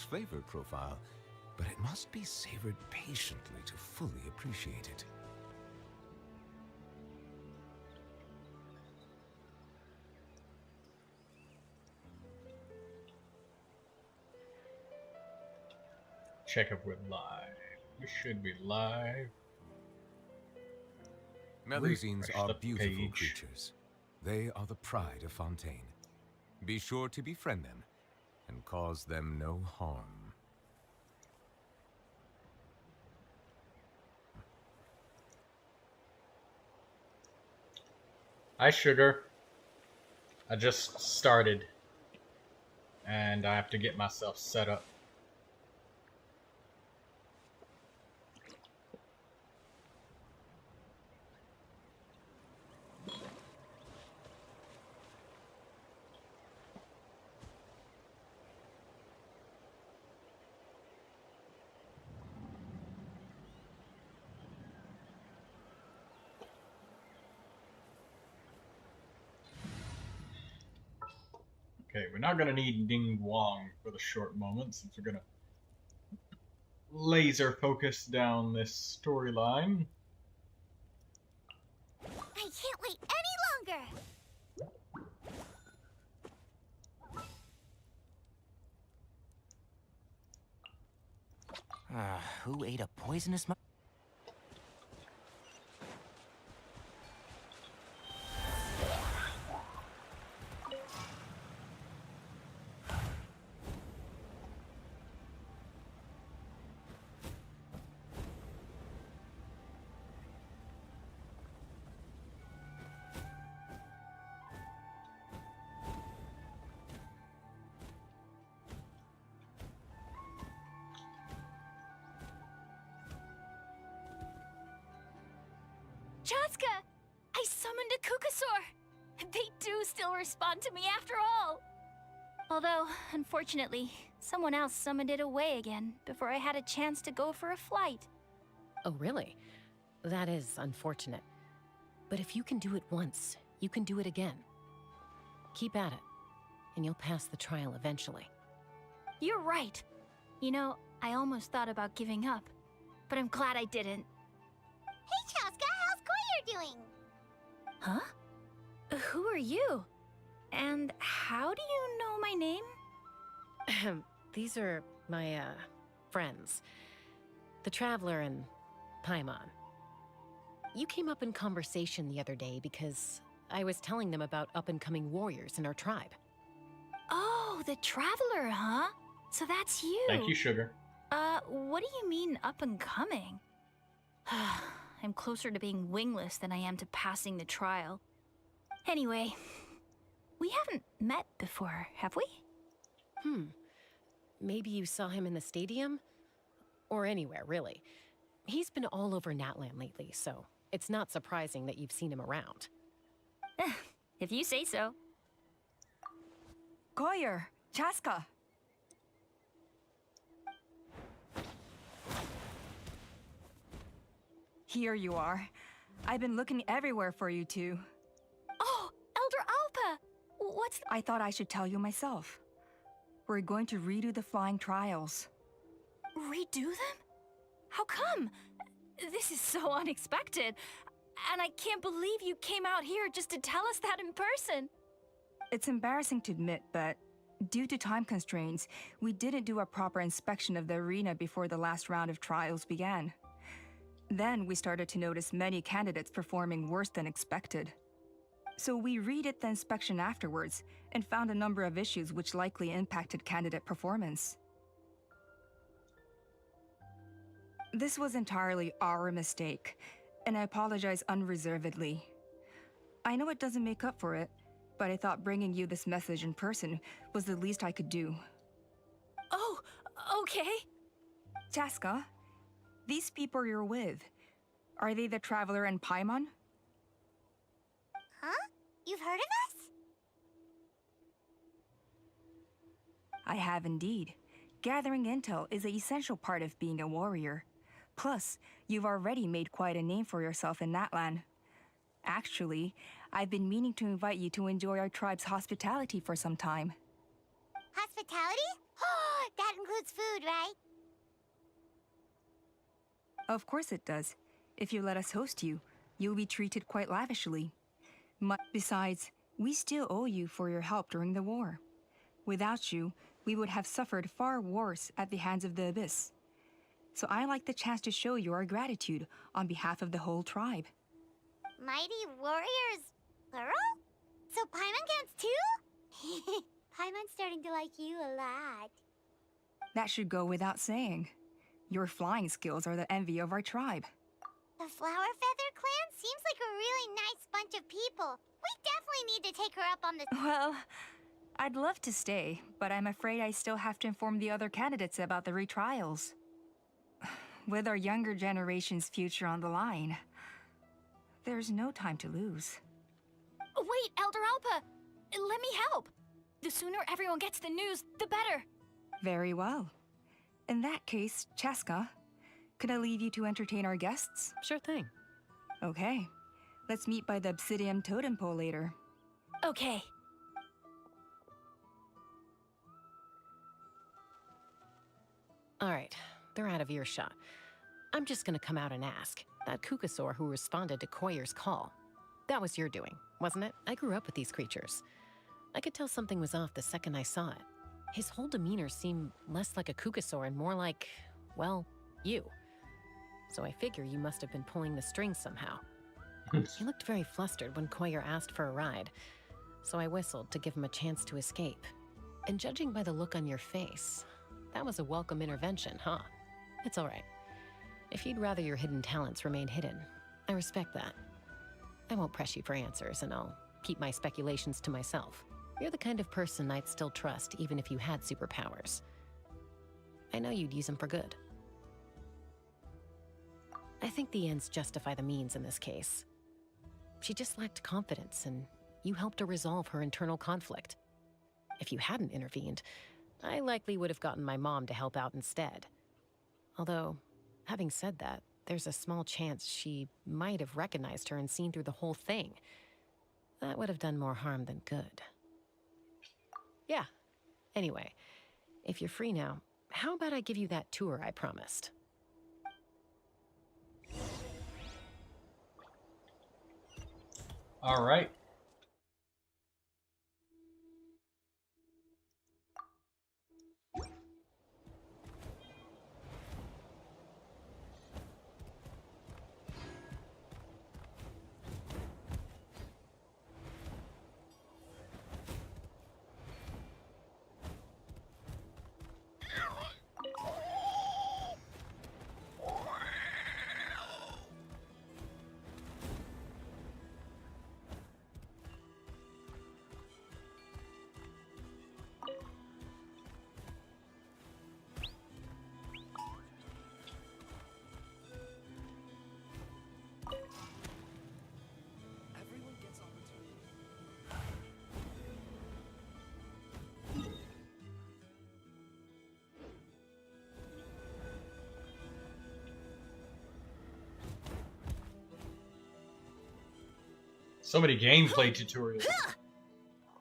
flavor profile, but it must be savored patiently to fully appreciate it. Check if we're live. We should be live. Melusines are the beautiful page. creatures. They are the pride of Fontaine. Be sure to befriend them and cause them no harm. Hi, Sugar. I just started, and I have to get myself set up. Okay, we're not gonna need Ding Wong for the short moment since we're gonna laser focus down this storyline. I can't wait any longer! Who ate a poisonous Chaska! I summoned a Kukasaur! They do still respond to me after all! Although, unfortunately, someone else summoned it away again before I had a chance to go for a flight. Oh, really? That is unfortunate. But if you can do it once, you can do it again. Keep at it, and you'll pass the trial eventually. You're right. You know, I almost thought about giving up, but I'm glad I didn't. Hey, Chaska, how's Goyer doing? Huh? Who are you? And how do you know my name? These are my, friends. The Traveler and Paimon. You came up in conversation the other day because I was telling them about up-and-coming warriors in our tribe. Oh, the Traveler, huh? So that's you. Thank you, Sugar. What do you mean up-and-coming? I'm closer to being wingless than I am to passing the trial. Anyway, we haven't met before, have we? Maybe you saw him in the stadium? Or anywhere, really. He's been all over Natlan lately, so it's not surprising that you've seen him around. If you say so. Goyer, Chaska. Here you are. I've been looking everywhere for you two. Oh, Elder Alpa! What's I thought I should tell you myself. We're going to redo the flying trials. Redo them? How come? This is so unexpected. And I can't believe you came out here just to tell us that in person. It's embarrassing to admit, but due to time constraints, we didn't do a proper inspection of the arena before the last round of trials began. Then we started to notice many candidates performing worse than expected. So we redid the inspection afterwards and found a number of issues which likely impacted candidate performance. This was entirely our mistake, and I apologize unreservedly. I know it doesn't make up for it, but I thought bringing you this message in person was the least I could do. Oh, okay. Chaska, these people you're with, are they the Traveler and Paimon? Huh? You've heard of us? I have indeed. Gathering intel is an essential part of being a warrior. Plus, you've already made quite a name for yourself in Natlan. Actually, I've been meaning to invite you to enjoy our tribe's hospitality for some time. Hospitality? That includes food, right? Of course it does. If you let us host you, you'll be treated quite lavishly. Besides, we still owe you for your help during the war. Without you, we would have suffered far worse at the hands of the Abyss. So I like the chance to show you our gratitude on behalf of the whole tribe. Mighty warriors, plural? So Paimon counts too? Paimon's starting to like you a lot. That should go without saying. Your flying skills are the envy of our tribe. The Flower Feather clan seems like a really nice bunch of people. We definitely need to take her up on the... Well, I'd love to stay, but I'm afraid I still have to inform the other candidates about the retrials. With our younger generation's future on the line, there's no time to lose. Wait, Elder Alpa! Let me help! The sooner everyone gets the news, the better! Very well. In that case, Chaska, could I leave you to entertain our guests? Sure thing. Okay. Let's meet by the Obsidian Totem Pole later. Okay. All right, they're out of earshot. I'm just gonna come out and ask. That Kukasaur who responded to Koyer's call. That was your doing, wasn't it? I grew up with these creatures. I could tell something was off the second I saw it. His whole demeanor seemed less like a Kukasaur and more like, well, you. So I figure you must have been pulling the strings somehow. He looked very flustered when Koyer asked for a ride, so I whistled to give him a chance to escape. And judging by the look on your face, that was a welcome intervention, huh? It's all right. If you'd rather your hidden talents remain hidden, I respect that. I won't press you for answers, and I'll keep my speculations to myself. You're the kind of person I'd still trust even if you had superpowers. I know you'd use them for good. I think the ends justify the means in this case. She just lacked confidence, and you helped her resolve her internal conflict. If you hadn't intervened, I likely would have gotten my mom to help out instead. Although, having said that, there's a small chance she might have recognized her and seen through the whole thing. That would have done more harm than good. Yeah. Anyway, if you're free now, how about I give you that tour I promised? All right. So many gameplay tutorials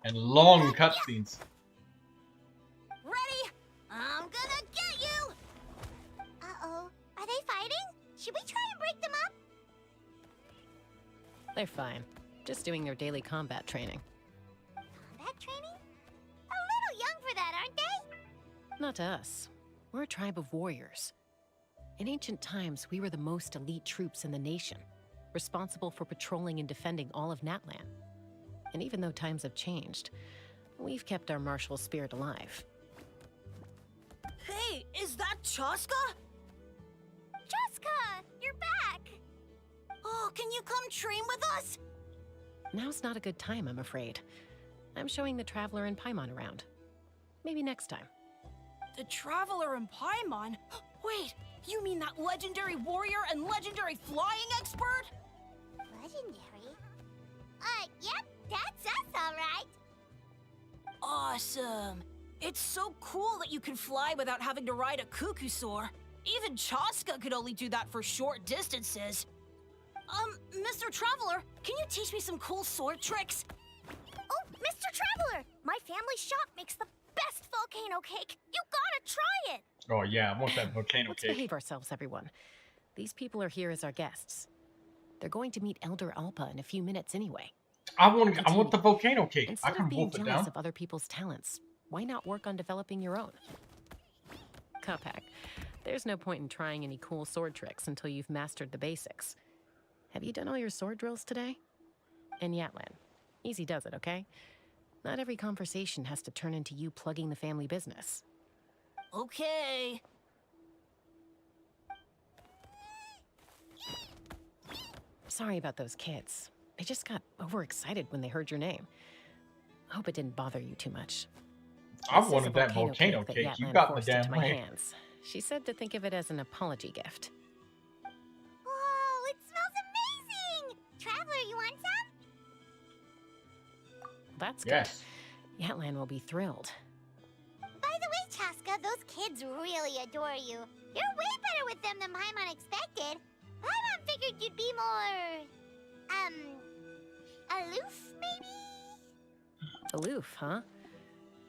and long cutscenes. Ready? I'm gonna get you! Uh-oh. Are they fighting? Should we try and break them up? They're fine. Just doing their daily combat training. Combat training? A little young for that, aren't they? Not to us. We're a tribe of warriors. In ancient times, we were the most elite troops in the nation, responsible for patrolling and defending all of Natlan. And even though times have changed, we've kept our martial spirit alive. Hey, is that Chaska? Chaska, you're back! Oh, can you come train with us? Now's not a good time, I'm afraid. I'm showing the Traveler and Paimon around. Maybe next time. The Traveler and Paimon? Wait, you mean that legendary warrior and legendary flying expert? Legendary? Yep, that's us, all right. Awesome. It's so cool that you can fly without having to ride a Kukusaur. Even Chaska could only do that for short distances. Mr. Traveler, can you teach me some cool sword tricks? Oh, Mr. Traveler! My family shop makes the best volcano cake. You gotta try it. Oh yeah, I want that volcano Let's cake. behave ourselves, everyone. These people are here as our guests. They're going to meet Elder Alpa in a few minutes anyway. I want the volcano cake. I Instead can of being wolf it jealous down. of other people's talents, why not work on developing your own? Cuphack, there's no point in trying any cool sword tricks until you've mastered the basics. Have you done all your sword drills today? And Yatlan, easy does it, okay? Not every conversation has to turn into you plugging the family business. Okay. Sorry about those kids. They just got overexcited when they heard your name. I hope it didn't bother you too much. I This is a wanted that volcano that cake. You Yatlan got the forced into damn my way. hands. She said to think of it as an apology gift. Whoa, it smells amazing! Traveler, you want some? That's Yes. good. Yatlan will be thrilled. By the way, Chaska, those kids really adore you. You're way better with them than Paimon expected. Paimon figured you'd be more... aloof, maybe? Aloof, huh?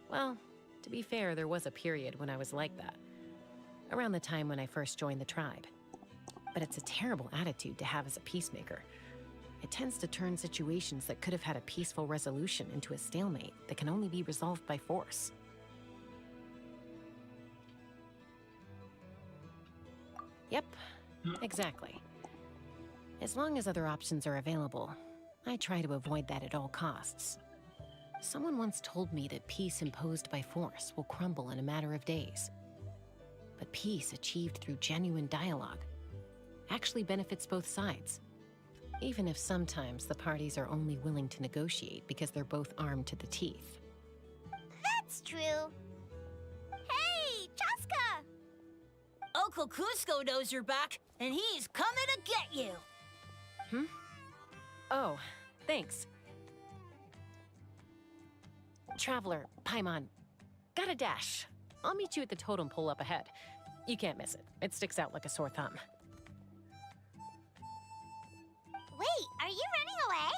Well, to be fair, there was a period when I was like that. Around the time when I first joined the tribe. But it's a terrible attitude to have as a peacemaker. It tends to turn situations that could have had a peaceful resolution into a stalemate that can only be resolved by force. Yep, exactly. As long as other options are available, I try to avoid that at all costs. Someone once told me that peace imposed by force will crumble in a matter of days. But peace achieved through genuine dialogue actually benefits both sides, even if sometimes the parties are only willing to negotiate because they're both armed to the teeth. That's true. Hey, Chaska! Uncle Cusco knows you're back, and he's coming to get you. Oh, thanks. Traveler, Paimon, got a dash. I'll meet you at the totem pole up ahead. You can't miss it. It sticks out like a sore thumb. Wait, are you running away?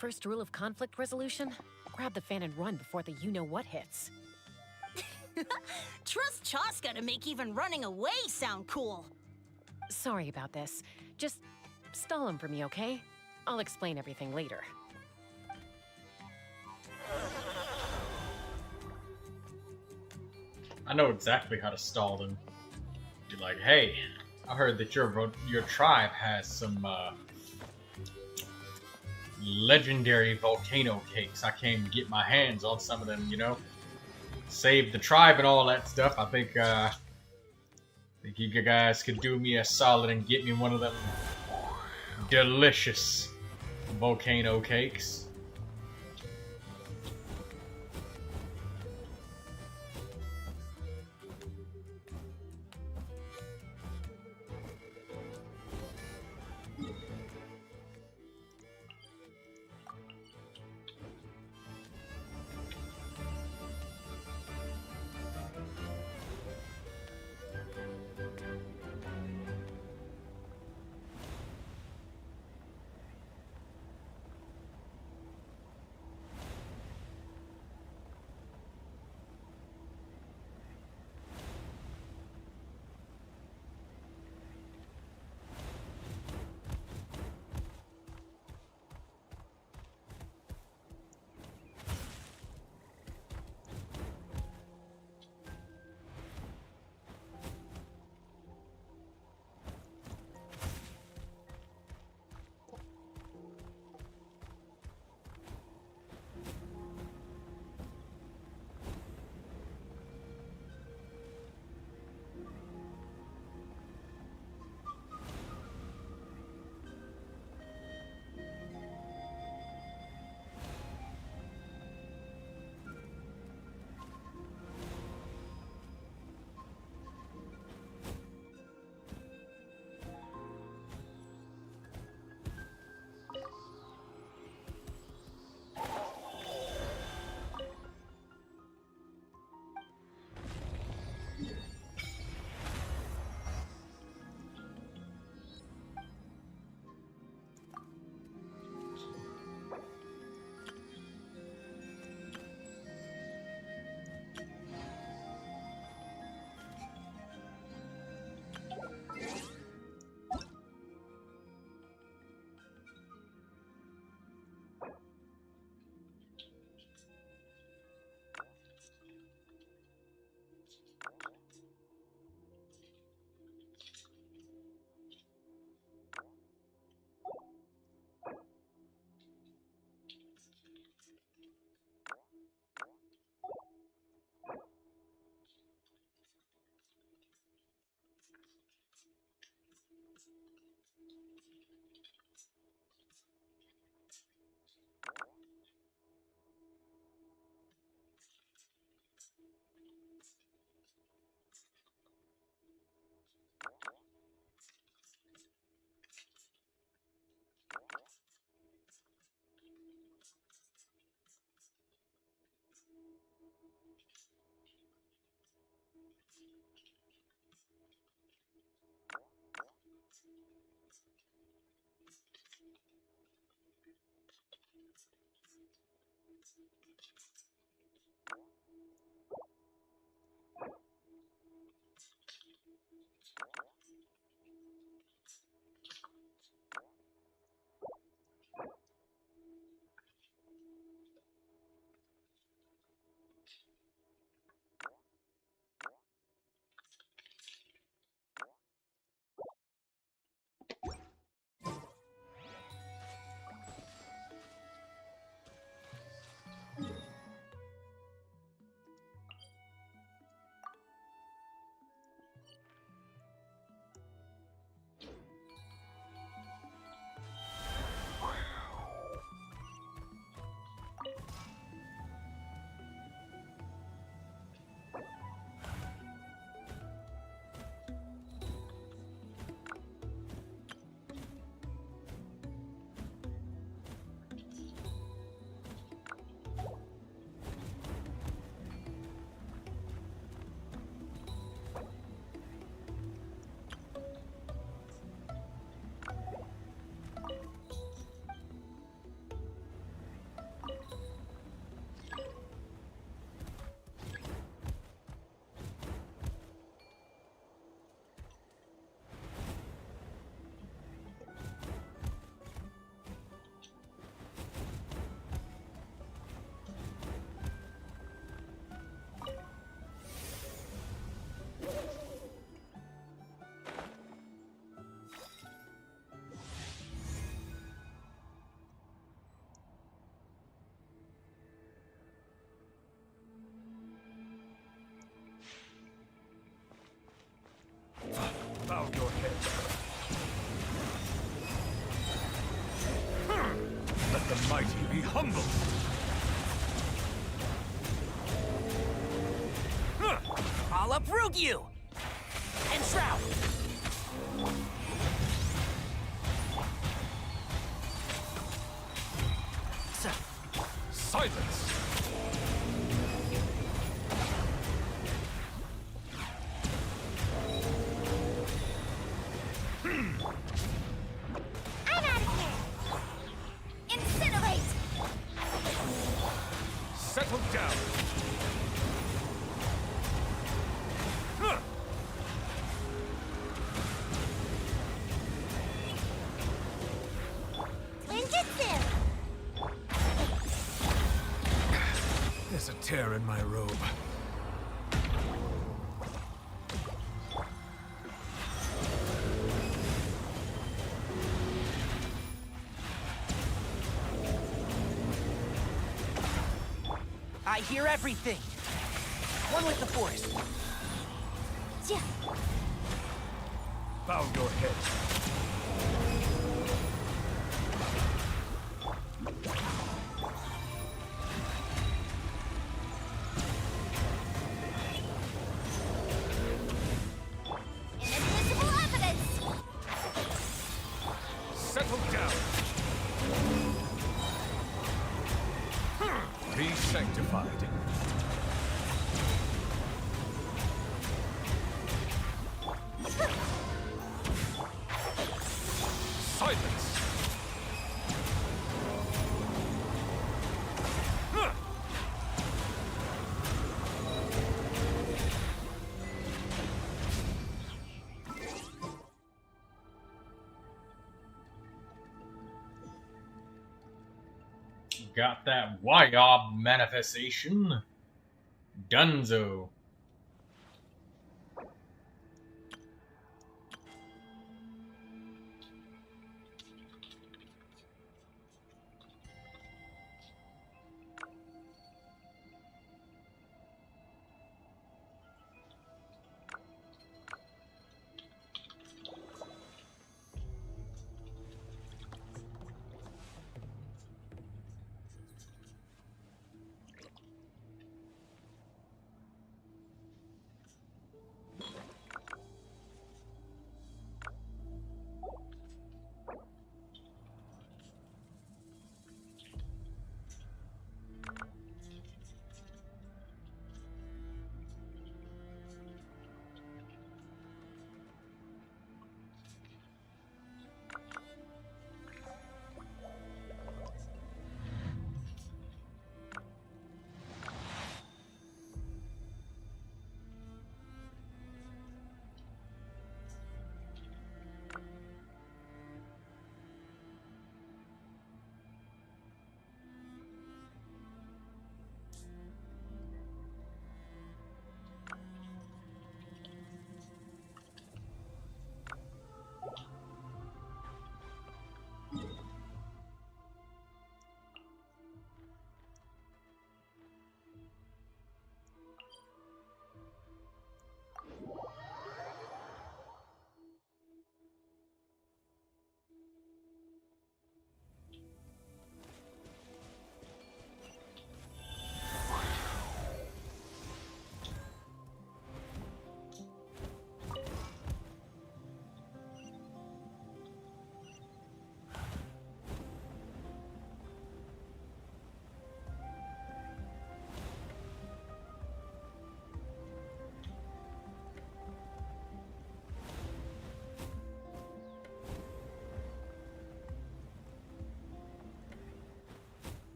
First rule of conflict resolution? Grab the fan and run before the you-know-what hits. Trust Chaska to make even running away sound cool. Sorry about this. Just stall him for me, okay? I'll explain everything later. I know exactly how to stall them. Be like, hey, I heard that your tribe has some legendary volcano cakes. I came to get my hands on some of them, you know. Save the tribe and all that stuff. I think you guys could do me a solid and get me one of them delicious volcano cakes. Bow your head. Let the mighty be humble. I'll uproot you! And shroud! Silence! I'm out of here! Incinerate! Settle down! Ninjutsu! There's a tear in my robe. I hear everything. One with the force. Yeah. Bow your head. Inadmissible evidence! Settle down! Be sanctified. Silence! Got that Wyob manifestation. Dunzo.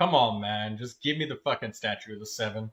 Come on, man. Just give me the fucking statue of the 7.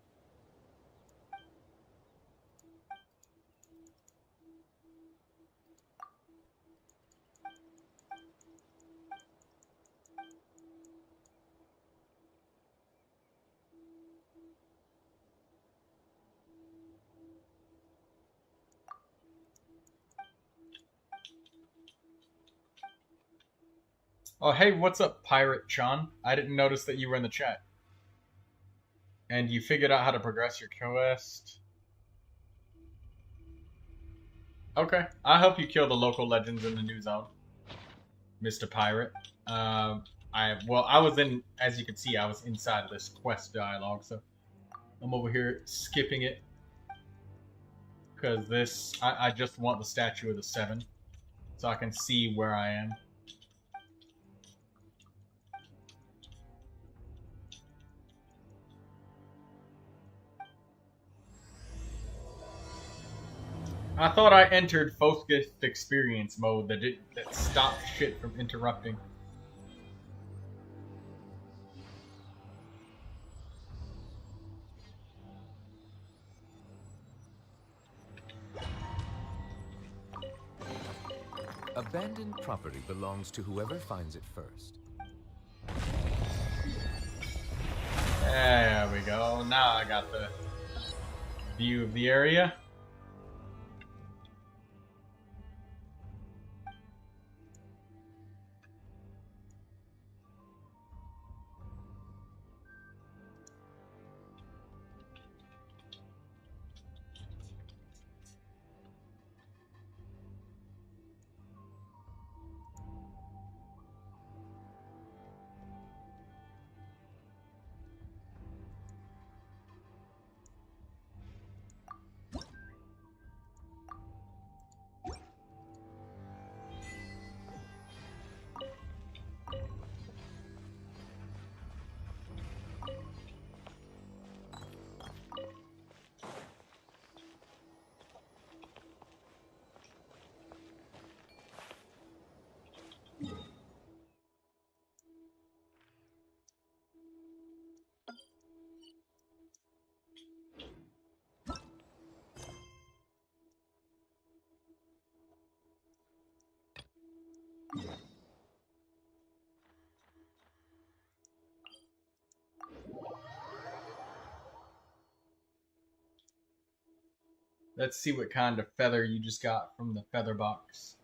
Oh, hey, what's up, Pirate Sean? I didn't notice that you were in the chat. And you figured out how to progress your quest. Okay, I'll help you kill the local legends in the new zone, Mr. Pirate. I was in, as you can see, I was inside of this quest dialogue, so I'm over here skipping it. Because I just want the statue of the 7, so I can see where I am. I thought I entered focused experience mode that stopped shit from interrupting. Abandoned property belongs to whoever finds it first. There we go. Now I got the view of the area. Let's see what kind of feather you just got from the feather box.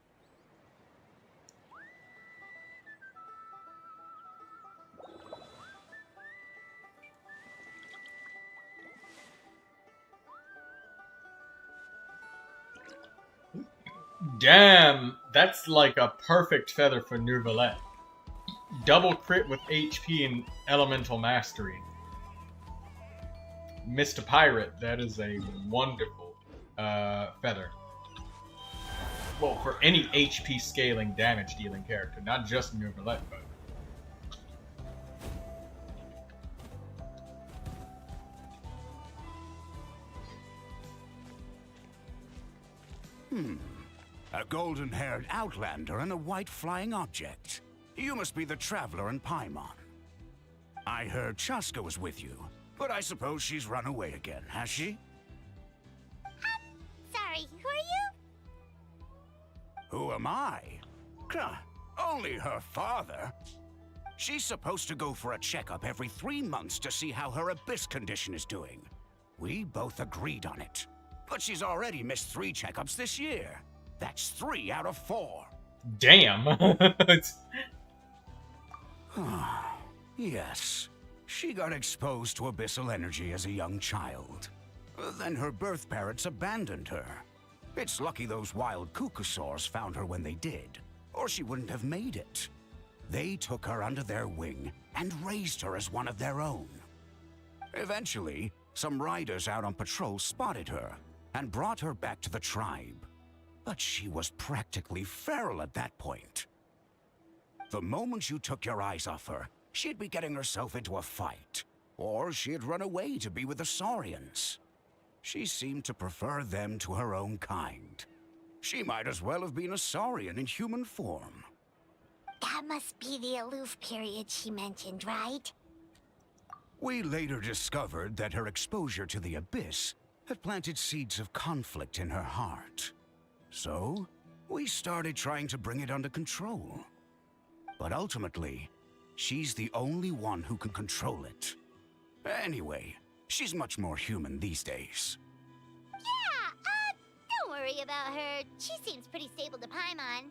Damn, that's like a perfect feather for Neuvilette. Double crit with HP and elemental mastery. Mr. Pirate, that is a wonderful feather. Well, for any HP scaling damage dealing character, not just Neuvilette, but a golden-haired outlander and a white flying object. You must be the traveler in Paimon. I heard Chaska was with you, but I suppose she's run away again, has she? Sorry, who are you? Who am I? Only her father. She's supposed to go for a checkup every 3 months to see how her abyss condition is doing. We both agreed on it. But she's already missed 3 checkups this year. That's 3 out of 4. damn. Yes. She got exposed to abyssal energy as a young child. Then her birth parents abandoned her. It's lucky those wild cuckosaurs found her when they did, or she wouldn't have made it. They took her under their wing and raised her as one of their own. Eventually, some riders out on patrol spotted her and brought her back to the tribe. But she was practically feral at that point. The moment you took your eyes off her, she'd be getting herself into a fight, or she'd run away to be with the Saurians. She seemed to prefer them to her own kind. She might as well have been a Saurian in human form. That must be the aloof period she mentioned, right? We later discovered that her exposure to the Abyss had planted seeds of conflict in her heart. So, we started trying to bring it under control. But ultimately, she's the only one who can control it. Anyway, she's much more human these days. Yeah, don't worry about her. She seems pretty stable to Paimon.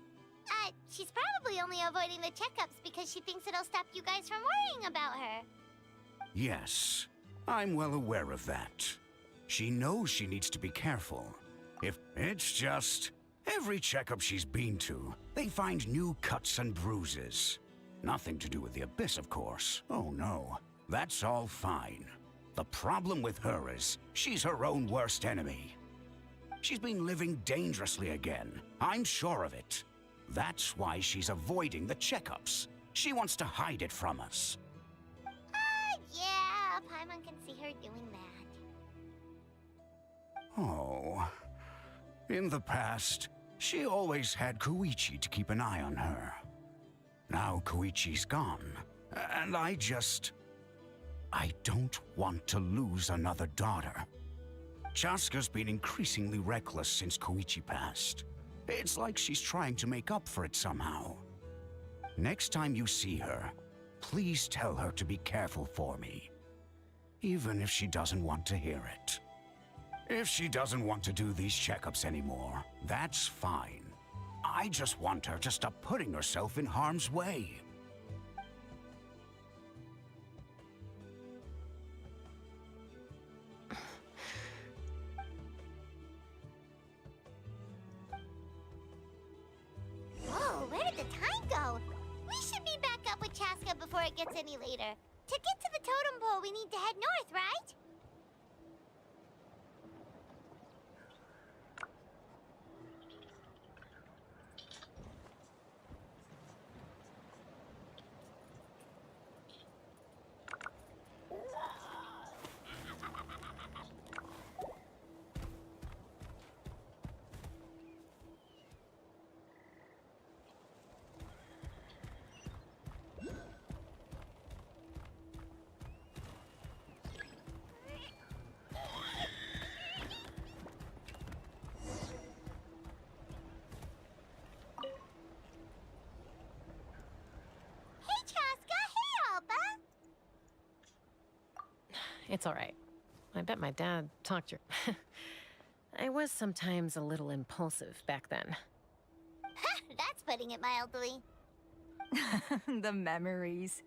She's probably only avoiding the checkups because she thinks it'll stop you guys from worrying about her. Yes, I'm well aware of that. She knows she needs to be careful. If it's just, every checkup she's been to, they find new cuts and bruises. Nothing to do with the Abyss, of course. Oh no, that's all fine. The problem with her is, she's her own worst enemy. She's been living dangerously again. I'm sure of it. That's why she's avoiding the checkups. She wants to hide it from us. Yeah, Paimon can see her doing that. Oh. In the past, she always had Koichi to keep an eye on her. Now Koichi's gone, and I don't want to lose another daughter. Chaska's been increasingly reckless since Koichi passed. It's like she's trying to make up for it somehow. Next time you see her, please tell her to be careful for me. Even if she doesn't want to hear it. If she doesn't want to do these checkups anymore, that's fine. I just want her to stop putting herself in harm's way. Whoa, where did the time go? We should be back up with Chaska before it gets any later. To get to the totem pole, we need to head north, right? It's all right. I bet my dad talked your... I was sometimes a little impulsive back then. That's putting it mildly. The memories.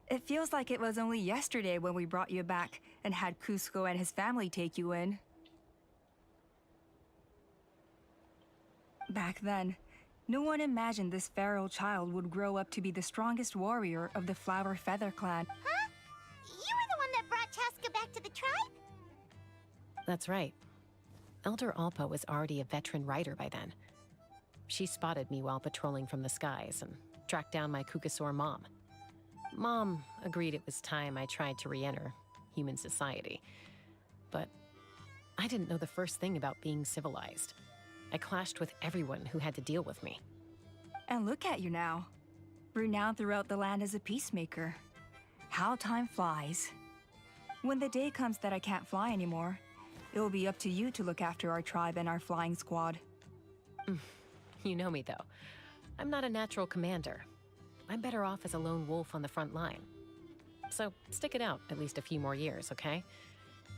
It feels like it was only yesterday when we brought you back and had Cusco and his family take you in. Back then, no one imagined this feral child would grow up to be the strongest warrior of the Flower Feather clan. Huh? You were the one that brought Chaska back to the tribe? That's right. Elder Alpa was already a veteran rider by then. She spotted me while patrolling from the skies and tracked down my Kukasaur mom. Mom agreed it was time I tried to re-enter human society. But I didn't know the first thing about being civilized. I clashed with everyone who had to deal with me. And look at you now. Renowned throughout the land as a peacemaker. How time flies. When the day comes that I can't fly anymore, it will be up to you to look after our tribe and our flying squad. You know me, though. I'm not a natural commander. I'm better off as a lone wolf on the front line. So stick it out at least a few more years, okay?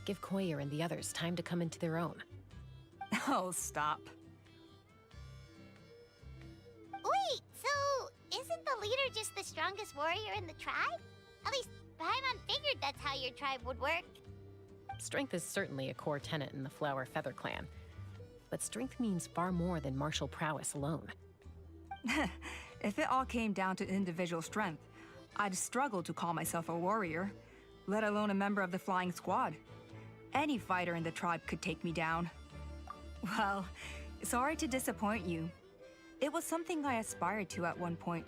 Give Koyer and the others time to come into their own. Oh, stop. Wait, so isn't the leader just the strongest warrior in the tribe? At least Paimon figured that's how your tribe would work. Strength is certainly a core tenet in the Flower Feather clan. But strength means far more than martial prowess alone. If it all came down to individual strength, I'd struggle to call myself a warrior, let alone a member of the flying squad. Any fighter in the tribe could take me down. Well, sorry to disappoint you. It was something I aspired to at one point.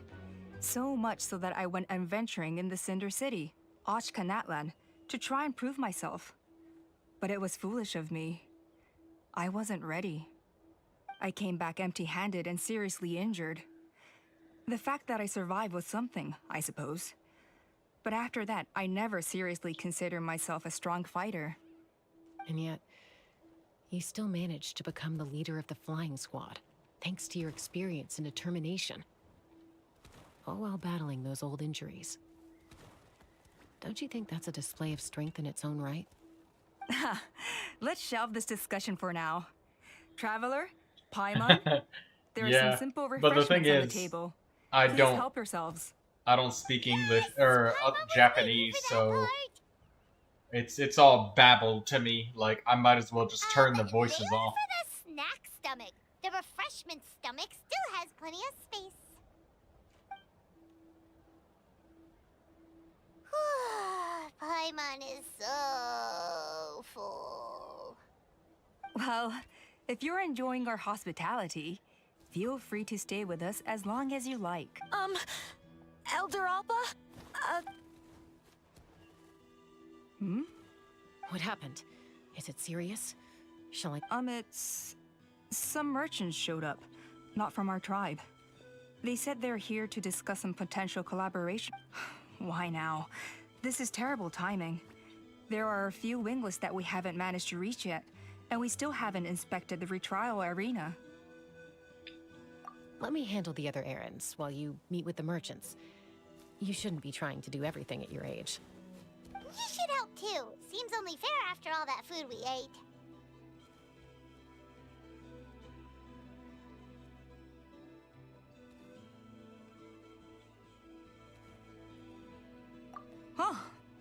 So much so that I went adventuring in the Cinder City, Ochkanatlan, to try and prove myself. But it was foolish of me. I wasn't ready. I came back empty-handed and seriously injured. The fact that I survived was something, I suppose. But after that, I never seriously considered myself a strong fighter. And yet, you still managed to become the leader of the flying squad, thanks to your experience and determination. All while battling those old injuries. Don't you think that's a display of strength in its own right? Let's shelve this discussion for now. Traveler, Paimon, there are some simple but the refreshments thing on is, the table. I Please don't help yourselves. I don't speak English or I'm almost Japanese, waiting for that so part. it's all babbled to me. Like I might as well just turn the There voices off. for the snack stomach. The refreshment stomach still has plenty of space. Paimon is so full. Well, if you're enjoying our hospitality, feel free to stay with us as long as you like. Elder Alpa? What happened? Is it serious? Shall I... It's... Some merchants showed up, not from our tribe. They said they're here to discuss some potential collaboration. Why now? This is terrible timing. There are a few winglets that we haven't managed to reach yet, and we still haven't inspected the retrial arena. Let me handle the other errands while you meet with the merchants. You shouldn't be trying to do everything at your age. You should help too. Seems only fair after all that food we ate. Huh.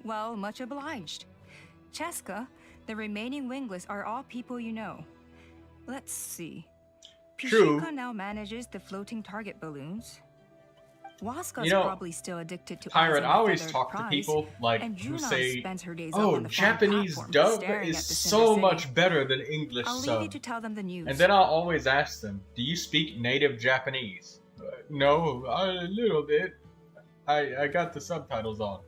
Well, much obliged. Cheska, the remaining winglets are all people you know. Let's see. True. Pishika now manages the floating target balloons. Waska's You know, probably still addicted to Pirate, eyes on I always feathered talk to prize, people like and who Junon say, spends her days up "Oh, on the flying Japanese platform dub staring is at the so Cinder City. much better than English I'll leave sub." you to tell them the news. And then I'll always ask them, "Do you speak native Japanese?" No, a little bit. I got the subtitles on.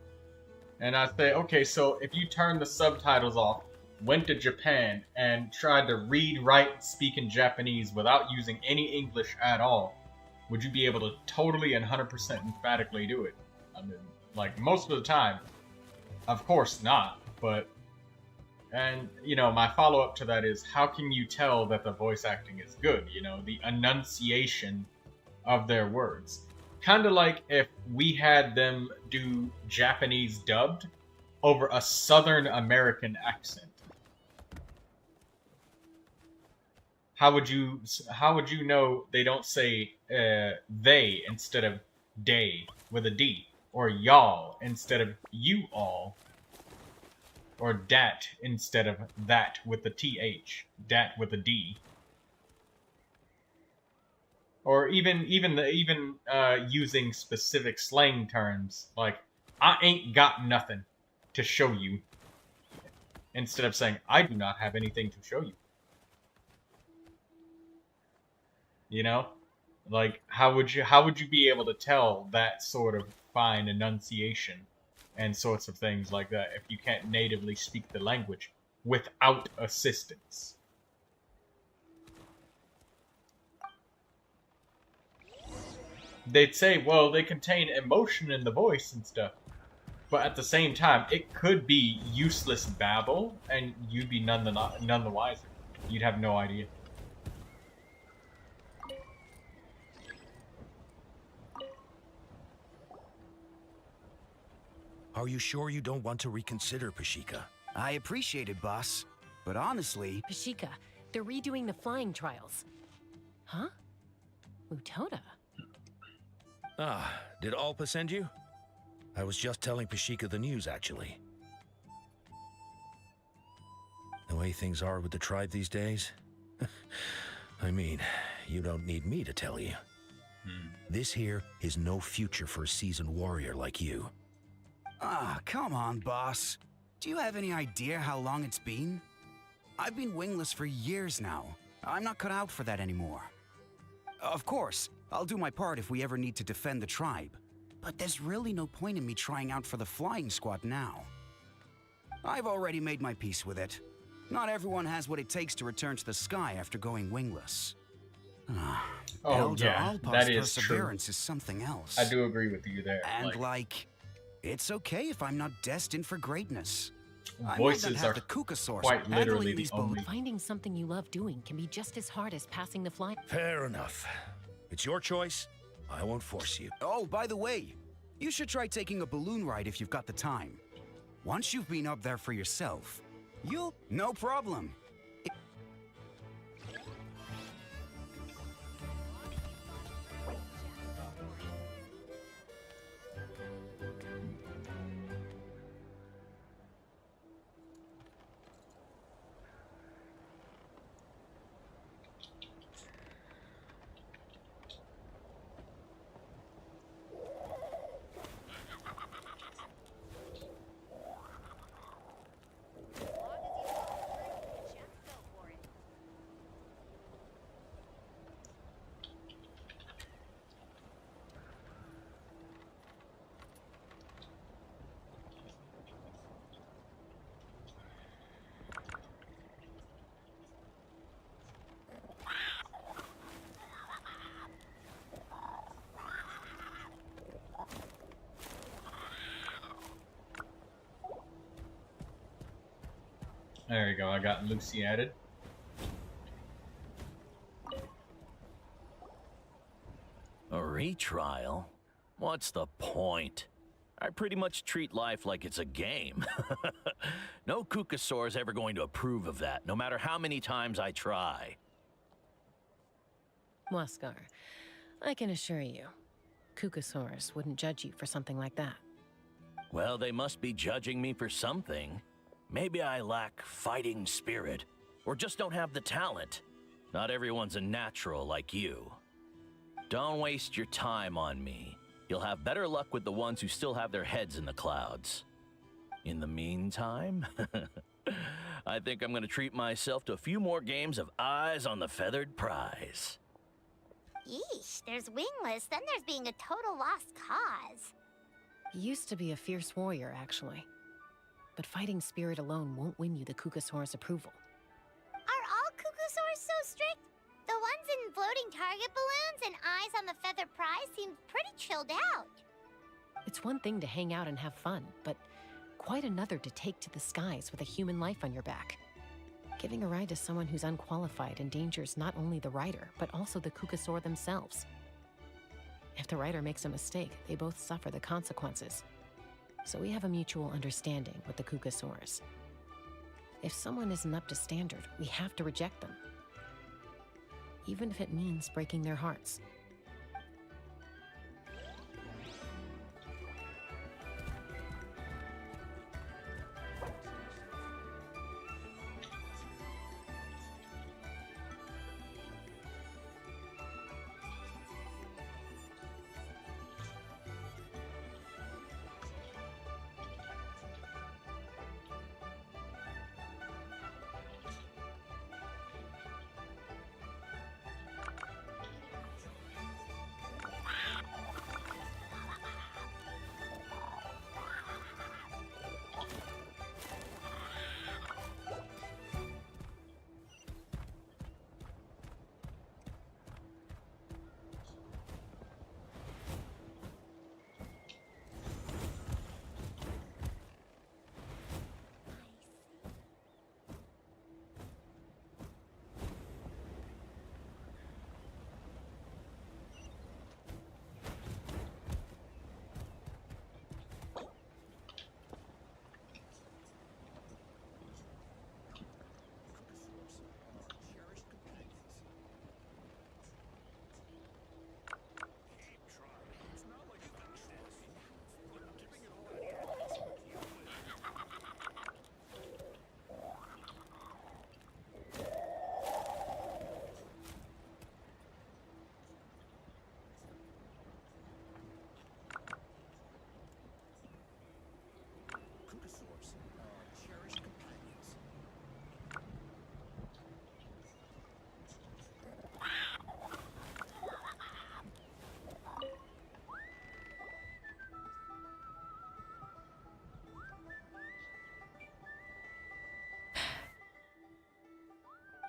And I say, okay, so if you turn the subtitles off, went to Japan, and tried to read, write, and speak in Japanese without using any English at all, would you be able to totally and 100% emphatically do it? I mean, like, most of the time, of course not, but... And, you know, my follow-up to that is, how can you tell that the voice acting is good? You know, the enunciation of their words. Kind of like if we had them do Japanese dubbed over a Southern American accent. How would you know they don't say they instead of day with a D, or y'all instead of you all, or dat instead of that with the TH, dat with a D? Or even using specific slang terms like "I ain't got nothing to show you," instead of saying "I do not have anything to show you." You know, like how would you be able to tell that sort of fine enunciation and sorts of things like that if you can't natively speak the language without assistance? They'd say, well, they contain emotion in the voice and stuff. But at the same time, it could be useless babble, and you'd be none the wiser. You'd have no idea. Are you sure you don't want to reconsider, Pashika? I appreciate it, boss. But honestly... Pashika, they're redoing the flying trials. Huh? Mutoda? Ah, did Alpa send you? I was just telling Pashika the news, actually. The way things are with the tribe these days? I mean, you don't need me to tell you. This here is no future for a seasoned warrior like you. Ah, come on, boss. Do you have any idea how long it's been? I've been wingless for years now. I'm not cut out for that anymore. Of course, I'll do my part if we ever need to defend the tribe. But there's really no point in me trying out for the flying squad now. I've already made my peace with it. Not everyone has what it takes to return to the sky after going wingless. Oh Elder yeah, Alpa's that is perseverance true. is something else. I do agree with you there. And like, It's okay if I'm not destined for greatness. Voices are the Kukasaurs quite literally handling the these only. Finding something you love doing can be just as hard as passing the fly. Fair enough. It's your choice. I won't force you. Oh, by the way, you should try taking a balloon ride if you've got the time. Once you've been up there for yourself, you'll... No problem. There you go, I got Lucy added. A retrial? What's the point? I pretty much treat life like it's a game. No Kukasaur is ever going to approve of that, no matter how many times I try. Waskar, I can assure you, Kukasaurs wouldn't judge you for something like that. Well, they must be judging me for something. Maybe I lack fighting spirit, or just don't have the talent. Not everyone's a natural like you. Don't waste your time on me. You'll have better luck with the ones who still have their heads in the clouds. In the meantime, I think I'm gonna treat myself to a few more games of Eyes on the Feathered Prize. Yeesh, there's wingless, then there's being a total lost cause. You used to be a fierce warrior, actually. But fighting spirit alone won't win you the Kukasaur's approval. Are all Kukasaurs so strict? The ones in floating target balloons and Eyes on the Feather Prize seem pretty chilled out. It's one thing to hang out and have fun, but quite another to take to the skies with a human life on your back. Giving a ride to someone who's unqualified endangers not only the rider, but also the Kukasaur themselves. If the rider makes a mistake, they both suffer the consequences. So we have a mutual understanding with the Kukasaurs. If someone isn't up to standard, we have to reject them. Even if it means breaking their hearts.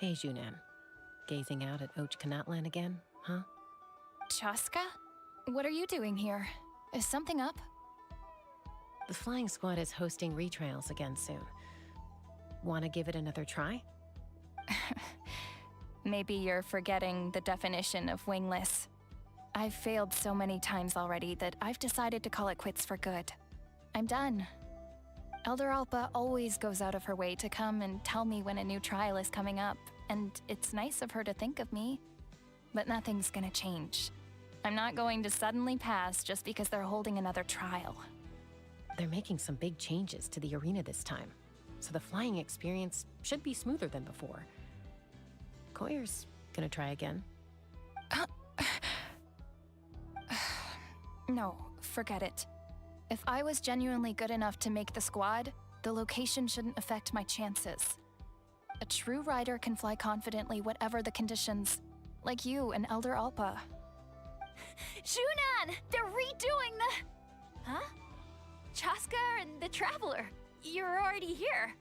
Hey, Junan. Gazing out at Ochkanatlan again, huh? Chaska? What are you doing here? Is something up? The flying squad is hosting retrials again soon. Want to give it another try? Maybe you're forgetting the definition of wingless. I've failed so many times already that I've decided to call it quits for good. I'm done. Elder Alpa always goes out of her way to come and tell me when a new trial is coming up, and it's nice of her to think of me. But nothing's gonna change. I'm not going to suddenly pass just because they're holding another trial. They're making some big changes to the arena this time, so the flying experience should be smoother than before. Koyer's gonna try again. No, forget it. If I was genuinely good enough to make the squad, the location shouldn't affect my chances. A true rider can fly confidently whatever the conditions, like you and Elder Alpa. Junan! They're redoing the... Huh? Chaska and the Traveler. You're already here.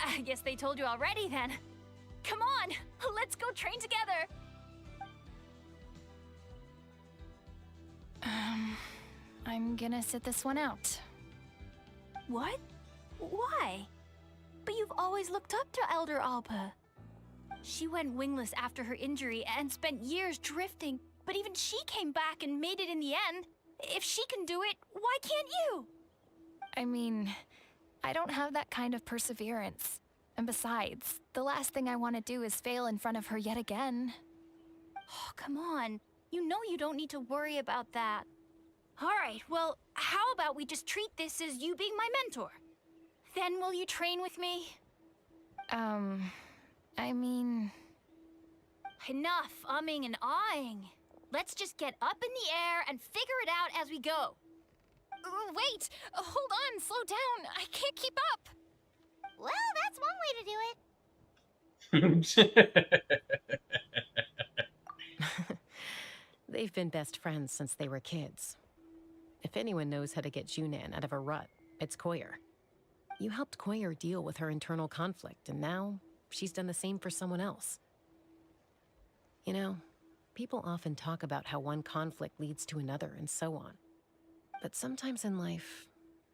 I guess they told you already then. Come on, let's go train together. I'm gonna sit this one out. What? Why? But you've always looked up to Elder Alpa. She went wingless after her injury and spent years drifting, but even she came back and made it in the end. If she can do it, why can't you? I mean, I don't have that kind of perseverance. And besides, the last thing I want to do is fail in front of her yet again. Oh, come on. You know you don't need to worry about that. Alright, well, how about we just treat this as you being my mentor? Then will you train with me? I mean... Enough umming and ahhing. Let's just get up in the air and figure it out as we go. Wait! Hold on, slow down. I can't keep up. Well, that's one way to do it. They've been best friends since they were kids. If anyone knows how to get Junan out of a rut, it's Koyer. You helped Koyer deal with her internal conflict, and now she's done the same for someone else. You know, people often talk about how one conflict leads to another and so on. But sometimes in life,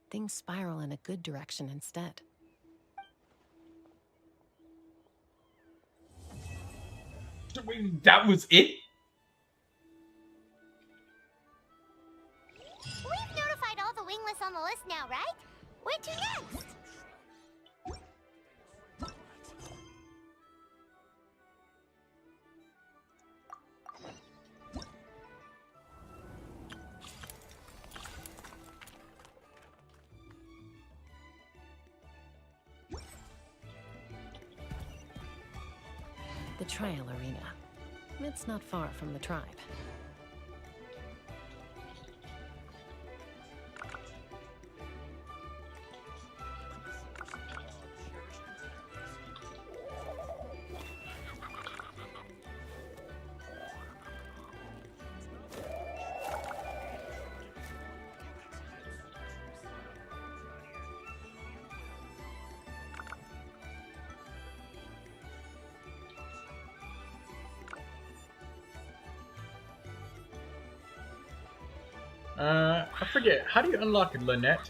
things spiral in a good direction instead. That was it? We've notified all the wingless on the list now, right? Where to next? The trial arena. It's not far from the tribe. I forget. How do you unlock Lynette?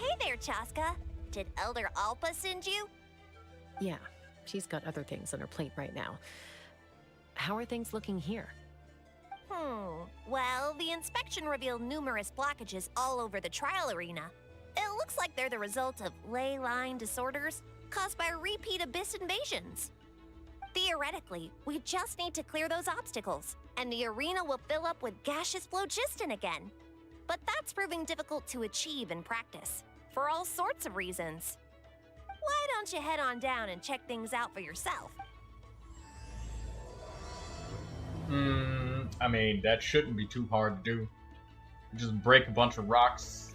Hey there, Chaska. Did Elder Alpa send you? Yeah, she's got other things on her plate right now. How are things looking here? Well, the inspection revealed numerous blockages all over the trial arena. It looks like they're the result of ley line disorders caused by repeat abyss invasions. Theoretically, we just need to clear those obstacles, and the arena will fill up with gaseous phlogiston again. But that's proving difficult to achieve in practice, for all sorts of reasons. Why don't you head on down and check things out for yourself? I mean, that shouldn't be too hard to do. Just break a bunch of rocks.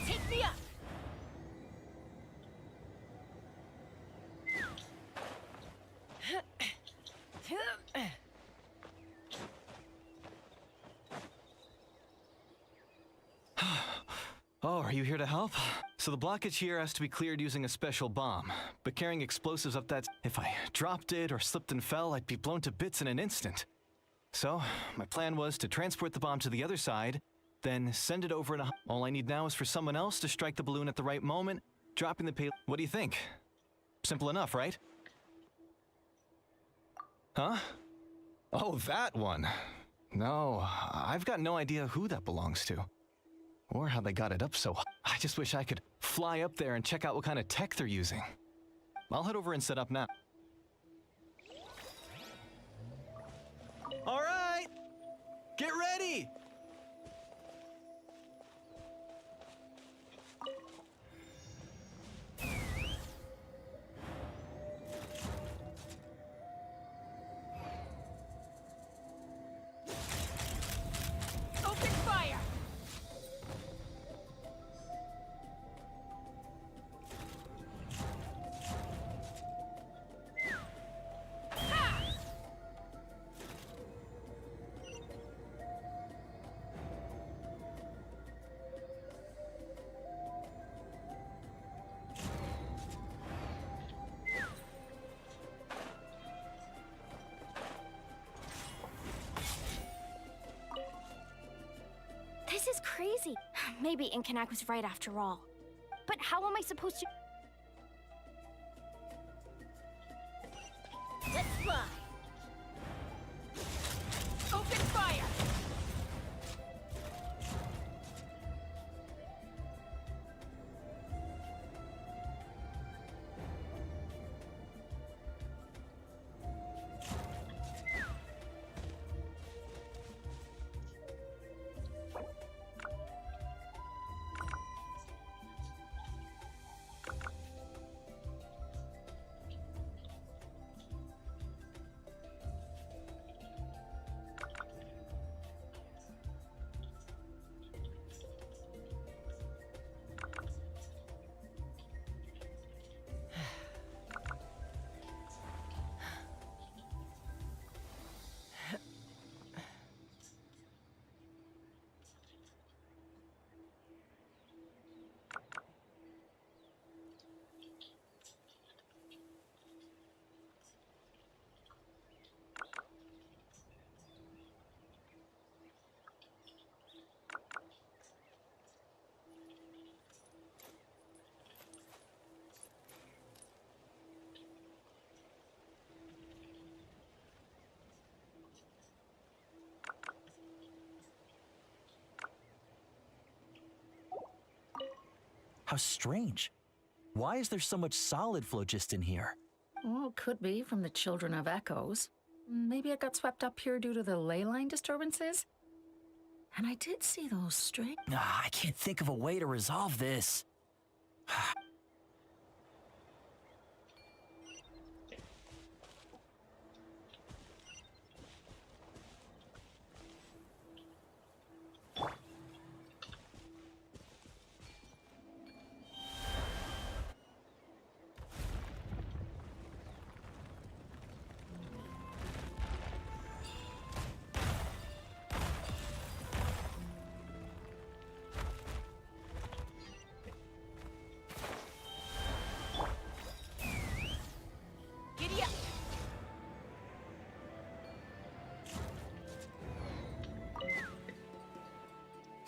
Take me up! Oh, are you here to help? So the blockage here has to be cleared using a special bomb, but carrying explosives up that... If I dropped it or slipped and fell, I'd be blown to bits in an instant. So, my plan was to transport the bomb to the other side, then send it over in a... All I need now is for someone else to strike the balloon at the right moment, dropping the payload. What do you think? Simple enough, right? Huh? Oh, that one. No, I've got no idea who that belongs to. Or how they got it up so high. I just wish I could fly up there and check out what kind of tech they're using. I'll head over and set up now. All right! Get ready! Open fire! This is crazy. Maybe Inkanak was right after all. But how am I supposed to... Let's fly! Open fire! How strange. Why is there so much solid phlogiston here? Well, could be from the Children of Echoes. Maybe it got swept up here due to the ley line disturbances? And I did see those strange... I can't think of a way to resolve this.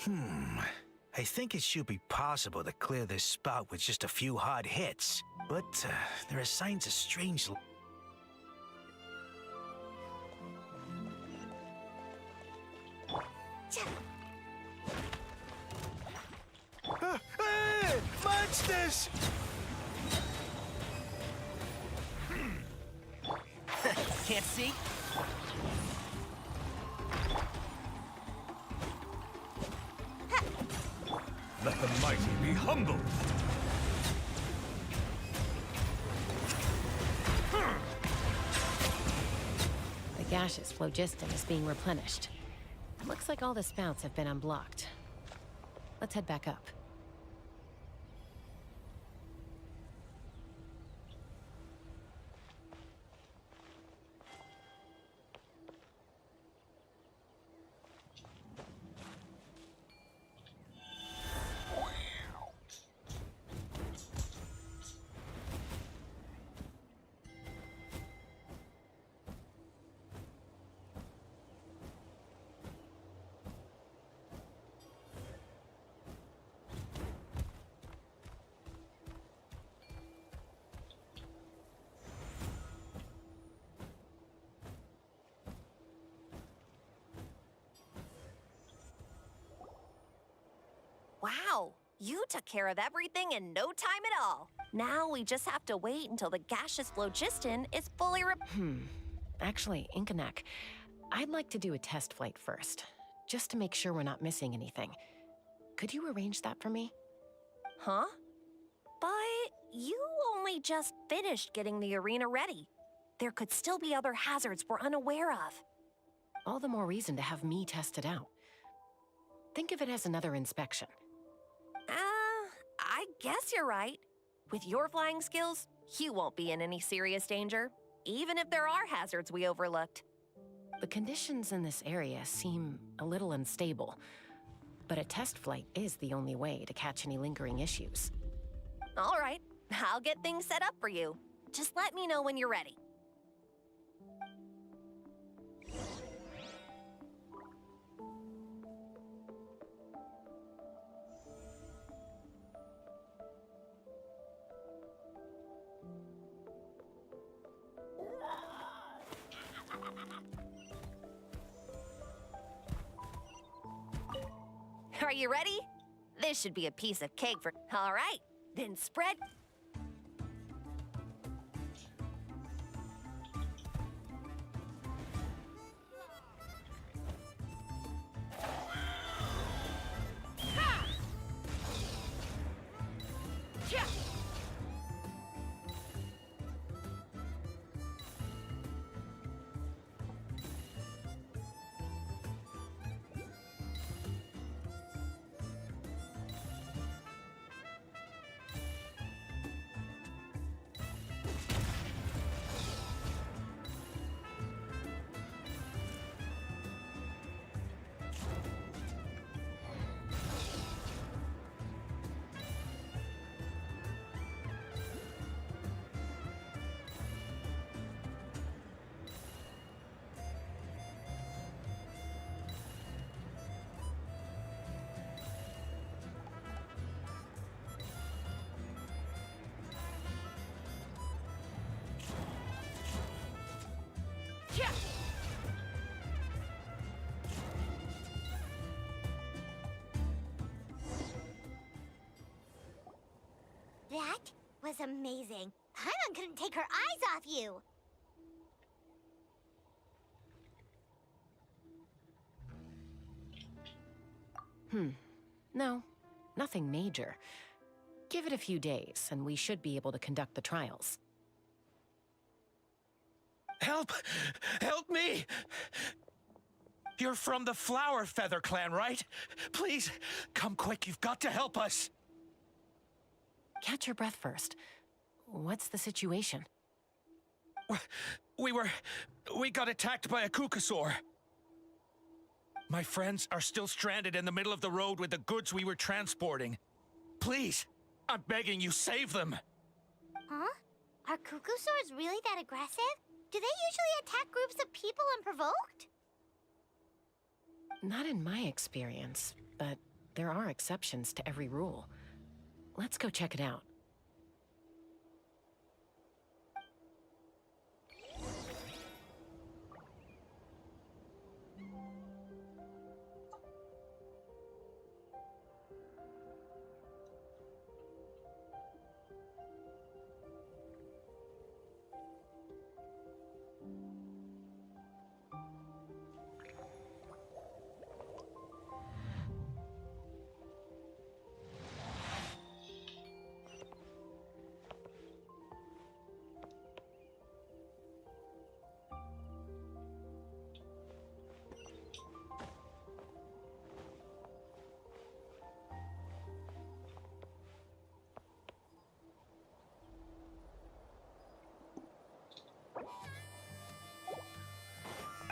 I think it should be possible to clear this spot with just a few hard hits. But there are signs of strange... monsters! Can't see? Let the mighty be humbled. The gaseous phlogiston is being replenished. Looks like all the spouts have been unblocked. Let's head back up. Wow, you took care of everything in no time at all. Now we just have to wait until the gaseous phlogiston is fully Actually, Inkanak, I'd like to do a test flight first, just to make sure we're not missing anything. Could you arrange that for me? Huh? But you only just finished getting the arena ready. There could still be other hazards we're unaware of. All the more reason to have me test it out. Think of it as another inspection. I guess you're right. With your flying skills, you won't be in any serious danger, even if there are hazards we overlooked. The conditions in this area seem a little unstable, but a test flight is the only way to catch any lingering issues. All right, I'll get things set up for you. Just let me know when you're ready. Are you ready? This should be a piece of cake for... All right, then spread... That was amazing. Paimon couldn't take her eyes off you. No, nothing major. Give it a few days, and we should be able to conduct the trials. Help! Help me! You're from the Flower Feather clan, right? Please, come quick, you've got to help us! Catch your breath first. What's the situation? We got attacked by a Kukasaur. My friends are still stranded in the middle of the road with the goods we were transporting. Please, I'm begging you, save them! Huh? Are Kukusaurs really that aggressive? Do they usually attack groups of people unprovoked? Not in my experience, but there are exceptions to every rule. Let's go check it out.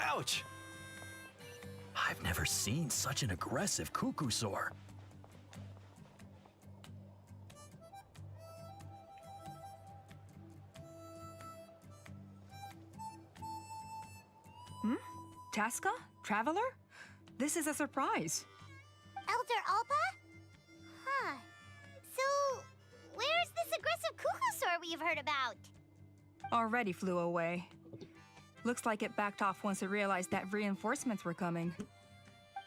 Ouch! I've never seen such an aggressive Kukusaur. Chaska? Traveler? This is a surprise. Elder Alpa? Huh. So, where's this aggressive Kukusaur we've heard about? Already flew away. Looks like it backed off once it realized that reinforcements were coming.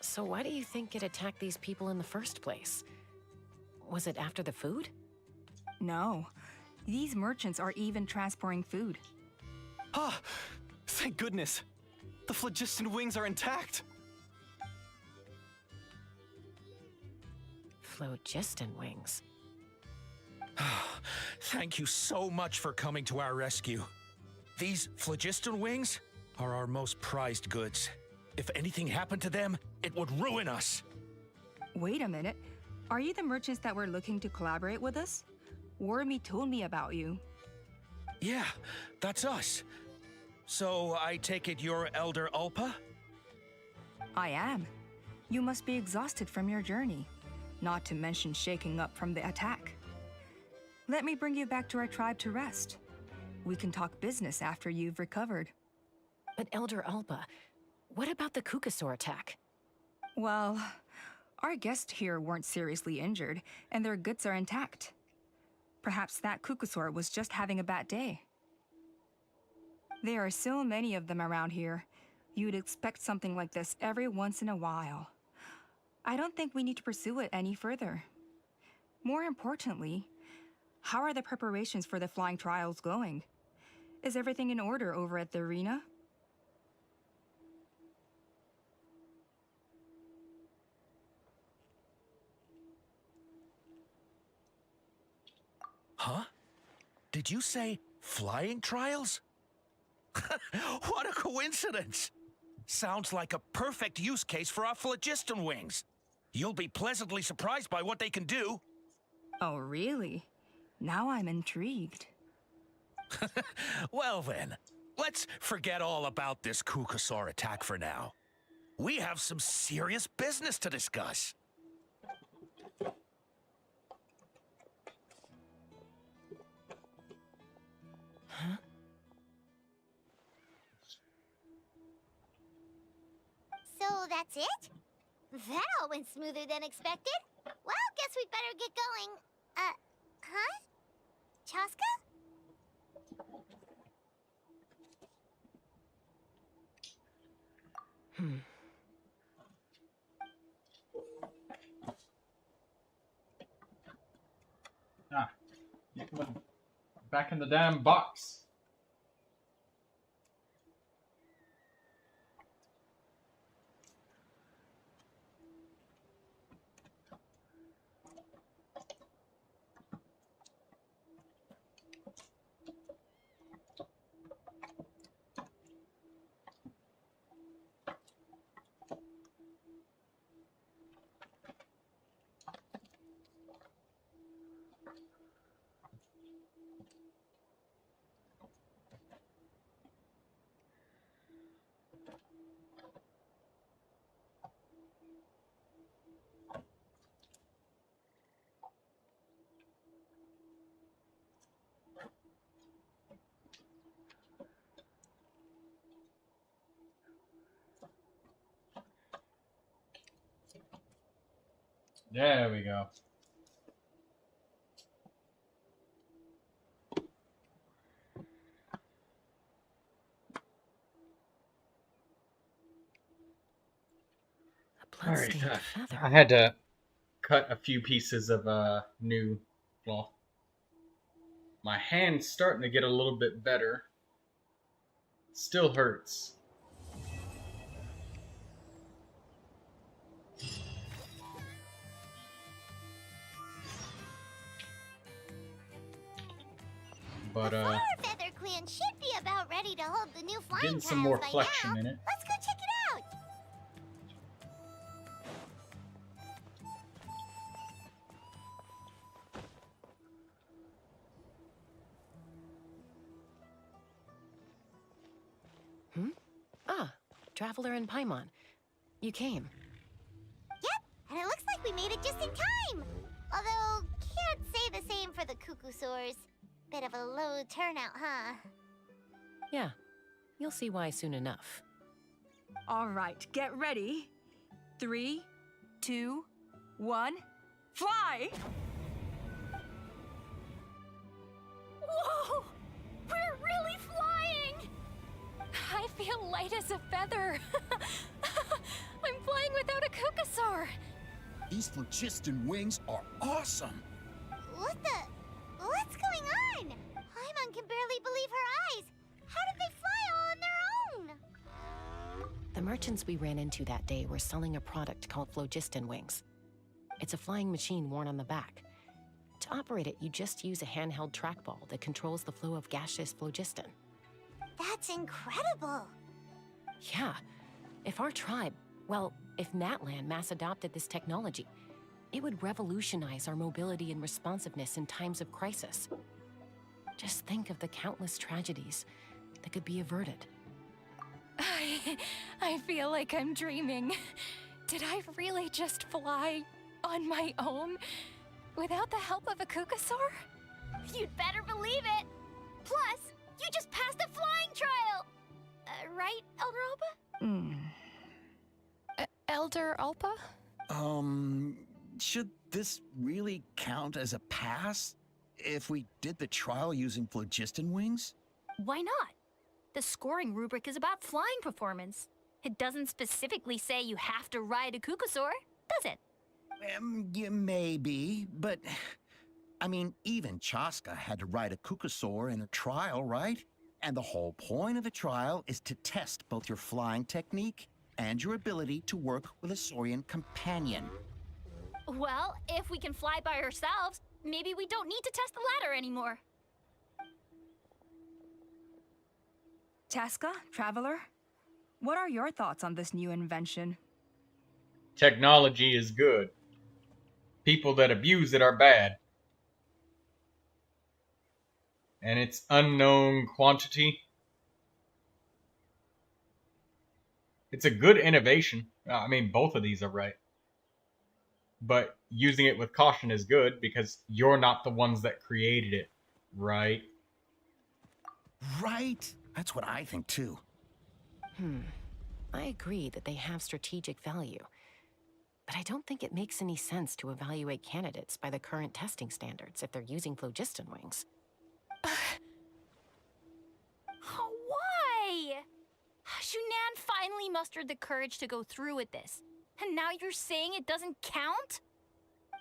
So why do you think it attacked these people in the first place? Was it after the food? No. These merchants are even transporting food. Ah! Thank goodness! The phlogiston wings are intact! Phlogiston wings? Thank you so much for coming to our rescue. These phlogiston wings are our most prized goods. If anything happened to them, it would ruin us. Wait a minute. Are you the merchants that were looking to collaborate with us? Wormy told me about you. Yeah, that's us. So I take it you're Elder Ulpa? I am. You must be exhausted from your journey, not to mention shaking up from the attack. Let me bring you back to our tribe to rest. We can talk business after you've recovered. But Elder Alpa, what about the Kukusaur attack? Well, our guests here weren't seriously injured, and their goods are intact. Perhaps that Kukusaur was just having a bad day. There are so many of them around here. You'd expect something like this every once in a while. I don't think we need to pursue it any further. More importantly, how are the preparations for the flying trials going? Is everything in order over at the arena? Huh? Did you say flying trials? What a coincidence! Sounds like a perfect use case for our phlogiston wings. You'll be pleasantly surprised by what they can do. Oh, really? Now I'm intrigued. Well then, let's forget all about this Kukusaur attack for now. We have some serious business to discuss. Huh? So that's it? That all went smoother than expected. Well, guess we'd better get going. Huh? Chaska? Ah. Back in the damn box. There we go. Alright, I had to cut a few pieces of new cloth. My hand's starting to get a little bit better. Still hurts. But the Flower Feather Clan should be about ready to hold the new flying getting some trials more by flexion now. in it. Let's go check it out. Ah, Traveler and Paimon. You came. Yep, and it looks like we made it just in time. Although, can't say the same for the Cuckoosaurs. Bit of a low turnout, huh? Yeah, you'll see why soon enough. All right, get ready. 3, 2, 1, fly! Whoa! We're really flying! I feel light as a feather. I'm flying without a Cuckoosaur. These phlogiston wings are awesome. What's going on? Paimon can barely believe her eyes. How did they fly all on their own? The merchants we ran into that day were selling a product called phlogiston wings. It's a flying machine worn on the back. To operate it, you just use a handheld trackball that controls the flow of gaseous phlogiston. That's incredible. Yeah, if our tribe, well, if Natlan mass adopted this technology, it would revolutionize our mobility and responsiveness in times of crisis. Just think of the countless tragedies that could be averted. I feel like I'm dreaming. Did I really just fly on my own without the help of a Cuckoosaur? You'd better believe it. Plus, you just passed a flying trial. Right, Elder Alpa? Elder Alpa? Should this really count as a pass if we did the trial using phlogiston wings? Why not? The scoring rubric is about flying performance. It doesn't specifically say you have to ride a Cuckoosaur, does it? Yeah, maybe, but I mean, even Chaska had to ride a Cuckoosaur in a trial, right? And the whole point of the trial is to test both your flying technique and your ability to work with a Saurian companion. Well, if we can fly by ourselves, maybe we don't need to test the ladder anymore. Chaska, Traveler, what are your thoughts on this new invention? Technology is good. People that abuse it are bad. And its unknown quantity. It's a good innovation. I mean, both of these are right. But using it with caution is good because you're not the ones that created it, right? Right? That's what I think too. I agree that they have strategic value. But I don't think it makes any sense to evaluate candidates by the current testing standards if they're using phlogiston wings. Why? Shunan finally mustered the courage to go through with this. And now you're saying it doesn't count?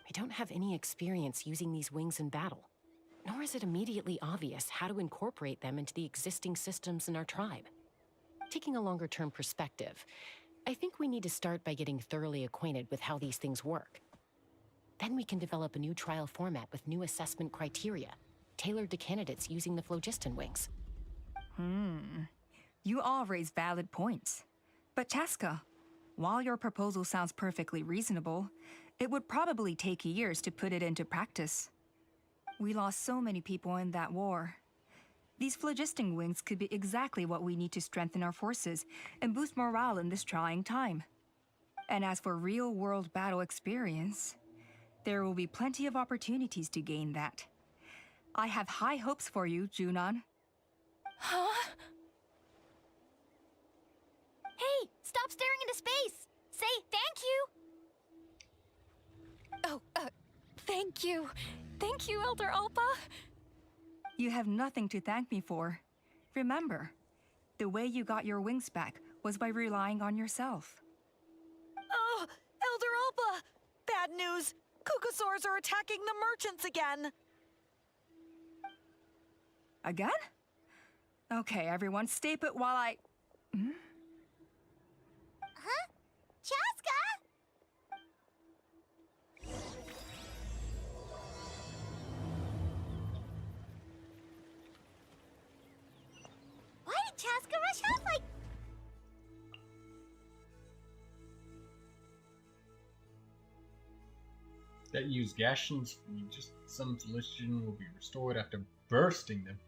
I don't have any experience using these wings in battle, nor is it immediately obvious how to incorporate them into the existing systems in our tribe. Taking a longer-term perspective, I think we need to start by getting thoroughly acquainted with how these things work. Then we can develop a new trial format with new assessment criteria, tailored to candidates using the phlogiston wings. You all raise valid points. But Chaska, while your proposal sounds perfectly reasonable, it would probably take years to put it into practice. We lost so many people in that war. These phlogiston wings could be exactly what we need to strengthen our forces and boost morale in this trying time. And as for real-world battle experience, there will be plenty of opportunities to gain that. I have high hopes for you, Junon. Huh? Hey, stop staring into space! Say thank you! Thank you. Thank you, Elder Alpa. You have nothing to thank me for. Remember, the way you got your wings back was by relying on yourself. Oh, Elder Alpa! Bad news! Cucosaurs are attacking the merchants again! Again? Okay, everyone, stay put while I... Huh? Chaska? Why did Chaska rush off like... That use Gashin's just some solution will be restored after bursting them.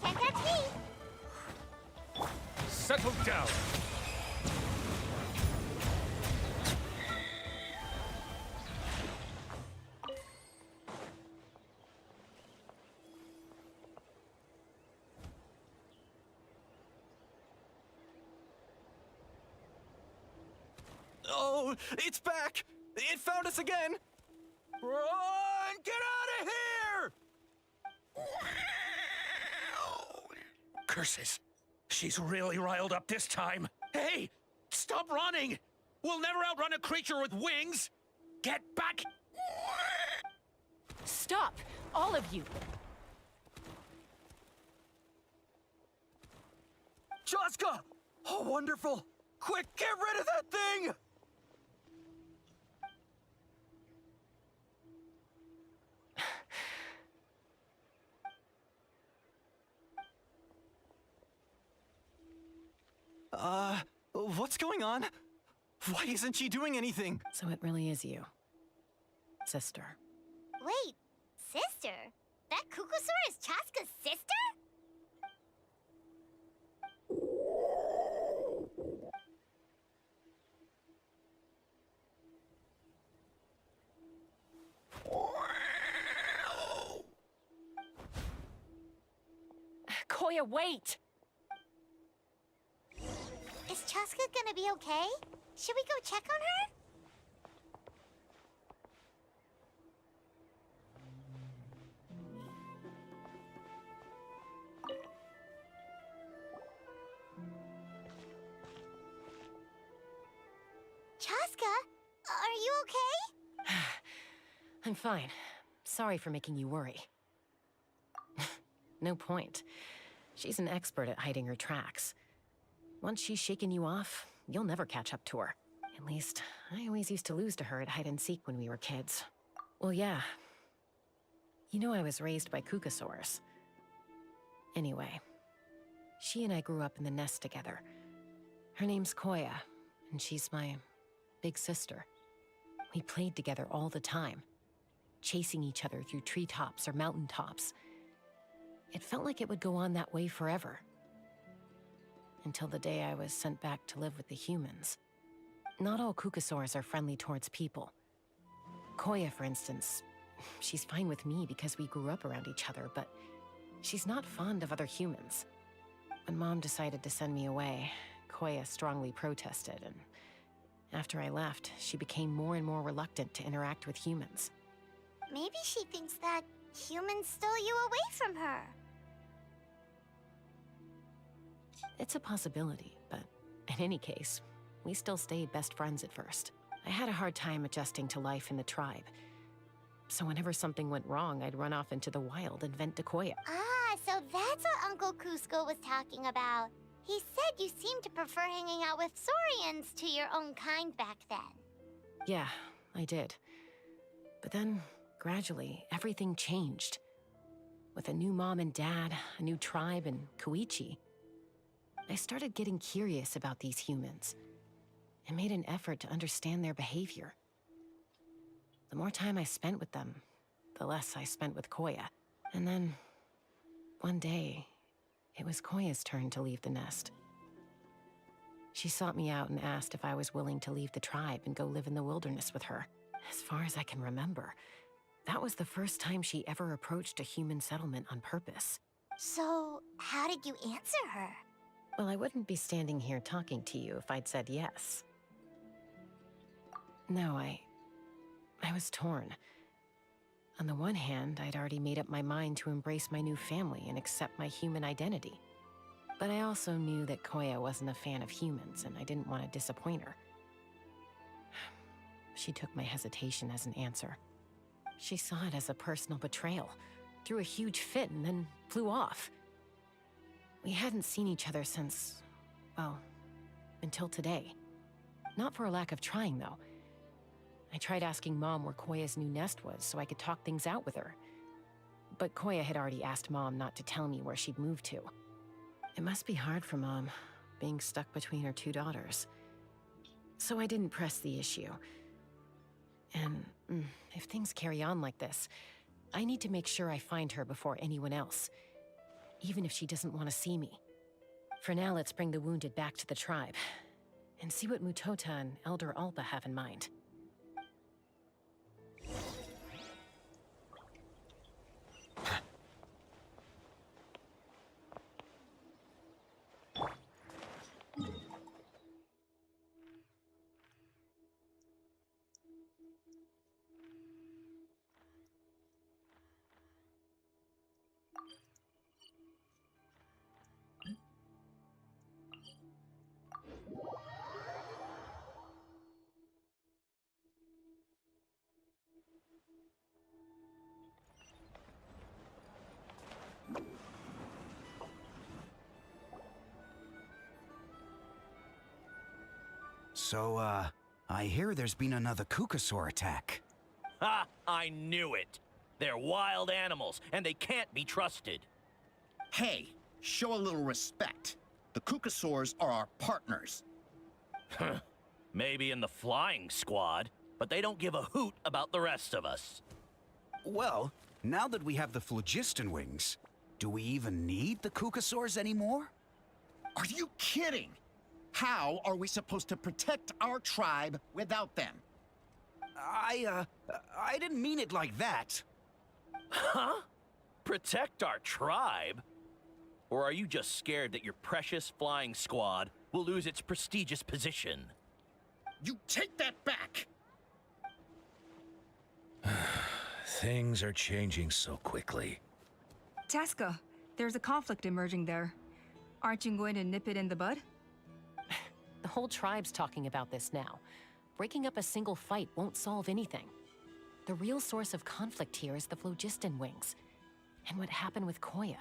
Can't catch me! Settle down. Oh, it's back! It found us again! Run! Get out of here! Curses. She's really riled up this time. Hey! Stop running! We'll never outrun a creature with wings! Get back! Stop! All of you! Chaska! Oh, wonderful! Quick, get rid of that thing! What's going on? Why isn't she doing anything? So it really is you, sister. Wait, sister? That Cucosaur is Chaska's sister? Koya, wait! Is Chaska gonna be okay? Should we go check on her? Chaska, are you okay? I'm fine. Sorry for making you worry. No point. She's an expert at hiding her tracks. Once she's shaken you off, you'll never catch up to her. At least, I always used to lose to her at hide-and-seek when we were kids. Well, yeah. You know I was raised by Cucosaurs. Anyway, she and I grew up in the nest together. Her name's Koya, and she's my big sister. We played together all the time, chasing each other through treetops or mountaintops. It felt like it would go on that way forever. Until the day I was sent back to live with the humans. Not all Cucosaurs are friendly towards people. Koya, for instance, she's fine with me because we grew up around each other, but she's not fond of other humans. When Mom decided to send me away, Koya strongly protested, and after I left, she became more and more reluctant to interact with humans. Maybe she thinks that humans stole you away from her. It's a possibility, but in any case, we still stayed best friends at first. I had a hard time adjusting to life in the tribe. So whenever something went wrong, I'd run off into the wild and vent to Koya. Ah, so that's what Uncle Cusco was talking about. He said you seemed to prefer hanging out with Saurians to your own kind back then. Yeah, I did. But then, gradually, everything changed. With a new mom and dad, a new tribe, and Koichi, I started getting curious about these humans and made an effort to understand their behavior. The more time I spent with them, the less I spent with Koya. And then, one day, it was Koya's turn to leave the nest. She sought me out and asked if I was willing to leave the tribe and go live in the wilderness with her. As far as I can remember, that was the first time she ever approached a human settlement on purpose. So, how did you answer her? Well, I wouldn't be standing here talking to you if I'd said yes. No, I was torn. On the one hand, I'd already made up my mind to embrace my new family and accept my human identity. But I also knew that Koya wasn't a fan of humans, and I didn't want to disappoint her. She took my hesitation as an answer. She saw it as a personal betrayal, threw a huge fit, and then flew off. We hadn't seen each other since, well, until today. Not for a lack of trying, though. I tried asking Mom where Koya's new nest was so I could talk things out with her. But Koya had already asked Mom not to tell me where she'd moved to. It must be hard for Mom, being stuck between her two daughters. So I didn't press the issue. And if things carry on like this, I need to make sure I find her before anyone else, even if she doesn't want to see me. For now, let's bring the wounded back to the tribe, and see what Mutota and Elder Alpa have in mind. So, I hear there's been another Kukasaur attack. Ha! I knew it! They're wild animals, and they can't be trusted. Hey, show a little respect. The Kukasaurs are our partners. Maybe in the flying squad, but they don't give a hoot about the rest of us. Well, now that we have the phlogiston wings, do we even need the Kukasaurs anymore? Are you kidding? How are we supposed to protect our tribe without them? I didn't mean it like that. Huh? Protect our tribe? Or are you just scared that your precious flying squad will lose its prestigious position? You take that back! Things are changing so quickly. Tasca, there's a conflict emerging there. Aren't you going to nip it in the bud? The whole tribe's talking about this now. Breaking up a single fight won't solve anything. The real source of conflict here is the phlogiston wings, and what happened with Koya.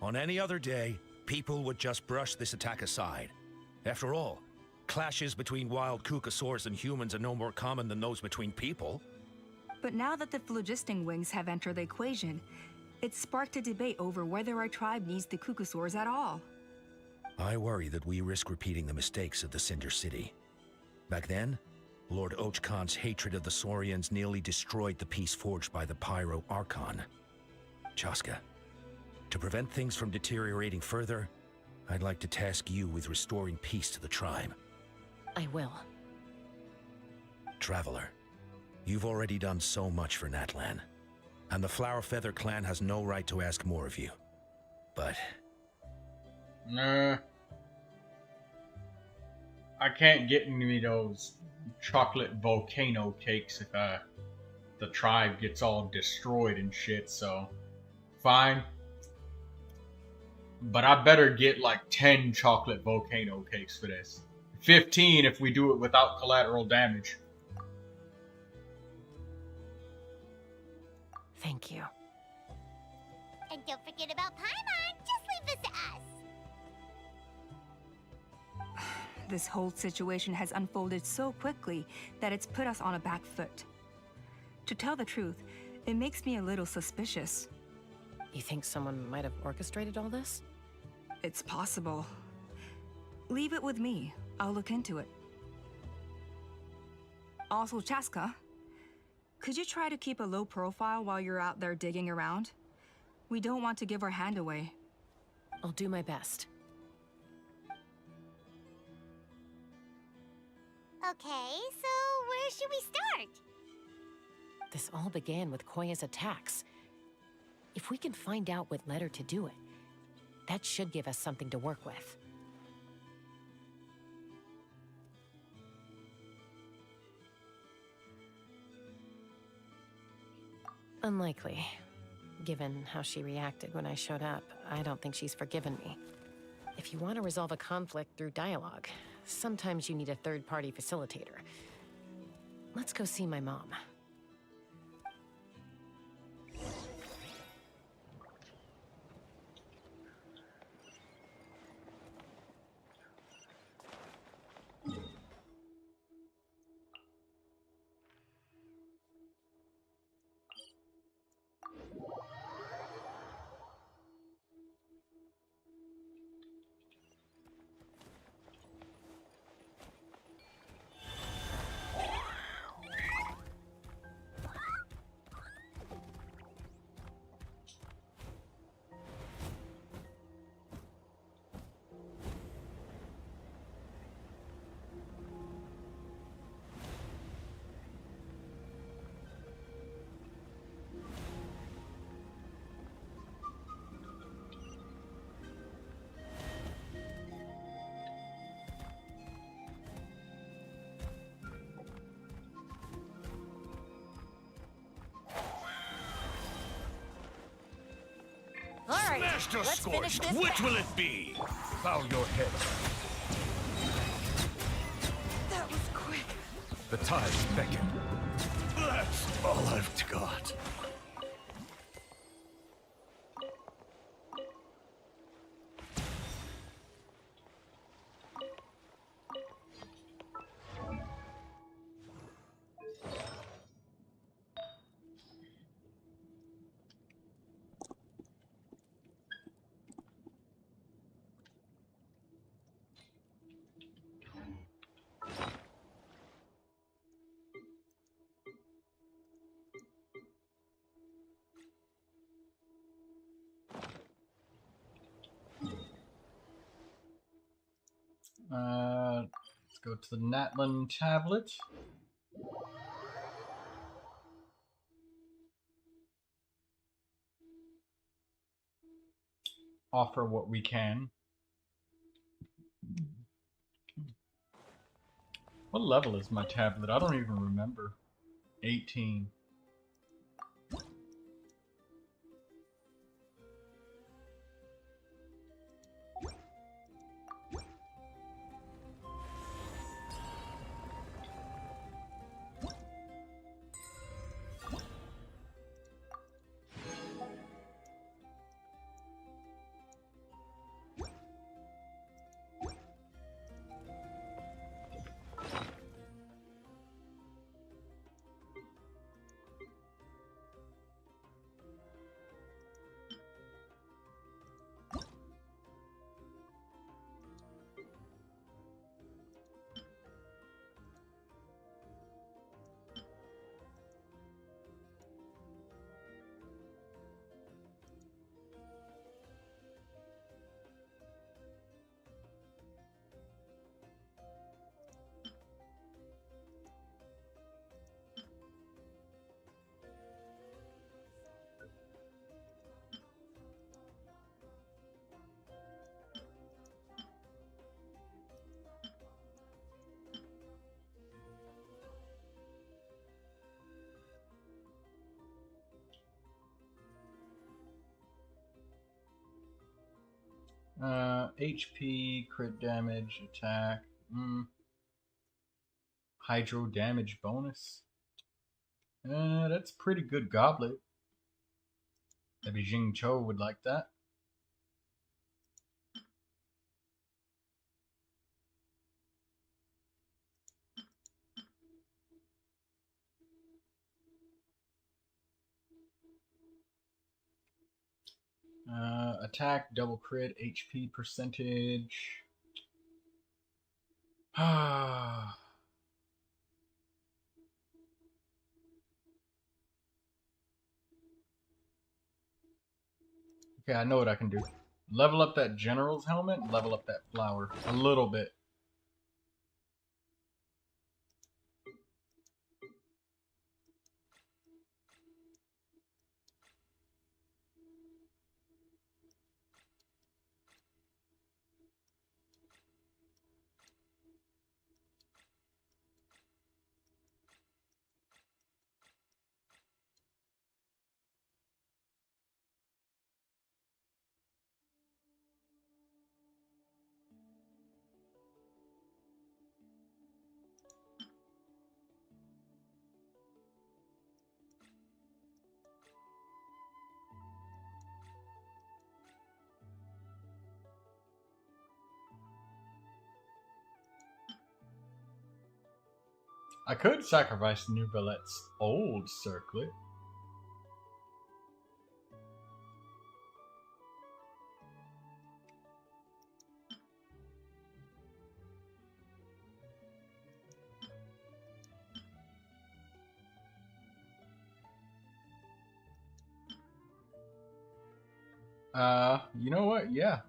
On any other day, people would just brush this attack aside. After all, clashes between wild Kukasaurs and humans are no more common than those between people. But now that the phlogiston wings have entered the equation, it's sparked a debate over whether our tribe needs the Kukasaurs at all. I worry that we risk repeating the mistakes of the Cinder City. Back then, Lord Ochkon's hatred of the Saurians nearly destroyed the peace forged by the Pyro Archon. Chaska, to prevent things from deteriorating further, I'd like to task you with restoring peace to the tribe. I will. Traveler, you've already done so much for Natlan, and the Flower Feather clan has no right to ask more of you. But... Nah. I can't get any of those chocolate volcano cakes if the tribe gets all destroyed and shit, so fine. But I better get like 10 chocolate volcano cakes for this. 15 if we do it without collateral damage. Thank you. And don't forget about Paimon. Just leave this to us. This whole situation has unfolded so quickly that it's put us on a back foot. To tell the truth, it makes me a little suspicious. You think someone might have orchestrated all this? It's possible. Leave it with me. I'll look into it. Also, Chaska, could you try to keep a low profile while you're out there digging around? We don't want to give our hand away. I'll do my best. Okay, so where should we start? This all began with Koya's attacks. If we can find out what led her to do it, that should give us something to work with. Unlikely. Given how she reacted when I showed up, I don't think she's forgiven me. If you want to resolve a conflict through dialogue, sometimes you need a third-party facilitator. Let's go see my mom. Alright, Master let's finish Scorched, this which battle. will it be? Bow your head. That was quick. The tides beckon. That's all I've got. Let's go to the Natlan tablet. Offer what we can. What level is my tablet? I don't even remember. 18. HP, crit damage, attack, hydro damage bonus. That's pretty good goblet. Maybe Jing Cho would like that. Attack, double crit, HP percentage. Okay, I know what I can do. Level up that general's helmet, and level up that flower a little bit. I could sacrifice Neuvilette's old circlet. You know what? Yeah.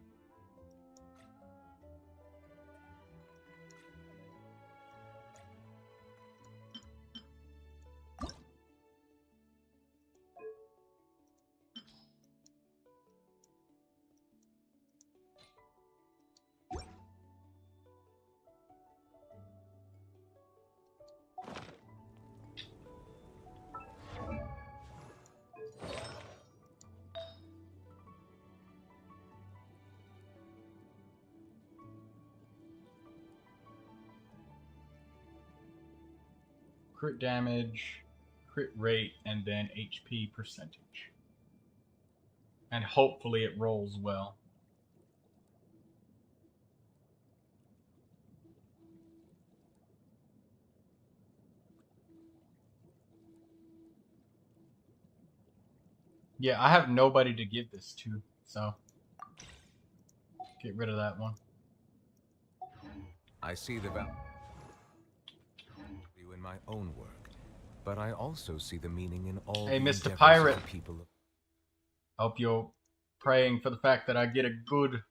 Crit damage, crit rate, and then HP percentage. And hopefully it rolls well. Yeah, I have nobody to give this to, so get rid of that one. I see the value in my own work, but I also see the meaning in all Hey, the Mr. endeavors Pirate. of the people of... Hope you're praying for the fact that I get a good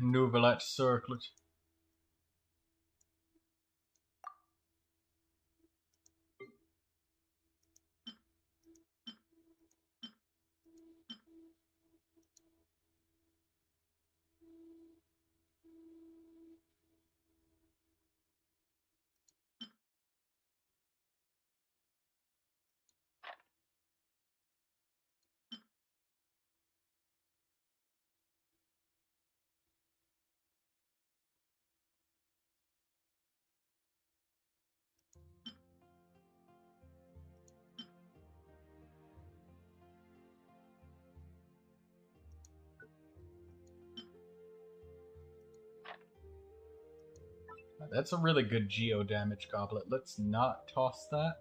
Neuvilette circlet. That's a really good geo damage goblet. Let's not toss that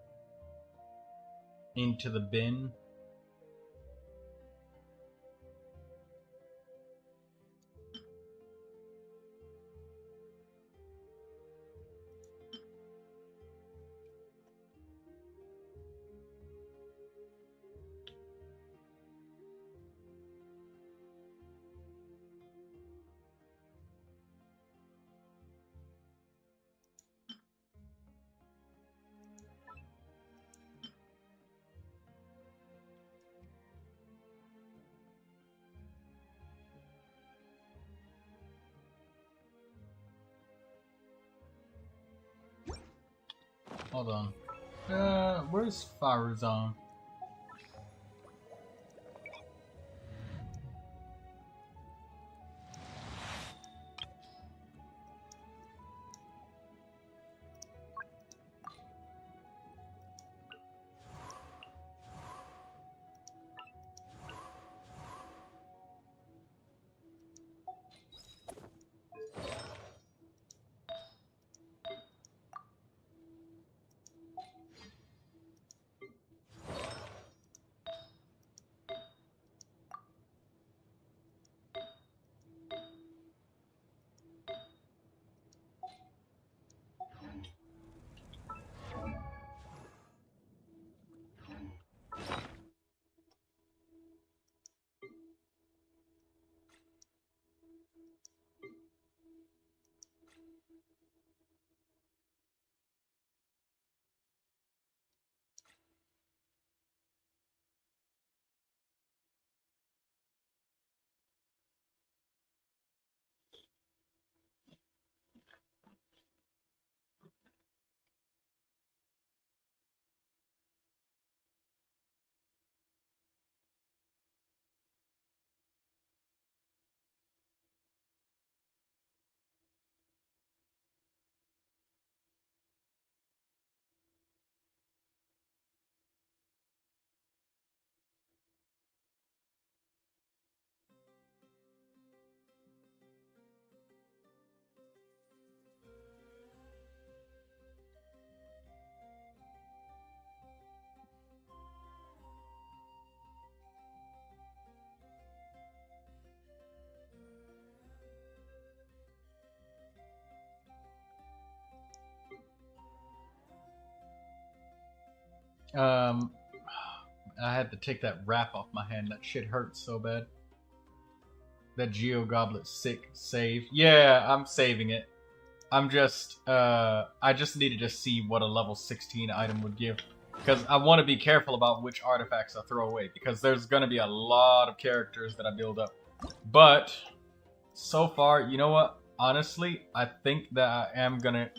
into the bin. Hold on. Where's Faruzan? I had to take that wrap off my hand. That shit hurts so bad. That Geo Goblet sick save. Yeah, I'm saving it. I'm just, I just needed to see what a level 16 item would give. Because I want to be careful about which artifacts I throw away. Because there's going to be a lot of characters that I build up. But, so far, you know what? Honestly, I think that I'm going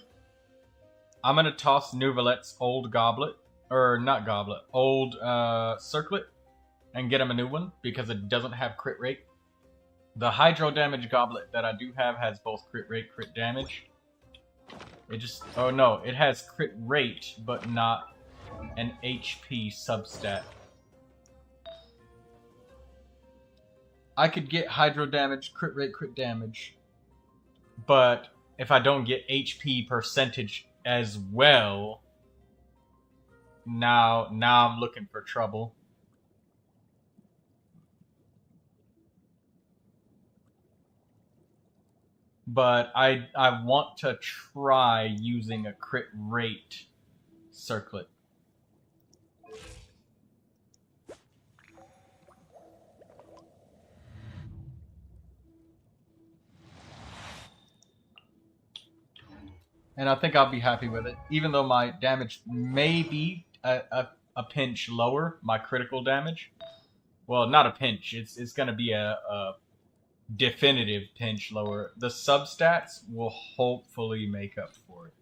to toss Neuvilette's old goblet. Or, not goblet. Old, circlet. And get him a new one. Because it doesn't have crit rate. The hydro damage goblet that I do have has both crit rate, crit damage. It just... Oh no, it has crit rate, but not an HP substat. I could get hydro damage, crit rate, crit damage. But if I don't get HP percentage as well... Now I'm looking for trouble. But I want to try using a crit rate circlet. And I think I'll be happy with it. Even though my damage may be a pinch lower, my critical damage. Well, not a pinch. It's going to be a definitive pinch lower. The substats will hopefully make up for it.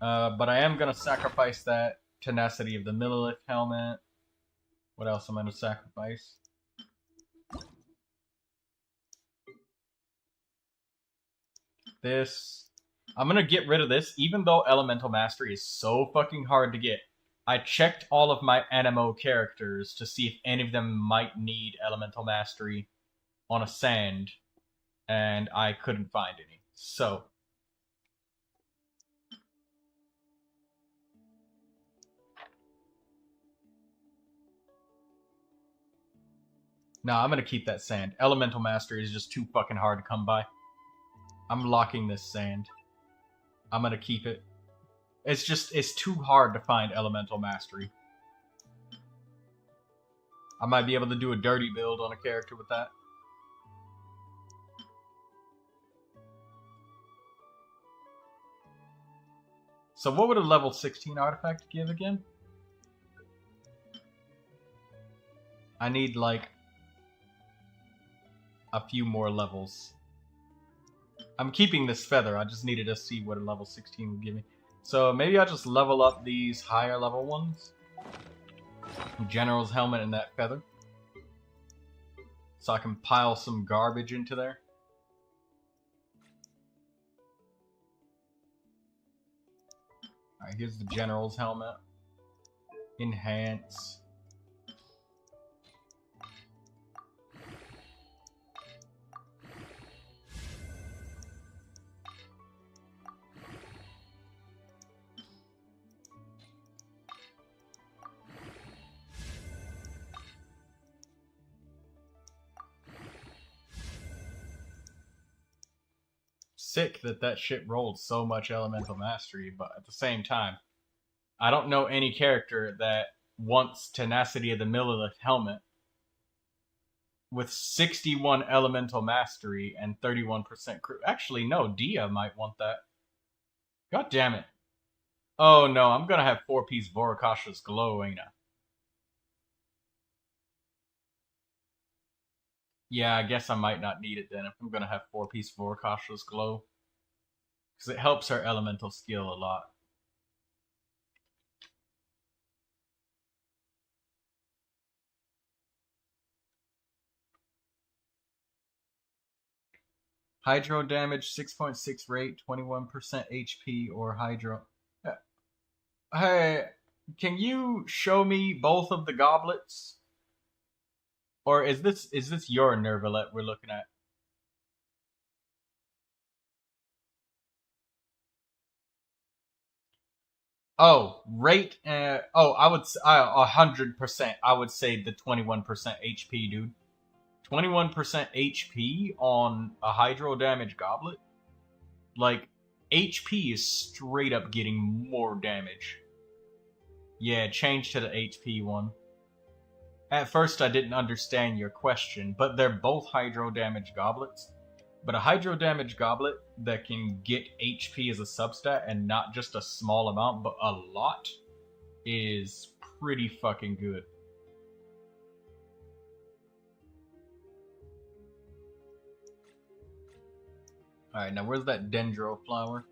But I am going to sacrifice that tenacity of the Millilith helmet. What else am I going to sacrifice? This. I'm going to get rid of this, even though Elemental Mastery is so fucking hard to get. I checked all of my Animo characters to see if any of them might need Elemental Mastery on a sand, and I couldn't find any. So, no, I'm gonna keep that sand. Elemental Mastery is just too fucking hard to come by. I'm locking this sand. I'm gonna keep it. It's too hard to find Elemental Mastery. I might be able to do a dirty build on a character with that. So what would a level 16 artifact give again? I need, like, a few more levels. I'm keeping this feather, I just needed to see what a level 16 would give me. So maybe I'll just level up these higher level ones. General's helmet and that feather. So I can pile some garbage into there. Alright, here's the General's helmet. Enhance. Sick that shit rolled so much Elemental Mastery, but at the same time, I don't know any character that wants Tenacity of the Millilith helmet with 61 Elemental Mastery and 31% crew. Actually, no, Dia might want that. God damn it. Oh no, I'm gonna have 4-piece Voracasha's Glow, ain't I? Yeah, I guess I might not need it then if I'm gonna have 4-piece Voracasha's Glow. Because it helps her elemental skill a lot. Hydro damage, 6.6 rate, 21% HP, or Hydro. Hey, can you show me both of the goblets? Or is this your Neuvilette we're looking at? Oh, rate. I would 100%. I would say the 21% HP, dude. 21% HP on a Hydro damage goblet. Like, HP is straight up getting more damage. Yeah, change to the HP one. At first I didn't understand your question, but they're both hydro damage goblets. But a hydro damage goblet that can get HP as a substat and not just a small amount, but a lot, is pretty fucking good. Alright, now where's that dendro flower?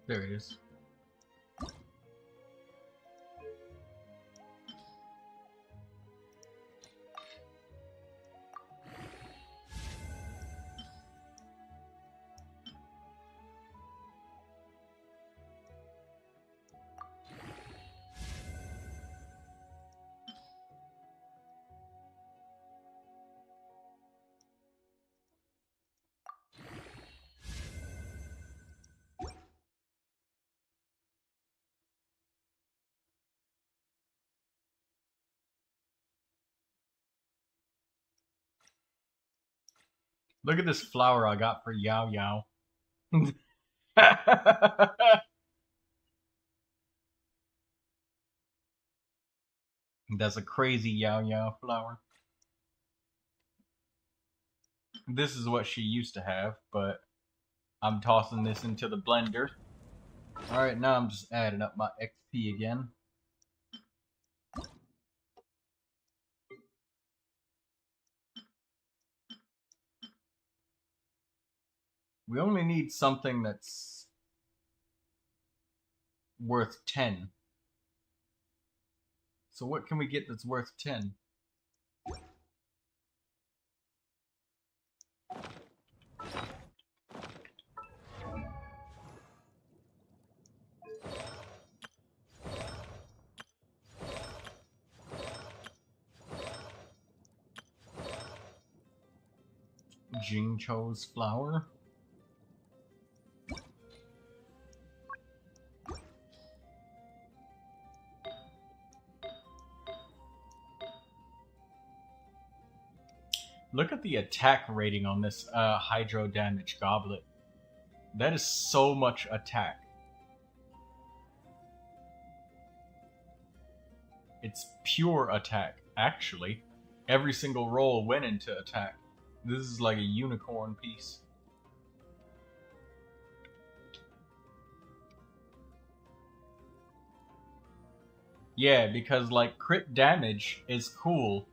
There it is. Look at this flower I got for Yao Yao. That's a crazy Yao Yao flower. This is what she used to have, but I'm tossing this into the blender. Alright, now I'm just adding up my XP again. We only need something that's worth 10. So what can we get that's worth 10? Jingcho's flower? Look at the attack rating on this hydro damage goblet. That is so much attack. It's pure attack, actually. Every single roll went into attack. This is like a unicorn piece. Yeah, because like crit damage is cool,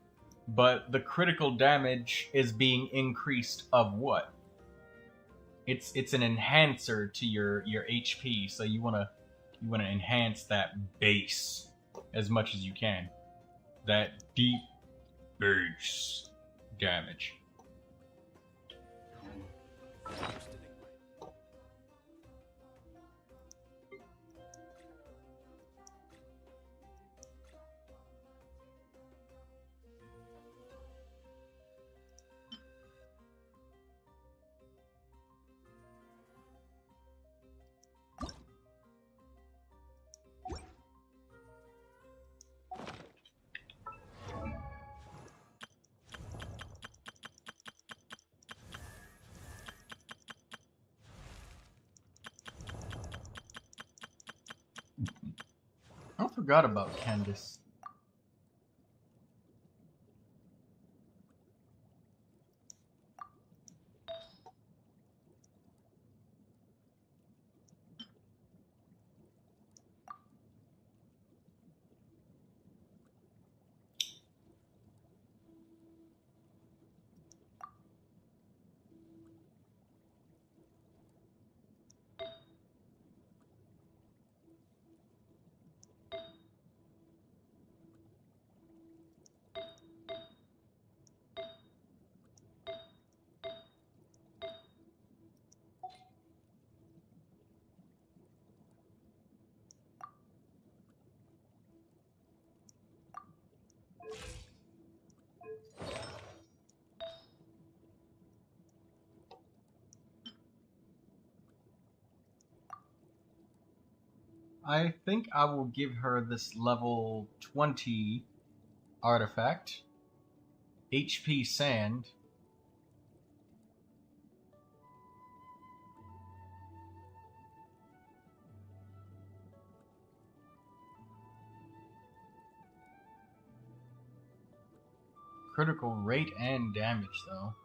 but the critical damage is being increased of what? It's an enhancer to your HP, so you wanna enhance that base as much as you can. That deep base damage. I forgot about Candace. I think I will give her this level 20 artifact. HP Sand. Critical rate and damage, though.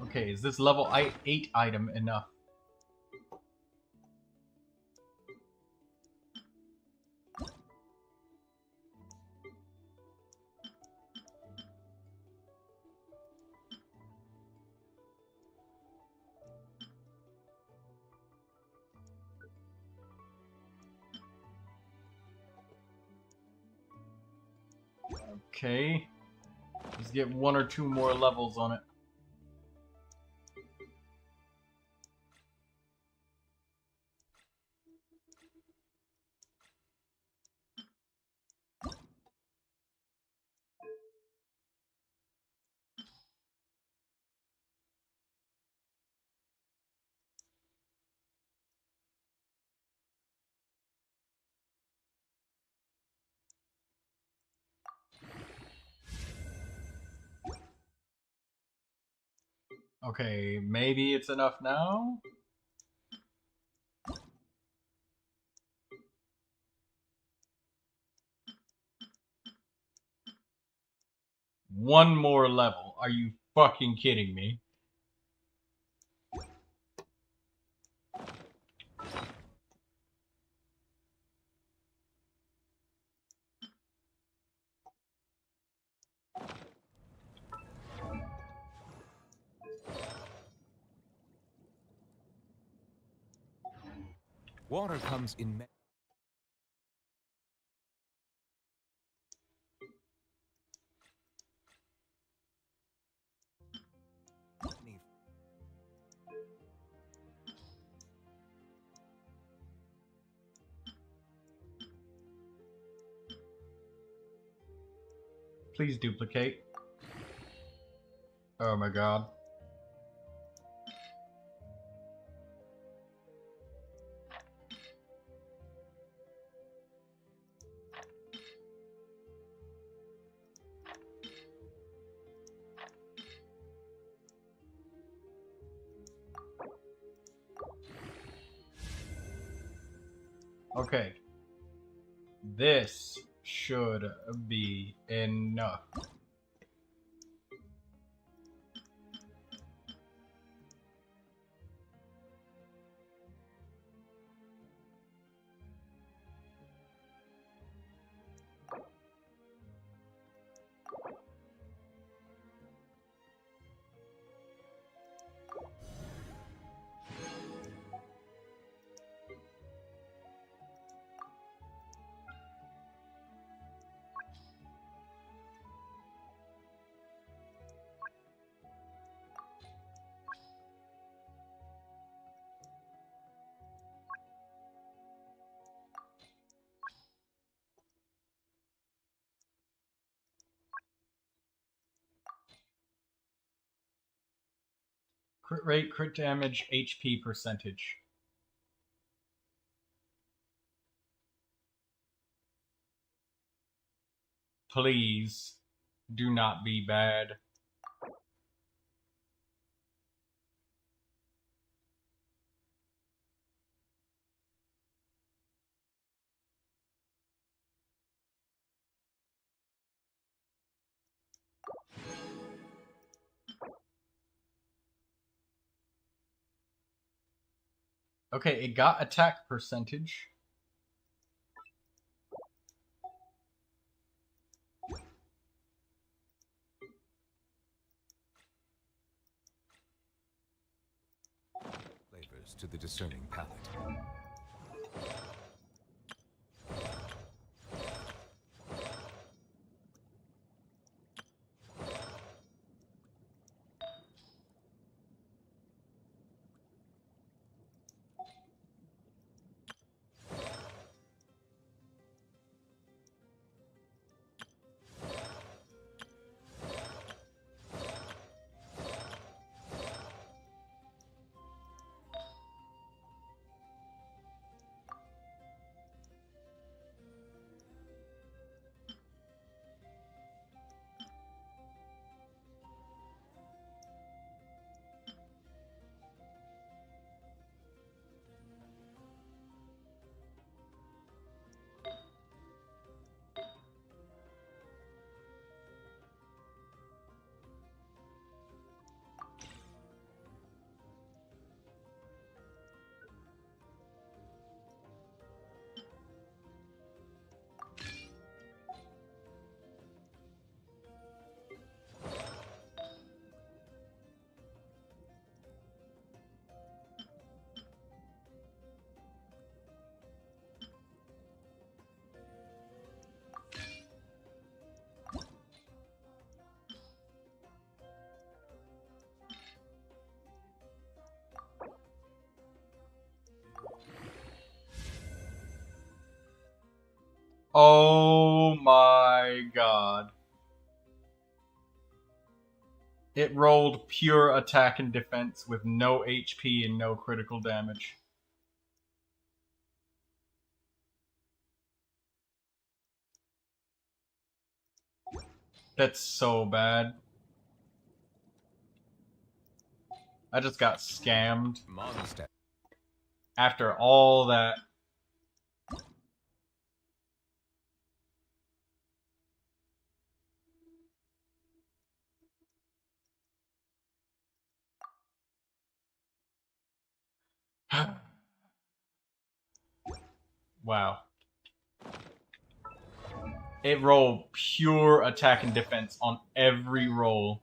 Okay, is this level 8 item enough? Okay. Let's get 1 or 2 more levels on it. Okay, maybe it's enough now? One more level. Are you fucking kidding me? Water comes in many. Please duplicate. Oh my god. Okay. This should be enough. Crit rate, crit damage, HP percentage. Please do not be bad. Okay, it got attack percentage. Flavors to the discerning palate. Oh my god. It rolled pure attack and defense with no HP and no critical damage. That's so bad. I just got scammed. Monster. After all that. Wow. It rolled pure attack and defense on every roll.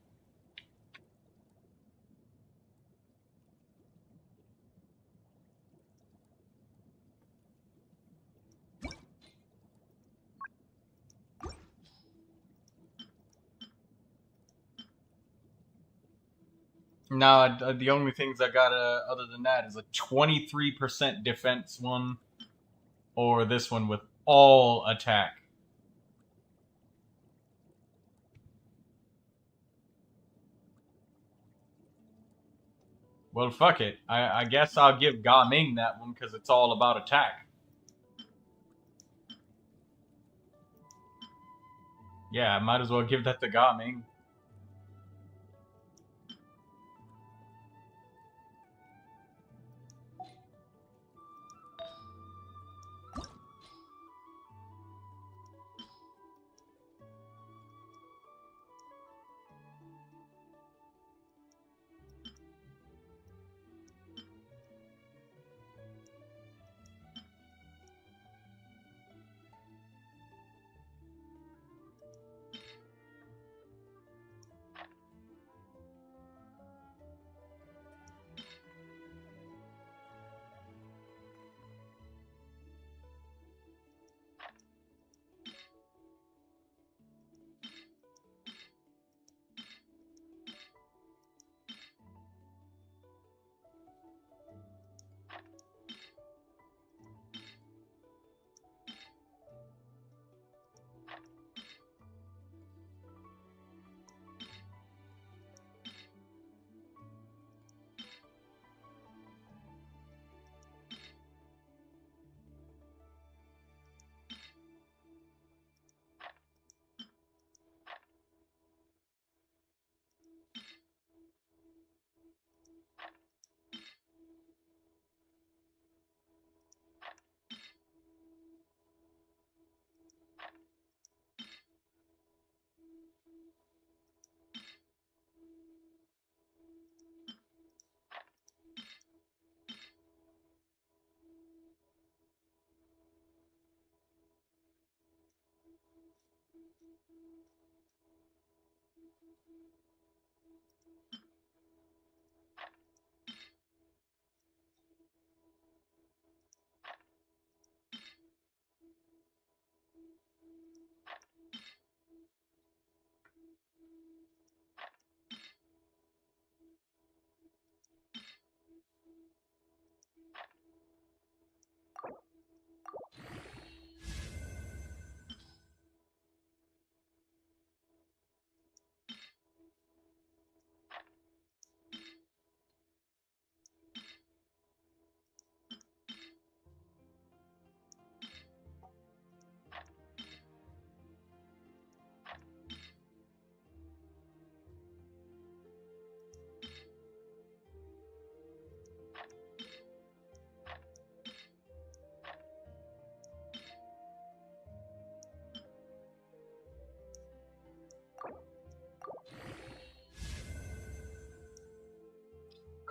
No, the only things I got other than that is a 23% defense one, or this one with all attack. Well, fuck it. I guess I'll give Gaming that one because it's all about attack. Yeah, I might as well give that to Gaming.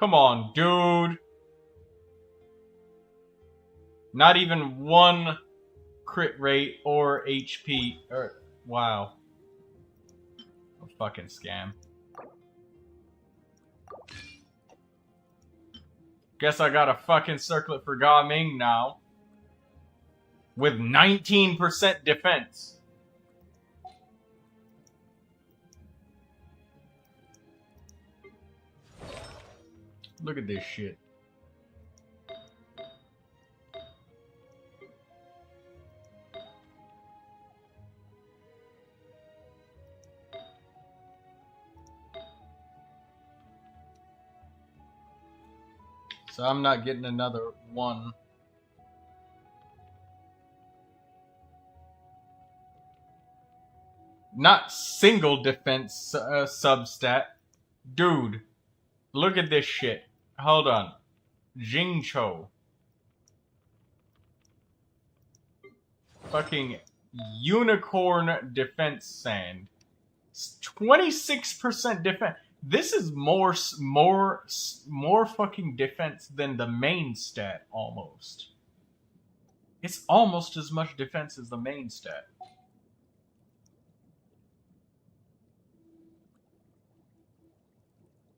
Come on, dude. Not even one crit rate or HP. Wow. A fucking scam. Guess I got a fucking circlet for Gaming now. With 19% defense. Look at this shit. So I'm not getting another one. Not single defense substat. Dude, look at this shit. Hold on. Jingcho. Fucking unicorn defense sand. 26% defense. This is more fucking defense than the main stat almost. It's almost as much defense as the main stat.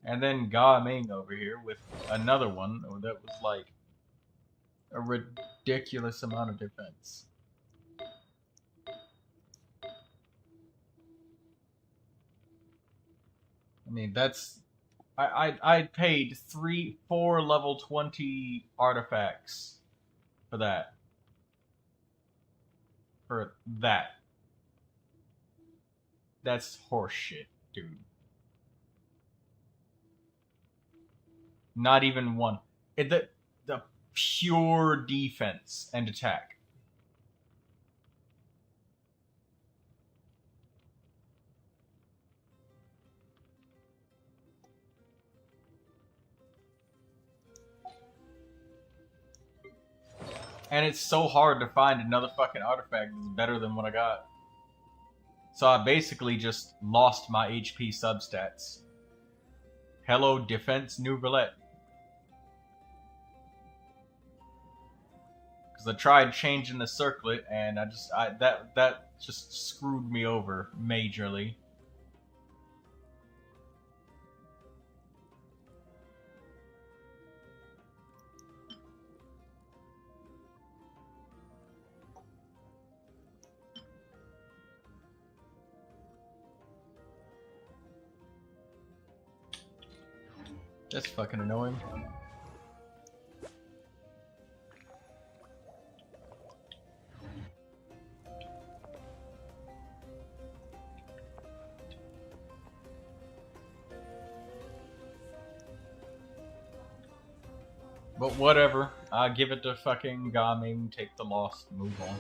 And then Ga Ming over here with another one that was like a ridiculous amount of defense. I mean, that's... I paid 4 level 20 artifacts for that. For that. That's horseshit, dude. Not even one. The pure defense and attack. And it's so hard to find another fucking artifact that's better than what I got. So I basically just lost my HP substats. Hello, defense Neuvilette. Because I tried changing the circlet and that just screwed me over majorly. That's fucking annoying. But whatever. I give it to fucking Ga Ming, take the loss, move on.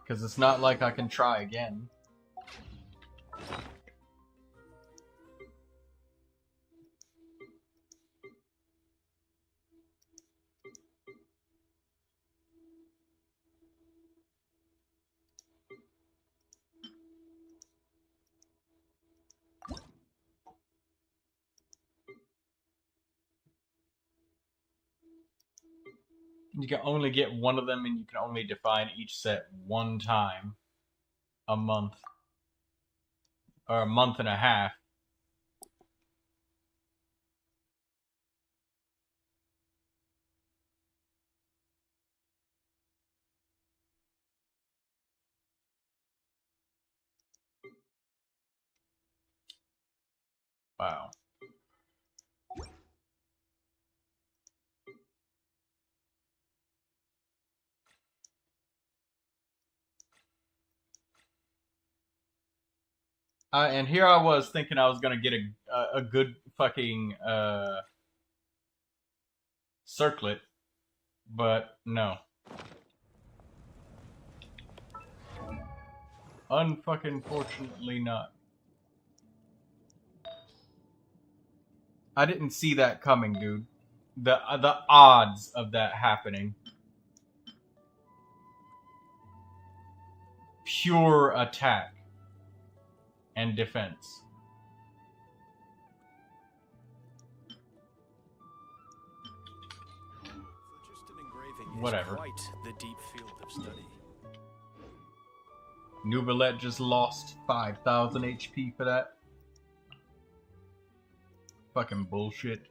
Because it's not like I can try again. You can only get one of them, and you can only define each set one time a month. Or a month and a half. Wow. And here I was thinking I was gonna get a good fucking circlet, but no. Unfucking fortunately not. I didn't see that coming, dude. The odds of that happening. Pure attack and defense. Whatever. Quite the deep field of study. Neuvilette just lost 5,000 HP for that. Fucking bullshit.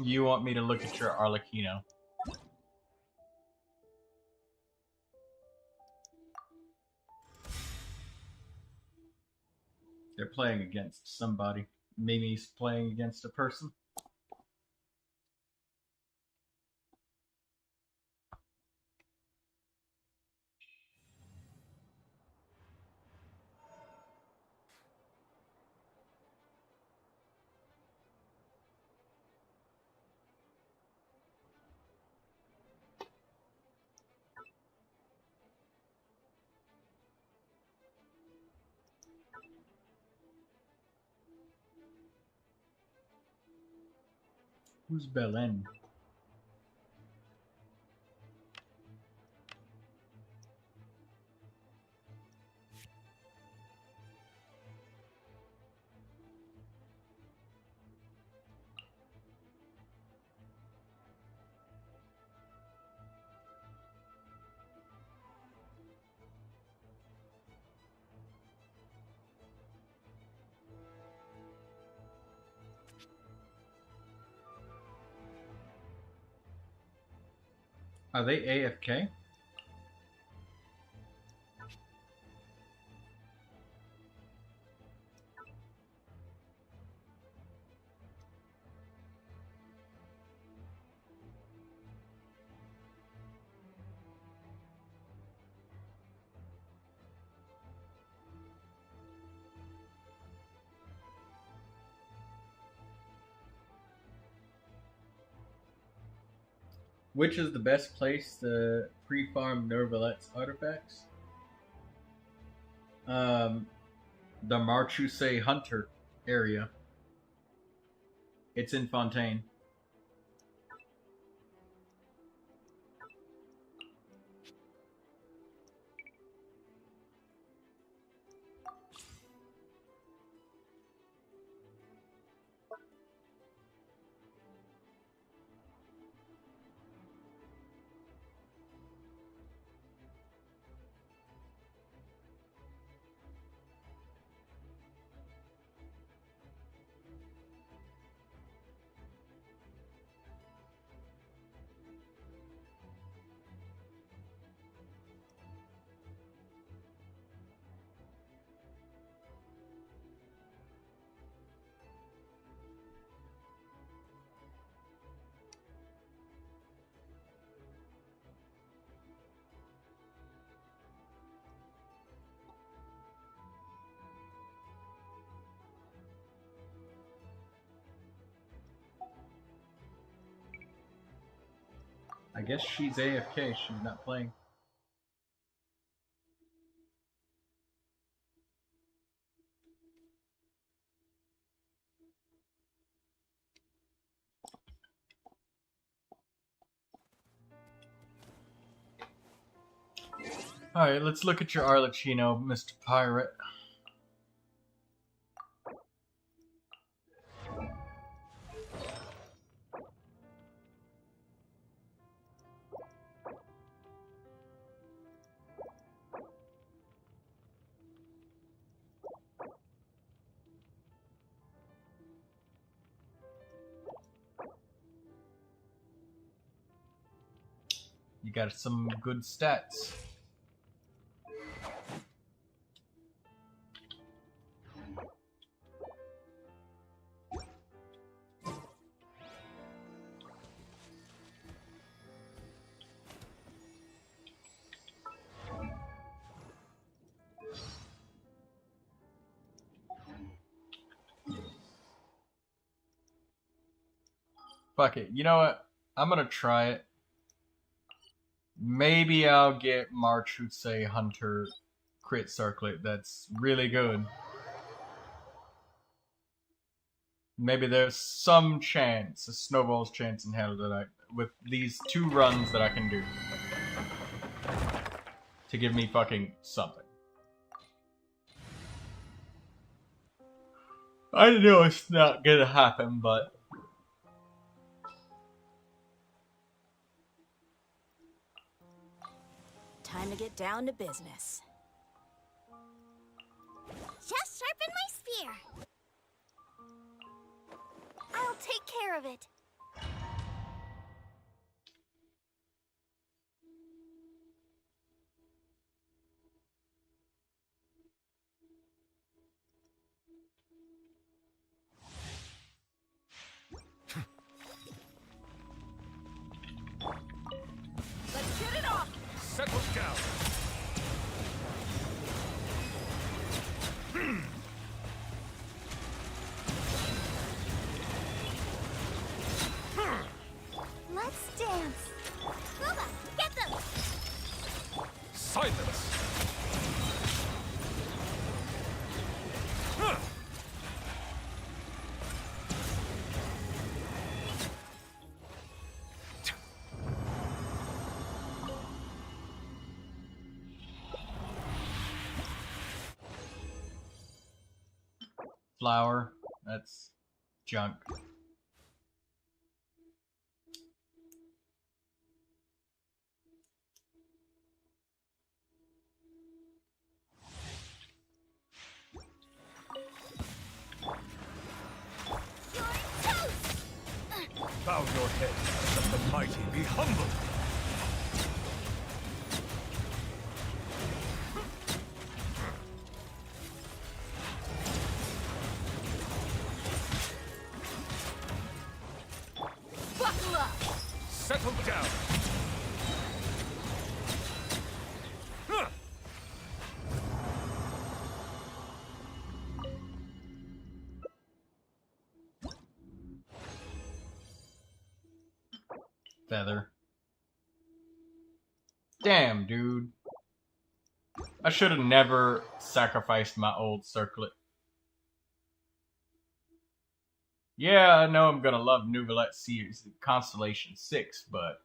You want me to look at your Arlecchino? They're playing against somebody. Mimi's playing against a person. Who's Belen? Are they AFK? Which is the best place to pre-farm Neuvilette's artifacts? The Marchuse Hunter area. It's in Fontaine. I guess she's AFK, she's not playing. Alright, let's look at your Arlecchino, Mr. Pirate. You got some good stats. Fuck it. You know what? I'm gonna try it. Maybe I'll get Marchuse Hunter crit circlet. That's really good. Maybe there's some chance, a snowball's chance in hell that with these 2 runs that I can do to give me fucking something. I know it's not gonna happen, but time to get down to business. Just sharpen my spear. I'll take care of it. flour. That's junk. Bow your head, let the mighty be humble. Buckle up! Settle down. Huh. Feather. Damn, dude. I should have never sacrificed my old circlet. Yeah, I know I'm gonna love Neuvilette series Constellation 6, but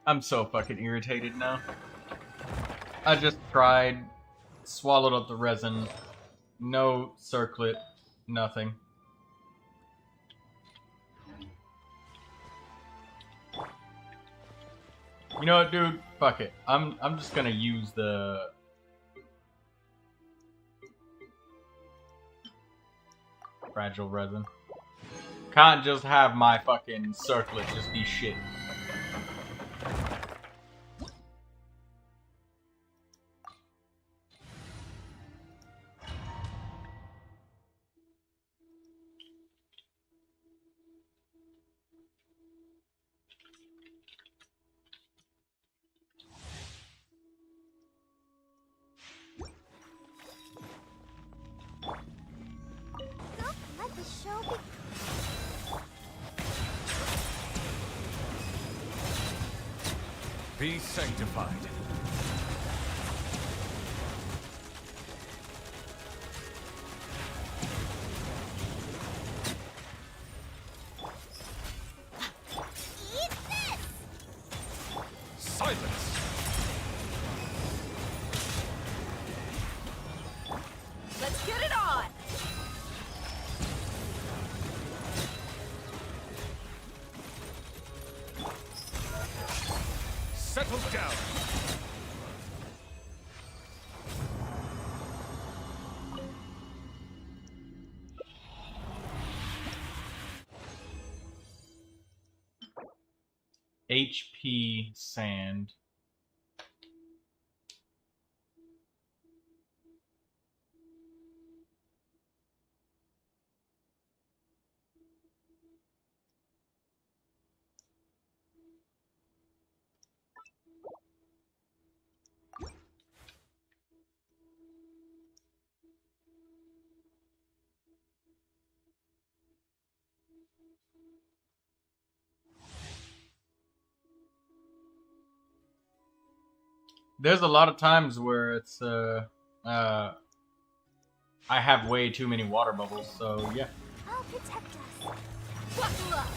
I'm so fucking irritated now. I just tried, swallowed up the resin, no circlet, nothing. You know what, dude? Fuck it. I'm just gonna use the fragile resin. Can't just have my fucking circlet just be shit. Let the show be. Be sanctified. Eat this! Silence! Let's get it on! Settle down! HP sand. There's a lot of times where it's I have way too many water bubbles, so yeah. I'll protect us. Buckle up!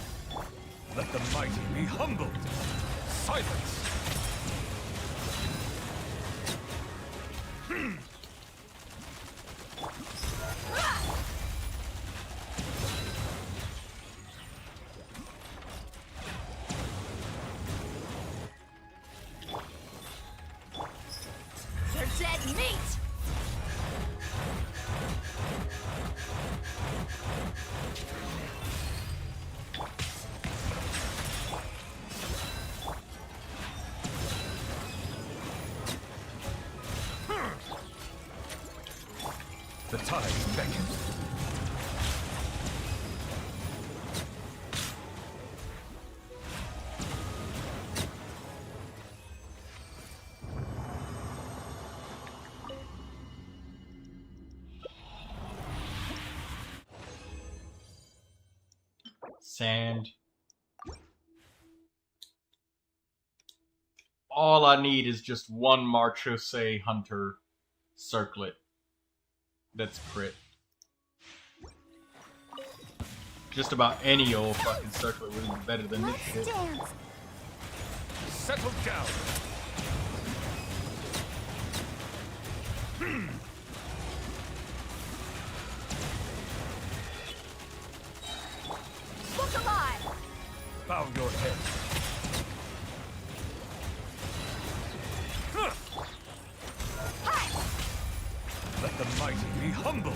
Let the mighty be humbled! Silence! They're dead meat! The tides beckon. Sand. All I need is just one Marchose Hunter circlet. That's crit. Just about any old fucking circlet would be better than this shit. Settle down. Look alive! Bow your head. Let the mighty be humble.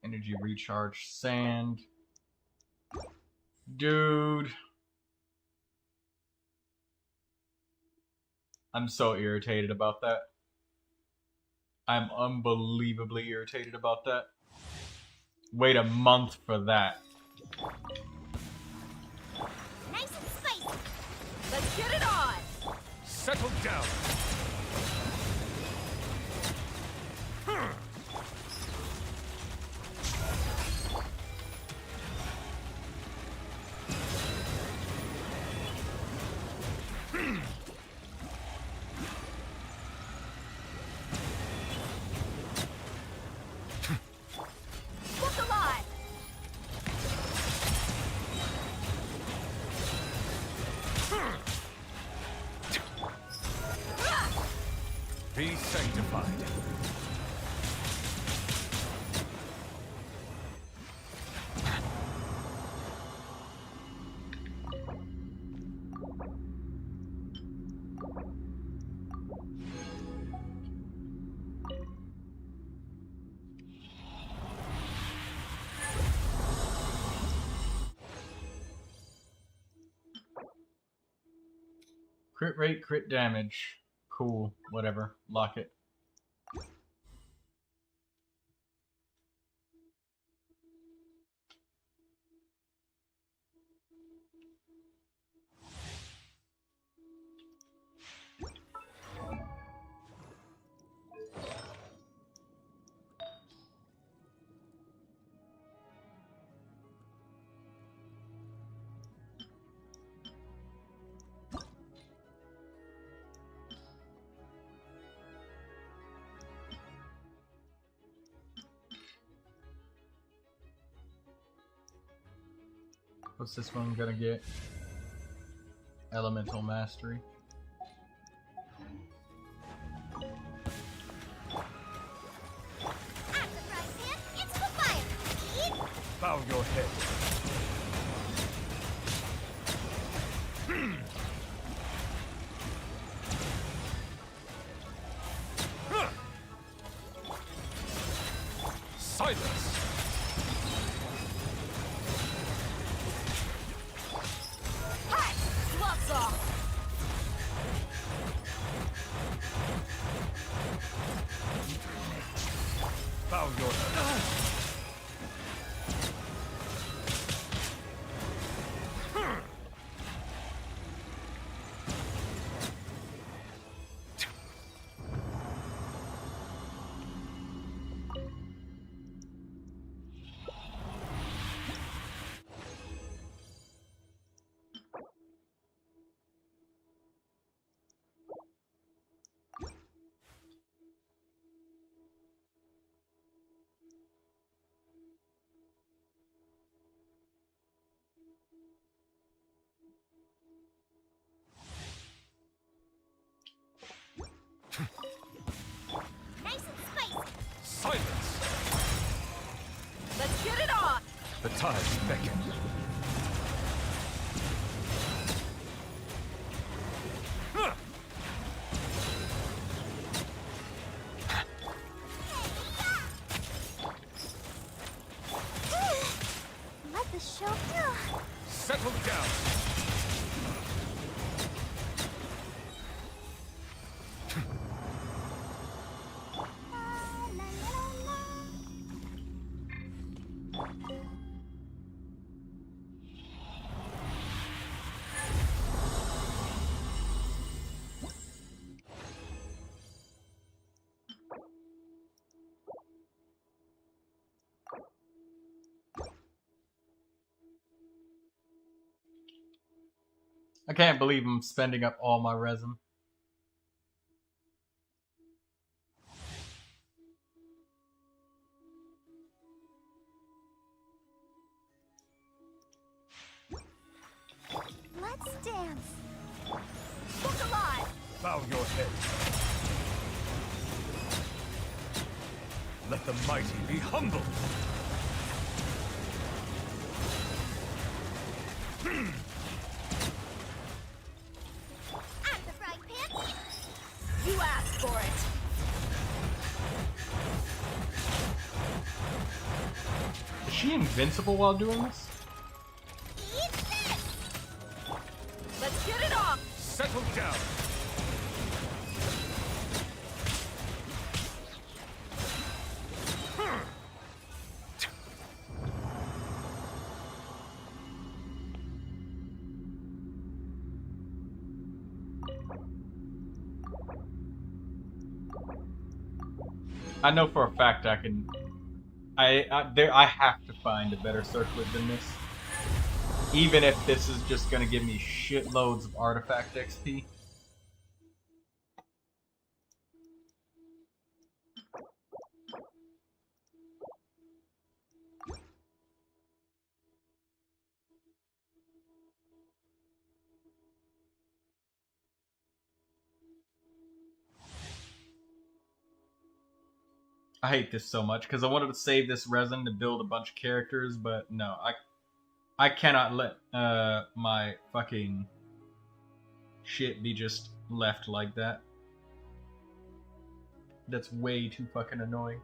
Energy recharge, sand. Dude. I'm so irritated about that. I'm unbelievably irritated about that. Wait a month for that. Nice and spicy. Let's get it on! Settle down. Look alive! Be sanctified. Crit rate, crit damage. Cool, whatever. Lock it. What's this one gonna get? Elemental Mastery. It's for fire. Bow your head. Silence. Hi! Gloves off! Bow your head. Nice and spicy. Silence. Let's get it on! The tides beckon. Settle down. I can't believe I'm spending up all my resin. Let's dance. Look alive. Bow your head. Let the mighty be humble. At the frying pan. You asked for it. Is she invincible while doing this? Eat this. Let's get it off. Settle down. I know for a fact I can. I have to find a better circlet than this. Even if this is just gonna give me shitloads of artifact XP. I hate this so much because I wanted to save this resin to build a bunch of characters, but no, I cannot let my fucking shit be just left like that. That's way too fucking annoying.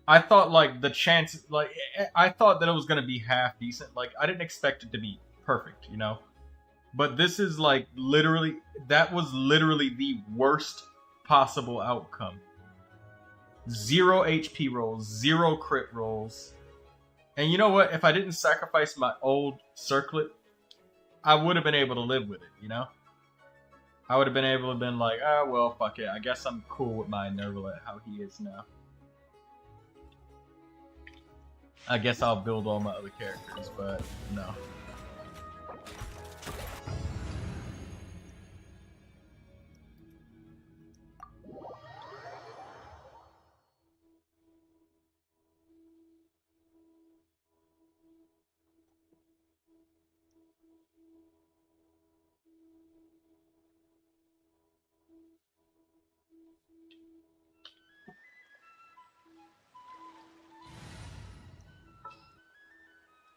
I thought like the chance, like I thought that it was gonna be half decent. Like I didn't expect it to be perfect, you know. But this is like literally, that was literally the worst possible outcome. 0 HP rolls, 0 crit rolls. And you know what? If I didn't sacrifice my old circlet, I would have been able to live with it, you know? I would have been able to have been like, ah, well, fuck it. I guess I'm cool with my Neuvilette how he is now. I guess I'll build all my other characters, but no.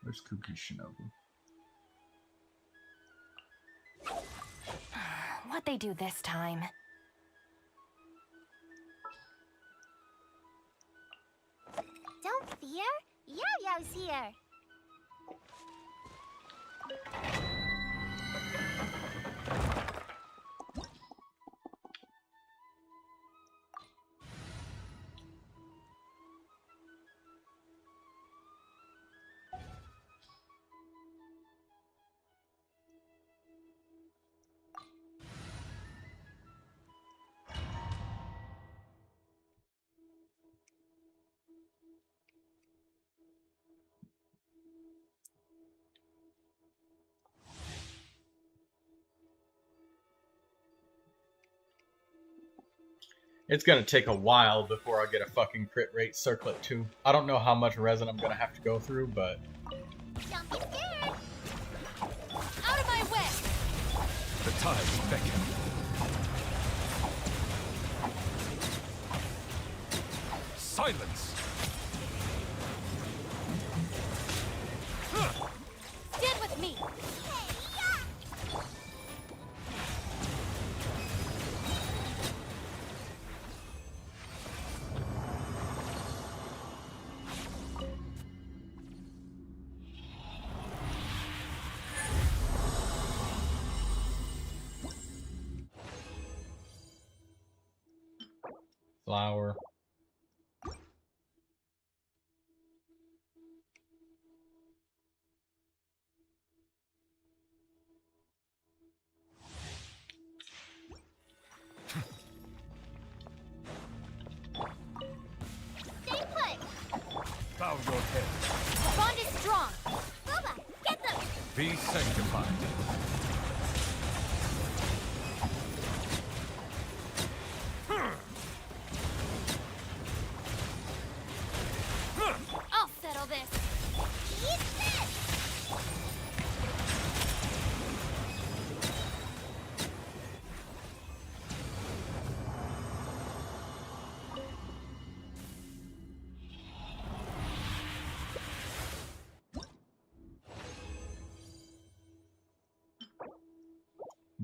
Where's Cookie Shinobu? What'd they do this time? Don't fear. Yo-Yo's here. It's gonna take a while before I get a fucking crit rate circlet too. I don't know how much resin I'm gonna have to go through, but... Don't be scared. Out of my way! The tides beckon. Silence! Stand with me! flower. Stay put. Bow your head. The bond is strong. Booba, get them. Be sanctified. I'll settle this. Eat this.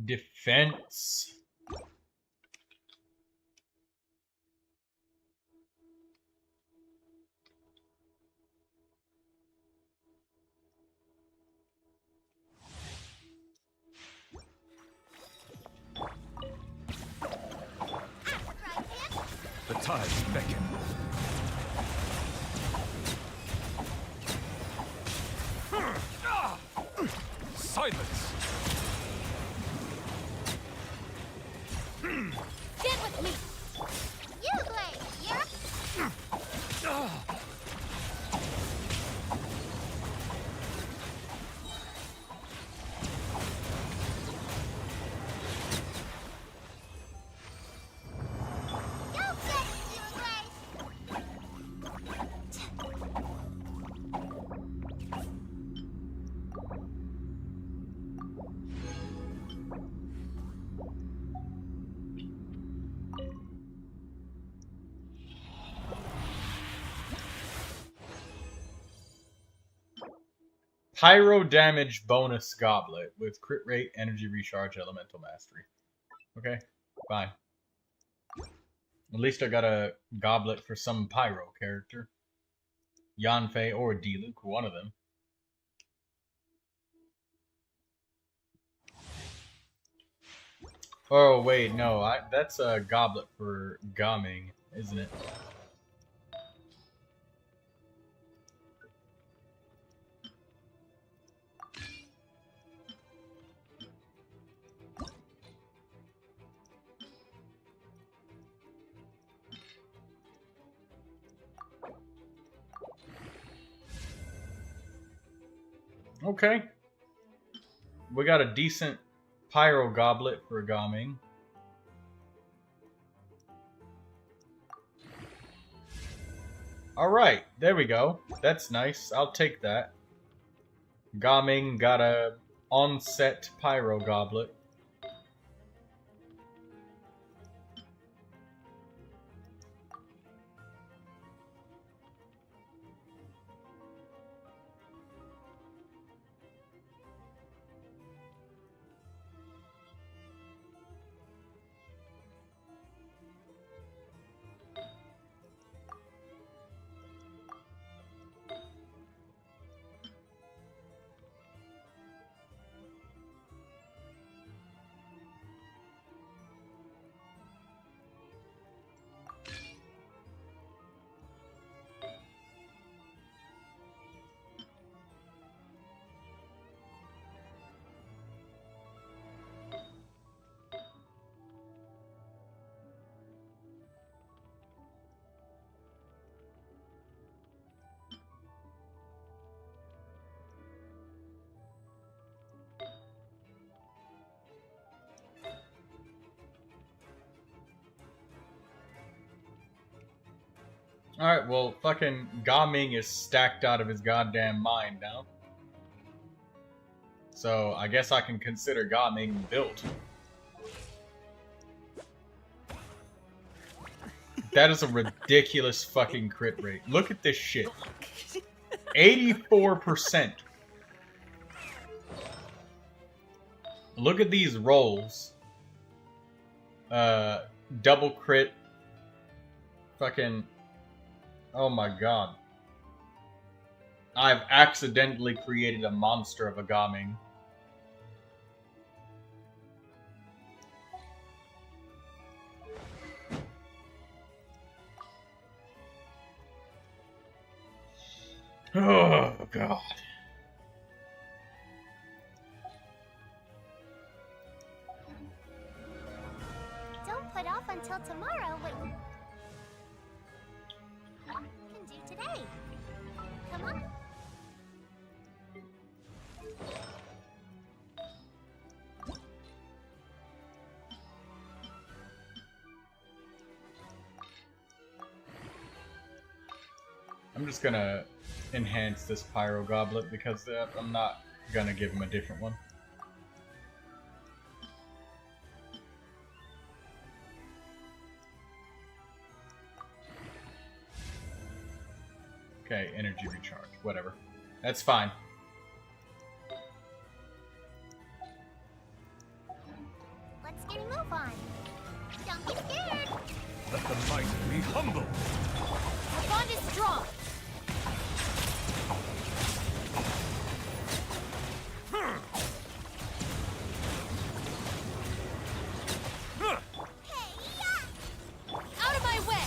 Defense. The tides beckon. Silence! Get with me. You, Blade. You're... Go get it, you, Blade. Pyro damage bonus goblet with crit rate, energy recharge, elemental mastery. Okay, fine. At least I got a goblet for some pyro character. Yanfei or Diluc, one of them. Oh wait, no, that's a goblet for Gaming, isn't it? Okay. We got a decent pyro goblet for Gaming. Alright, there we go. That's nice. I'll take that. Gaming got a on-set pyro goblet. Alright, well, fucking Gaming is stacked out of his goddamn mind now. So, I guess I can consider Gaming built. That is a ridiculous fucking crit rate. Look at this shit. 84%. Look at these rolls. Double crit. Fucking... Oh my god. I've accidentally created a monster of a Gaming. Oh, God. Don't put off until tomorrow what you can do today. Come on. I'm just gonna enhance this Pyro Goblet because I'm not gonna give him a different one. Okay, energy recharge, whatever. That's fine. Let's get a move on. Don't be scared. Let the might be humble. Our bond is strong. Out of my way!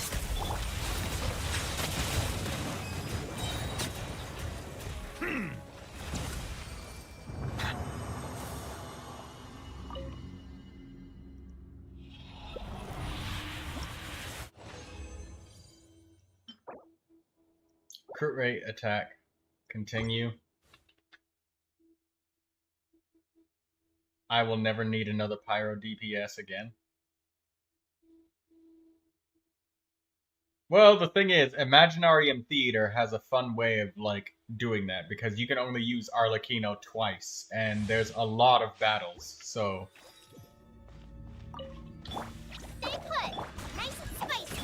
Crit rate, attack, continue. I will never need another Pyro DPS again. Well, the thing is, Imaginarium Theater has a fun way of, like, doing that, because you can only use Arlecchino twice, and there's a lot of battles, so... Stay put. Nice and spicy.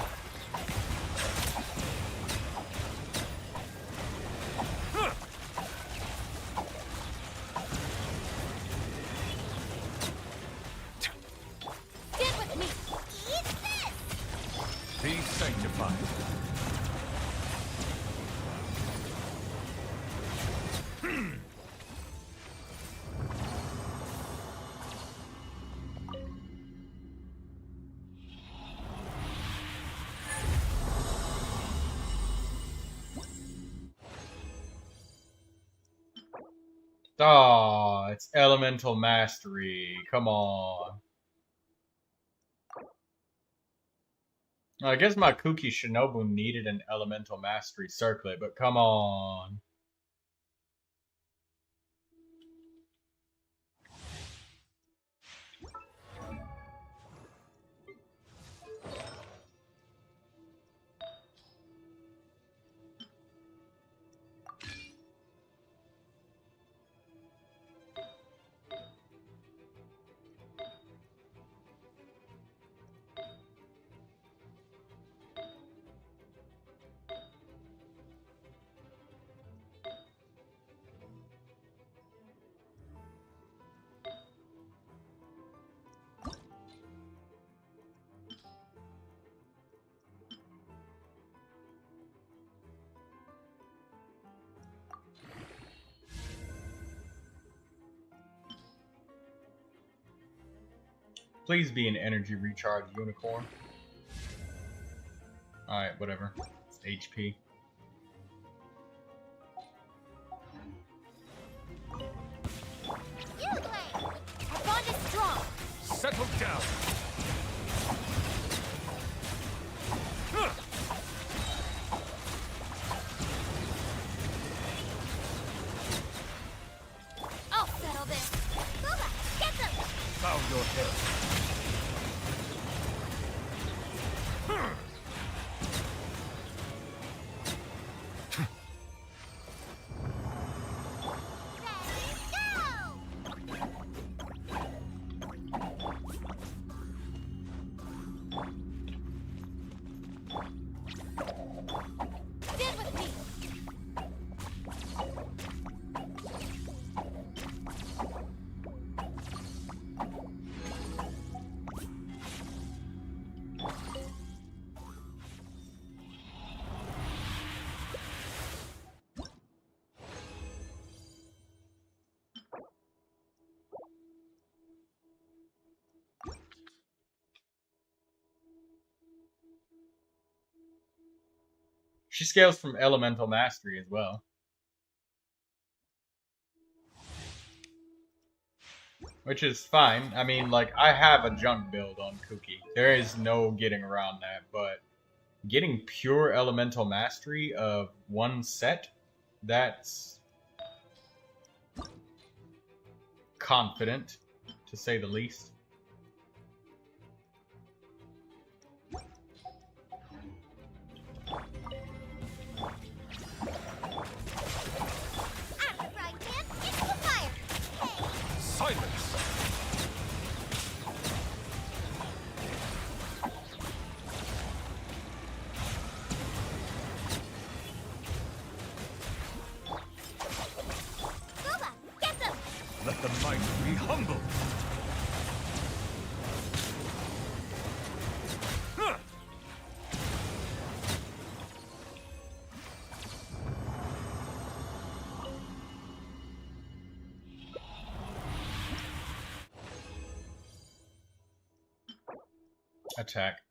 Stand with me! Eat this! Be sanctified. Oh, it's Elemental Mastery. Come on. I guess my Kuki Shinobu needed an Elemental Mastery circlet, but come on. Please be an energy recharge unicorn. Alright, whatever. It's HP. You play. Our bond is strong! Settle down. I'll settle this! Booba, get them! Bow your head. Stand with me! She scales from Elemental Mastery as well. Which is fine. I mean, like, I have a junk build on Kuki. There is no getting around that, but getting pure elemental mastery of one set, that's confident, to say the least. Silence! Boba, get them! Let the might be humble! Huh. Attack.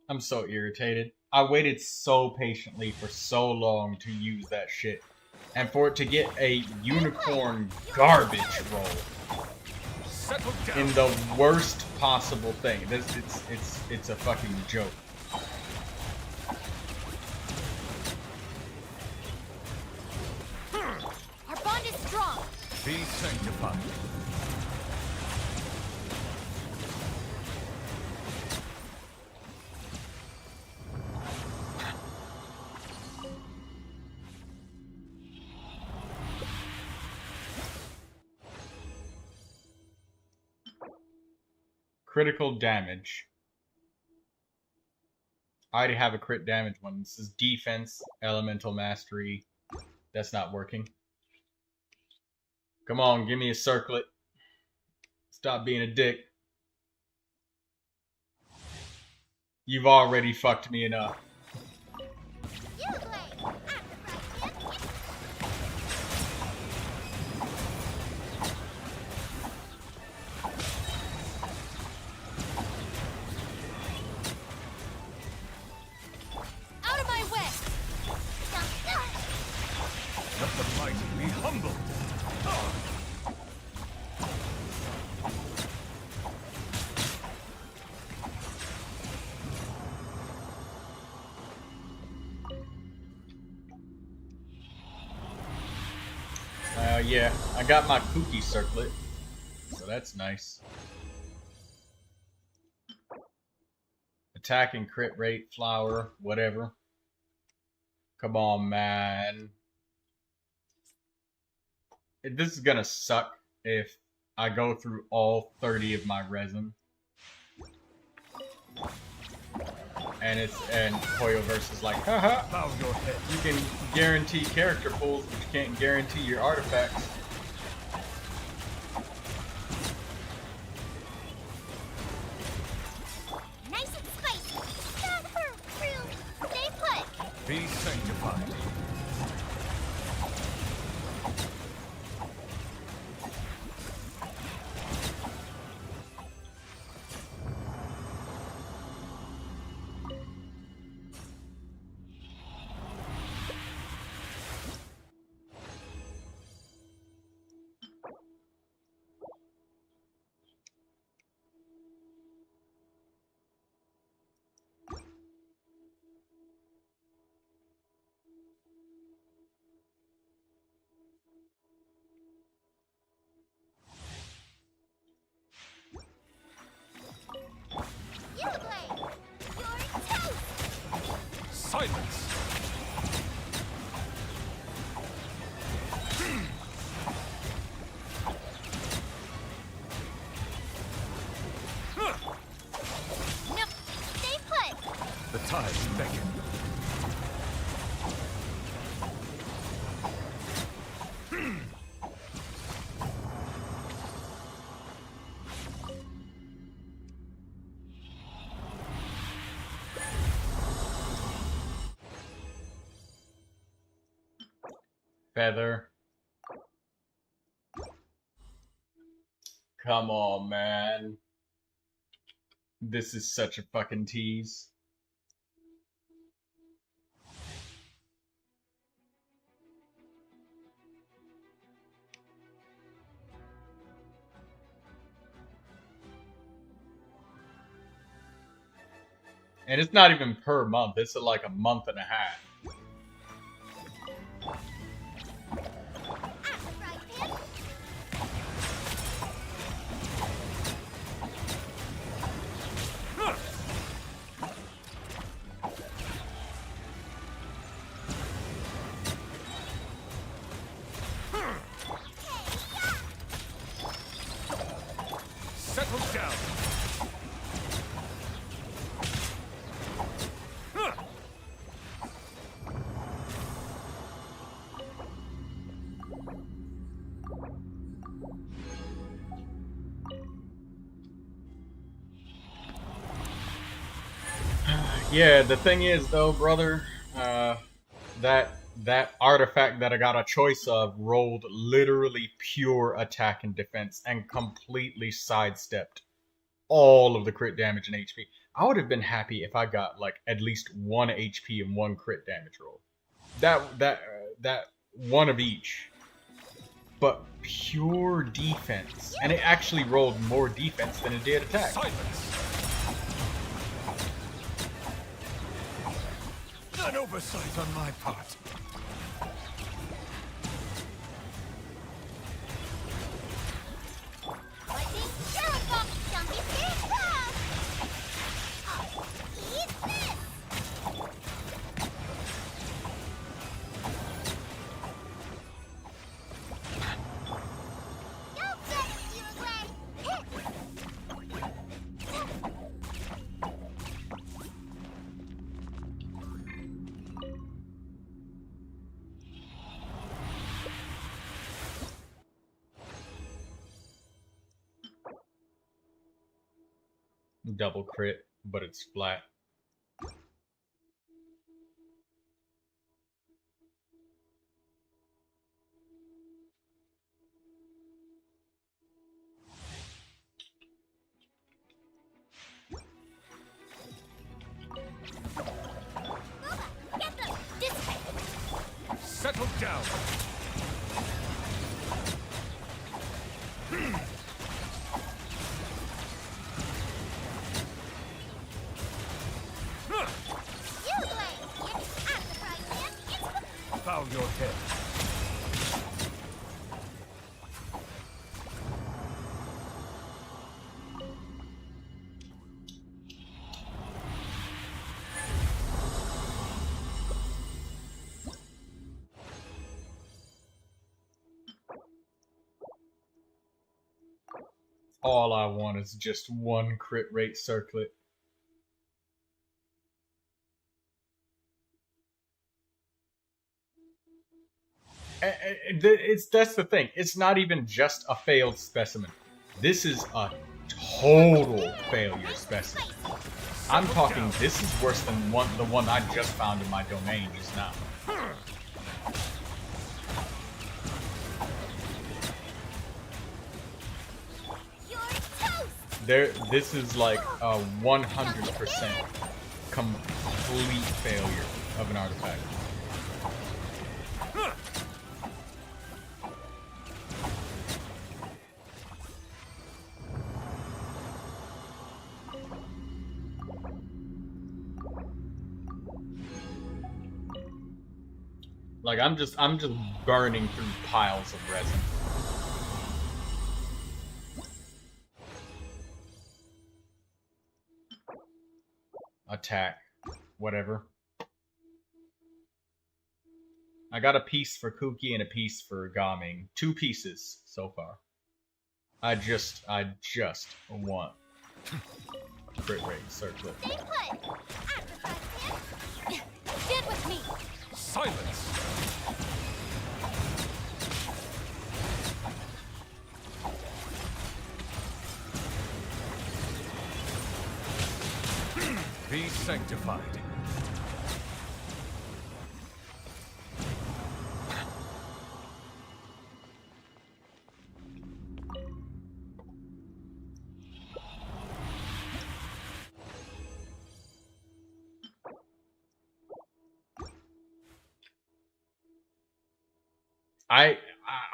I'm so irritated. I waited so patiently for so long to use that shit. And for it to get a unicorn garbage roll. In the worst possible thing. It's a fucking joke. Our bond is strong. Be sanctified. Critical damage. I already have a crit damage one. This is defense, elemental mastery. That's not working. Come on, give me a circlet. Stop being a dick. You've already fucked me enough. Out of my way! Let the might be humble. Yeah, I got my Kuki circlet, so that's nice. Attack and crit rate, flower, whatever. Come on, man. This is gonna suck if I go through all 30 of my resin. And Hoyoverse is like, haha, bow your head. You can guarantee character pulls, but you can't guarantee your artifacts. Nice and spicy. Not her real. Stay put. Be sanctified. Silence! Nope. Stay put. The tides beckon. Feather. Come on, man. This is such a fucking tease. And it's not even per month. It's like a month and a half. Settle down. Yeah, the thing is though, brother, that artifact that I got a choice of rolled literally pure attack and defense and completely sidestepped all of the crit damage and HP. I would have been happy if I got like at least 1 HP and 1 crit damage roll. That one of each. But pure defense, and it actually rolled more defense than it did attack. Silence. An oversight on my part. Double crit, but it's flat. Settle down. Bow your head. All I want is just 1 crit rate circlet. That's the thing. It's not even just a failed specimen. This is a total failure specimen. I'm talking. This is worse than the one I just found in my domain just now. This is like a 100% complete failure of an artifact. Like I'm just burning through piles of resin. Attack, whatever. I got a piece for Kuki and a piece for Gaming. 2 pieces so far. I just want crit rate circlet. Stand with me. Silence. Be sanctified.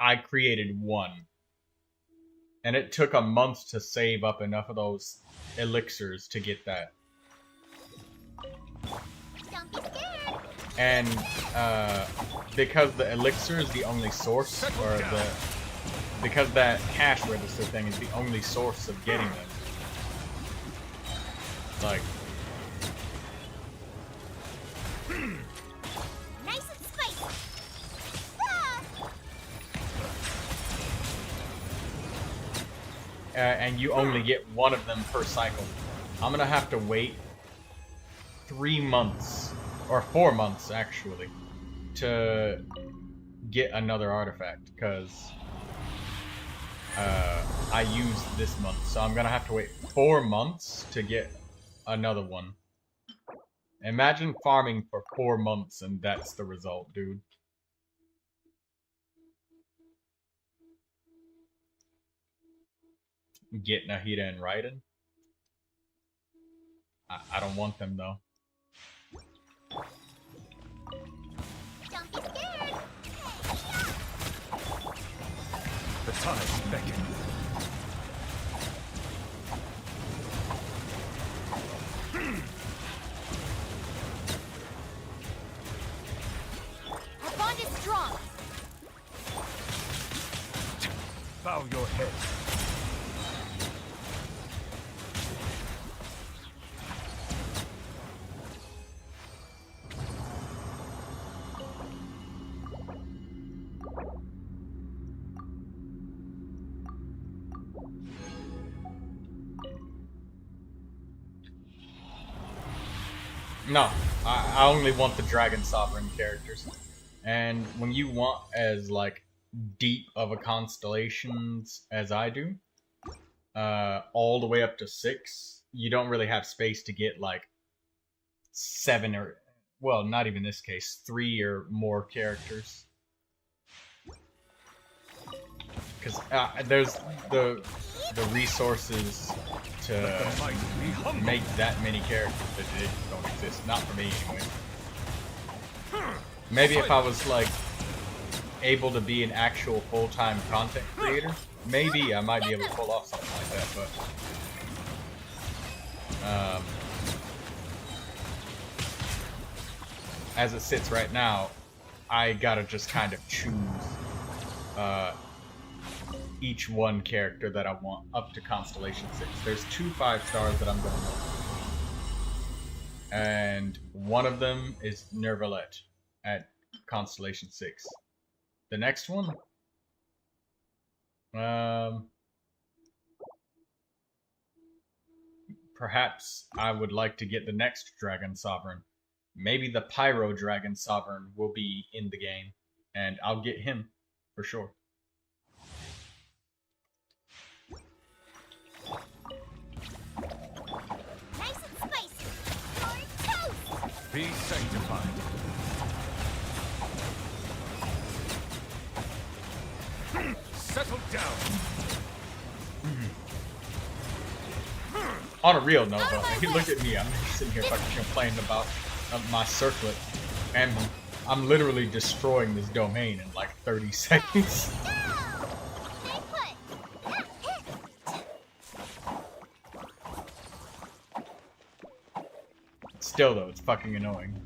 I created 1. And it took a month to save up enough of those elixirs to get that. And because the elixir is the only source, or because that cash register thing is the only source of getting them. Like, Nice and spicy. and you only get one of them per cycle. I'm gonna have to wait 3 months, or 4 months actually, to get another artifact, because I used this month, so I'm gonna have to wait 4 months to get another one. Imagine farming for 4 months and that's the result, dude. Get Nahida and Raiden. I don't want them though. Don't be scared. The tunnels beckon. Our bond is strong. Bow your head. No, I only want the Dragon Sovereign characters. And when you want as, like, deep of a constellations as I do, all the way up to 6, you don't really have space to get, like, 7 or, well, not even this case, 3 or more characters. Because there's the resources to make that many characters that don't exist. Not for me, anyway. Maybe if I was, like, able to be an actual full-time content creator, maybe I might be able to pull off something like that, but as it sits right now, I gotta just kind of choose each one character that I want up to Constellation 6. There's 2 5-stars that I'm gonna want. And one of them is Neuvilette at Constellation 6. The next one? Perhaps I would like to get the next Dragon Sovereign. Maybe the Pyro Dragon Sovereign will be in the game, and I'll get him for sure. Nice and spicy. You're toast. Be sanctified. Settle down. On a real note, though, look at me. I'm sitting here fucking complaining about my circlet, and I'm literally destroying this domain in like 30 seconds. Still, though, it's fucking annoying.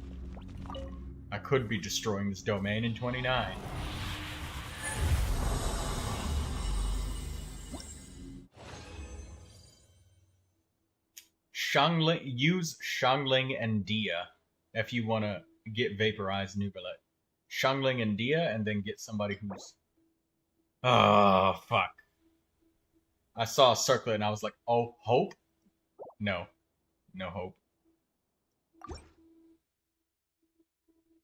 I could be destroying this domain in 29. Use Xiangling and Dia if you want to get vaporized Neuvilette. Xiangling and Dia, and then get somebody who's... Oh, fuck. I saw a circlet and I was like, oh, Hope? No. No Hope.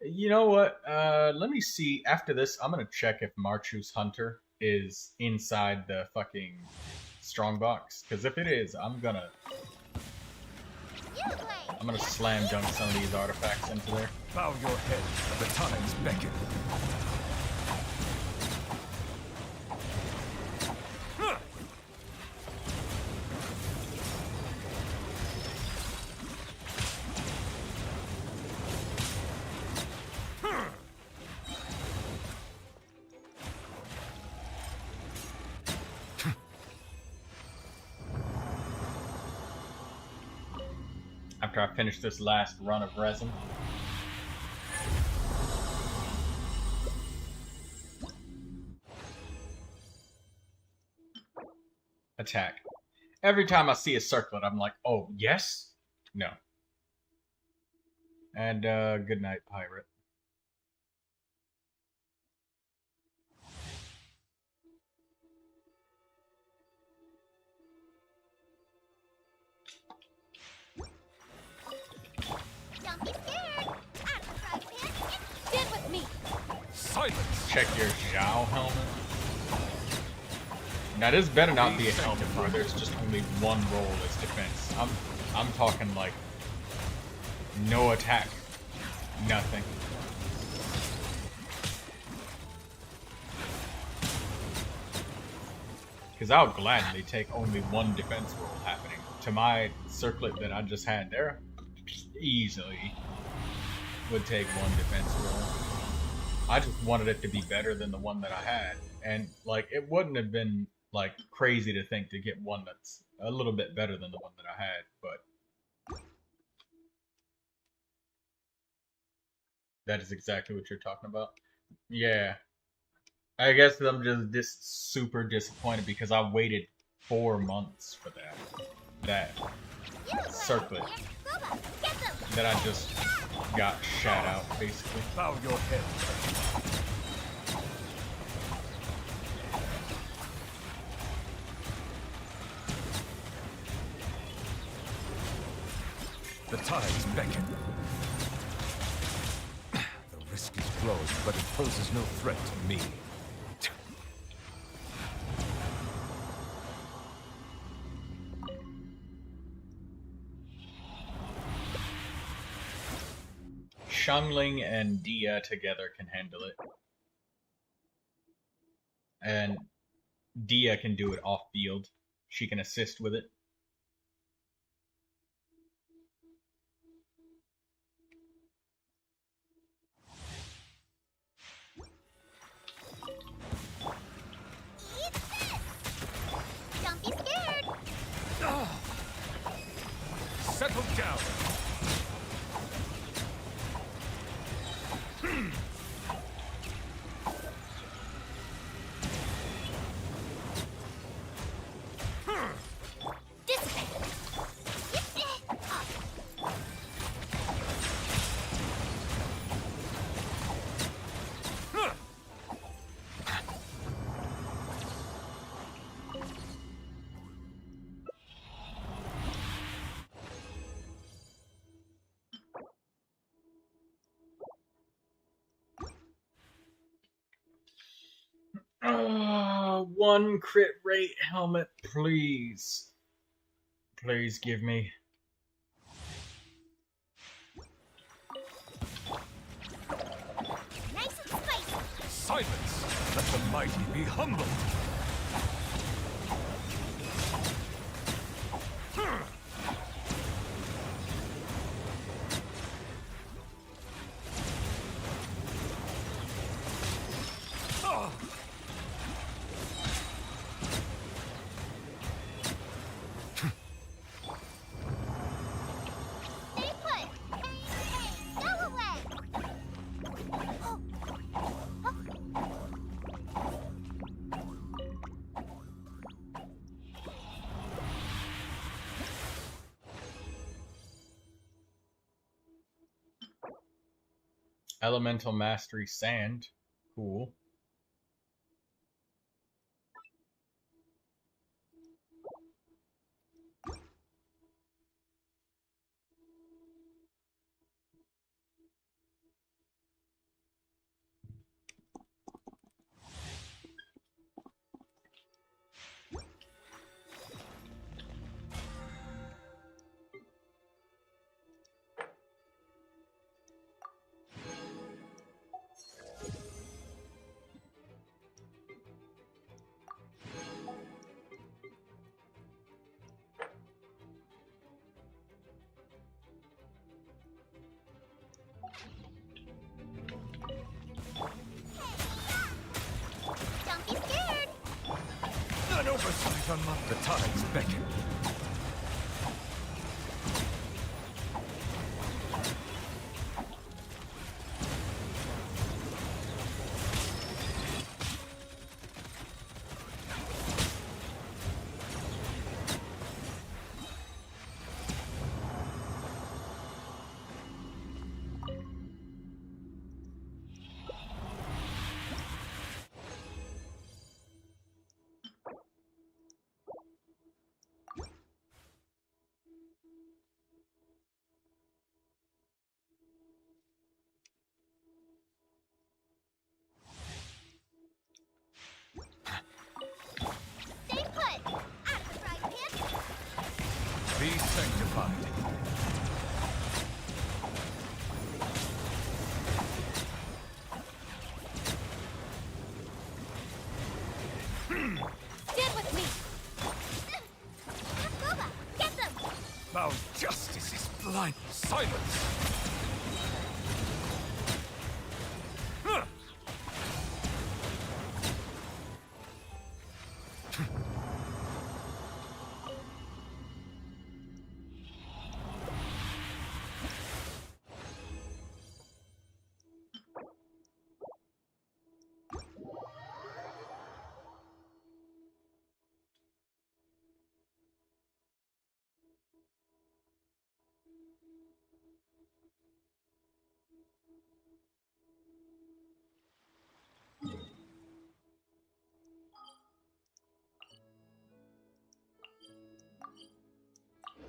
You know what? Let me see. After this, I'm going to check if Marchu's Hunter is inside the fucking strongbox. Because if it is, I'm gonna slam dunk some of these artifacts into there. Bow your head. The tunnels beckon. After I finish this last run of resin. attack. Every time I see a circlet, I'm like, oh, yes? No. And, good night, pirate. Don't be scared. I'm the frog pit. Stand with me. Silence! Check your Zhao helmet. Now this better not be a helmet where there's just only one roll as defense. I'm talking like no attack, nothing. Because I'll gladly take only one defense roll happening. To my circlet that I just had there, easily would take one defense roll. I just wanted it to be better than the one that I had. And, like, it wouldn't have been, like, crazy to think to get one that's a little bit better than the one that I had, but that is exactly what you're talking about. Yeah. I guess I'm just super disappointed because I waited 4 months for that circlet that I just got shat out, basically. Bow your head. The tides beckon. The risk is close, but it poses no threat to me. Xiangling and Dia together can handle it. And Dia can do it off field. She can assist with it. Don't be scared. Settle down. One crit rate helmet, please. Please give me. Nice and spicy. Silence! Let the mighty be humbled! Stay put. Go away. Elemental Mastery Sand. Cool. Don't be scared. An oversight on the tides beckon. fortified. Stand with me! Booba, get them! Now justice is blind. Silence!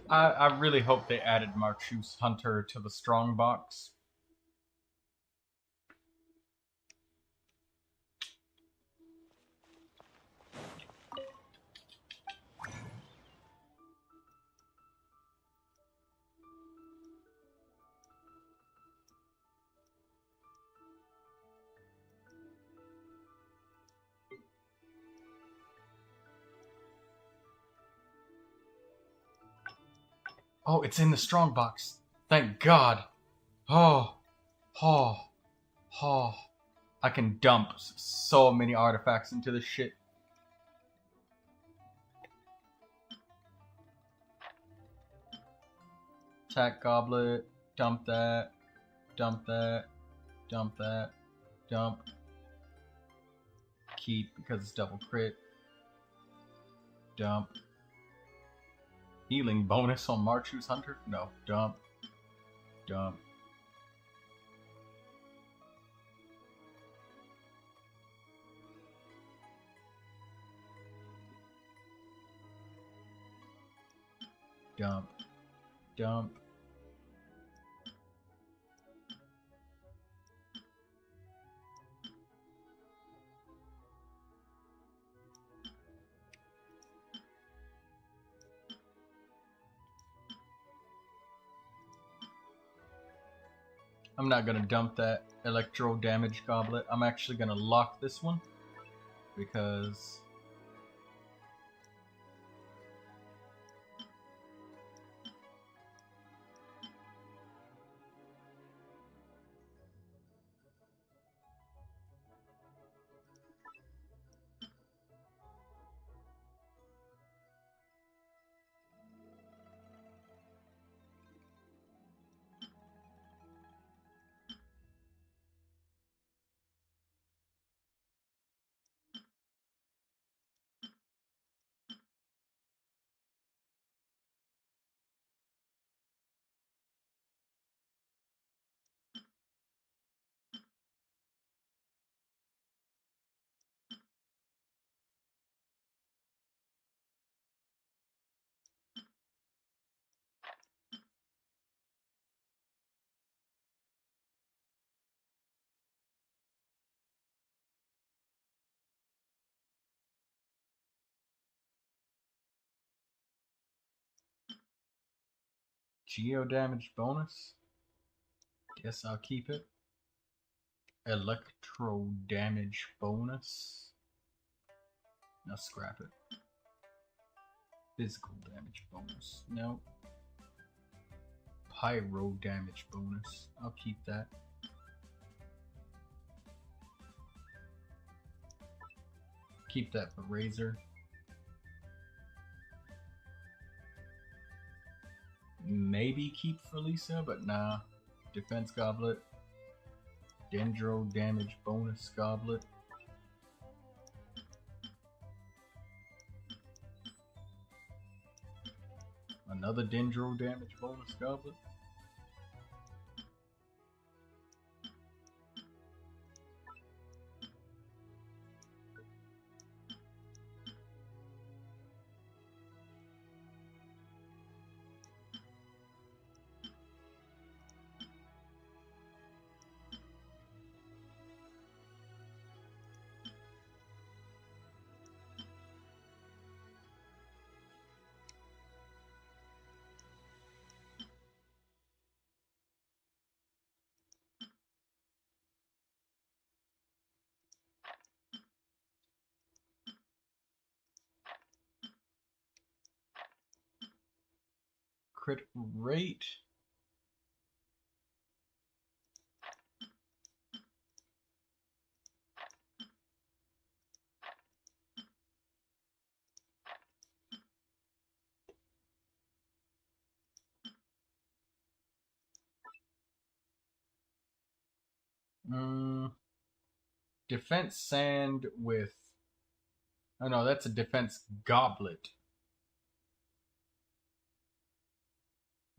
I really hope they added Marchus Hunter to the strong box. Oh, it's in the strong box. Thank God. Oh, oh, oh. I can dump so many artifacts into this shit. Attack goblet. Dump that. Dump that. Dump that. Dump. Keep because it's double crit. Dump. Healing bonus on Marchus Hunter? No. Dump. Dump. Dump. Dump. I'm not gonna dump that electro damage goblet. I'm actually gonna lock this one because geo damage bonus. Guess I'll keep it. Electro damage bonus. Now scrap it. Physical damage bonus. No. Pyro damage bonus. I'll keep that. Keep that for Razor. Maybe keep for Lisa, but nah. Defense goblet. Dendro damage bonus goblet. Another Dendro damage bonus goblet. crit rate. Defense sand with... Oh no, that's a defense goblet.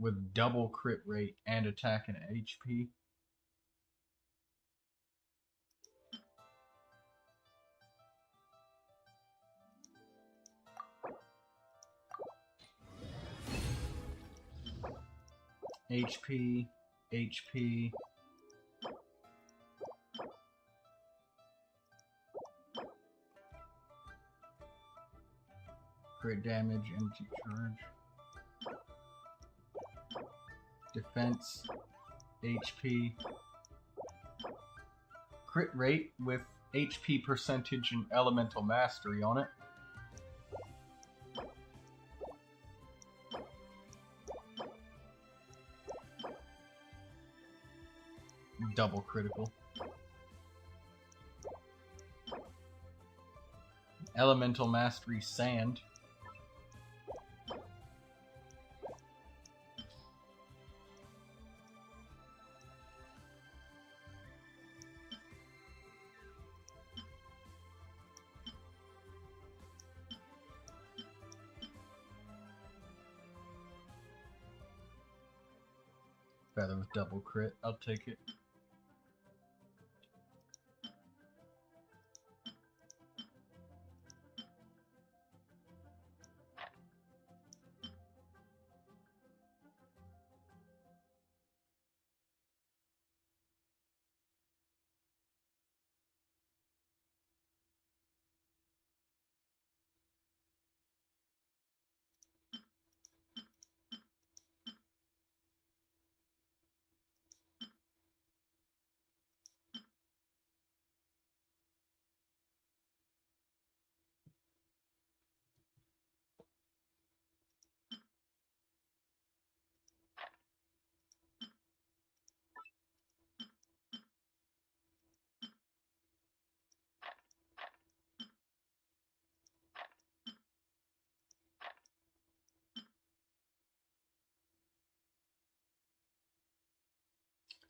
With double crit rate and attack and HP. HP, HP. Crit damage, energy charge. Defense, HP. Crit rate with HP percentage and elemental mastery on it. Double critical. Elemental mastery sand. Feather with double crit, I'll take it.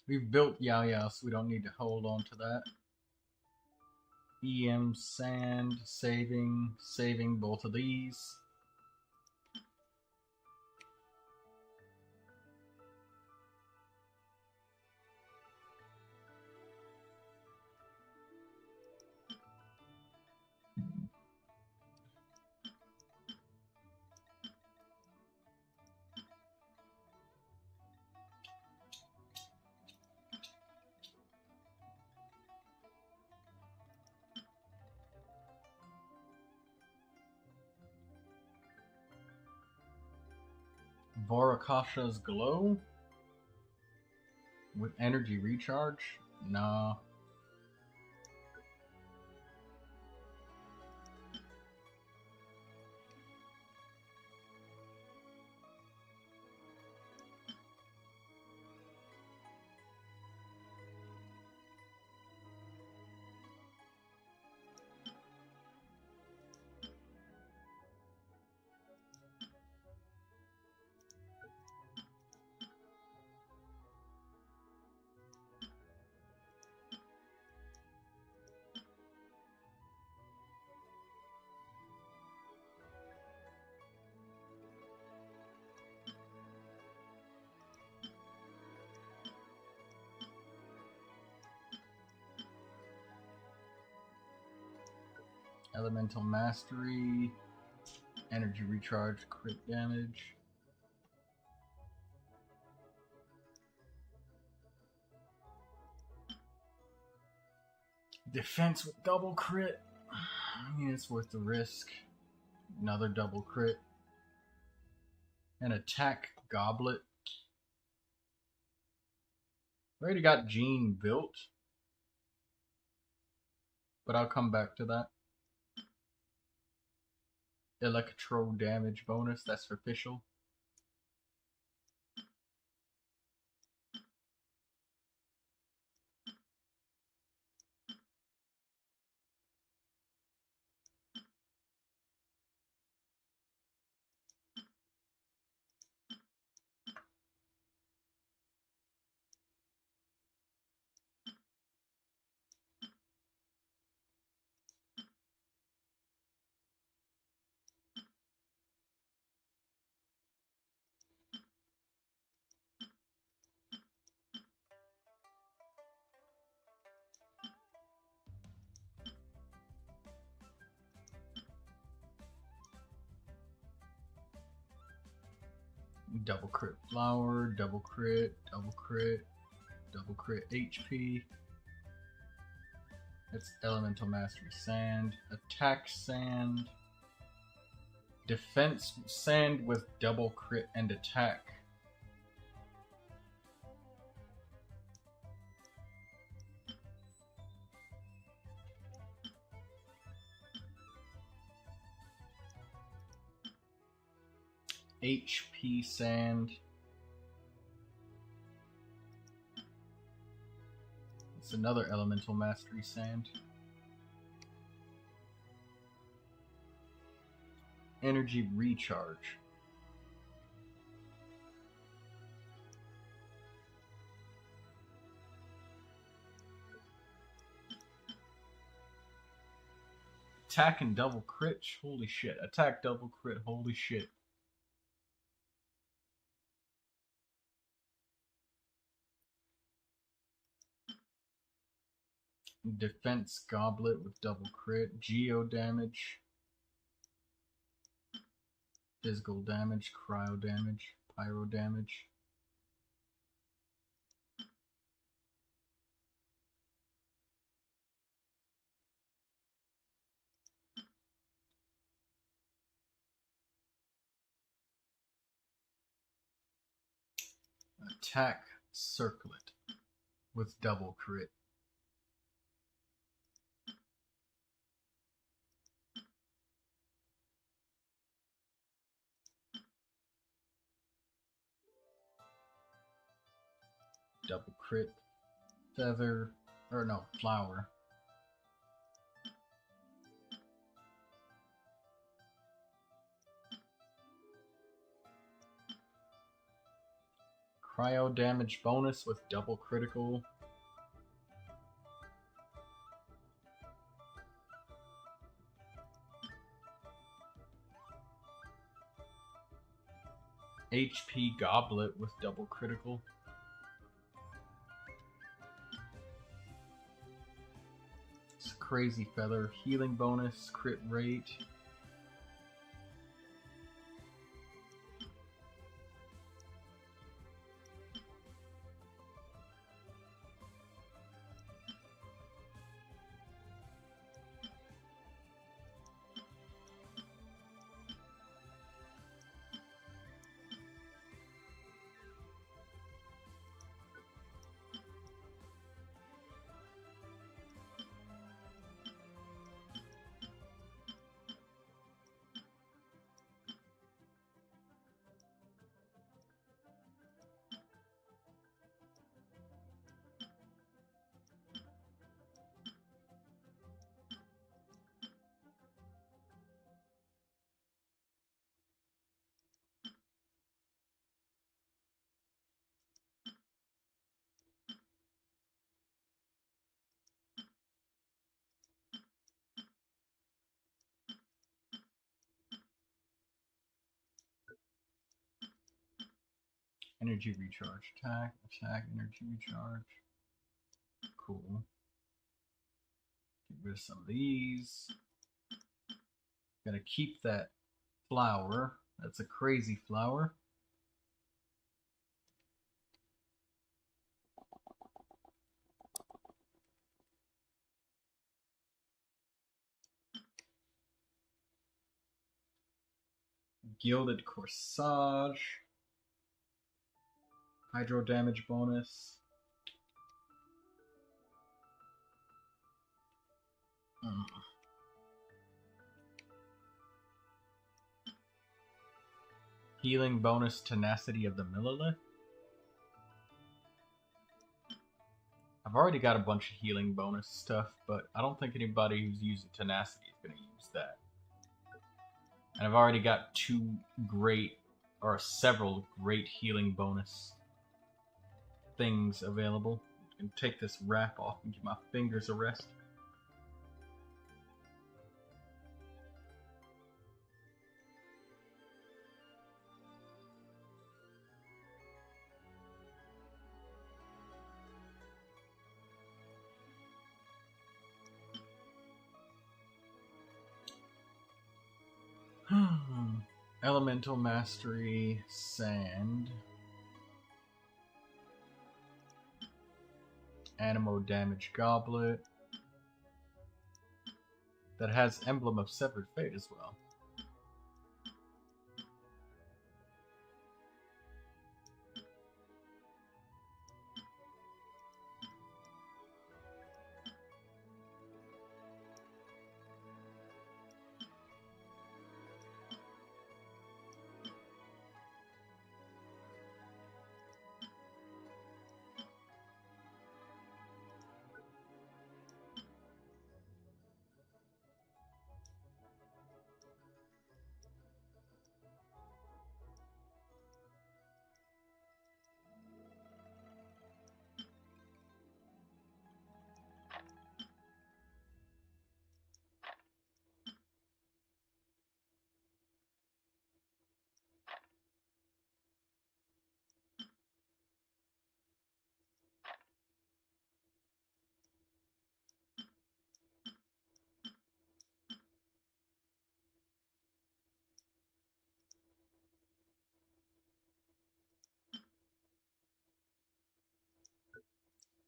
We've built Yao, so we don't need to hold on to that. EM sand, saving both of these. Vorakasha's glow with energy recharge? Nah. Elemental mastery, energy recharge, crit damage. Defense with double crit. I mean, it's worth the risk. Another double crit. An attack goblet. Already got Gene built, but I'll come back to that. Electro damage bonus, that's for official. Double crit flower, double crit, double crit, double crit HP. It's elemental mastery sand, attack sand, defense sand with double crit and attack. HP sand. It's another elemental mastery sand. Energy recharge. Attack and double crit. Holy shit. Attack double crit. Holy shit. Defense goblet with double crit, geo damage, physical damage, cryo damage, pyro damage. Attack circlet with double crit. Double crit, feather, or no, flower. Cryo damage bonus with double critical. HP goblet with double critical. Crazy feather, healing bonus, crit rate. Energy recharge. Attack, attack, energy recharge. Cool. Get rid of some of these. Gonna keep that flower. That's a crazy flower. Gilded corsage. Hydro damage bonus. Healing bonus, tenacity of the Millilith. I've already got a bunch of healing bonus stuff, but I don't think anybody who's using tenacity is going to use that. And I've already got several great healing bonus things available. I can take this wrap off and give my fingers a rest. Elemental Mastery, Sand. Animo Damage Goblet. That has Emblem of Severed Fate as well.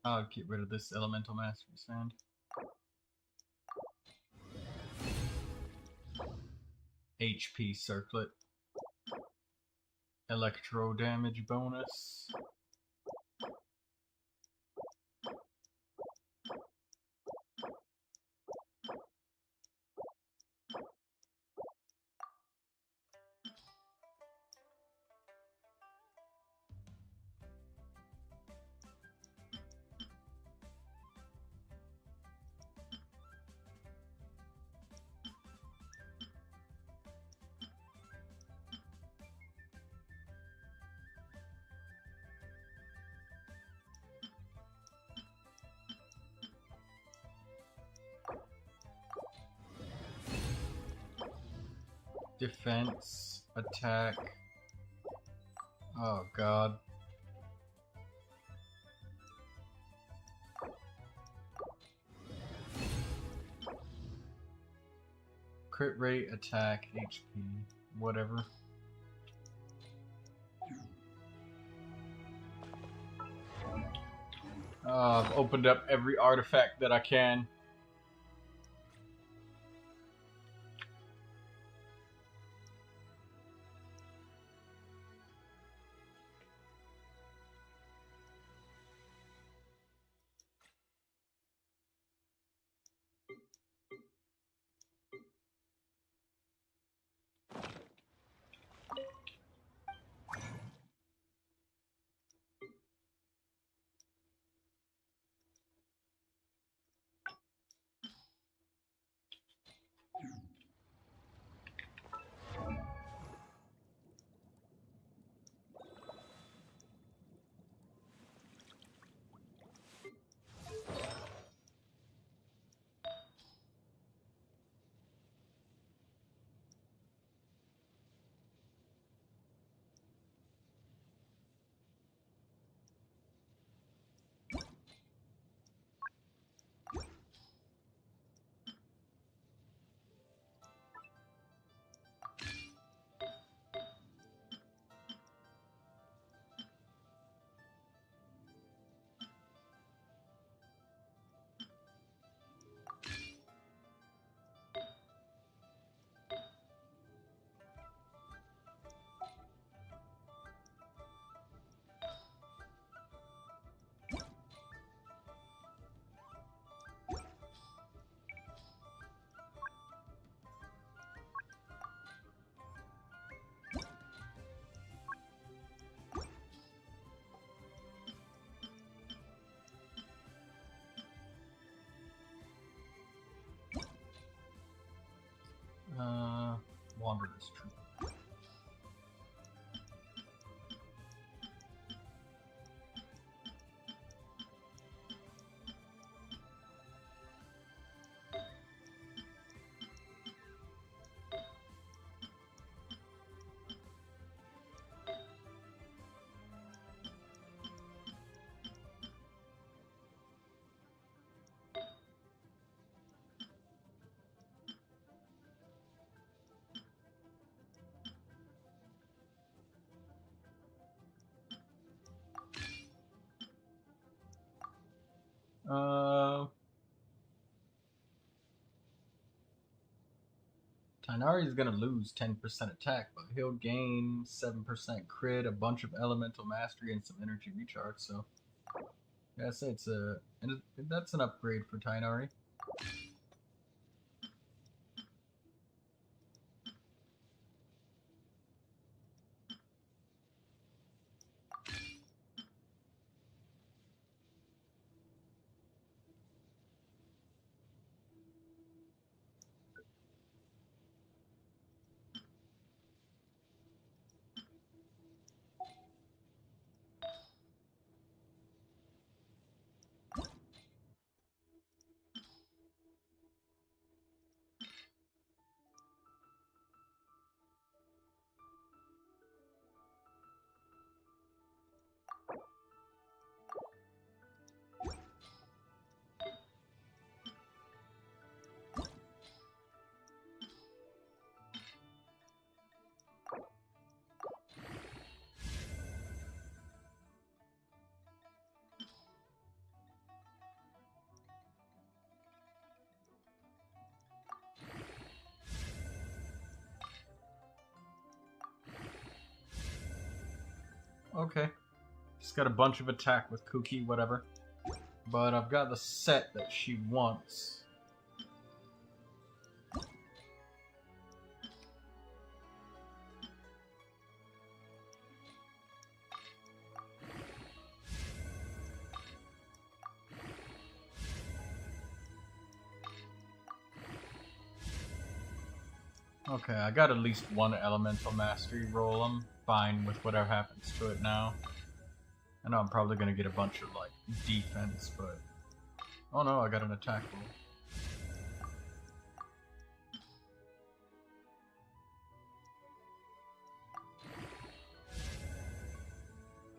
I'll get rid of this Elemental Mastery Sand. HP Circlet. Electro Damage Bonus. Defense, attack. Oh god. Crit rate, attack, HP, whatever. I've opened up every artifact that I can. Wanderer's Troop. Tainari's gonna lose 10% attack, but he'll gain 7% crit, a bunch of elemental mastery, and some energy recharge. So, yeah, I say that's an upgrade for Tainari. Okay. She's got a bunch of attack with Kuki, whatever. But I've got the set that she wants. Okay, I got at least one elemental mastery roll. I'm fine with whatever happens to it now. I know I'm probably gonna get a bunch of like defense, but oh no, I got an attack roll.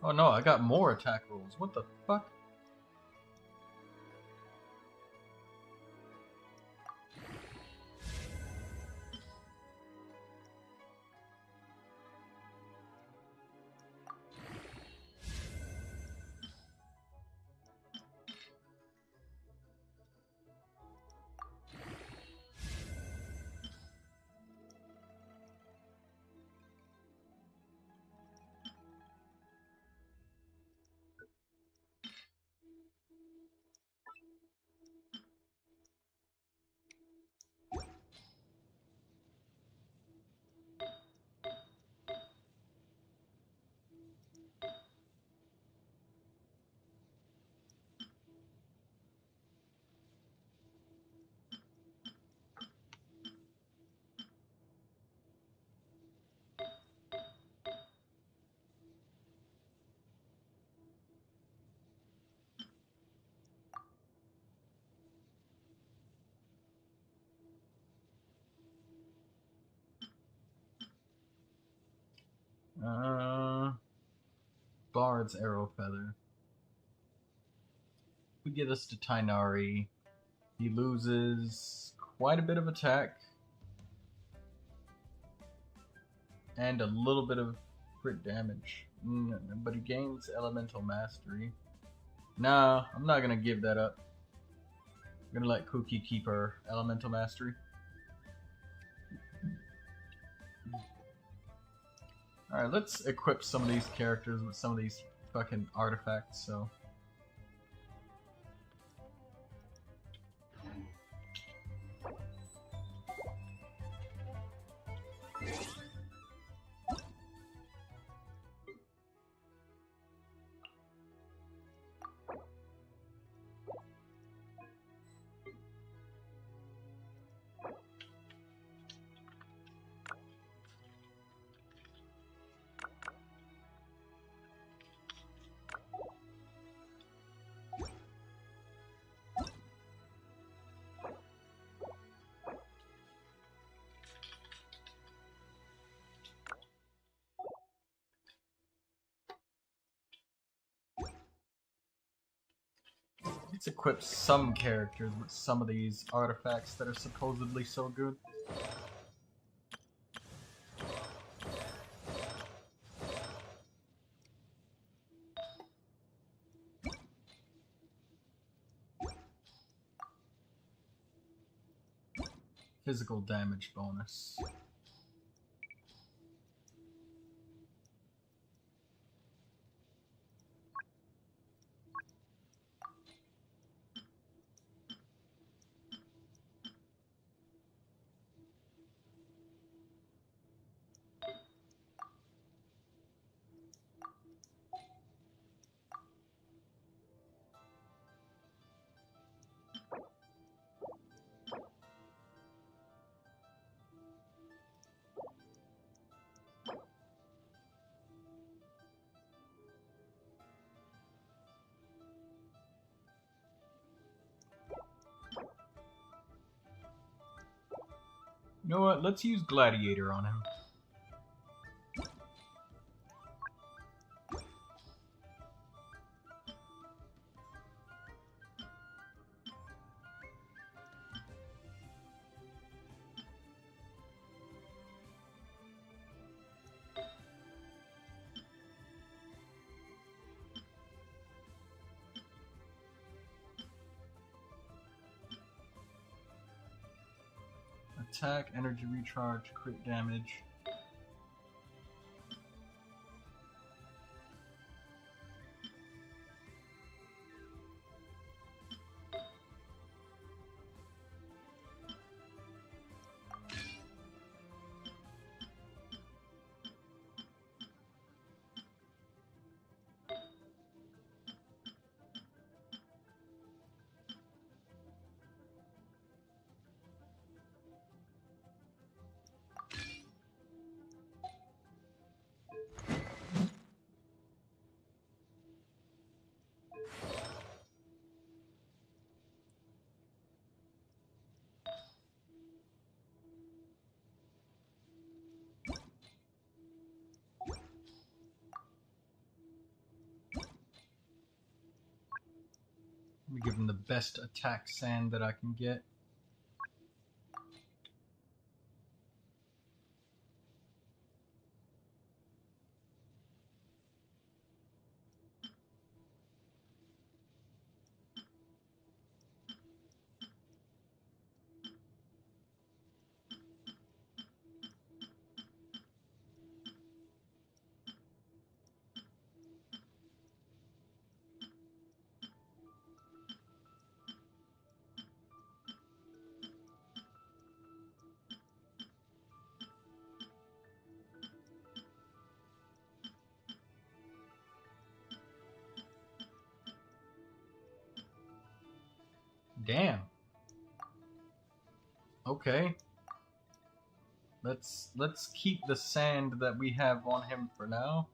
Oh no, I got more attack rolls. What the fuck? Bard's Arrow Feather. We give this to Tainari. He loses quite a bit of attack. And a little bit of crit damage. But he gains Elemental Mastery. Nah, I'm not gonna give that up. I'm gonna let Kuki keep her Elemental Mastery. Alright, let's equip some of these characters with some of these fucking artifacts, so... Let's equip some characters with some of these artifacts that are supposedly so good. Physical damage bonus. You know what? Let's use Gladiator on him. Attack, energy recharge, crit damage. Let me give him the best attack sand that I can get. Damn. Okay. Let's keep the sand that we have on him for now.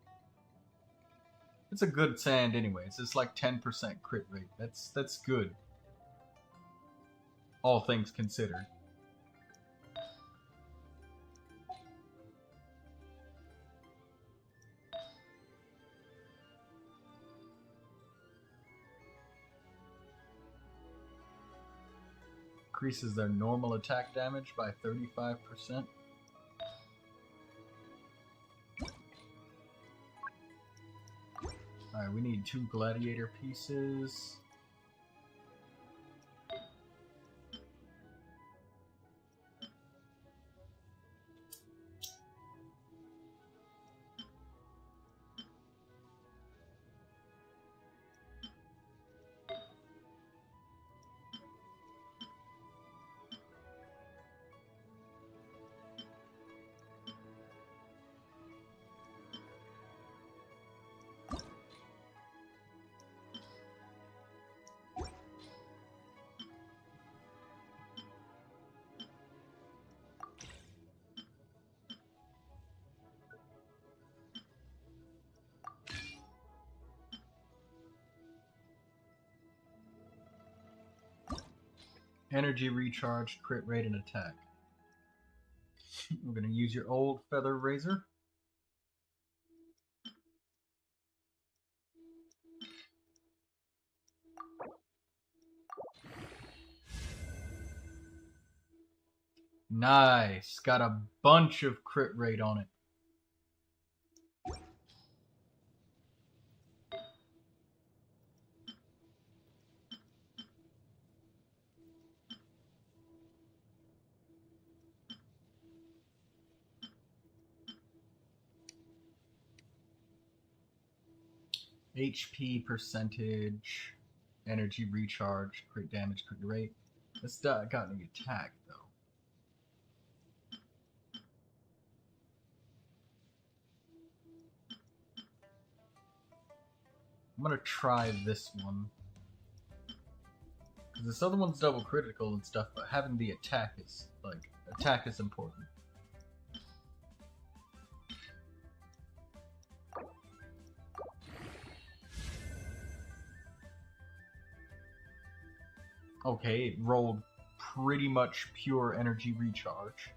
It's a good sand anyways. It's like 10% crit rate. That's good. All things considered. Increases their normal attack damage by 35%. Alright, we need 2 gladiator pieces. Energy recharge, crit rate, and attack. We're going to use your old feather razor. Nice. Got a bunch of crit rate on it. HP percentage, energy recharge, crit damage, crit rate. This got any attack though. I'm gonna try this one. Cause this other one's double critical and stuff, but having the attack is important. Okay, it rolled pretty much pure energy recharge.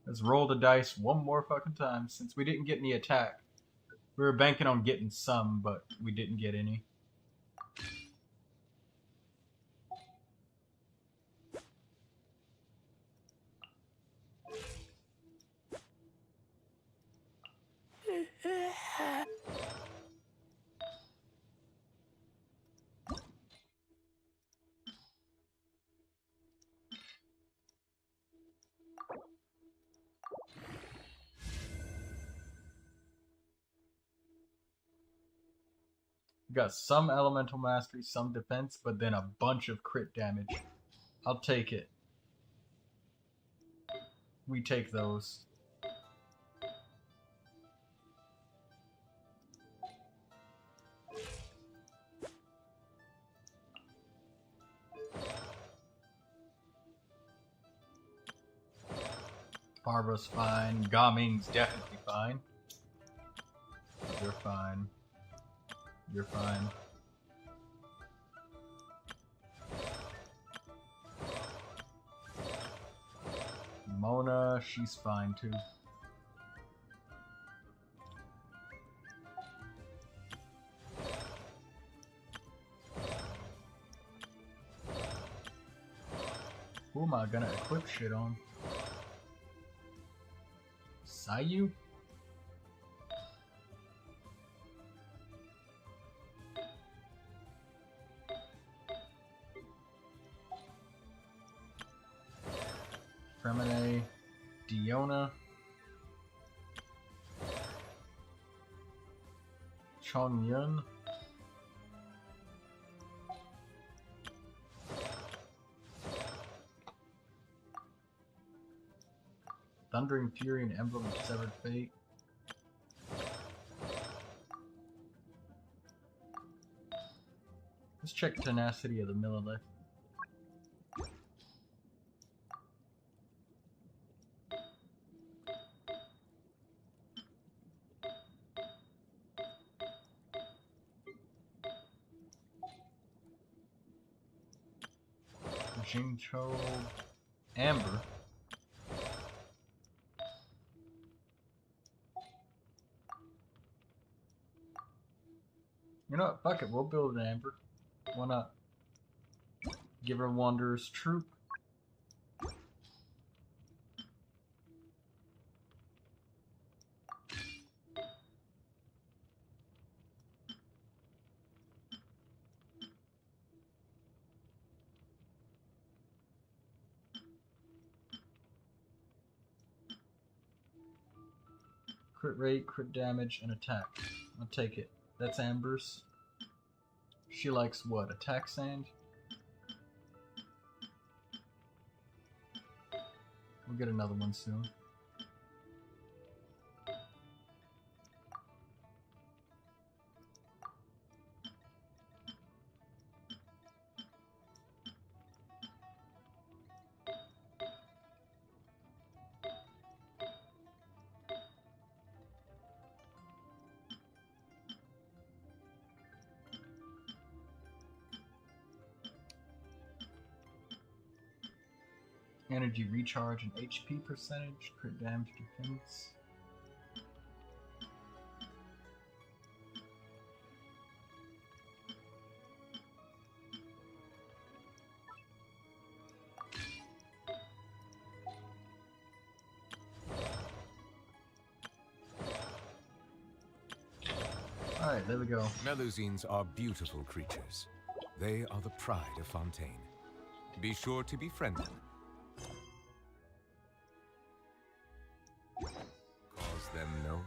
Let's roll the dice one more fucking time. Since we didn't get any attack, we were banking on getting some, but we didn't get any. Got some elemental mastery, some defense, but then a bunch of crit damage. I'll take it. We take those. Barbara's fine. Gaming's definitely fine. You're fine. You're fine. Mona, she's fine too. Who am I gonna equip shit on? Sayu? Fremine, Diona, Chongyun, Thundering Fury and Emblem of Severed Fate. Let's check Tenacity of the Millilith. Jingcho, Amber. You know what? Fuck it. We'll build an Amber. Why not? Give her Wanderer's Troop. Crit rate, crit damage, and attack. I'll take it. That's Amber's. She likes what? Attack sand? We'll get another one soon. Energy recharge and HP percentage, crit damage defense. Alright, there we go. Melusines are beautiful creatures. They are the pride of Fontaine. Be sure to befriend them. Cause them no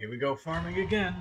Here we go, farming again.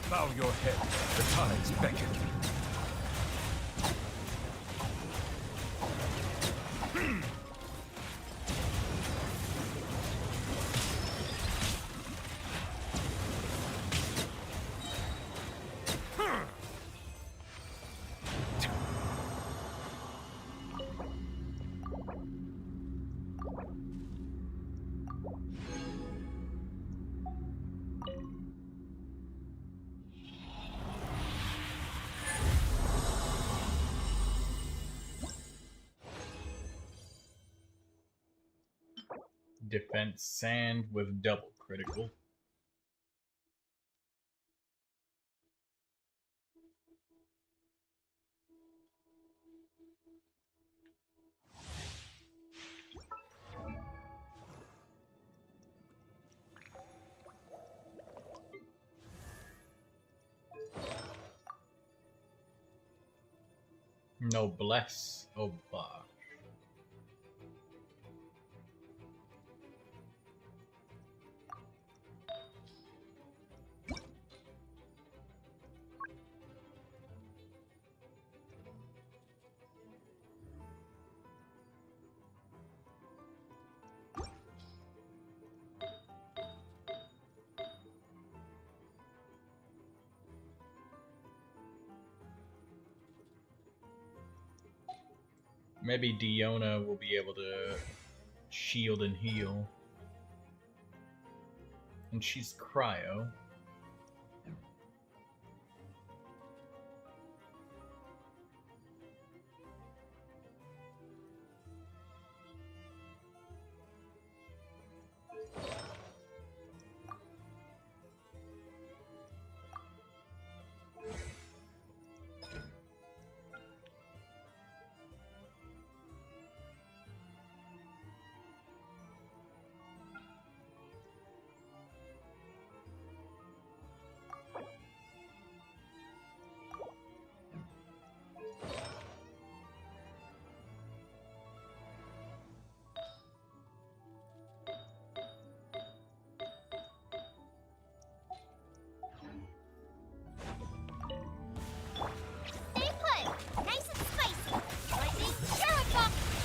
Bow your head. The tides beckon. Defense sand with double critical. Noblesse oblige. Maybe Diona will be able to shield and heal. And she's cryo.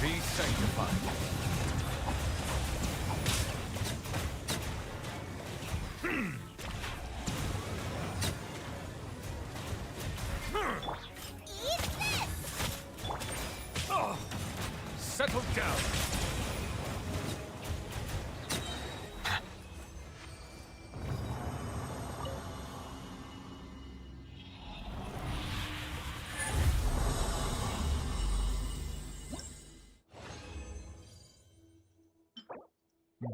Be sanctified. Oh, settle down.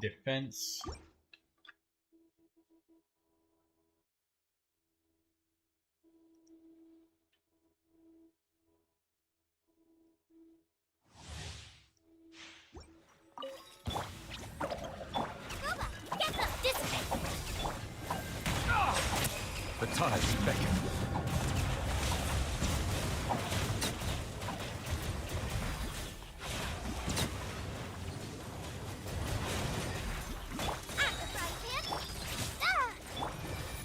Defense. The tides beckon.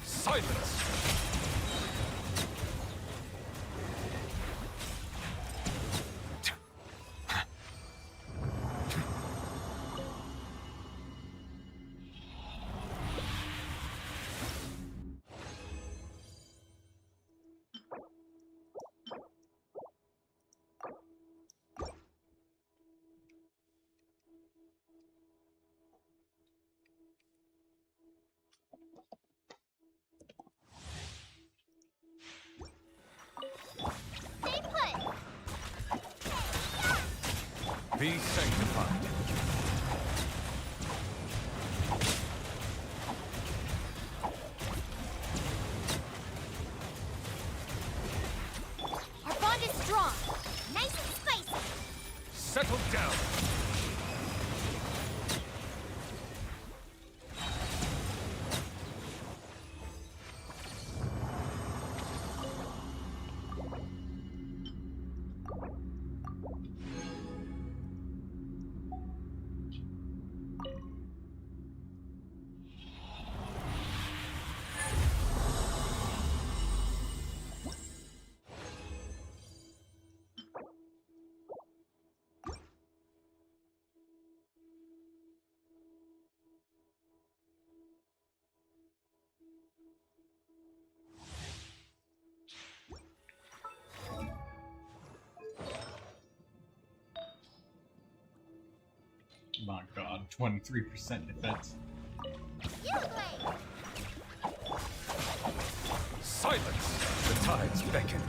Silence! Be sanctified. Our bond is strong. Nice and spicy. Settle down. My god, 23% defense. Silence! The tides beckon.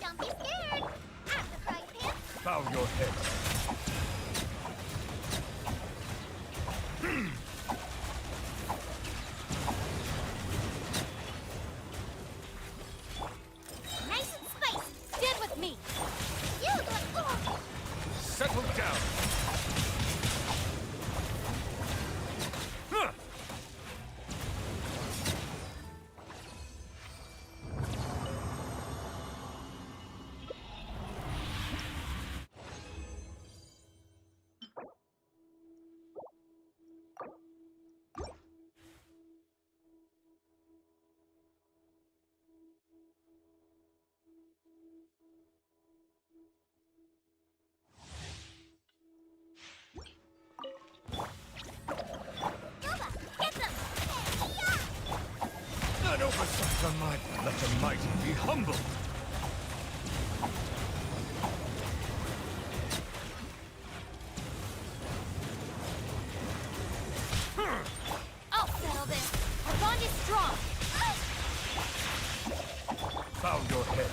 Don't be scared. I'm the frying pan. Bow your head. Nice and spicy. Stand with me. You look. Oh. Settle down. Huh. An oversight on my part. Let the mighty be humbled. I'll settle this. Our bond is strong. Bow your head.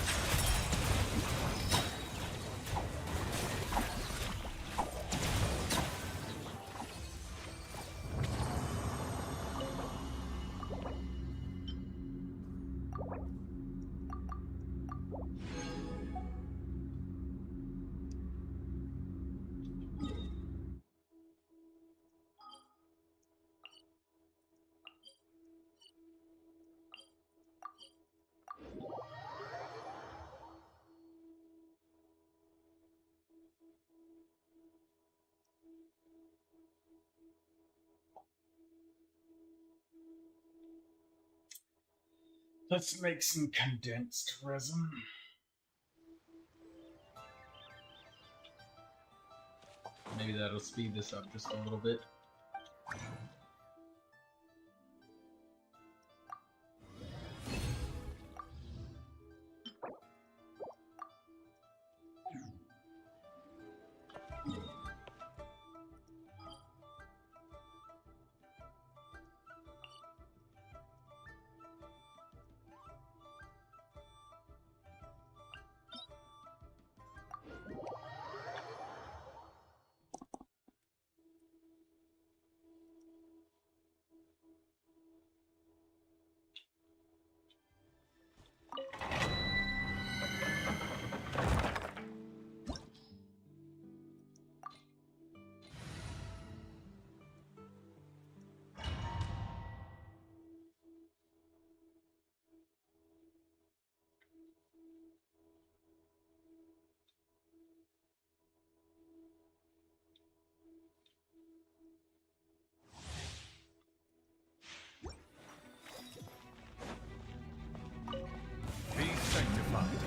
Let's make some condensed resin. Maybe that'll speed this up just a little bit. Be sanctified.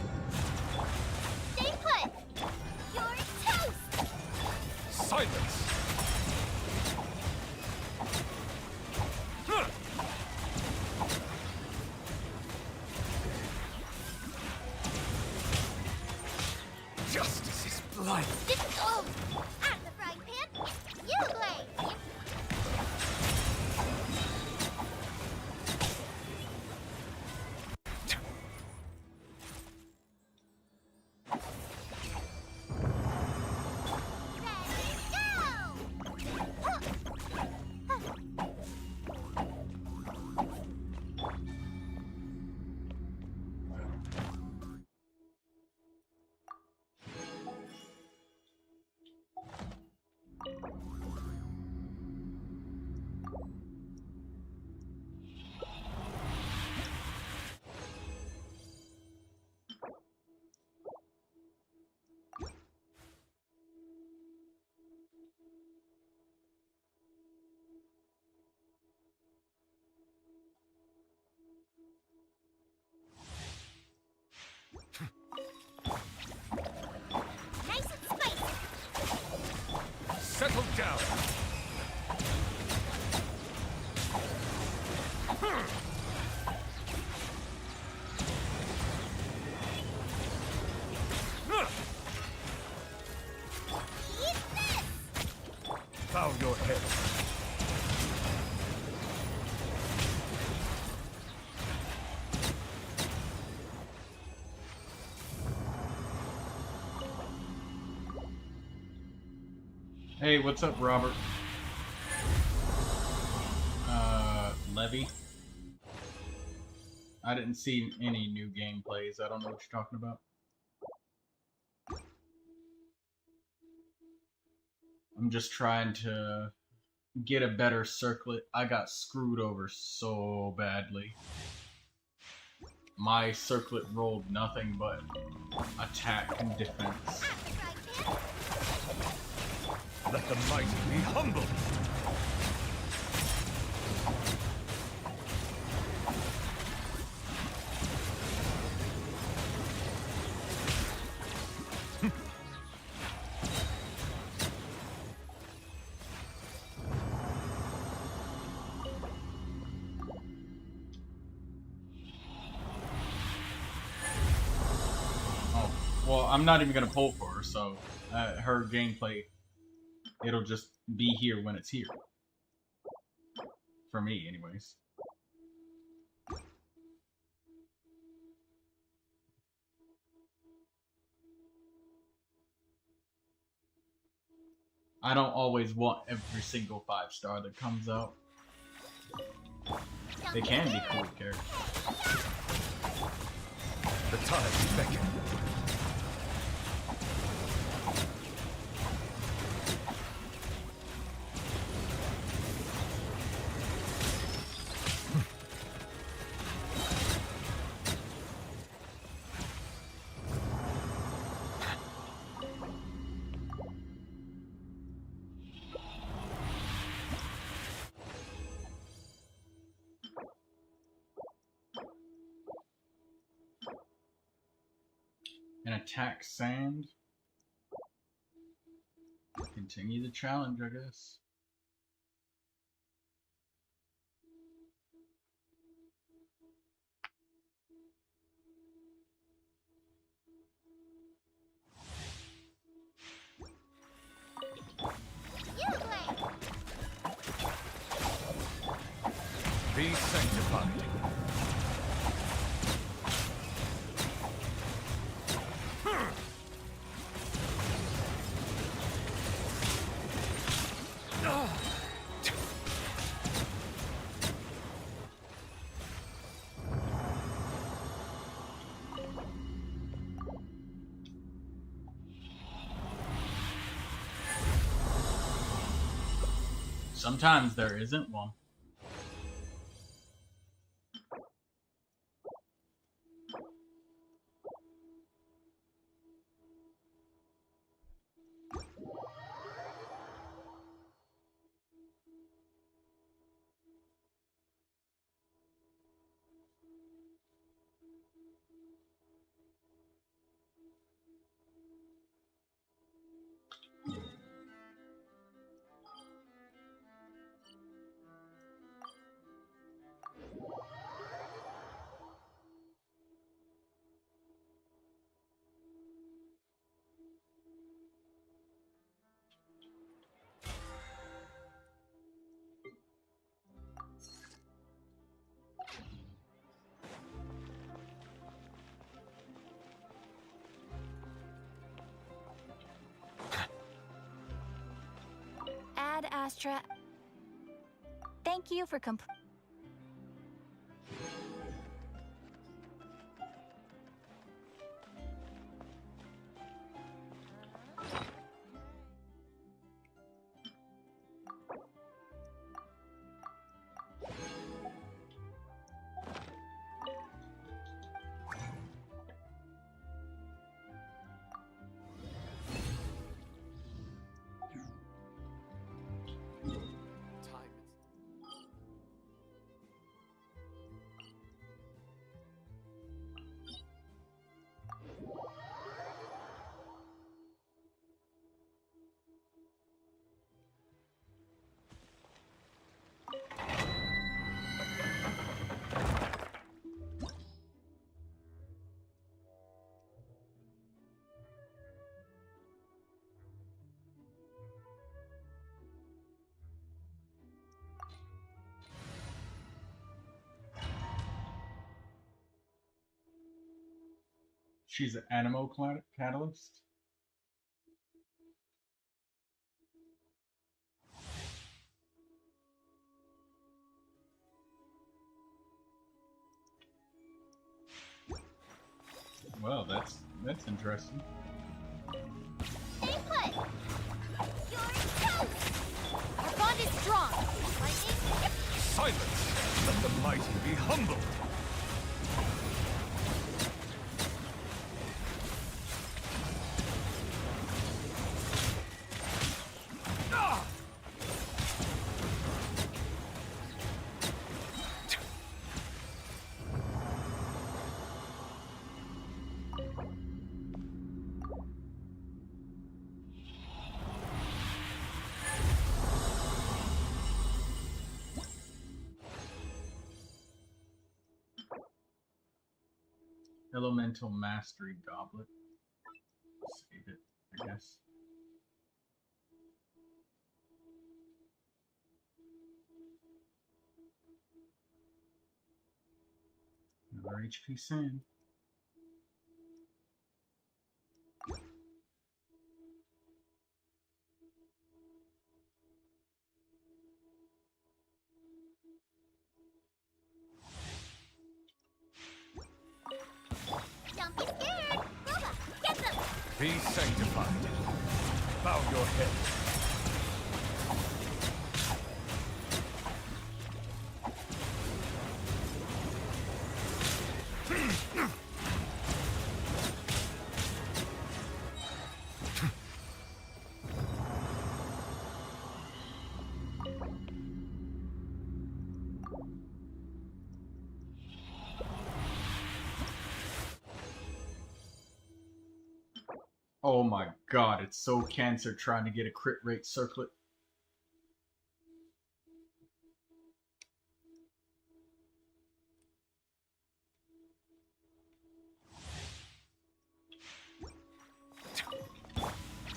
Stay put. You're toast. Silence. Huh. Justice is blind. Oh, I'm the frying pan. You blame. Nice and spicy. Settle down. Eat this. Bow your head. Hey, what's up, Robert? Levy? I didn't see any new gameplays. I don't know what you're talking about. I'm just trying to get a better circlet. I got screwed over so badly. My circlet rolled nothing but attack and defense. Let the mighty be humble. Well, I'm not even gonna pull for her, so her gameplay, it'll just be here when it's here. For me, anyways. I don't always want every single 5-star that comes out. They can be cool characters. The time beckons. And attack sand. Continue the challenge, I guess. Be sanctified. Sometimes there isn't one. Ad Astra. Thank you for She's an animal catalyst. Well, that's interesting. Stay put. You're toast. Our bond is strong. Lightning. Silence! Let the mighty be humbled! Elemental Mastery Goblet. Save it, I guess. Another HP sand. Don't be scared. Roba, get them. Be sanctified. Bow your head. Oh my god, it's so cancer trying to get a crit rate circlet.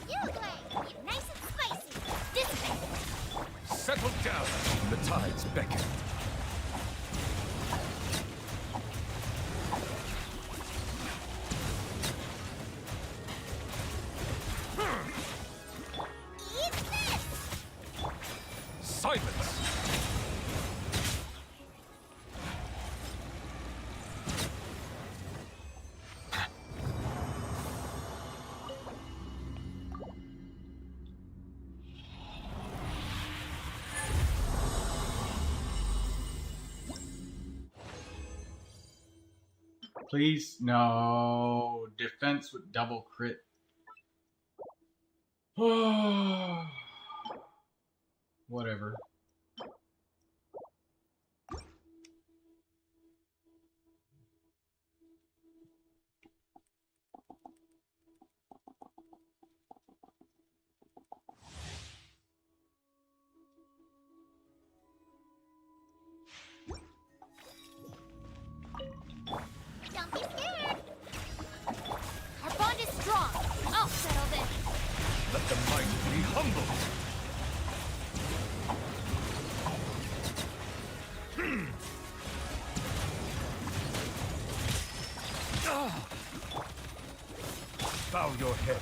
You, Glade. Get nice and spicy. Dissipate. Settle down. The tides beckon. Eat this. Silence! Please, no. Defense with double crit. Whatever. Don't be scared. Our bond is strong. I'll settle this. Let the mighty be humbled. Bow your head.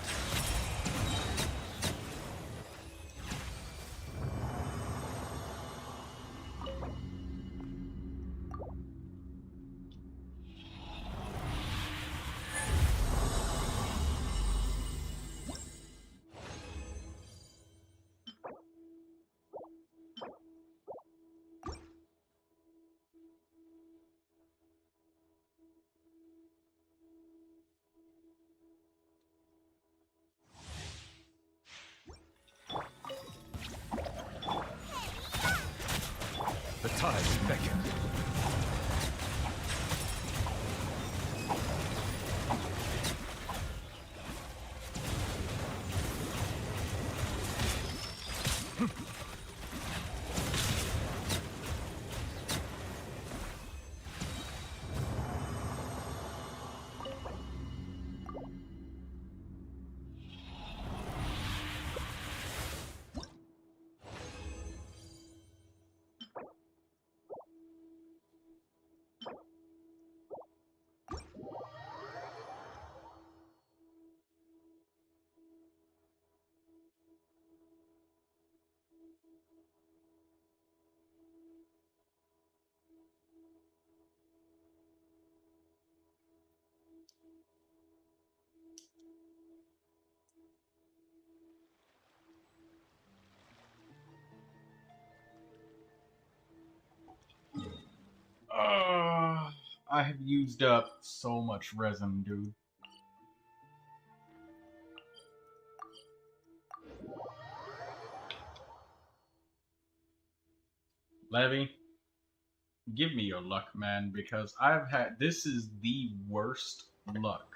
The tides beckon. I have used up so much resin, dude. Levy, give me your luck, man, because this is the worst luck.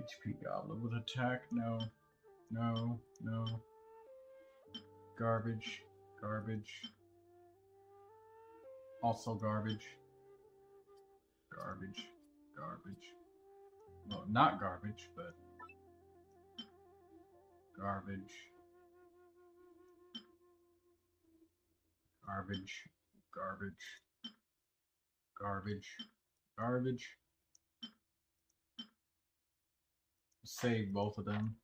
HP Goblin with attack, no. No, no. Garbage, garbage. Also garbage. Garbage, garbage. Well, not garbage, but garbage. Garbage, garbage. Garbage, garbage. Save both of them.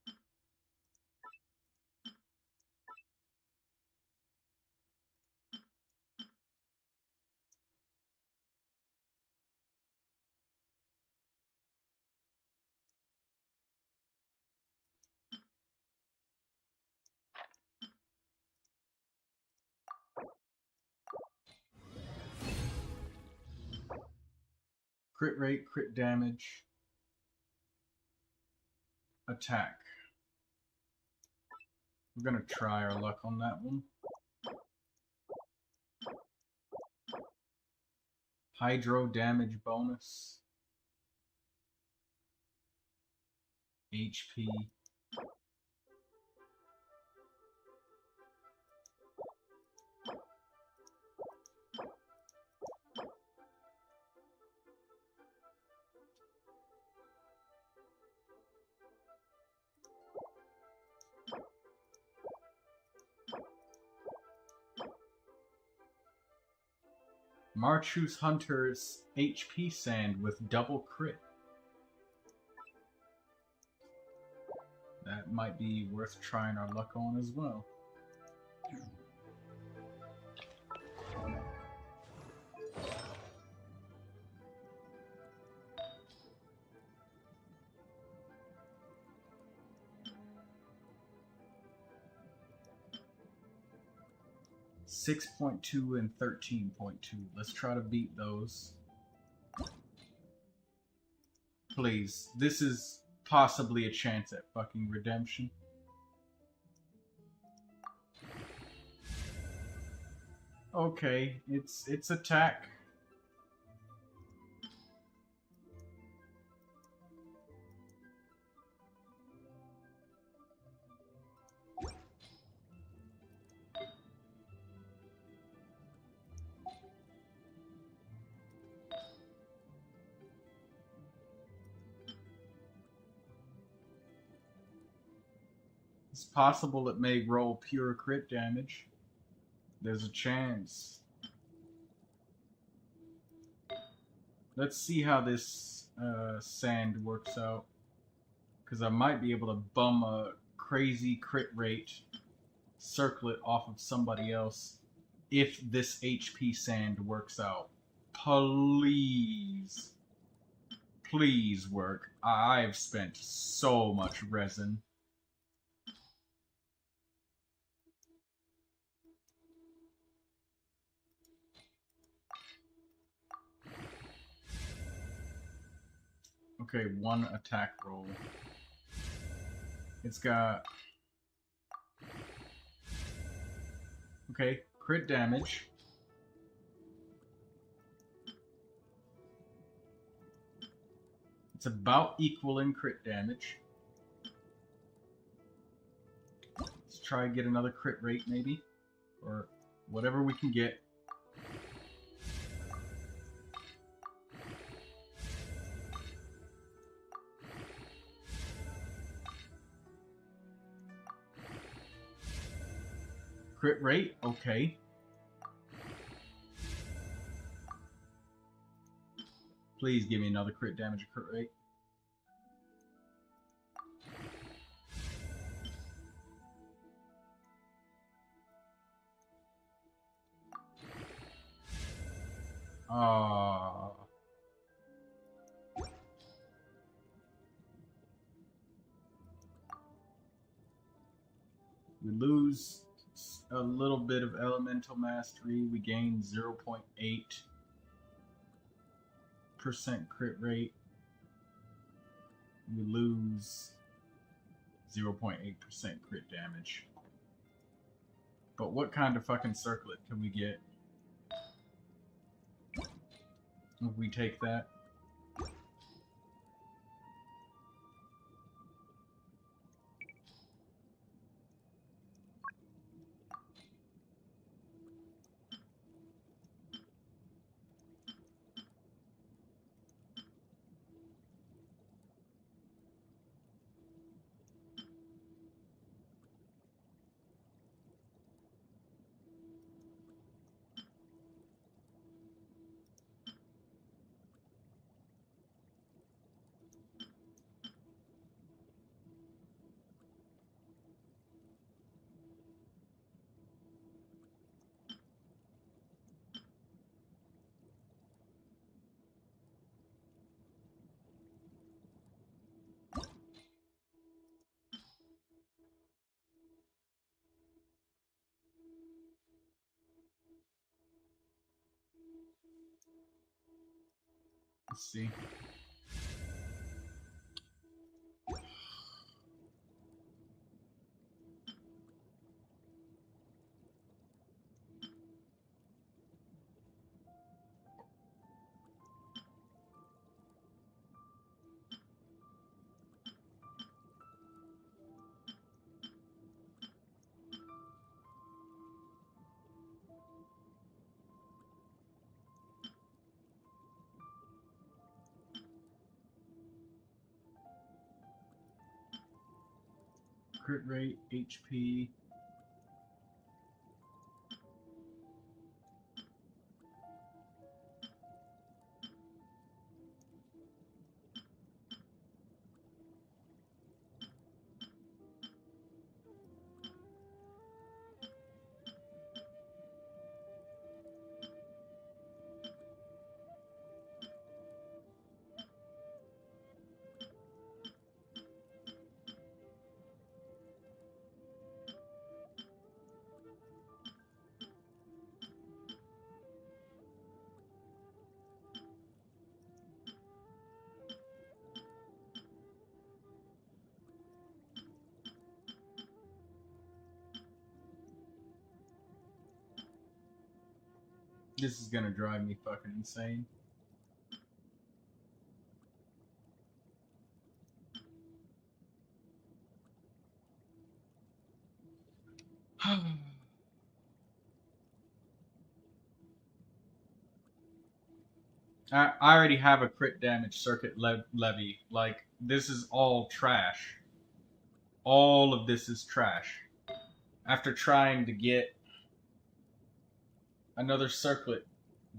Crit rate, crit damage, attack. We're gonna try our luck on that one. Hydro damage bonus. HP. Marchus Hunter's HP Sand with double crit. That might be worth trying our luck on as well. .2 and 13.2. Let's try to beat those. Please. This is possibly a chance at fucking redemption. Okay, it's attack. It's possible it may roll pure crit damage. There's a chance. Let's see how this sand works out. Because I might be able to bum a crazy crit rate circlet off of somebody else if this HP sand works out. Please. Please work. I've spent so much resin. Okay, 1 attack roll. It's got... Okay, crit damage. It's about equal in crit damage. Let's try and get another crit rate, maybe. Or whatever we can get. Crit rate, okay. Please give me another crit damage or crit rate. We lose a little bit of elemental mastery. We gain 0.8% crit rate. We lose 0.8% crit damage. But what kind of fucking circlet can we get if we take that? Let's see. Crit rate, HP. This is gonna drive me fucking insane. I already have a crit damage circuit levy. Like, this is all trash. All of this is trash. After trying to get another circlet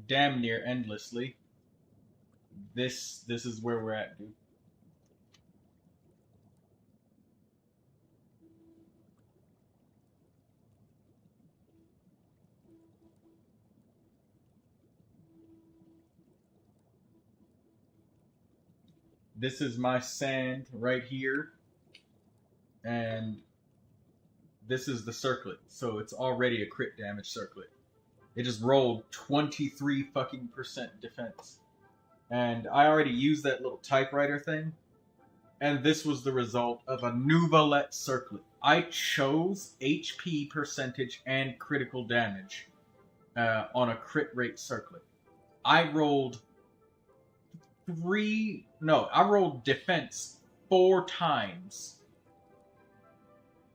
damn near endlessly, this is where we're at, dude. This is my sand right here, and this is the circlet, so it's already a crit damage circlet. It just rolled 23 fucking % defense. And I already used that little typewriter thing. And this was the result of a Neuvilette circlet. I chose HP percentage and critical damage on a crit rate circlet. I rolled defense 4 times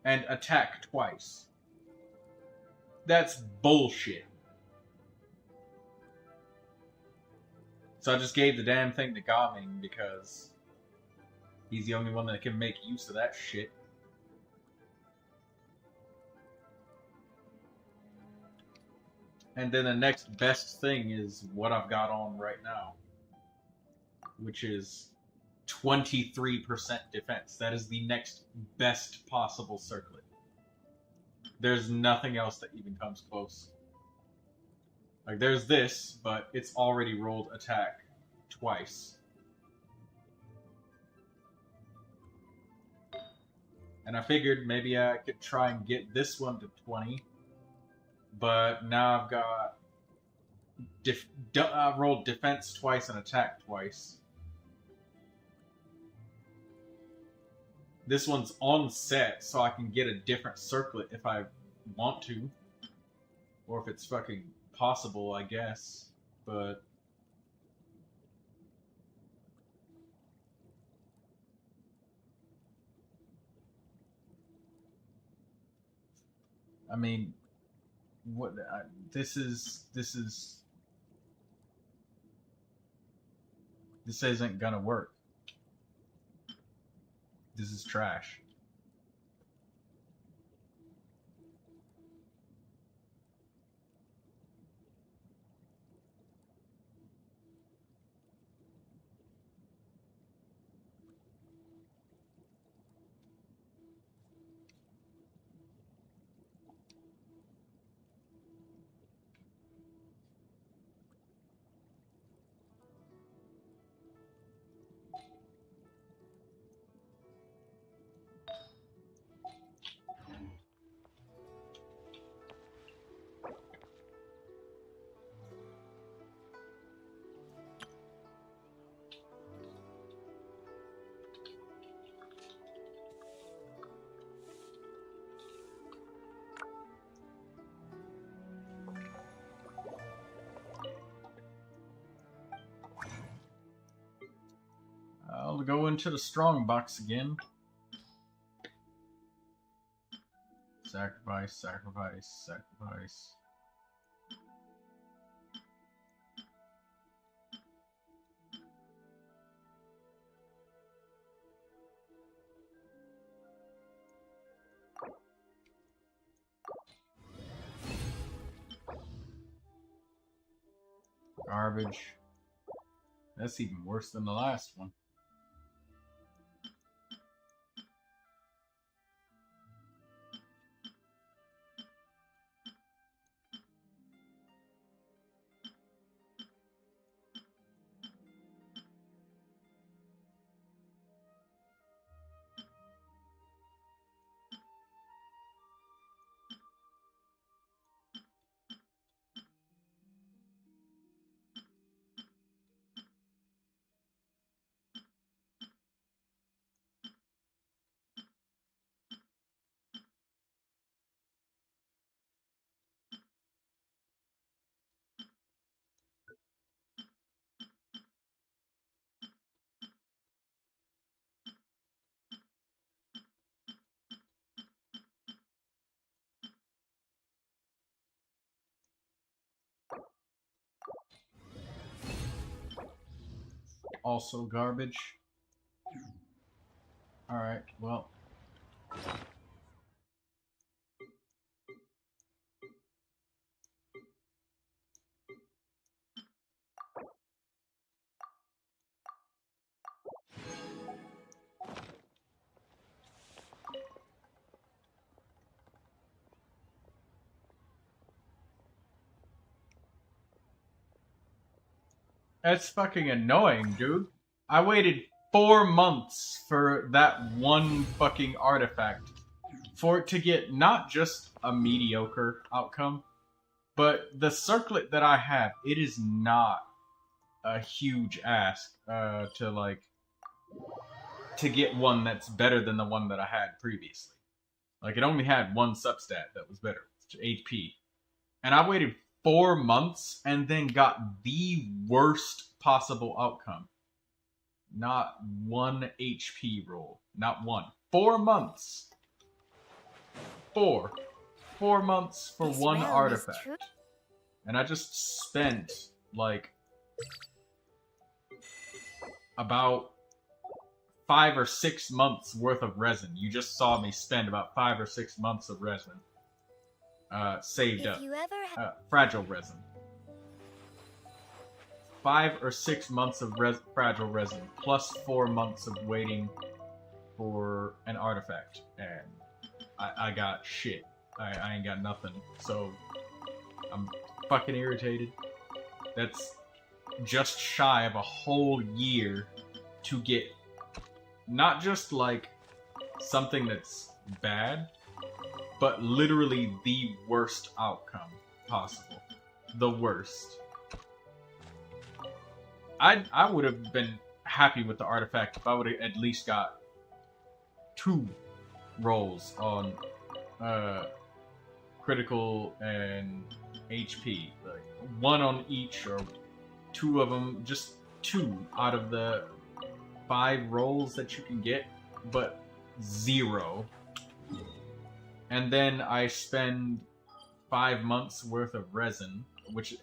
and attack twice. That's bullshit. So I just gave the damn thing to Gaming because he's the only one that can make use of that shit. And then the next best thing is what I've got on right now, which is 23% defense. That is the next best possible circlet. There's nothing else that even comes close. Like, there's this, but it's already rolled attack twice. And I figured maybe I could try and get this one to 20. But now I've got... I rolled defense twice and attack twice. This one's on set, so I can get a different circlet if I want to. Or if it's fucking possible, I guess. But... I mean... This isn't gonna work. This is trash. I'll go into the strong box again. Sacrifice, sacrifice, sacrifice. Garbage. That's even worse than the last one. Also garbage. Alright, well. That's fucking annoying, dude. I waited 4 months for that one fucking artifact. For it to get not just a mediocre outcome, but the circlet that I have, it is not a huge ask to like to get one that's better than the one that I had previously. Like, it only had one substat that was better, HP. And I waited 4 months and then got the worst possible outcome. Not one HP roll. Not one. 4 months. 4 months for This one realm is artifact. true- And I just spent, like, about 5 or 6 months worth of resin. You just saw me spend about 5 or 6 months of resin. Saved If up. you ever Fragile resin. 5 or 6 months of fragile resin, plus 4 months of waiting for an artifact. And I got shit. I ain't got nothing. So, I'm fucking irritated. That's just shy of a whole year to get not just like something that's bad, but literally the worst outcome possible. The worst. I would have been happy with the artifact if I would have at least got 2 rolls on critical and HP. Like 1 on each, or 2 of them, just 2 out of the 5 rolls that you can get, but 0. And then I spend 5 months worth of resin,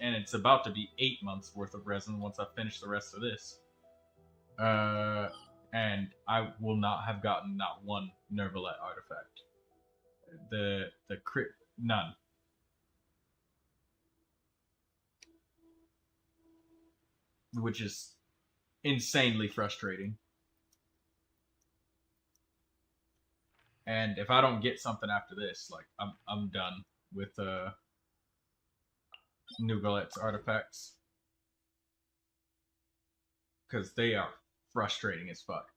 and it's about to be 8 months worth of resin once I finish the rest of this. And I will not have gotten not one Neuvilette artifact. The crit, none. Which is insanely frustrating. And if I don't get something after this, like I'm done with Neuvilette's artifacts, because they are frustrating as fuck.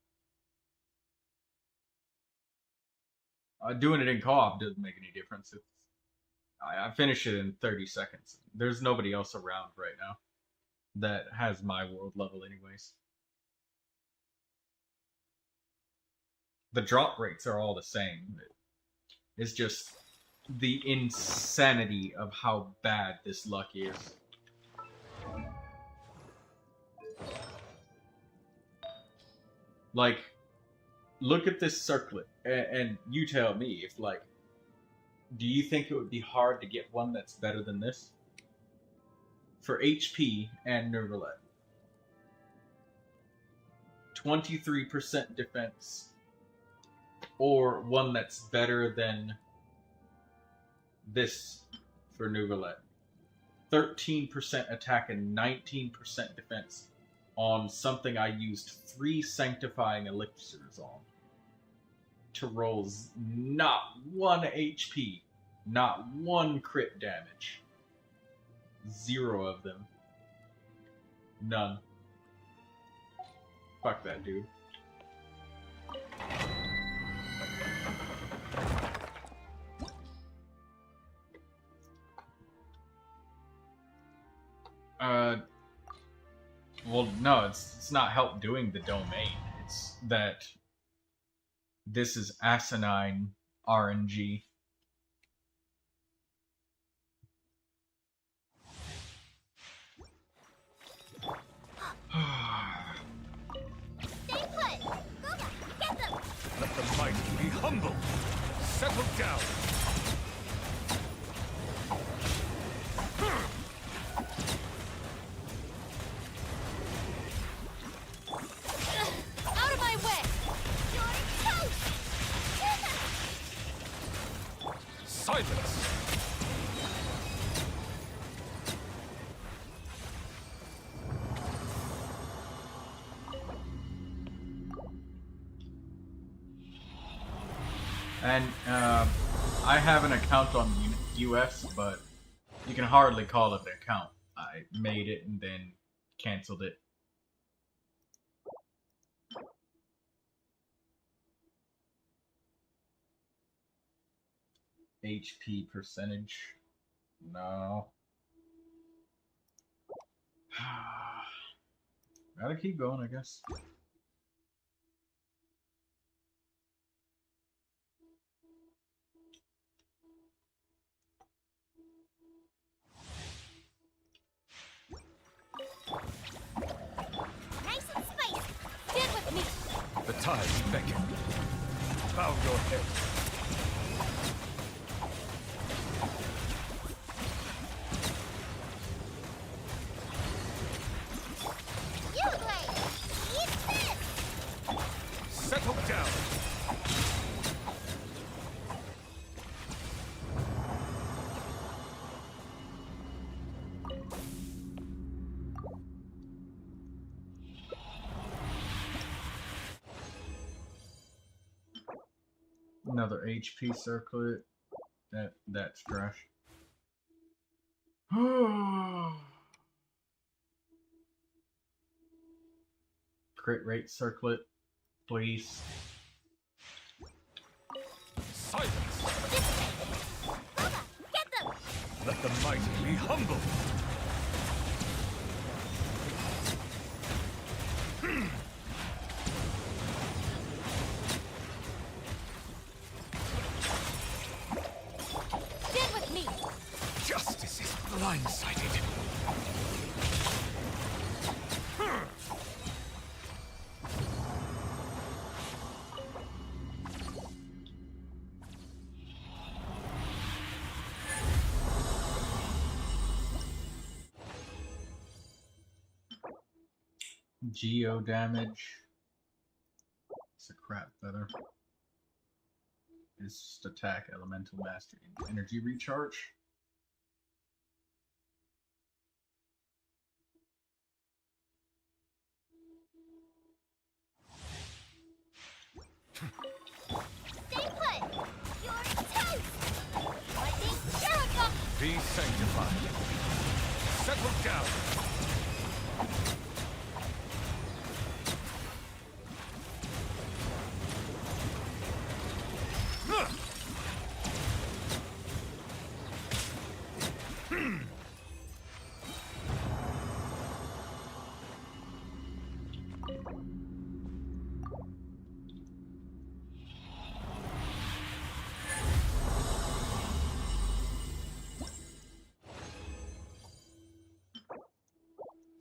Doing it in co-op doesn't make any difference. I finish it in 30 seconds. There's nobody else around right now that has my world level anyways. The drop rates are all the same. It's just the insanity of how bad this luck is. Like, look at this circlet, and you tell me if, like, do you think it would be hard to get one that's better than this? For HP and Neuvilette. 23% defense. Or one that's better than this for Neuvilette. 13% attack and 19% defense on something I used 3 sanctifying elixirs on. To rolls not 1 HP, not 1 crit damage. 0 of them. None. Fuck that dude. Well, no, it's not help doing the domain. It's that this is asinine RNG. Stay put! Guga, get them! Let the mighty be humble. Settle down. Out of my way! You're toast! Silence. And I have an account on US, but you can hardly call it an account. I made it and then canceled it. HP percentage. No. Gotta keep going, I guess. Nice and spicy. Stand with me. The tides beckon. Bow your head. Settle down. Another HP circlet. That's trash. Crit rate circlet, please. Silence! Get them! Let the mighty be humble! Stand with me! Justice is blindsided. Geo damage. It's a crap feather. It's just attack, elemental mastery, and energy recharge. Stay put! You're toast! Lightning Jericho! Be sanctified. Settle down.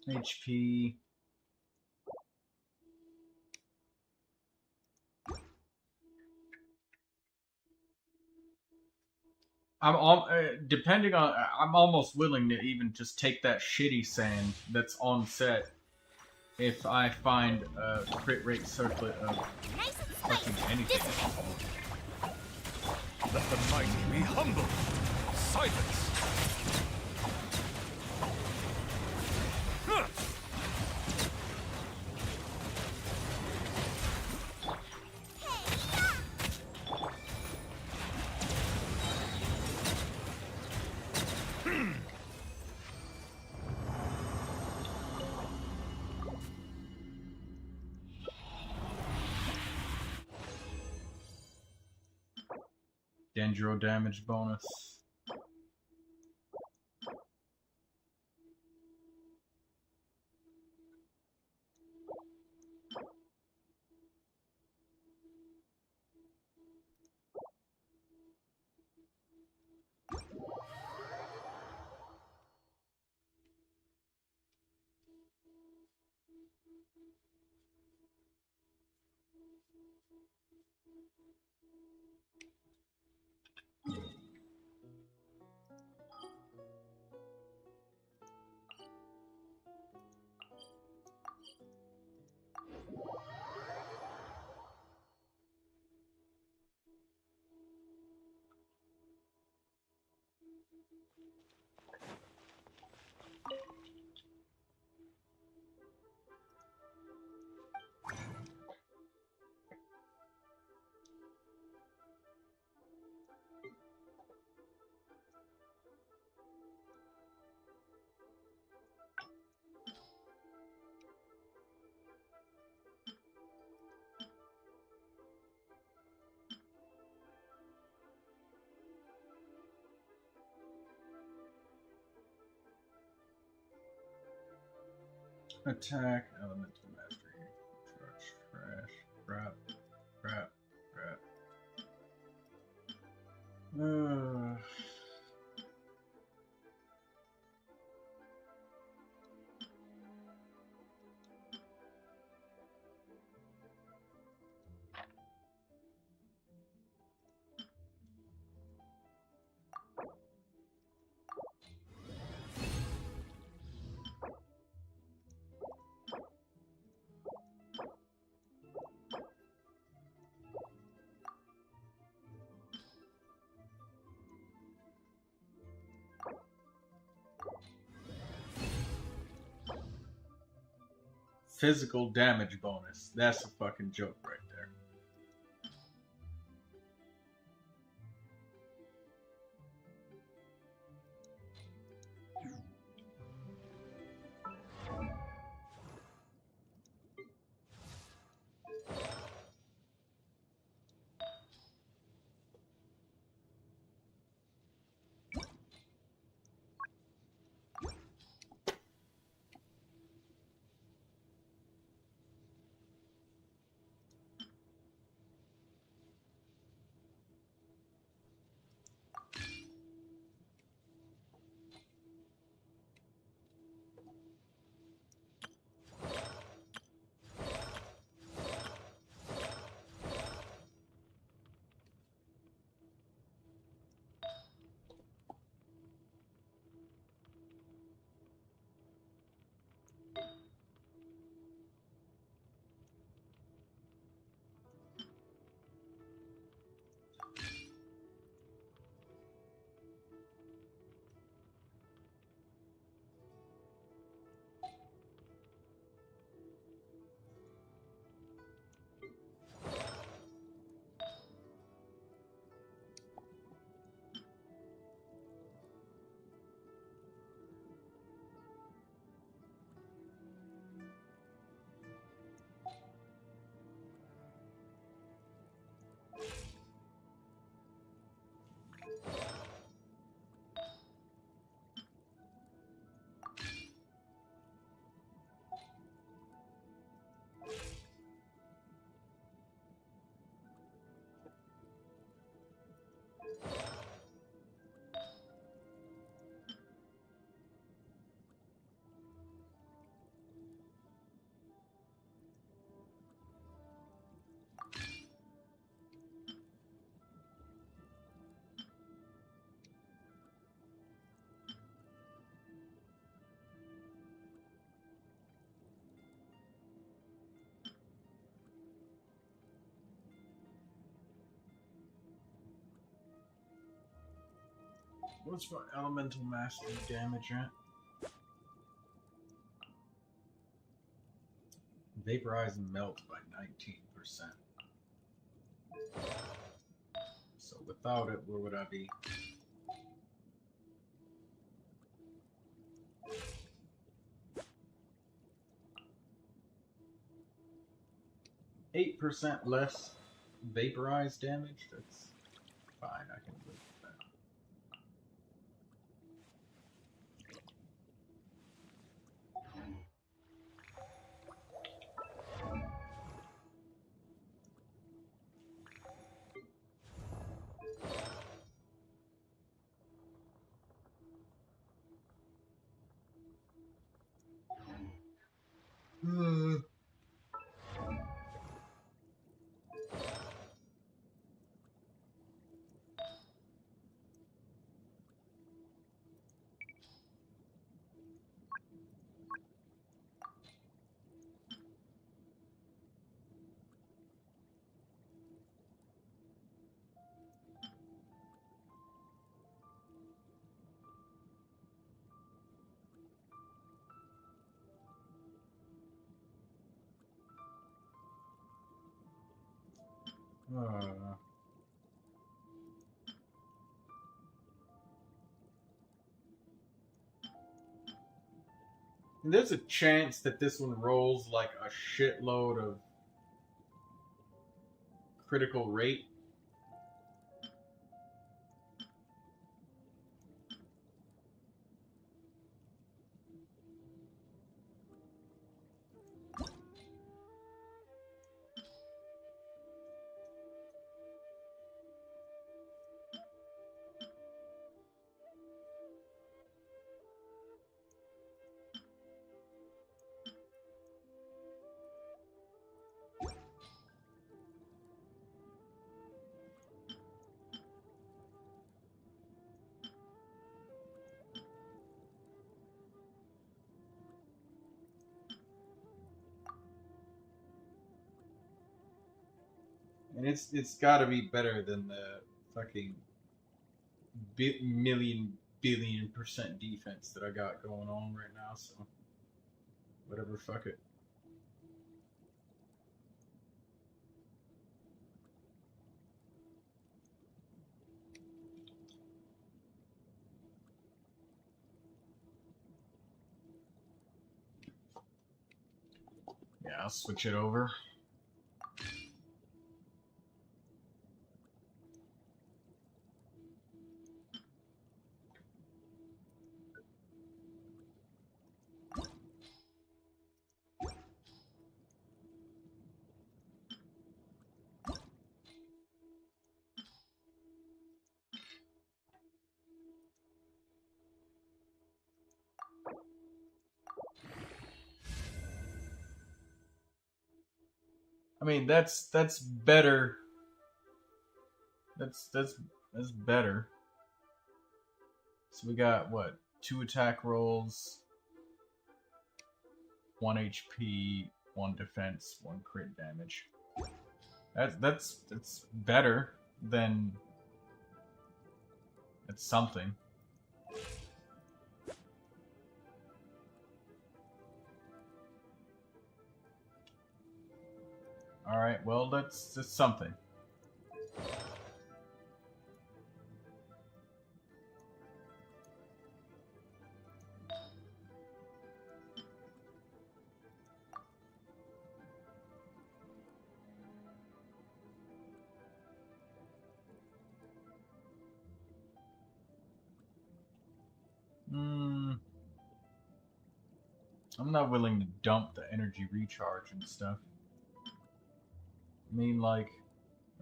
HP. Depending on, I'm almost willing to even just take that shitty sand that's on set if I find a crit rate circlet of fucking anything. Let the mighty be humble. Silence. Dendro damage bonus. Attack, elemental mastery, trash, crap. Physical damage bonus. That's a fucking joke right there. What's my elemental mastery damage at? Vaporize and melt by 19%. So without it, where would I be? %8 less vaporized damage? That's fine, I can live with that. There's a chance that this one rolls like a shitload of critical rate. And it's got to be better than the fucking billion% defense that I got going on right now. So whatever, fuck it. Yeah, I'll switch it over. I mean, that's better. That's better. So we got what? 2 attack rolls, 1 HP, 1 defense, 1 crit damage. That's better than. It's something. All right. Well, that's something. I'm not willing to dump the energy recharge and stuff. I mean, like,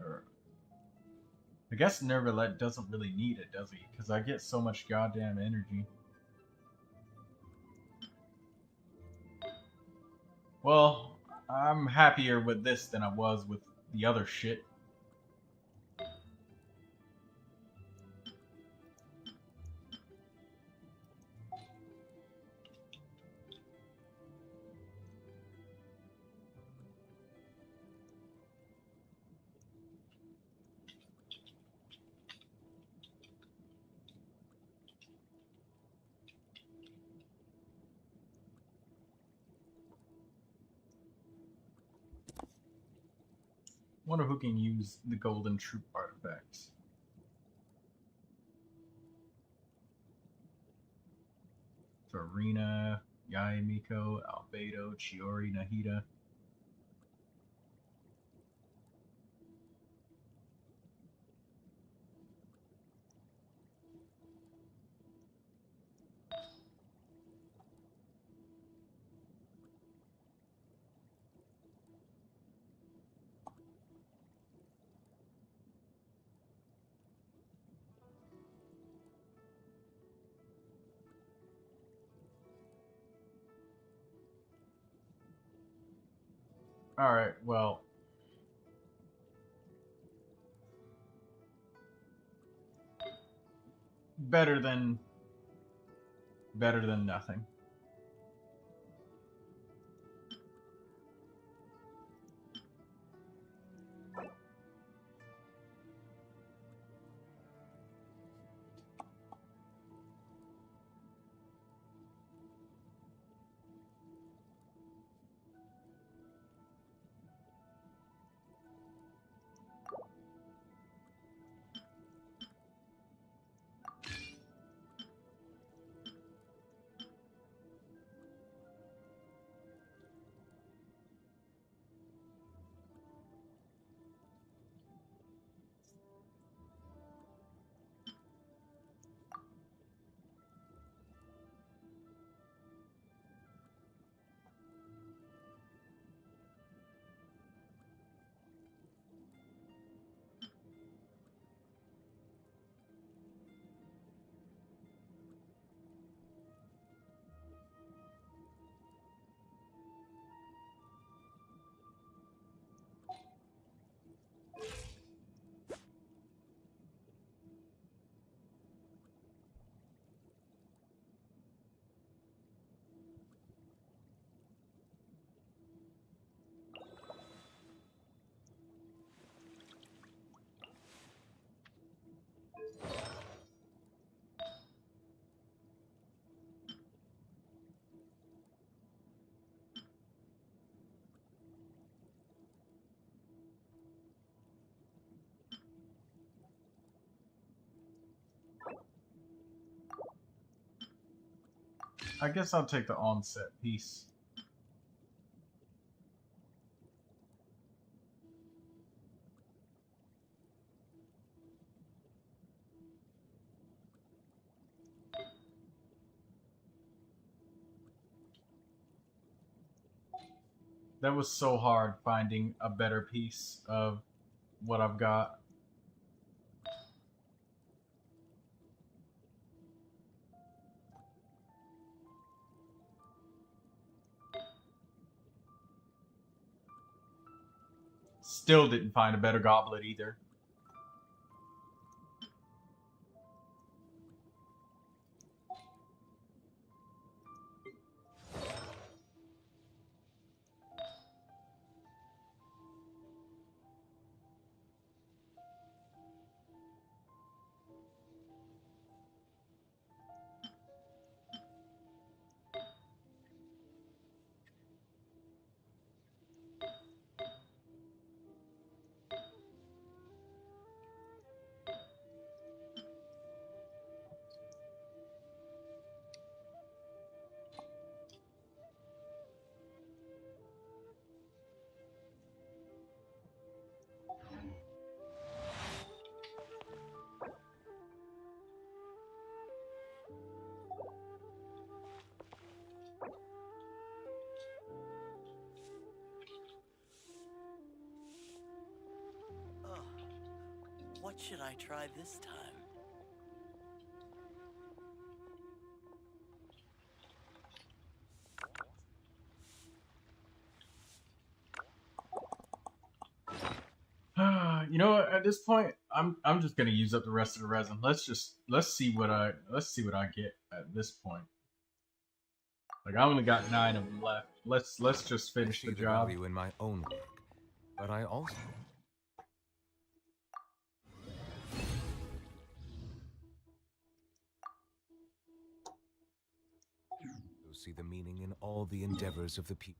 I guess Neuvilette doesn't really need it, does he? Because I get so much goddamn energy. Well, I'm happier with this than I was with the other shit. Wonder who can use the golden troop artifacts. Farina, Yaemiko, Albedo, Chiori, Nahida. Alright, well. Better than nothing. I guess I'll take the onset piece. That was so hard finding a better piece of what I've got. Still didn't find a better goblet either. What should I try this time? You know what? At this point, I'm just gonna use up the rest of the resin. Let's see what I get at this point. Like I only got 9 of them left. Let's just finish the job. Value in my own work, but I also see the meaning in all the endeavors of the people.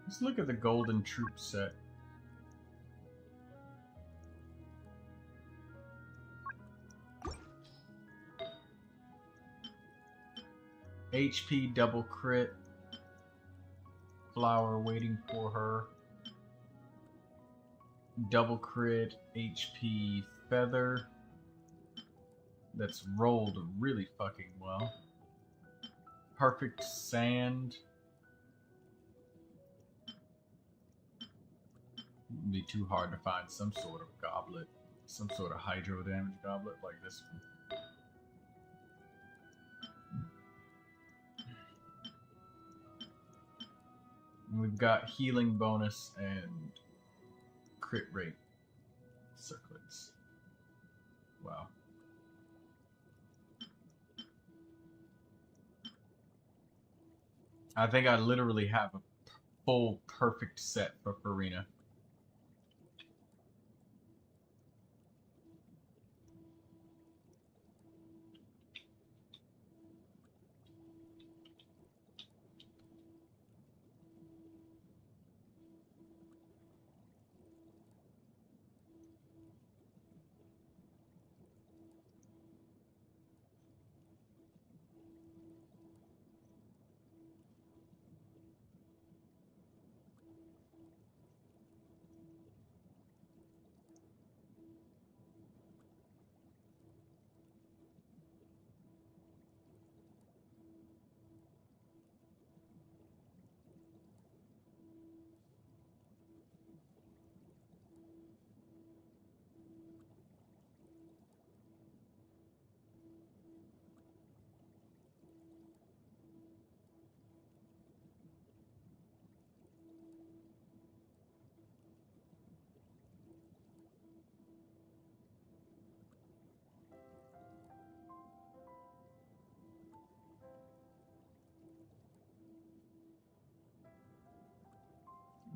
Let's look at the Golden Troop set. HP double crit. Flower waiting for her. Double crit HP feather. That's rolled really fucking well. Perfect sand. It'd be too hard to find some sort of goblet, some sort of hydro damage goblet like this one. And we've got healing bonus and crit rate circlets. Wow. I think I literally have a full perfect set for Farina.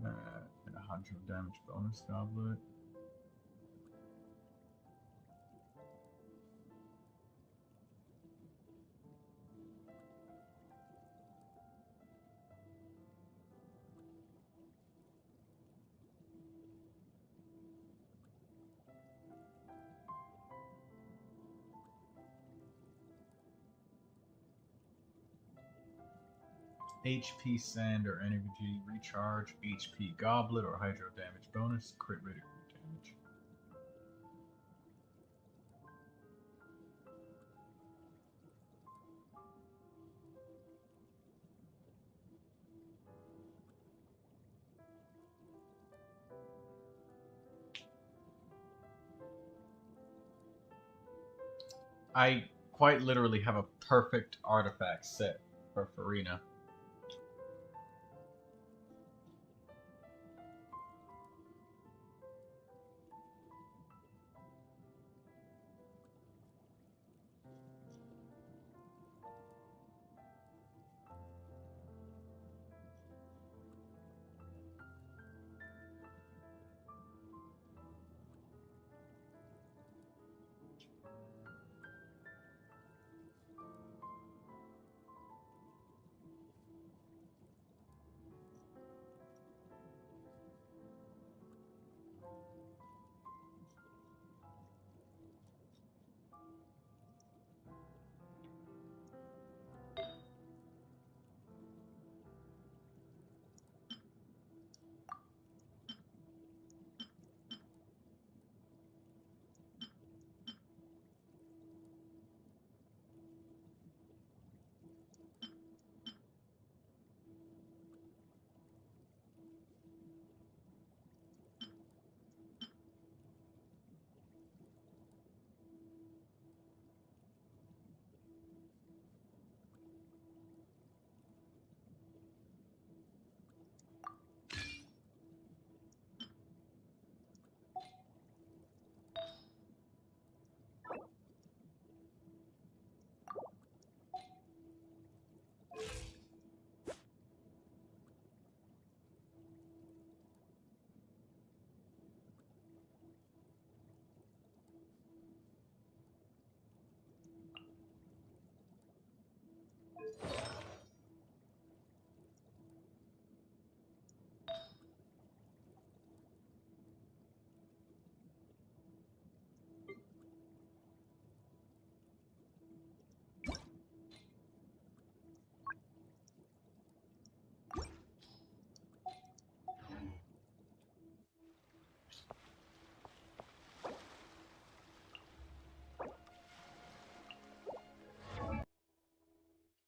And a 100 damage bonus goblet. HP Sand or Energy Recharge, HP Goblet or Hydro Damage bonus, crit rate or crit damage. I quite literally have a perfect artifact set for Farina.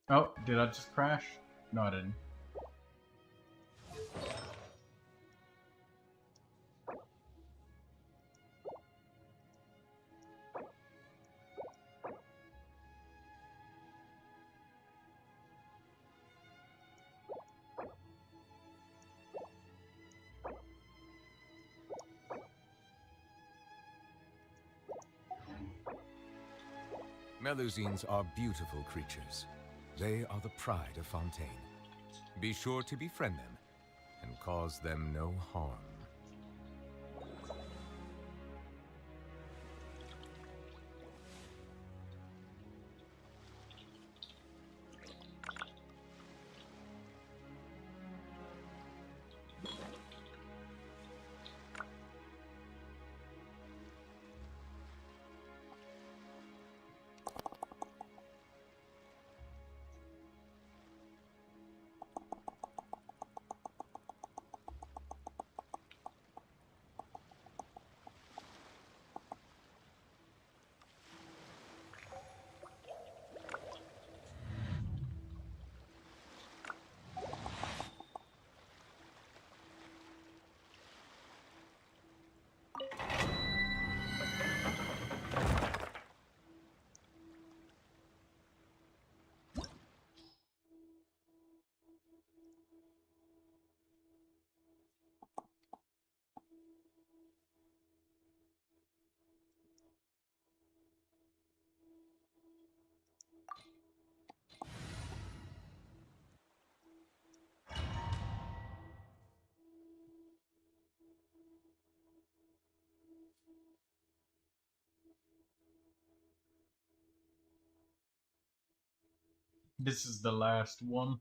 Oh, did I just crash? No, I didn't. Melusines are beautiful creatures. They are the pride of Fontaine. Be sure to befriend them and cause them no harm. This is the last one.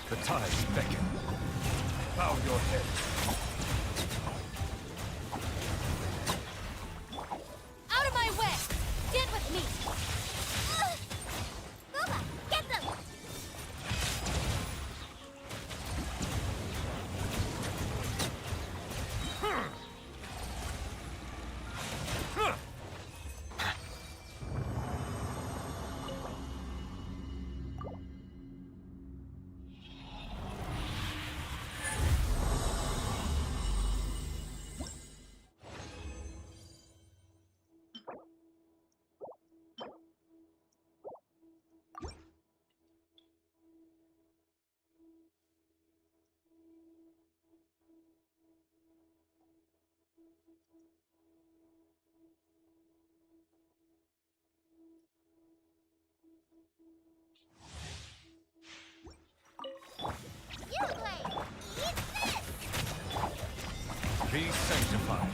The tides beckon. Bow your head. Out of my way! Get with me! Booba, get them! Be sanctified.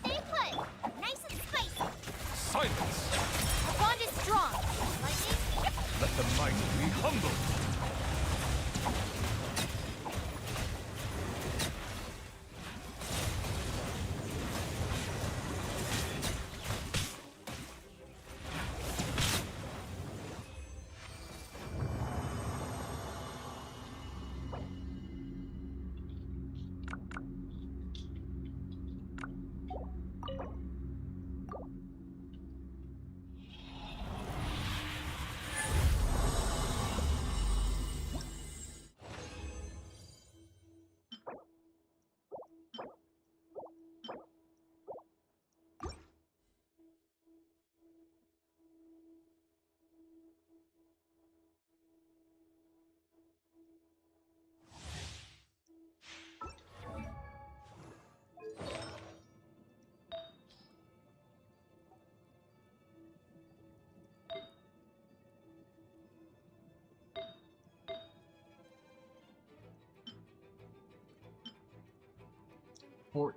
Stay put! Nice and spicy! Silence! Our bond is strong! Lightning? Let the mighty be humbled.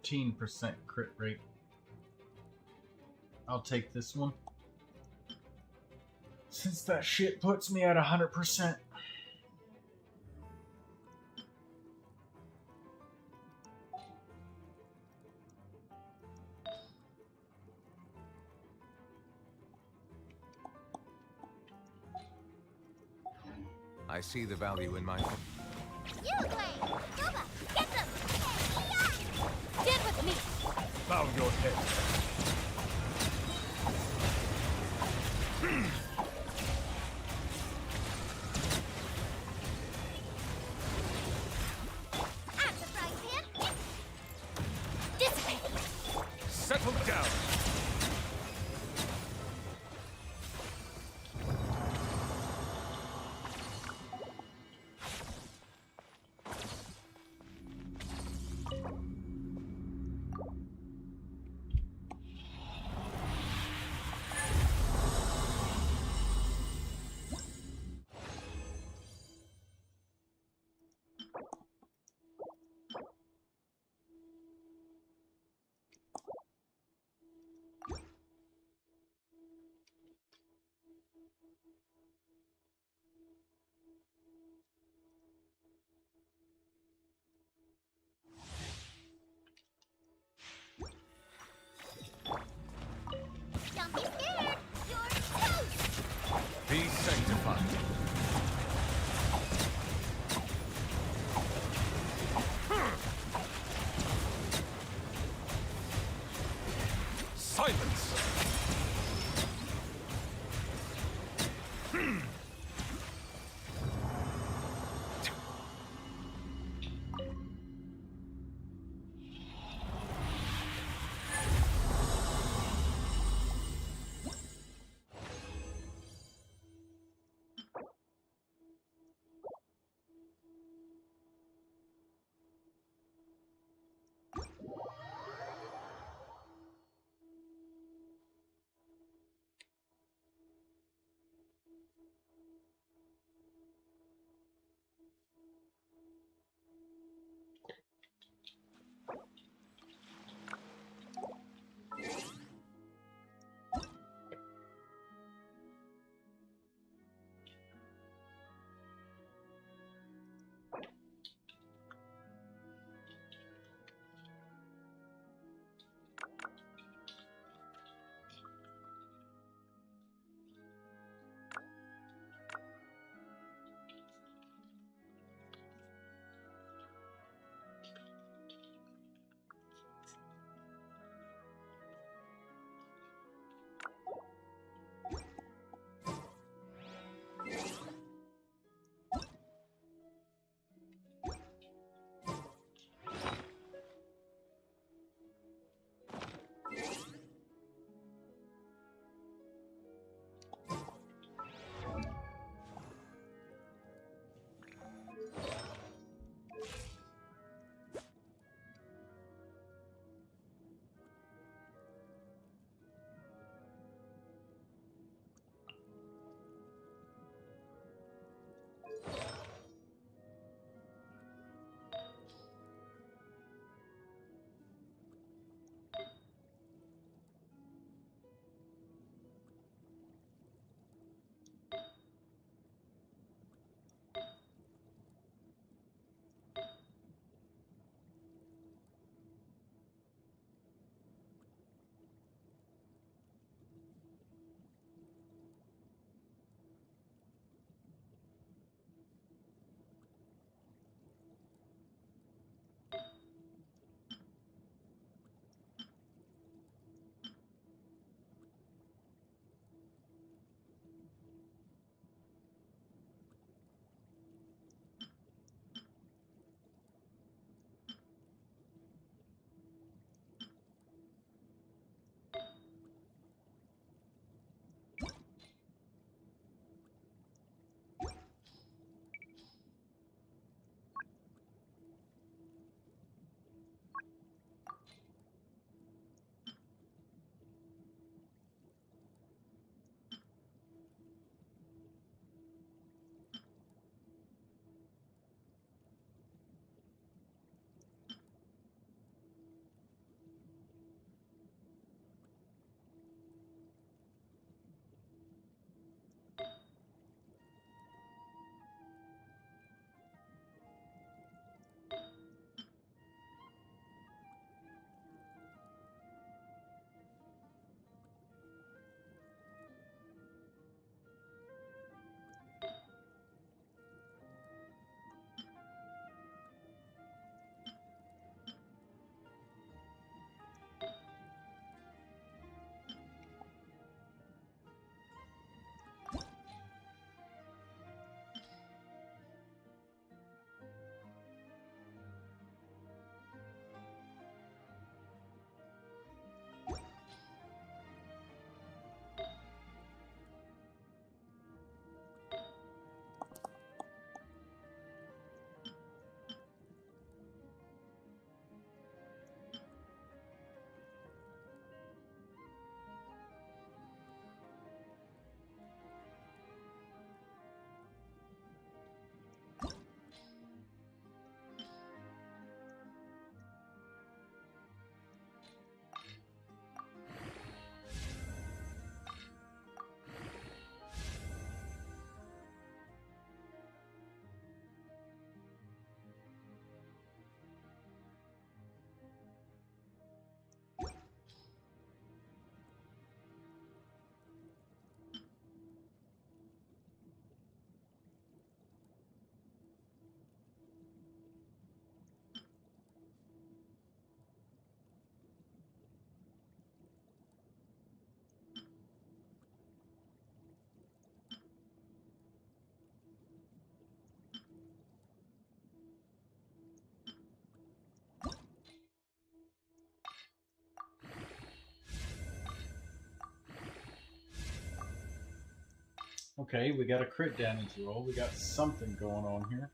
%, crit rate. I'll take this one. Since that shit puts me at 100%. I see the value in my... Euorpe! Booba, get them! Get with me! Bow your head. I'm surprised, man! Dissipate! Settle down. Okay, we got a crit damage roll. We got something going on here.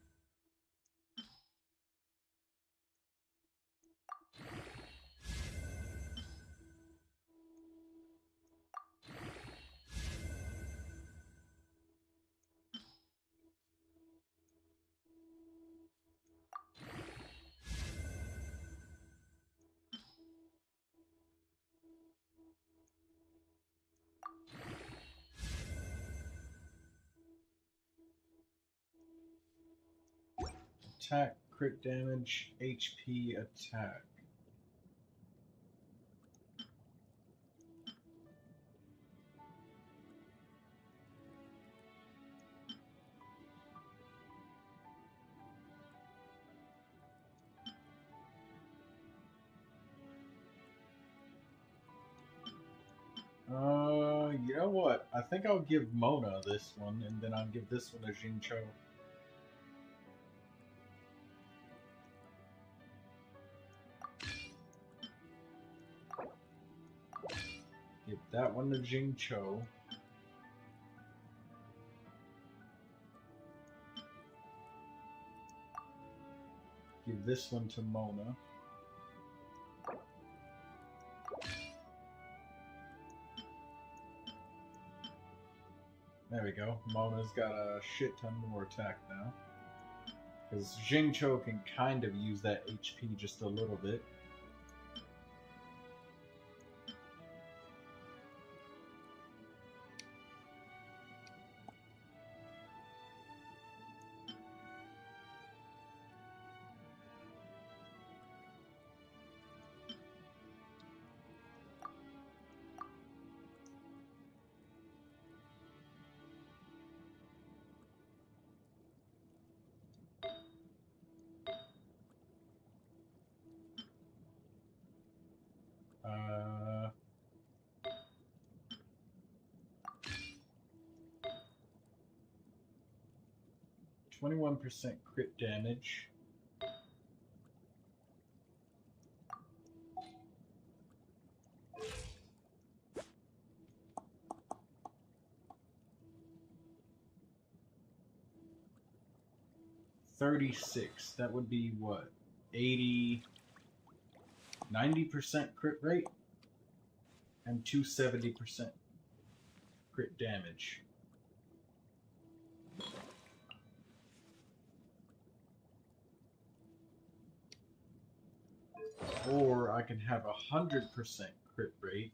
Attack, crit damage, HP, attack. You know what? I think I'll give Mona this one, and then I'll give this one to Jincho. Give that one to Jincho. Give this one to Mona. There we go. Mona's got a shit ton more attack now. Because Jincho can kind of use that HP just a little bit. Uh... 21% crit damage. $36. That would be what? 90% crit rate and 270% crit damage. Or I can have 100% crit rate.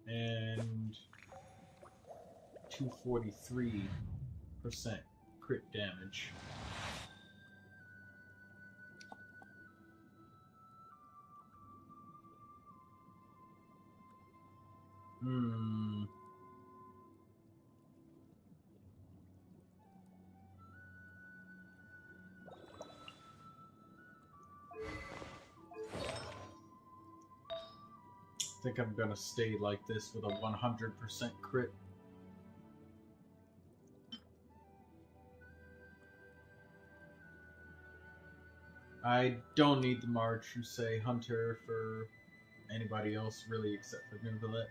And 243% crit damage. I think I'm gonna stay like this with a 100% crit. I don't need the Marchusei Hunter for anybody else really except for Neuvilette.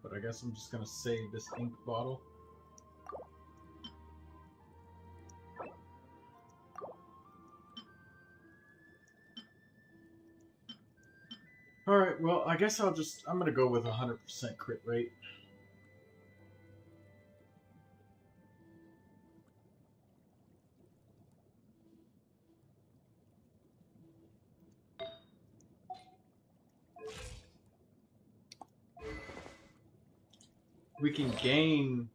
But I guess I'm just gonna save this ink bottle. Alright, well, I guess I'm gonna go with 100% crit rate. We can gain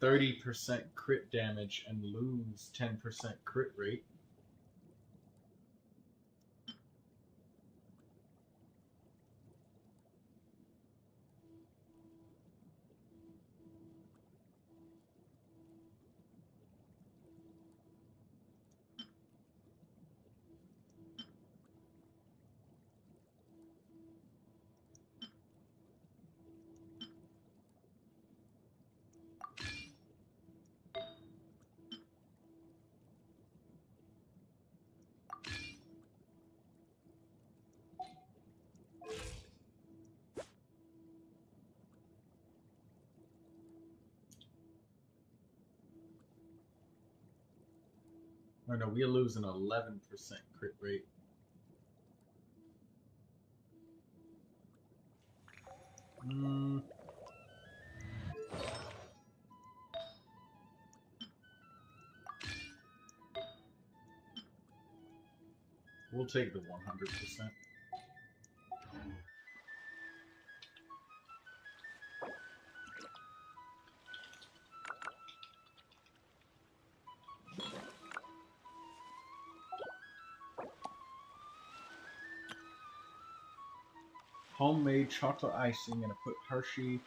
30% crit damage and lose 10% crit rate. Oh no, we lose an 11% crit rate. We'll take the 100%. Homemade chocolate icing, and I put Hershey.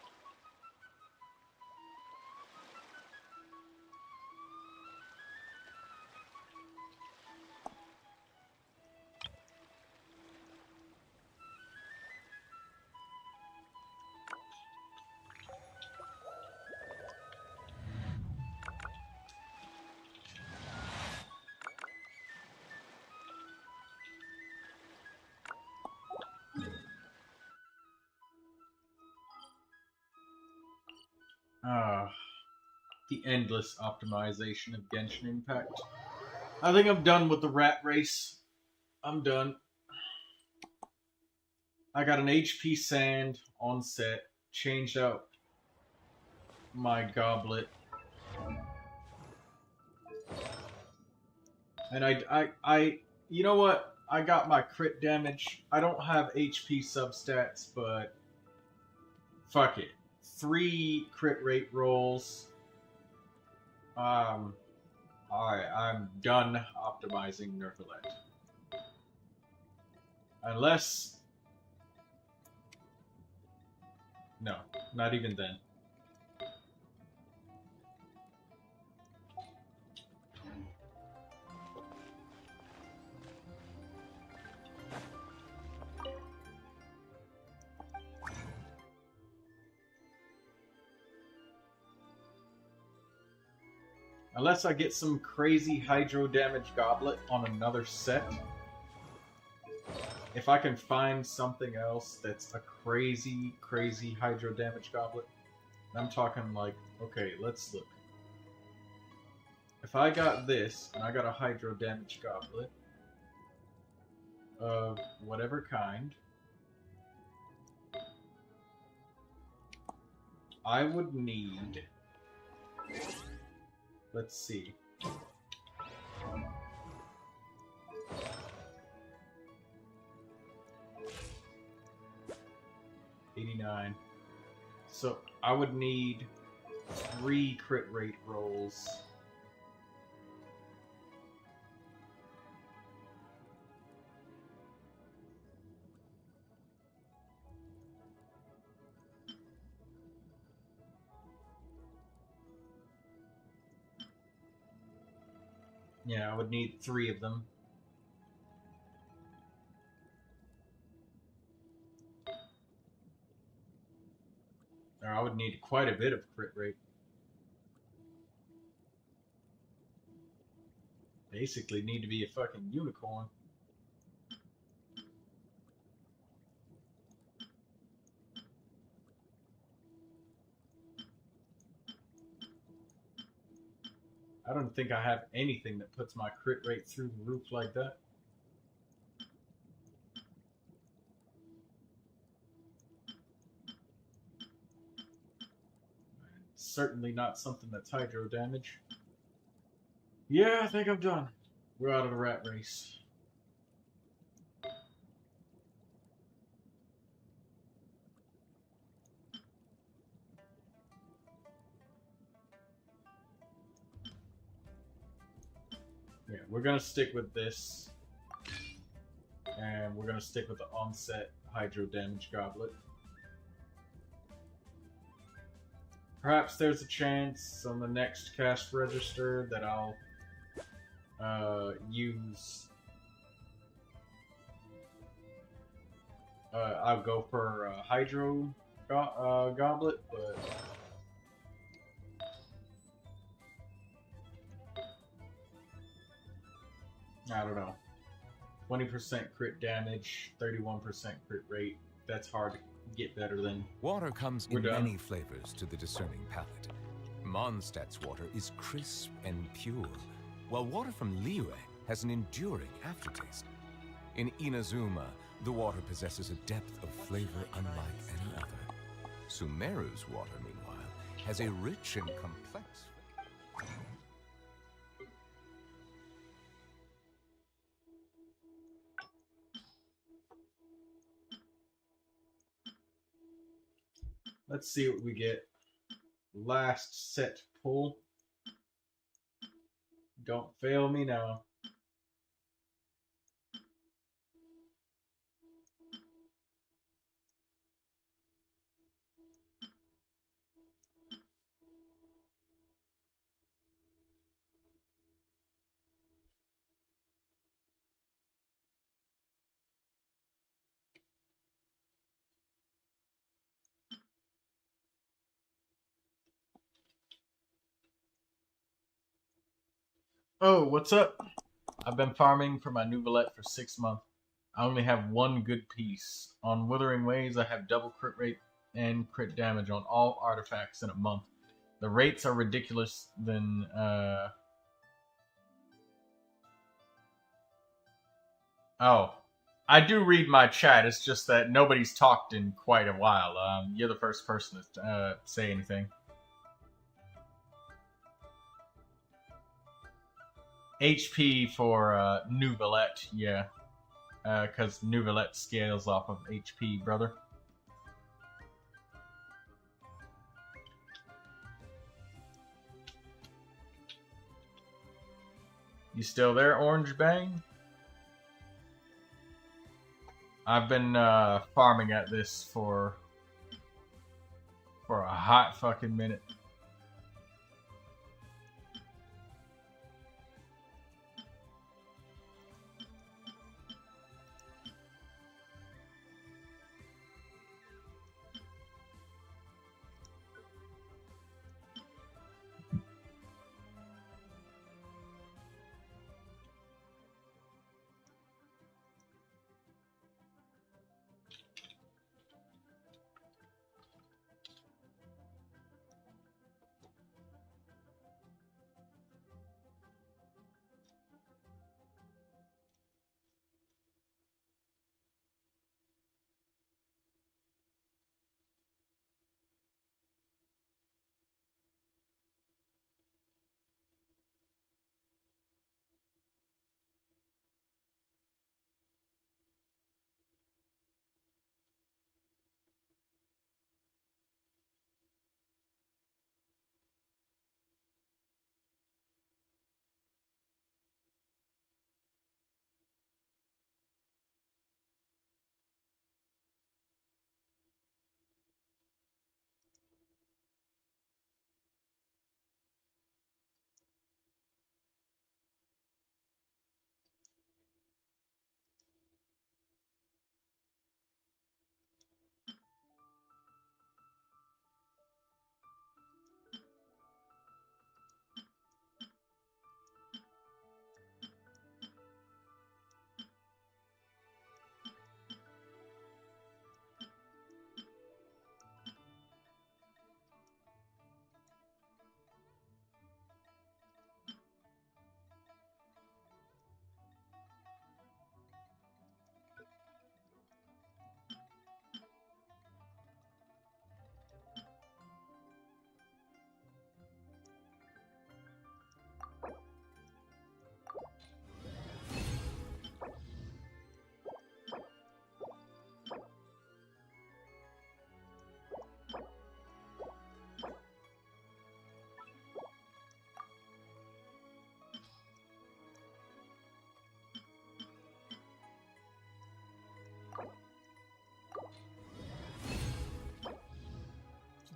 The endless optimization of Genshin Impact. I think I'm done with the rat race. I'm done. I got an HP sand on set. Changed out my goblet. And I you know what? I got my crit damage. I don't have HP substats, but fuck it. 3 crit rate rolls. Alright, I'm done optimizing Neuvilette. Unless... No, not even then. Unless I get some crazy hydro damage goblet on another set. If I can find something else that's a crazy, crazy hydro damage goblet. I'm talking like, okay, let's look. If I got this, and I got a hydro damage goblet of whatever kind, I would need... Let's see. $89. So I would need 3 crit rate rolls. Yeah, I would need 3 of them. Or I would need quite a bit of crit rate. Basically need to be a fucking unicorn. I don't think I have anything that puts my crit rate through the roof like that. Certainly not something that's hydro damage. Yeah, I think I'm done. We're out of the rat race. Yeah, we're gonna stick with this. And we're gonna stick with the onset hydro damage goblet. Perhaps there's a chance on the next cast register that I'll use... I'll go for hydro goblet, but... I don't know. 20% crit damage, 31% crit rate. That's hard to get better than. Water comes in done. many flavors to the discerning palate. Mondstadt's water is crisp and pure, while water from Liyue has an enduring aftertaste. In Inazuma, the water possesses a depth of flavor unlike any other. Sumeru's water, meanwhile, has a rich and complex flavor. Let's see what we get. Last set pull. Don't fail me now. Oh, what's up? I've been farming for my Neuvilette for 6 months. I only have one good piece. On Withering Ways, I have double crit rate and crit damage on all artifacts in a month. The rates are ridiculous than, Oh. I do read my chat, it's just that nobody's talked in quite a while. You're the first person to say anything. HP for Neuvilette, yeah. Because Neuvilette scales off of HP, brother. You still there, Orange Bang? I've been farming at this for a hot fucking minute.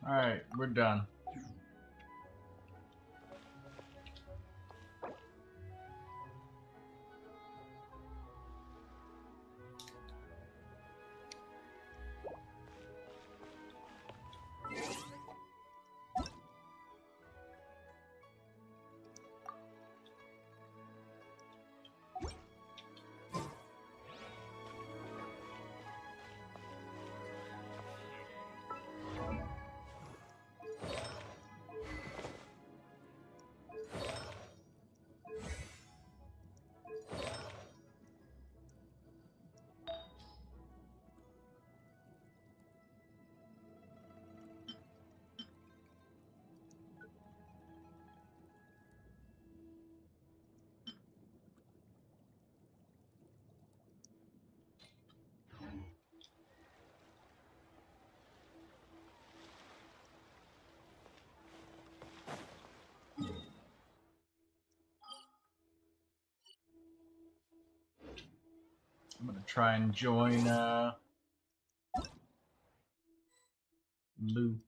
Alright, we're done. I'm gonna try and join Lou.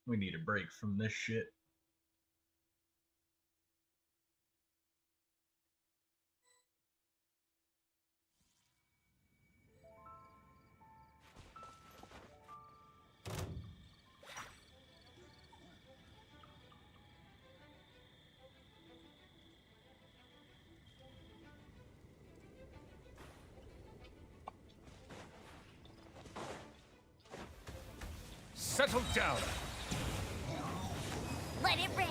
We need a break from this shit. Settle down. Let it rain.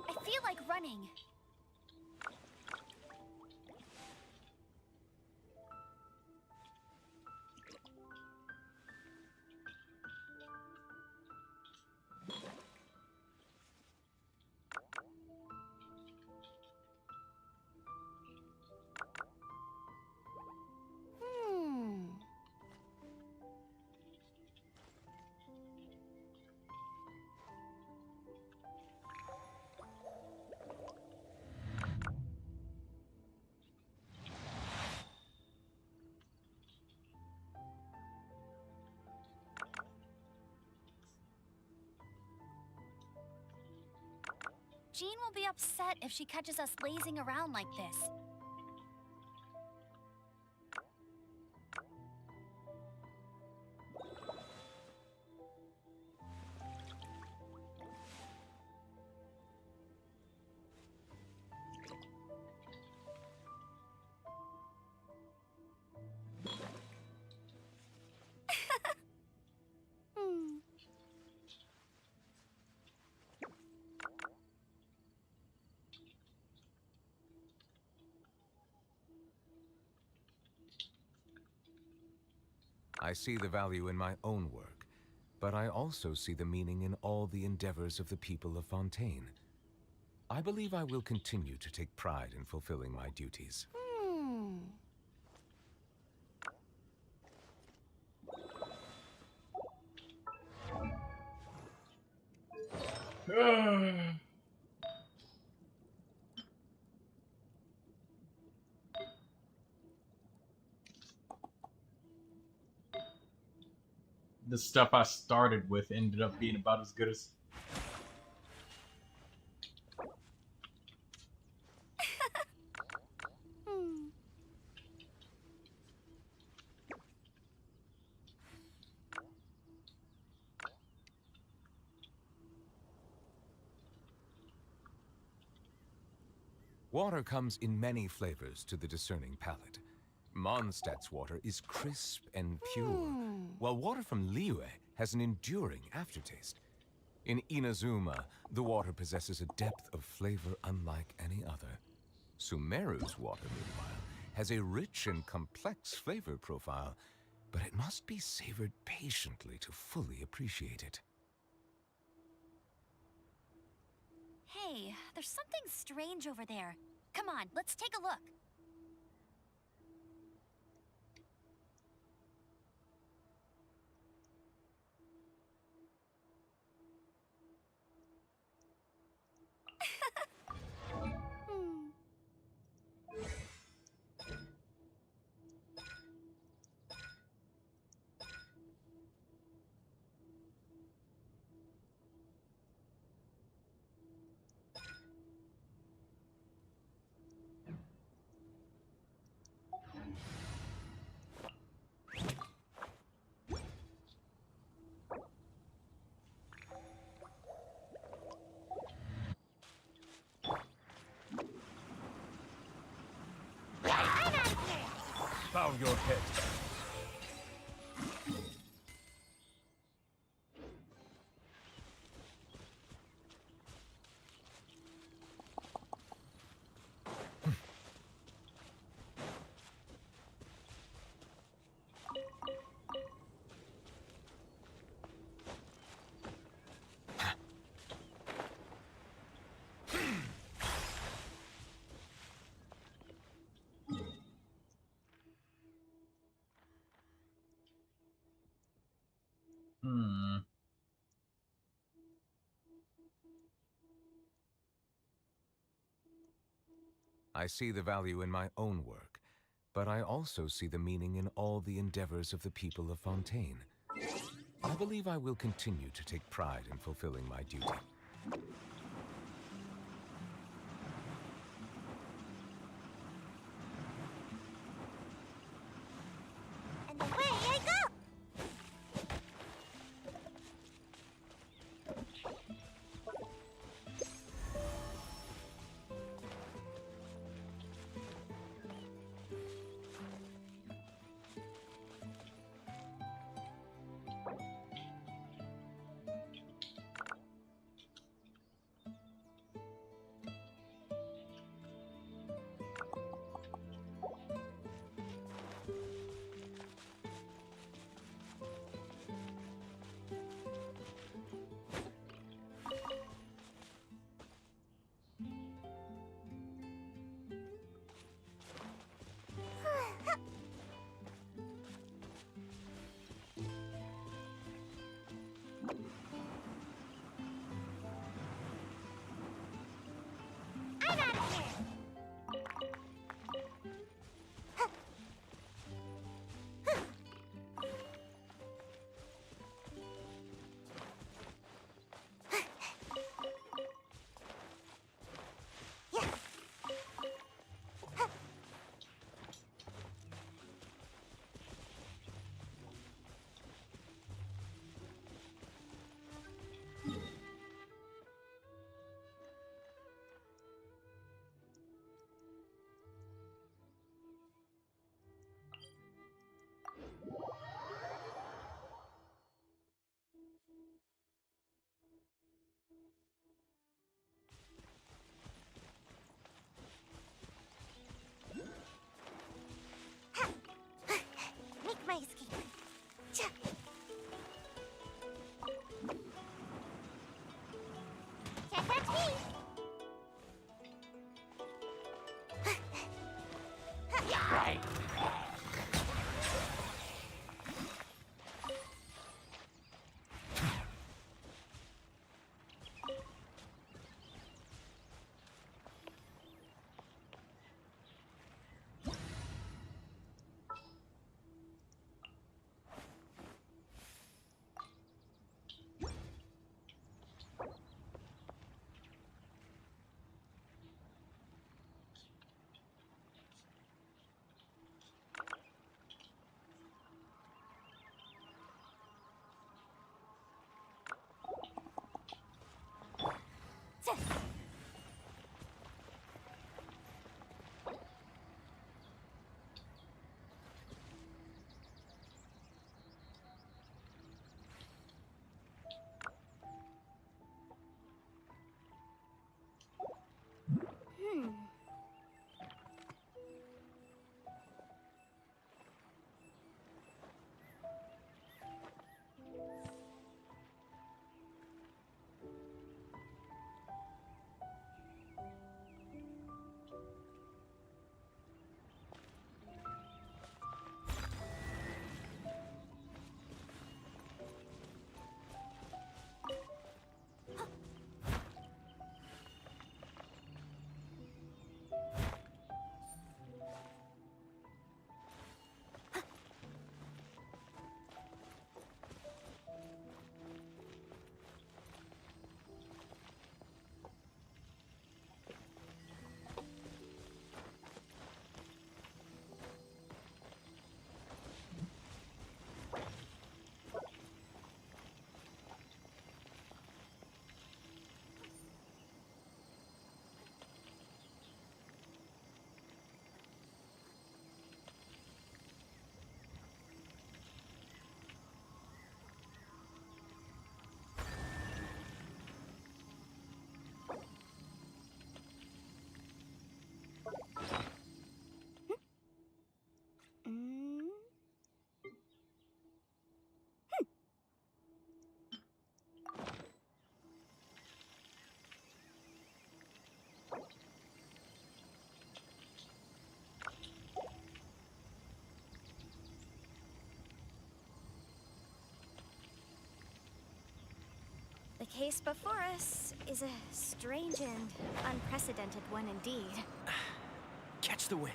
I feel like running. Jean will be upset if she catches us lazing around like this. I see the value in my own work, but I also see the meaning in all the endeavors of the people of Fontaine. I believe I will continue to take pride in fulfilling my duties. The stuff I started with ended up being about as good as... Water comes in many flavors to the discerning palate. Mondstadt's water is crisp and pure, while water from Liyue has an enduring aftertaste. In Inazuma, the water possesses a depth of flavor unlike any other. Sumeru's water, meanwhile, has a rich and complex flavor profile, but it must be savored patiently to fully appreciate it. Hey, there's something strange over there. Come on, let's take a look. of your pet. I see the value in my own work, but I also see the meaning in all the endeavors of the people of Fontaine. I believe I will continue to take pride in fulfilling my duty. And away I go! I'm out of here! The case before us is a strange and unprecedented one indeed. Catch the wind.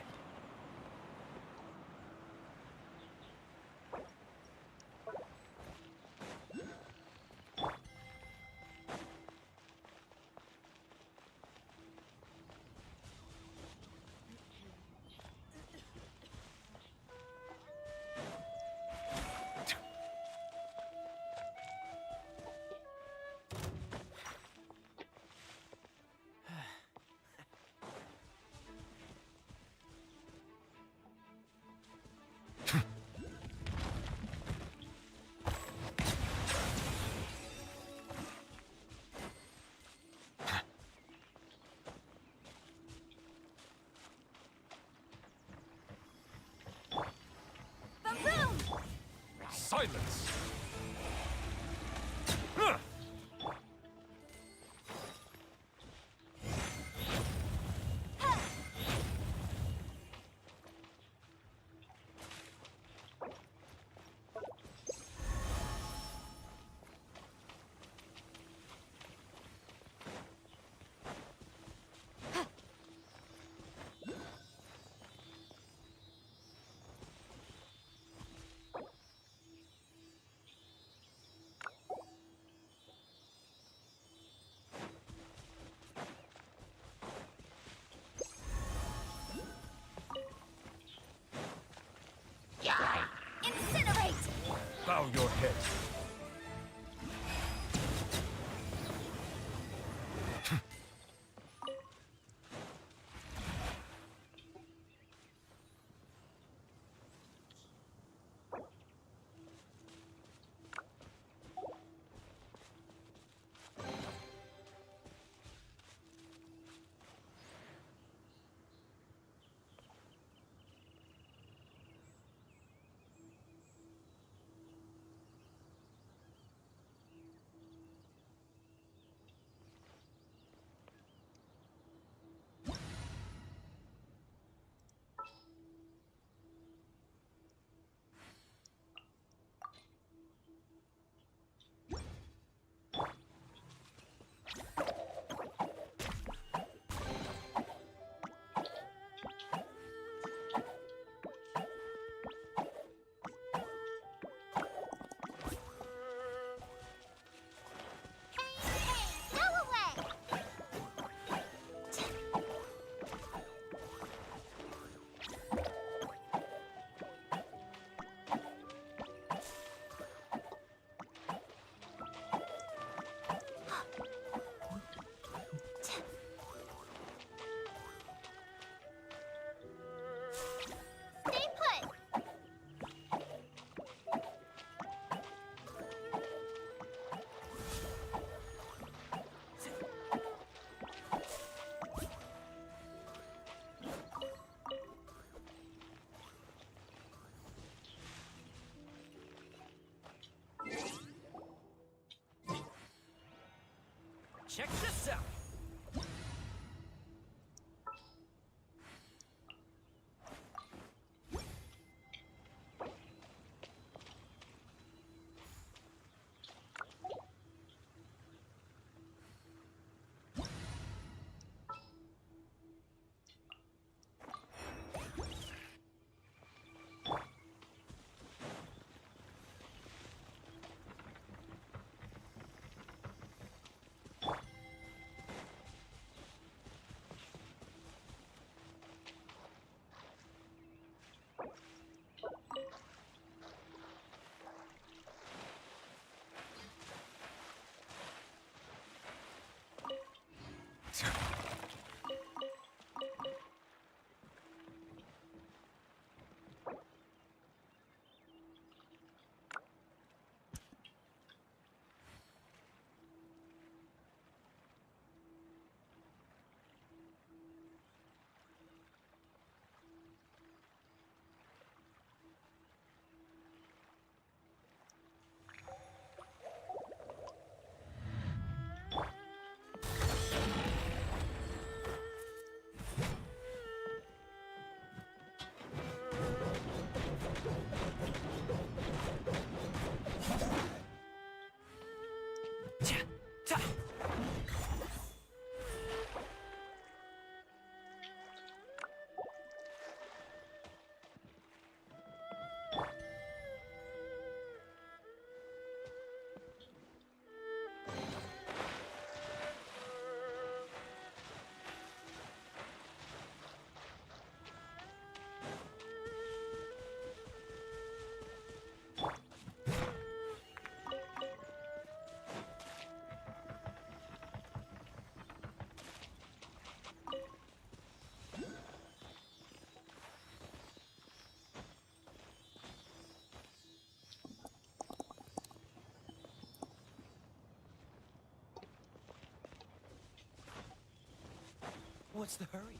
Silence! Incinerate! Bow your head. Check this out. What's the hurry?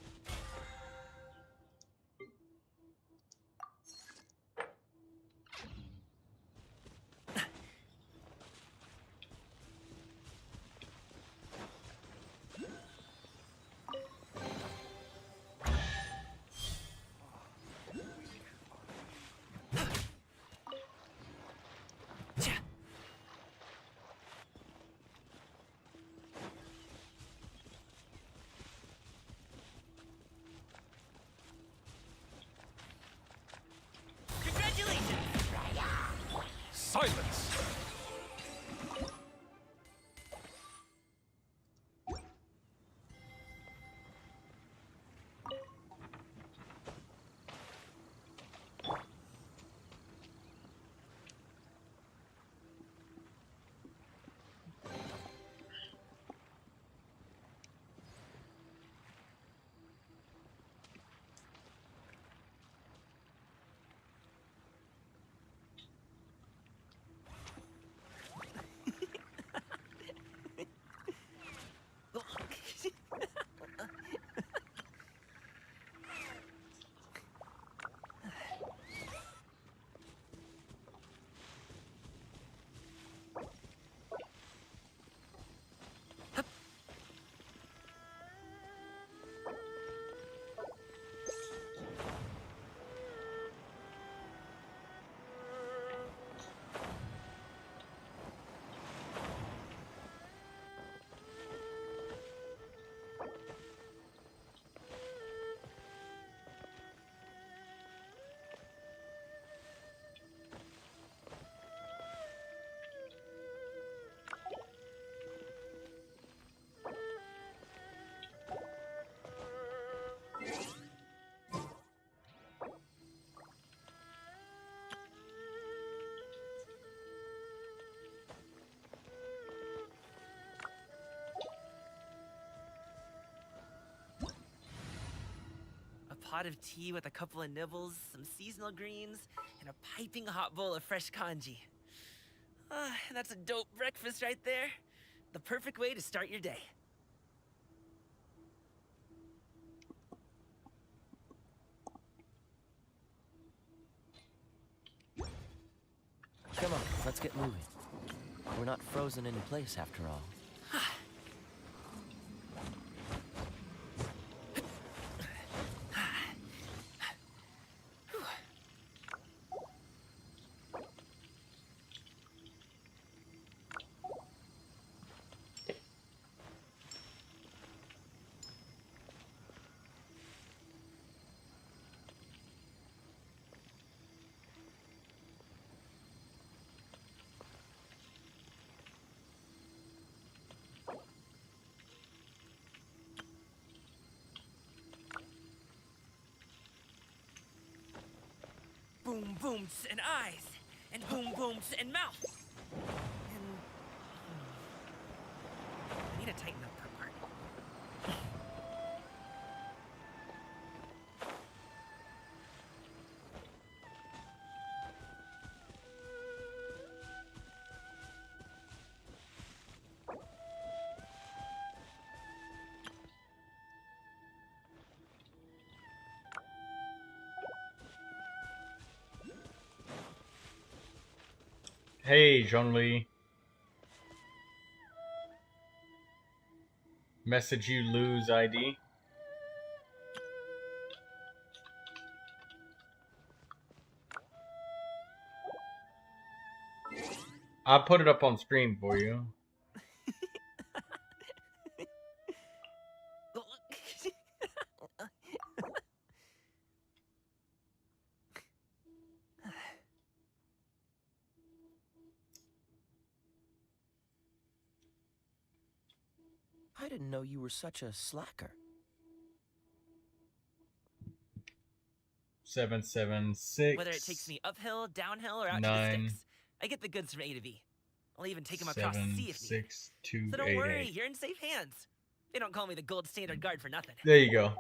Silence! Pot of tea with a couple of nibbles, some seasonal greens, and a piping hot bowl of fresh congee. That's a dope breakfast right there. The perfect way to start your day. Come on, let's get moving. We're not frozen in place after all. Boom booms and eyes, and boom booms and mouth. And I need to tighten up that part. Hey, Jean-Louis. Message you lose ID. I'll put it up on screen for you. I didn't know you were such a slacker. 776. Whether it takes me uphill, downhill, or out to 9, the sticks, I get the goods from A to B. I'll even take them across the 7, sea if needed. 6, 2, So don't 8, worry, 8. you're in safe hands. They don't call me the gold standard guard for nothing. There you go.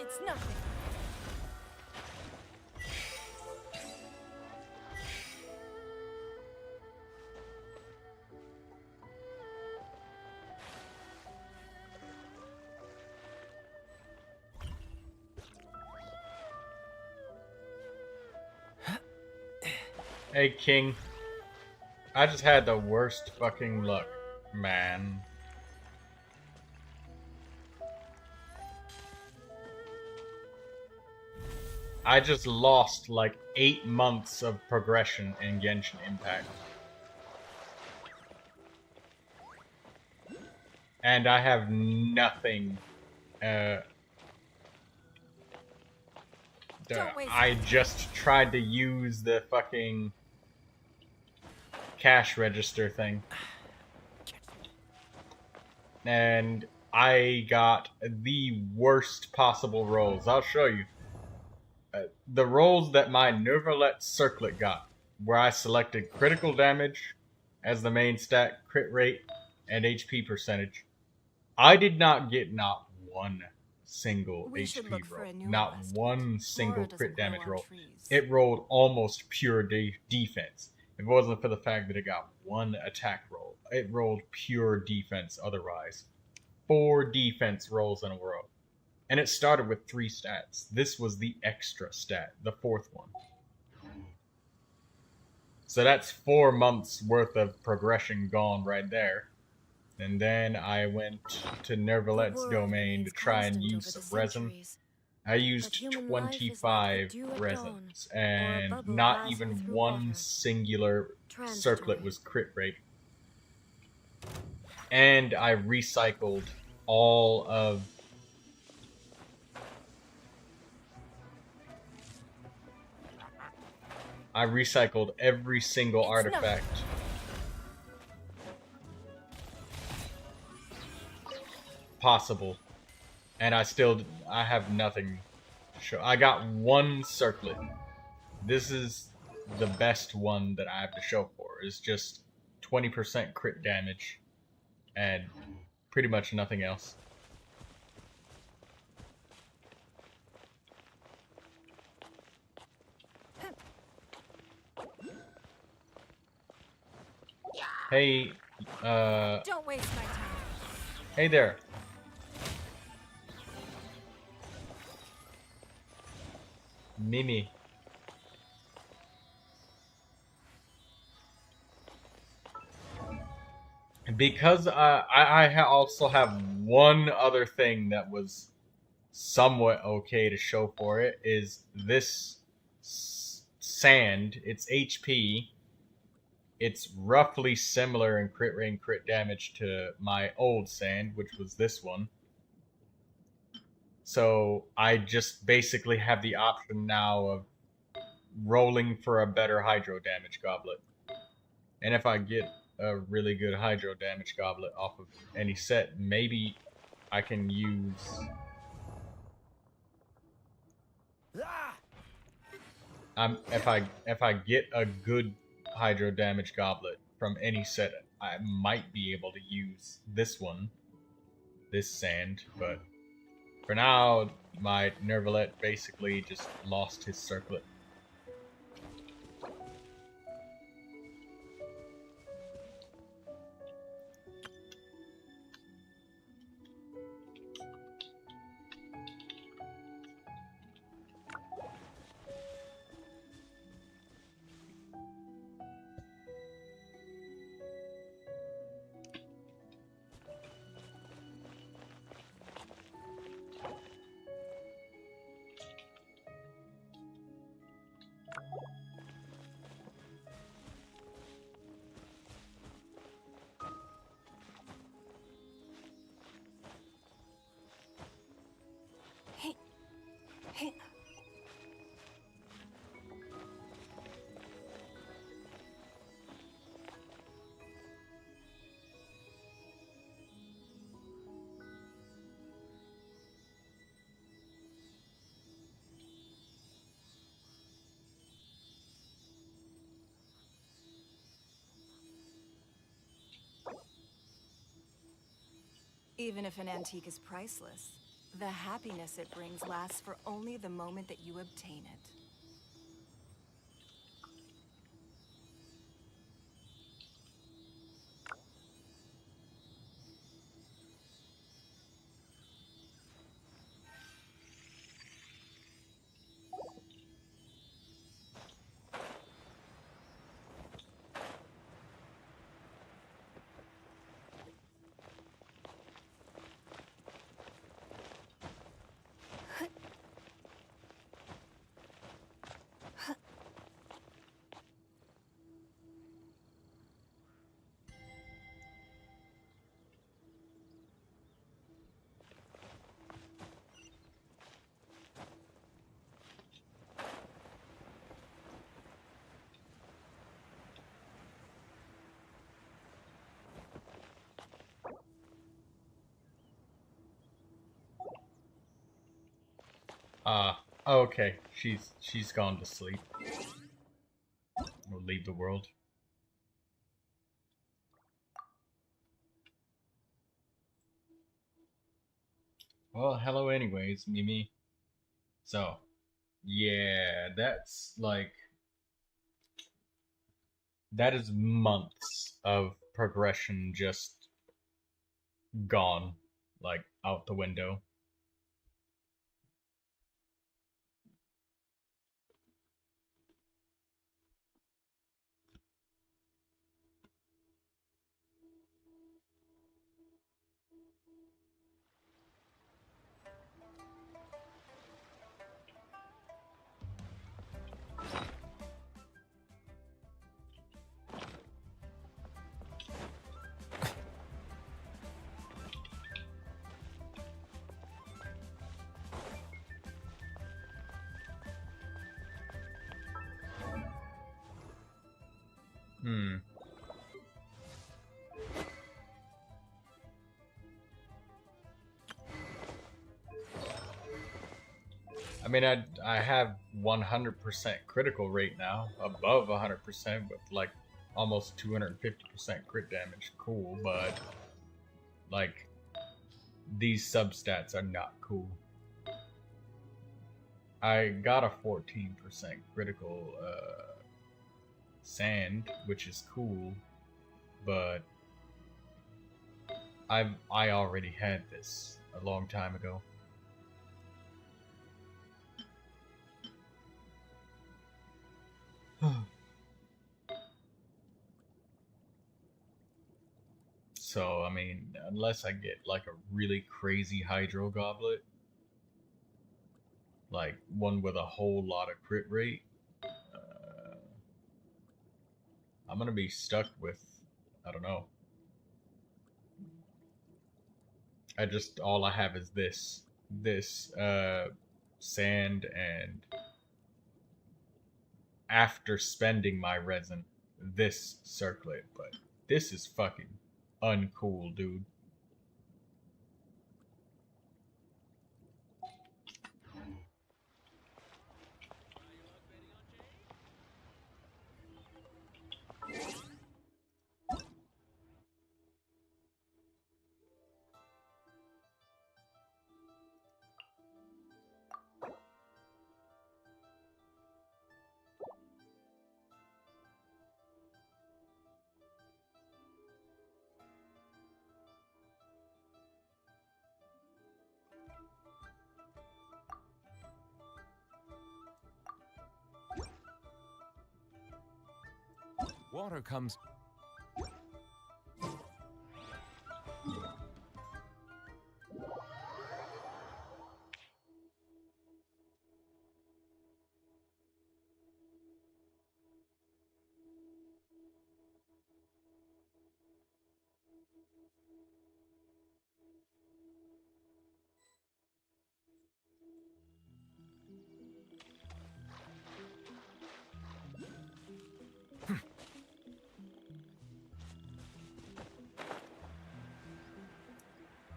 It's nothing. Hey, King. I just had the worst fucking luck, man. I just lost like 8 months of progression in Genshin Impact. And I have nothing. I just tried to use the fucking cash register thing. And I got the worst possible rolls. I'll show you. The rolls that my Neuvilette circlet got, where I selected critical damage as the main stat, crit rate, and HP percentage. I did not get not one single HP roll. Not one single crit damage roll. It rolled almost pure defense. If it wasn't for the fact that it got one attack roll, it rolled pure defense otherwise. 4 defense rolls in a row. And it started with 3 stats. This was the extra stat, the 4th one. So that's 4 months worth of progression gone right there. And then I went to Neuvilette's domain to try and use some resin. I used 25 resins, and not even one singular circlet was crit rate. And I recycled all of every single artifact. Possible. And I have nothing to show. I got 1 circlet. This is the best one that I have to show for. It's just 20% crit damage and pretty much nothing else. Hey, Don't waste my time. Hey there. Mimi. Because I also have one other thing that was somewhat okay to show for it, is this sand. It's HP. It's roughly similar in crit rate and crit damage to my old sand, which was this one. So I just basically have the option now of rolling for a better hydro damage goblet. And if I get a really good hydro damage goblet off of any set, maybe I can use... if I get a good hydro damage goblet from any set, I might be able to use this one, this sand, but for now, my Neuvilette basically just lost his circlet. Even if an antique is priceless, The happiness it brings lasts for only the moment that you obtain it. Okay. She's gone to sleep. Or leave the world. Well, hello anyways, Mimi. So, yeah, that's like... That is months of progression just gone. Like, out the window. I mean, I have 100% critical rate now, above 100% with like almost 250% crit damage. Cool, but like these substats are not cool. I got a 14% critical sand, which is cool, but I already had this a long time ago. So, I mean, unless I get like a really crazy Hydro Goblet, like one with a whole lot of crit rate, I'm gonna be stuck with, I don't know. All I have is this sand, and after spending my resin, this circlet, but this is fucking uncool, dude. Water comes...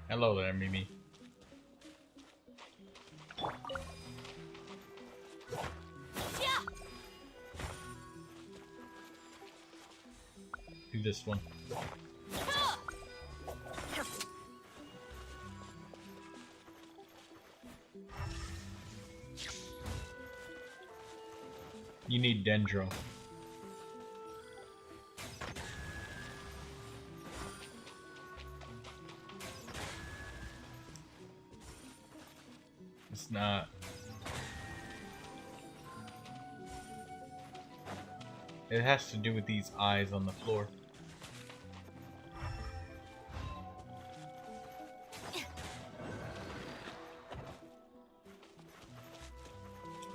Hello there, Mimi. Do this one. You need Dendro. It's not. It has to do with these eyes on the floor.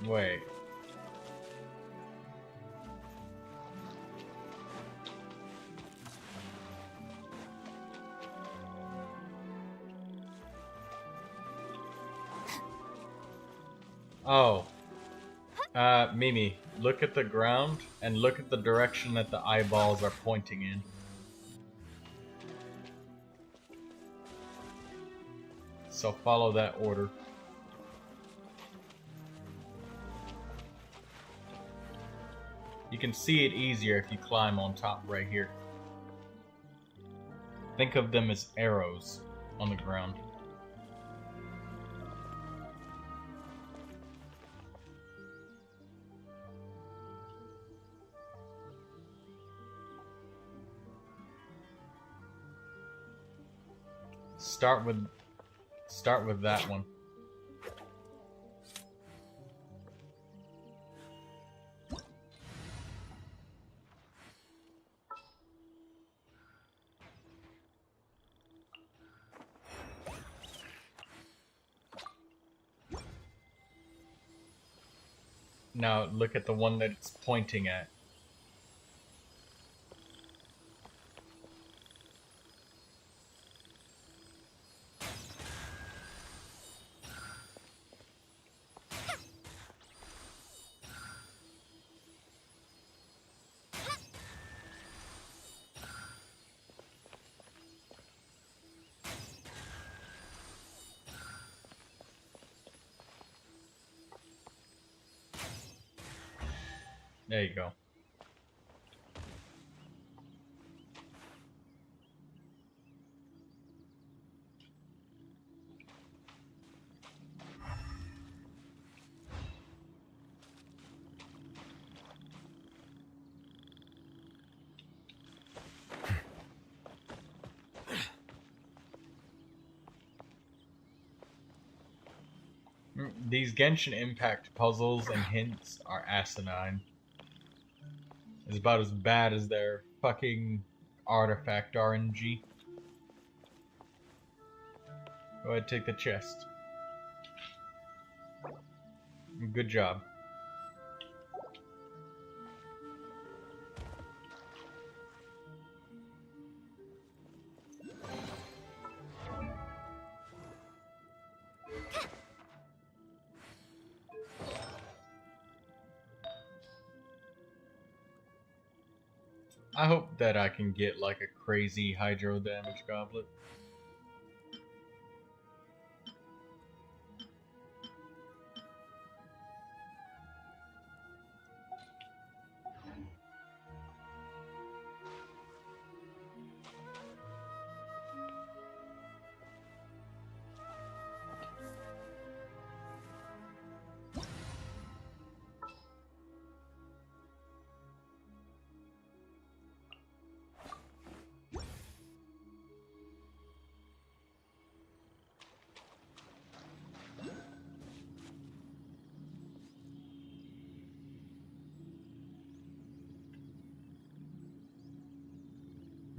Wait. Oh. Mimi, look at the ground and look at the direction that the eyeballs are pointing in. So follow that order. You can see it easier if you climb on top right here. Think of them as arrows on the ground. Start with that one. Now look at the one that it's pointing at. There you go. These Genshin Impact puzzles and hints are asinine. It's about as bad as their fucking artifact RNG. Go ahead, take the chest. Good job. I hope that I can get like a crazy hydro damage goblet.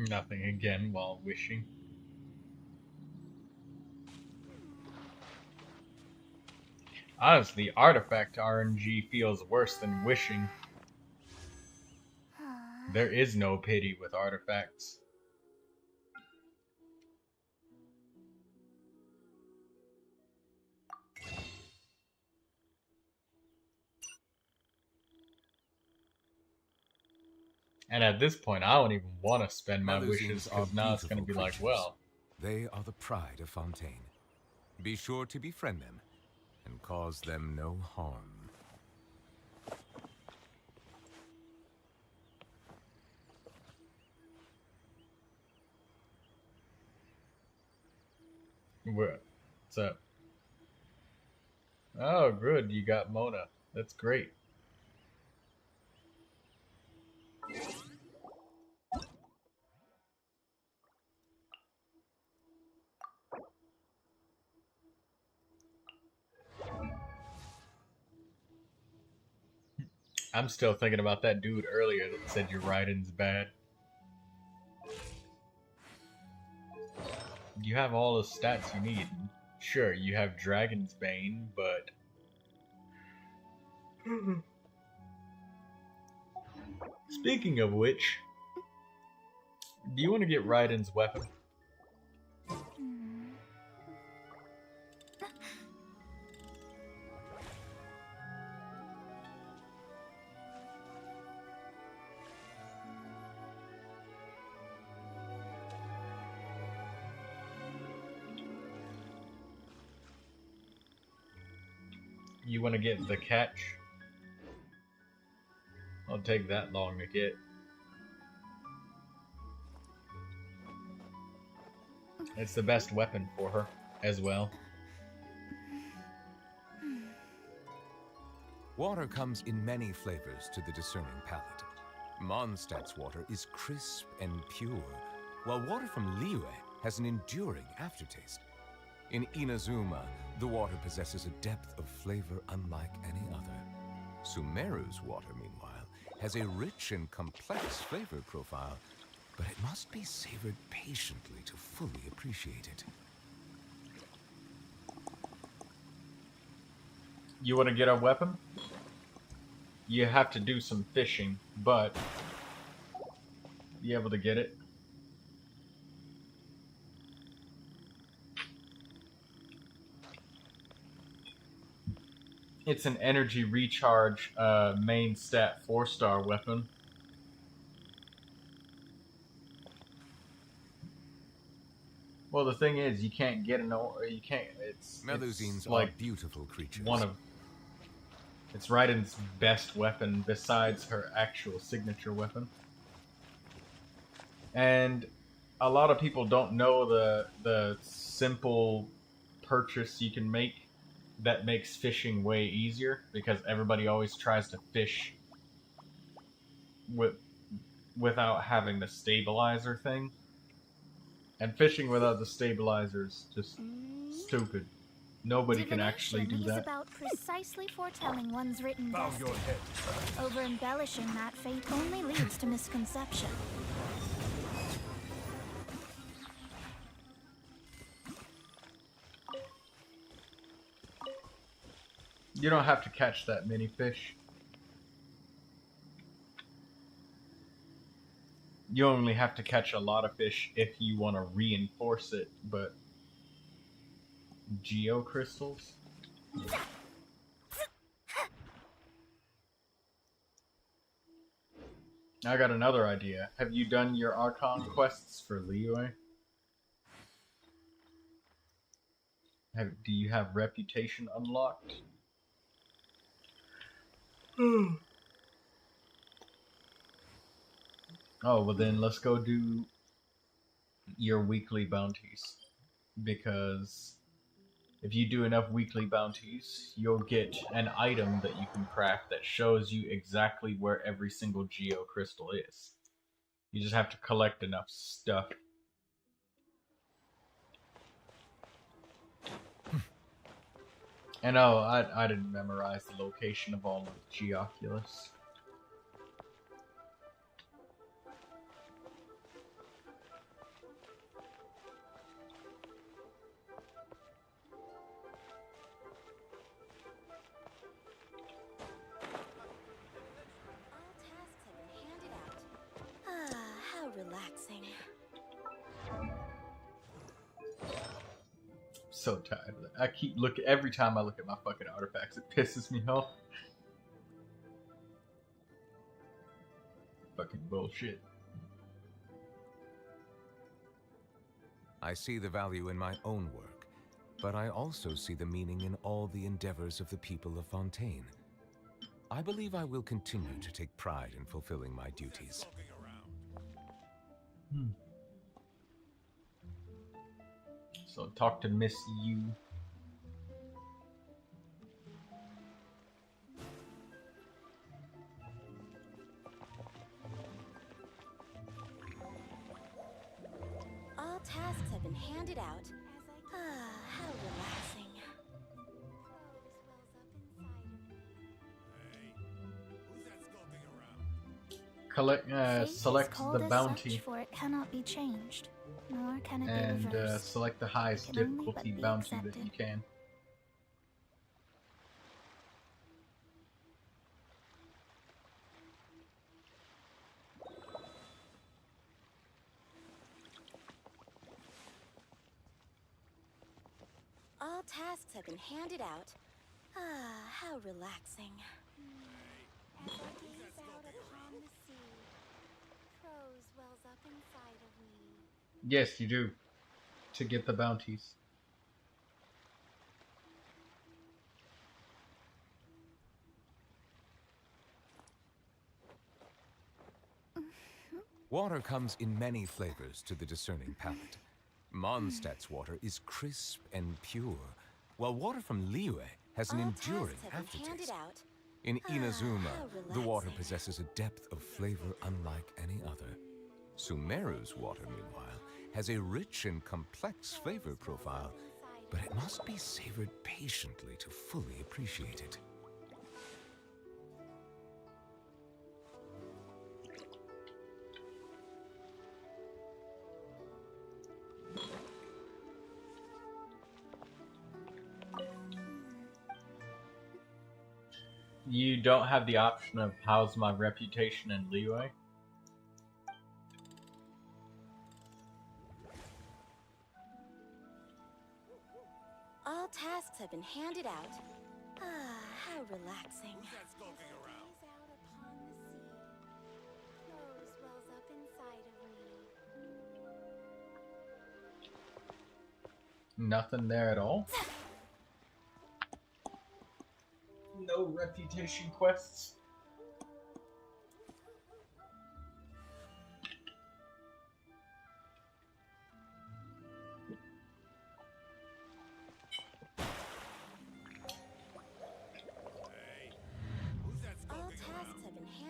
Nothing again while wishing. Honestly, artifact RNG feels worse than wishing. There is no pity with artifacts. And at this point, I don't even want to spend my wishes because now it's going to be like, well. They are the pride of Fontaine. Be sure to befriend them and cause them no harm. What's up? Oh, good. You got Mona. That's great. I'm still thinking about that dude earlier that said your writing's bad. You have all the stats you need. Sure, you have Dragon's Bane, but... Speaking of which, do you want to get Raiden's weapon? You want to get the catch? It'll take that long to get. It's the best weapon for her, as well. Water comes in many flavors to the discerning palate. Mondstadt's water is crisp and pure, while water from Liyue has an enduring aftertaste. In Inazuma, the water possesses a depth of flavor unlike any other. Sumeru's water, meanwhile, has a rich and complex flavor profile, but it must be savored patiently to fully appreciate it. You want to get a weapon? You have to do some fishing, but you able to get it? It's an energy recharge main stat 4-star weapon. Well, the thing is, you can't get an you can't. It's Melusines like are beautiful creatures. It's Raiden's best weapon besides her actual signature weapon. And a lot of people don't know the simple purchase you can make that makes fishing way easier, because everybody always tries to fish without having the stabilizer thing. And fishing without the stabilizer is just stupid. Nobody can actually do is that. about precisely foretelling one's written Bow destiny. your head. Over-embellishing that fate only leads to misconception. You don't have to catch that many fish. You only have to catch a lot of fish if you want to reinforce it, but geocrystals? I got another idea. Have you done your Archon quests for Liyue? Do you have reputation unlocked? Oh, well then let's go do your weekly bounties. Because if you do enough weekly bounties, you'll get an item that you can craft that shows you exactly where every single geocrystal is. You just have to collect enough stuff. And oh, I didn't memorize the location of all of Geoculus. How relaxing. So tired of that. I keep looking, every time I look at my fucking artifacts, it pisses me off. Fucking bullshit. I see the value in my own work, but I also see the meaning in all the endeavors of the people of Fontaine. I believe I will continue to take pride in fulfilling my duties. So talk to Miss Yu. handed out. Ah, how relaxing. Select the bounty for it cannot be changed, nor can it be and reversed. select the highest It can only difficulty but be bounty that accepted. you can. All tasks have been handed out. Ah, how relaxing. As I gaze out upon the sea, prose wells up inside of me. Yes, you do. To get the bounties. Water comes in many flavors to the discerning palate. Mondstadt's water is crisp and pure, while water from Liyue has an enduring aftertaste. In Inazuma, the water possesses a depth of flavor unlike any other. Sumeru's water, meanwhile, has a rich and complex flavor profile, but it must be savored patiently to fully appreciate it. You don't have the option of how's my reputation in Liyue? All tasks have been handed out. Ah, how relaxing. Who's that skulking around? Out upon the sea. Prose wells up inside of me. Nothing there at all? No reputation quests?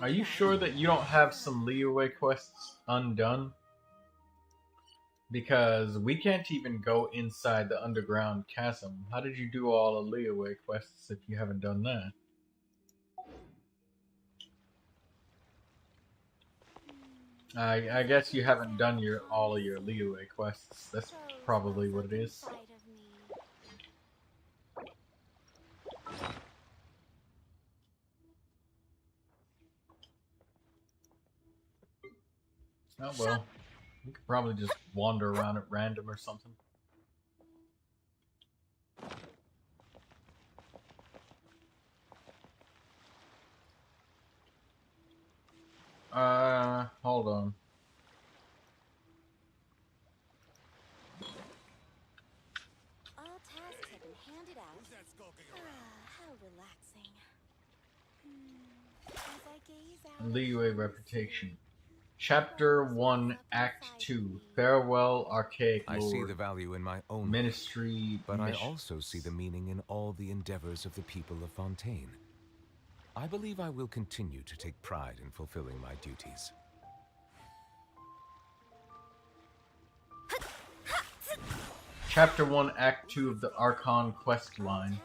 Are you sure that you don't have some Liyue quests undone? Because we can't even go inside the underground chasm. How did you do all the Liyue quests if you haven't done that? I guess you haven't done all of your Liyue quests. That's probably what it is. Oh well. You could probably just wander around at random or something. Hold on. All tasks have been handed out. Who's that skulking around? Ah, how relaxing. As I gaze out. Liyue reputation. Chapter 1, Act 2. Farewell, Archaic Lord. I see the value in my own Ministry but missions. I also see the meaning in all the endeavors of the people of Fontaine. I believe I will continue to take pride in fulfilling my duties. Chapter 1, Act 2 of the Archon quest line.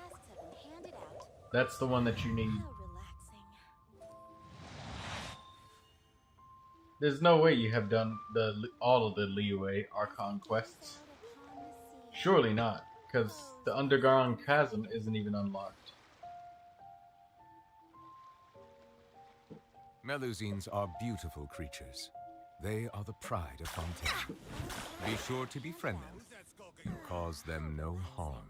That's the one that you need. There's no way you have done all of the Liyue Archon quests. Surely not, because the underground chasm isn't even unlocked. Melusines are beautiful creatures. They are the pride of Fontaine. Be sure to befriend them and cause them no harm.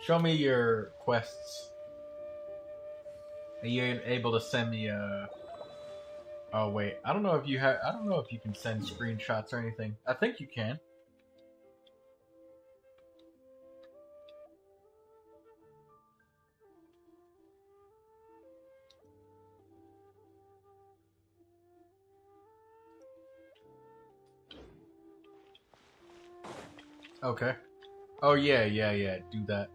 Show me your quests. Are you able to send me a... Oh wait, I don't know if you have. I don't know if you can send screenshots or anything. I think you can. Okay. Oh yeah, do that.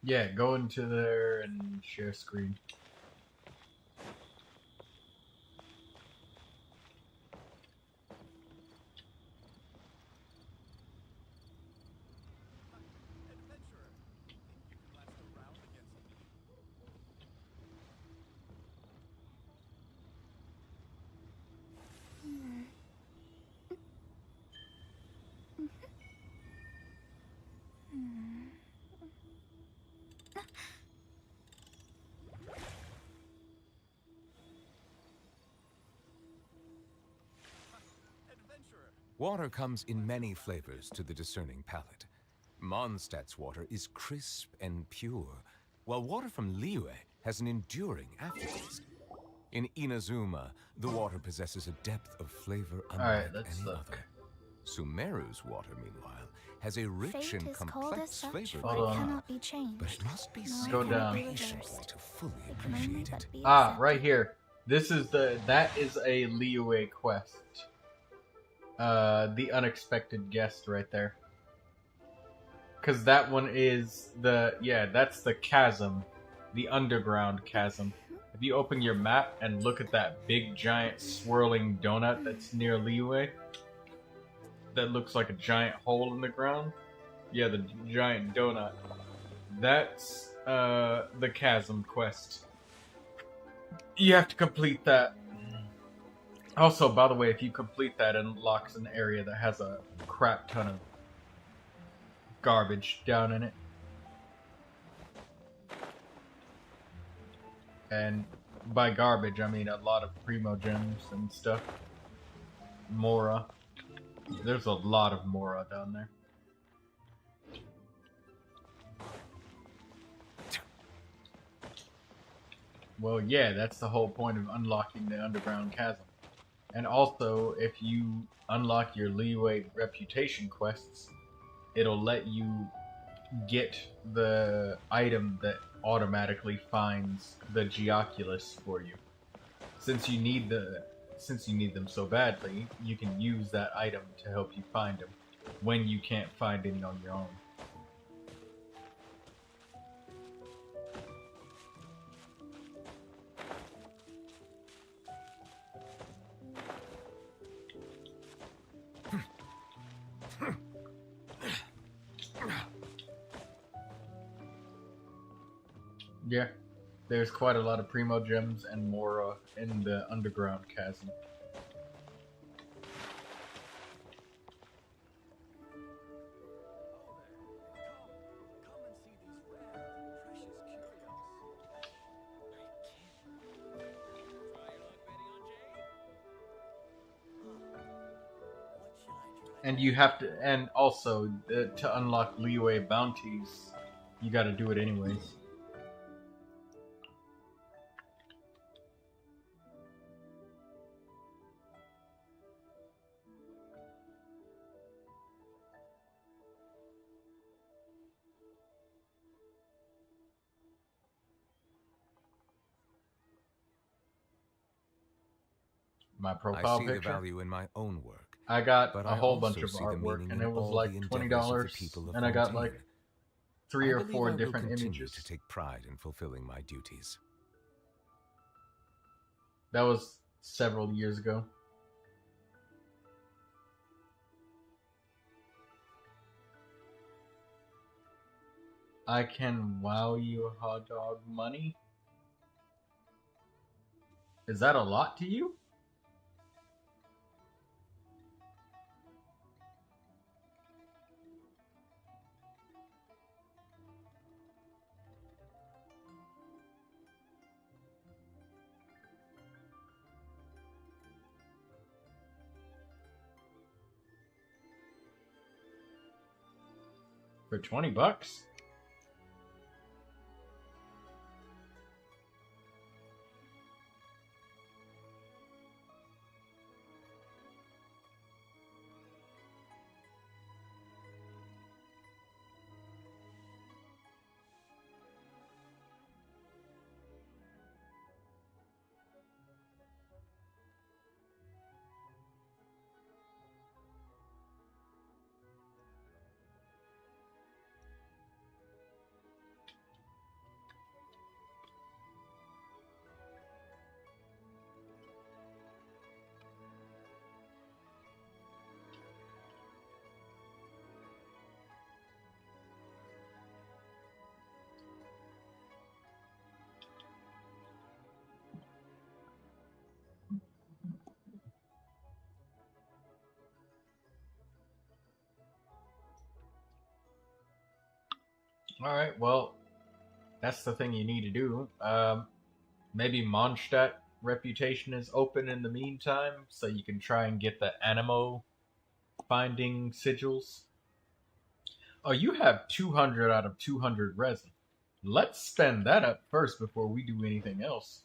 Yeah, go into there and share screen. Water comes in many flavors to the discerning palate. Mondstadt's water is crisp and pure, while water from Liyue has an enduring aftertaste. In Inazuma, the water possesses a depth of flavor unlike any other. Sumeru's water, meanwhile, has a rich Fate and is called as complex such, flavor but Hold it on. cannot be changed. but it must be Go savored down. patiently to fully appreciate it. Ah, right here. This is that is a Liyue quest. The unexpected guest right there. Cause that one is that's the chasm. The underground chasm. If you open your map and look at that big giant swirling donut that's near Liyue, that looks like a giant hole in the ground. Yeah, the giant donut. That's the chasm quest. You have to complete that. Also, by the way, if you complete that, it unlocks an area that has a crap ton of garbage down in it. And by garbage, I mean a lot of primo gems and stuff. Mora. There's a lot of Mora down there. Well, yeah, that's the whole point of unlocking the underground chasm. And also, if you unlock your Liyue reputation quests, it'll let you get the item that automatically finds the Geoculus for you. Since you need them so badly, you can use that item to help you find them when you can't find any on your own. Yeah, there's quite a lot of primo gems and Mora in the underground chasm. And you have to, and also to unlock Liyue bounties, you got to do it anyways. My profile I see picture. the value in my own work. I got but a I whole bunch also of see the artwork, meaning and in it was all like the $20, endeavors of the people of and I got Fontaine. like 3 I or believe 4 I will different continue images. to take pride in fulfilling my duties. That was several years ago. I can wow you hot dog money? Is that a lot to you? For $20? Alright, well, that's the thing you need to do. Maybe Mondstadt reputation is open in the meantime, so you can try and get the Animo finding sigils. Oh, you have 200 out of 200 resin. Let's spend that up first before we do anything else.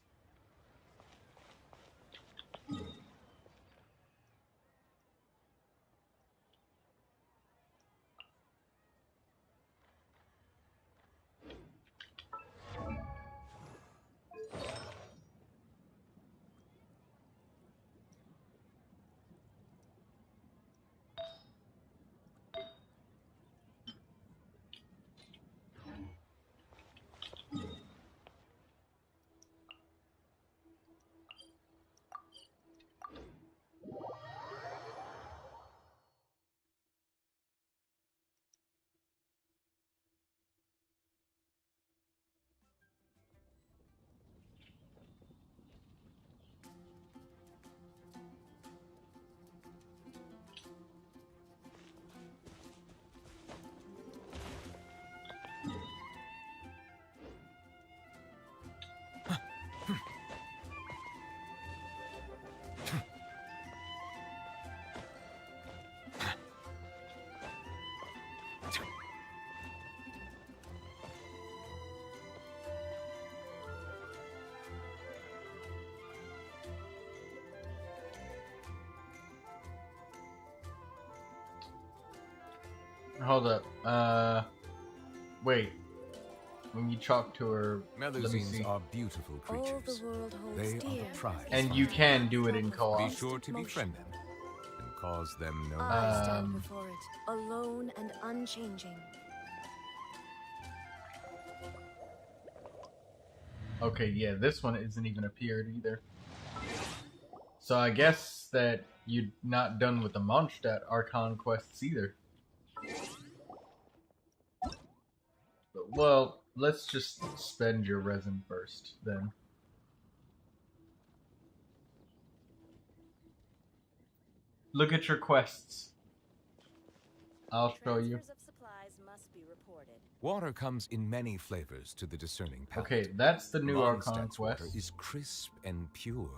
Hold up. Wait. When you talk to her, let me Melusines see. are beautiful creatures. They are the prize. And you can do it in co-op. Be sure to befriend them and cause them no I stand before it, alone and unchanging. Okay, yeah, this one isn't even appeared either. So I guess that you're not done with the Mondstadt Archon quests either. But, well, let's just spend your resin first, then. Look at your quests. I'll show you. Transfers of supplies must be reported. Water comes in many flavors to the discerning palate. Okay, that's the new Archon Mondstadt's water quest. is crisp and pure,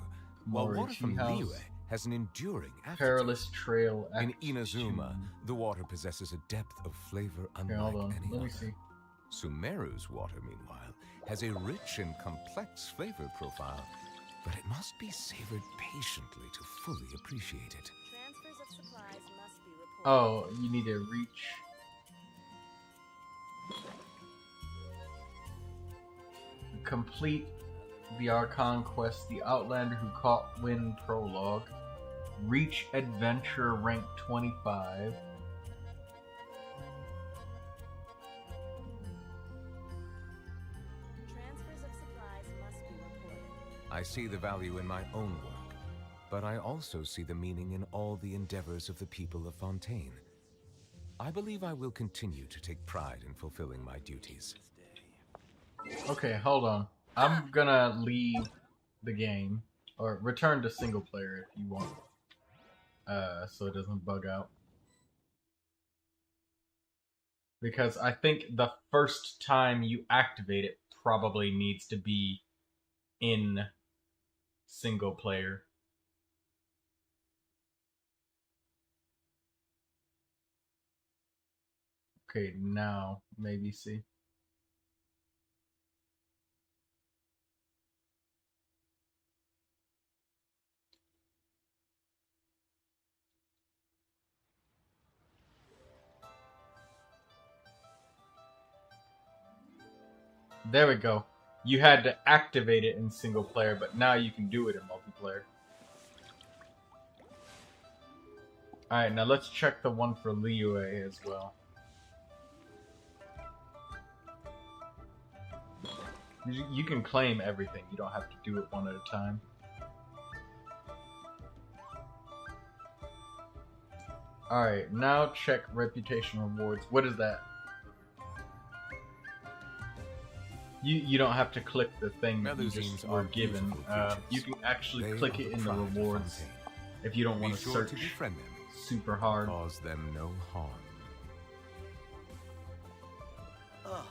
while Mori water from Teahouse. Liyue has an enduring aftertaste. Perilous Trail In Act Inazuma, 2. the water possesses a depth of flavor Okay, unlike hold on. any Let me other. see. Sumeru's water, meanwhile, has a rich and complex flavor profile, but it must be savored patiently to fully appreciate it. Transfers of supplies must be reported. Oh, you need to reach. Complete the Archon quest, the Outlander Who Caught Wind prologue. Reach adventure rank 25. Transfers of supplies must be reported. I see the value in my own work, but I also see the meaning in all the endeavors of the people of Fontaine. I believe I will continue to take pride in fulfilling my duties. Okay, hold on. I'm gonna leave the game, or return to single player if you want, so it doesn't bug out. Because I think the first time you activate it probably needs to be in single player. Okay, now maybe see. There we go. You had to activate it in single player, but now you can do it in multiplayer. Alright, now let's check the one for Liyue as well. You can claim everything, you don't have to do it one at a time. Alright, now check reputation rewards. What is that? You don't have to click the thing that you just were given. You can actually click it in the rewards if you don't want to search super hard. Cause them no harm. Oh,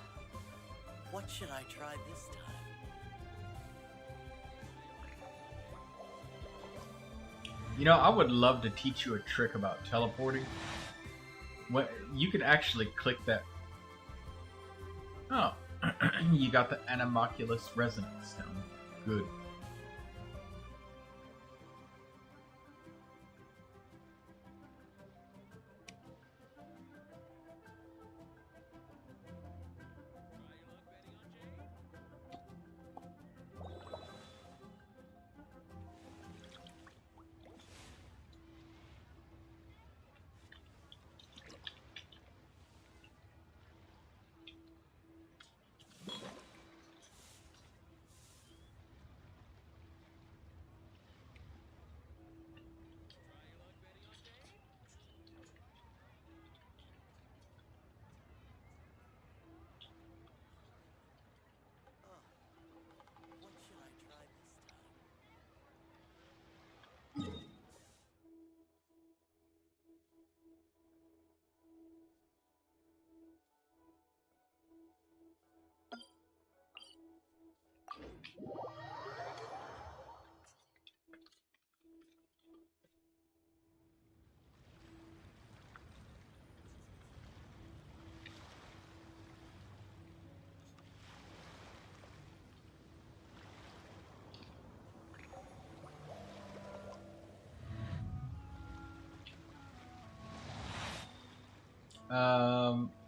What should I try this time? You know, I would love to teach you a trick about teleporting. What you could actually click that. Oh, you got the Animoculus Resonance Stone. Good.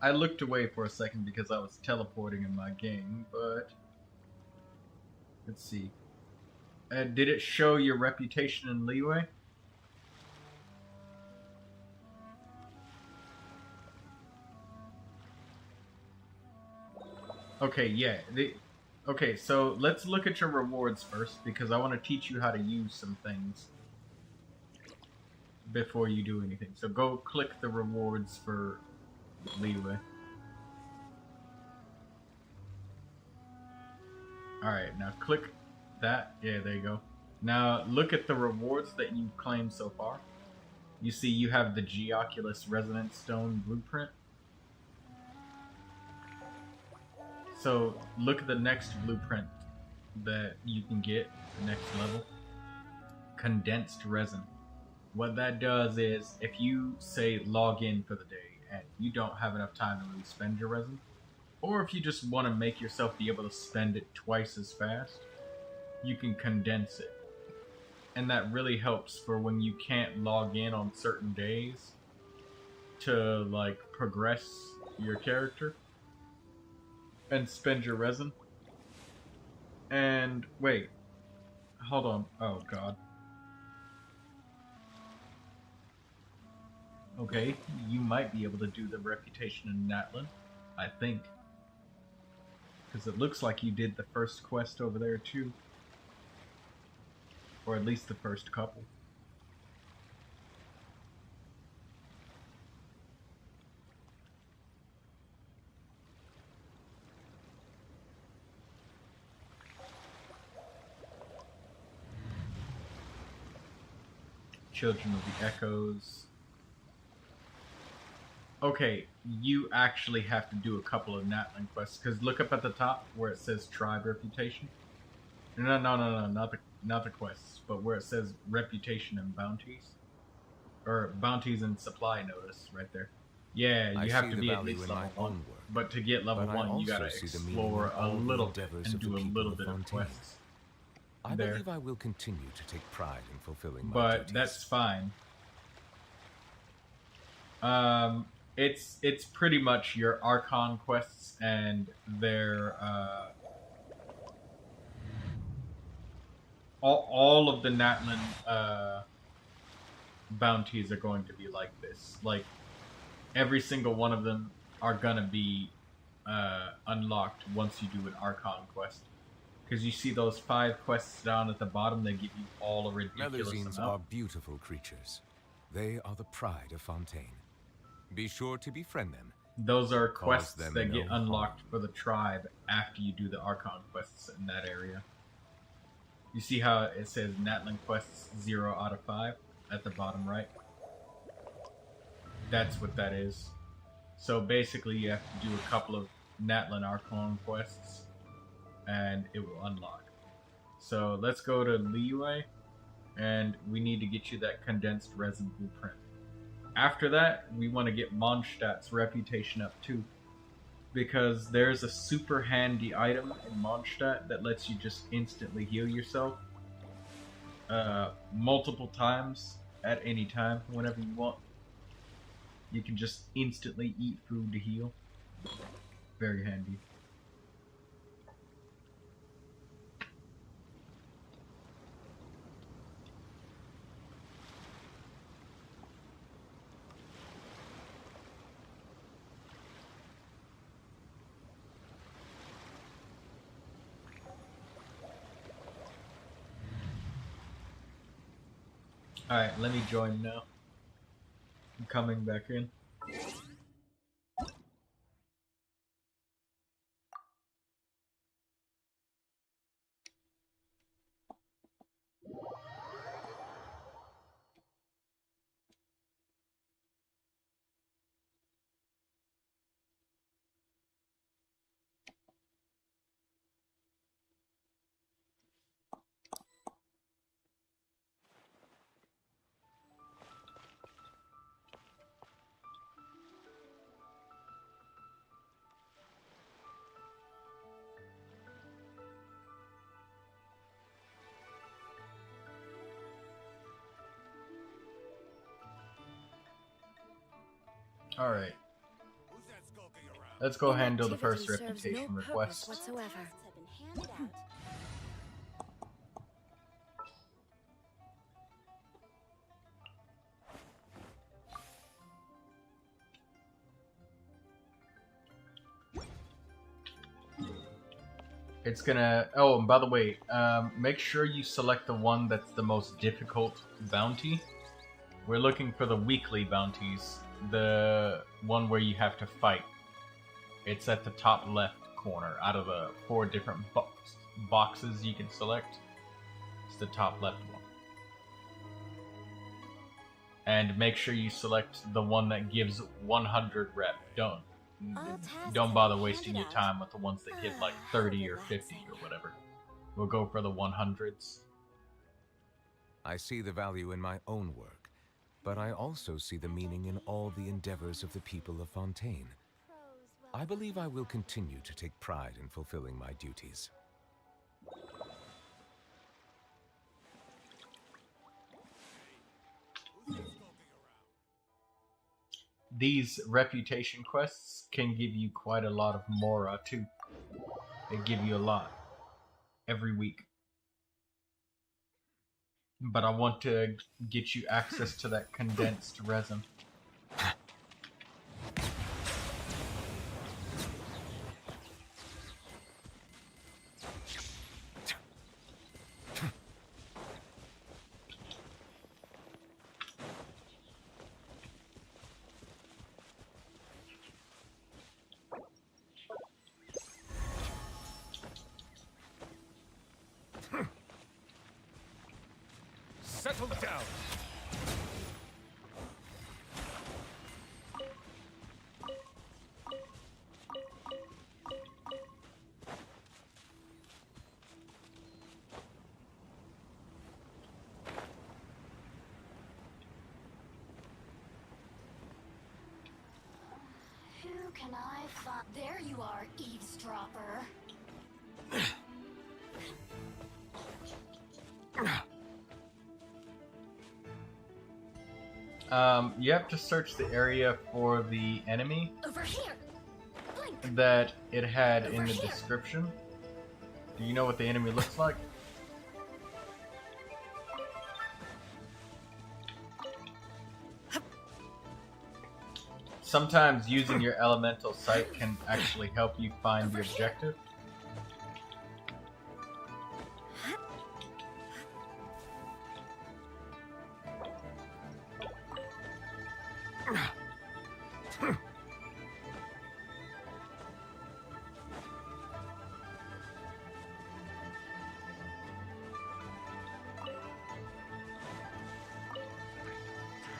I looked away for a second because I was teleporting in my game, but let's see. Did it show your reputation and leeway? Okay, yeah. Okay, so let's look at your rewards first because I want to teach you how to use some things before you do anything. So go click the rewards for leeway. Alright, now click that. Yeah, there you go. Now look at the rewards that you've claimed so far. You see you have the Geoculus Resonance Stone Blueprint. So look at the next blueprint that you can get, the next level. Condensed Resin. What that does is, if you say log in for the day and you don't have enough time to really spend your resin, or if you just want to make yourself be able to spend it twice as fast, you can condense it. And that really helps for when you can't log in on certain days to like progress your character and spend your resin. And wait, hold on. Oh god. Okay, you might be able to do the reputation in Natlan, I think. Because it looks like you did the first quest over there too. Or at least the first couple. Children of the Echoes. Okay, you actually have to do a couple of Natlan quests, because look up at the top where it says Tribe Reputation. No, not the quests, but where it says Reputation and Bounties. Or Bounties and Supply Notice, right there. Yeah, you have to be at least level 1. But to get level 1, you gotta explore a little bit and do a little bit of quests. I believe I will continue to take pride in fulfilling my but duties. that's fine. It's pretty much your Archon quests and their all of the Natlan bounties are going to be like this. Like every single one of them are gonna be unlocked once you do an Archon quest. Because you see those 5 quests down at the bottom, they give you all a ridiculous Melusines amount. are beautiful creatures. They are the pride of Fontaine. Be sure to befriend them. Those are quests them that get no unlocked for the tribe after you do the Archon quests in that area. You see how it says Natlan quests 0 out of 5 at the bottom right? That's what that is. So basically you have to do a couple of Natlin Archon quests, and it will unlock. So let's go to Leeway, and we need to get you that condensed resin blueprint. After that, we want to get Mondstadt's reputation up too, because there's a super handy item in Mondstadt that lets you just instantly heal yourself multiple times at any time, whenever you want. You can just instantly eat food to heal. Very handy. Alright, let me join now. I'm coming back in. Alright. Let's go handle the first reputation request. It's gonna... Oh, and by the way, make sure you select the one that's the most difficult bounty. We're looking for the weekly bounties. The one where you have to fight. It's at the top left corner out of the 4 different boxes you can select. It's the top left one. And make sure you select the one that gives 100 rep. Don't bother wasting your time with the ones that give like 30 or 50 or whatever. We'll go for the 100s. I see the value in my own work, but I also see the meaning in all the endeavors of the people of Fontaine. I believe I will continue to take pride in fulfilling my duties. These reputation quests can give you quite a lot of Mora too. They give you a lot every week. But I want to get you access to that condensed resin. Settle down. Who can I find? There you are, eavesdropper. You have to search the area for the enemy Over here. Blink. that it had in Over the here. description. Do you know what the enemy looks like? Sometimes using your elemental sight can actually help you find the objective.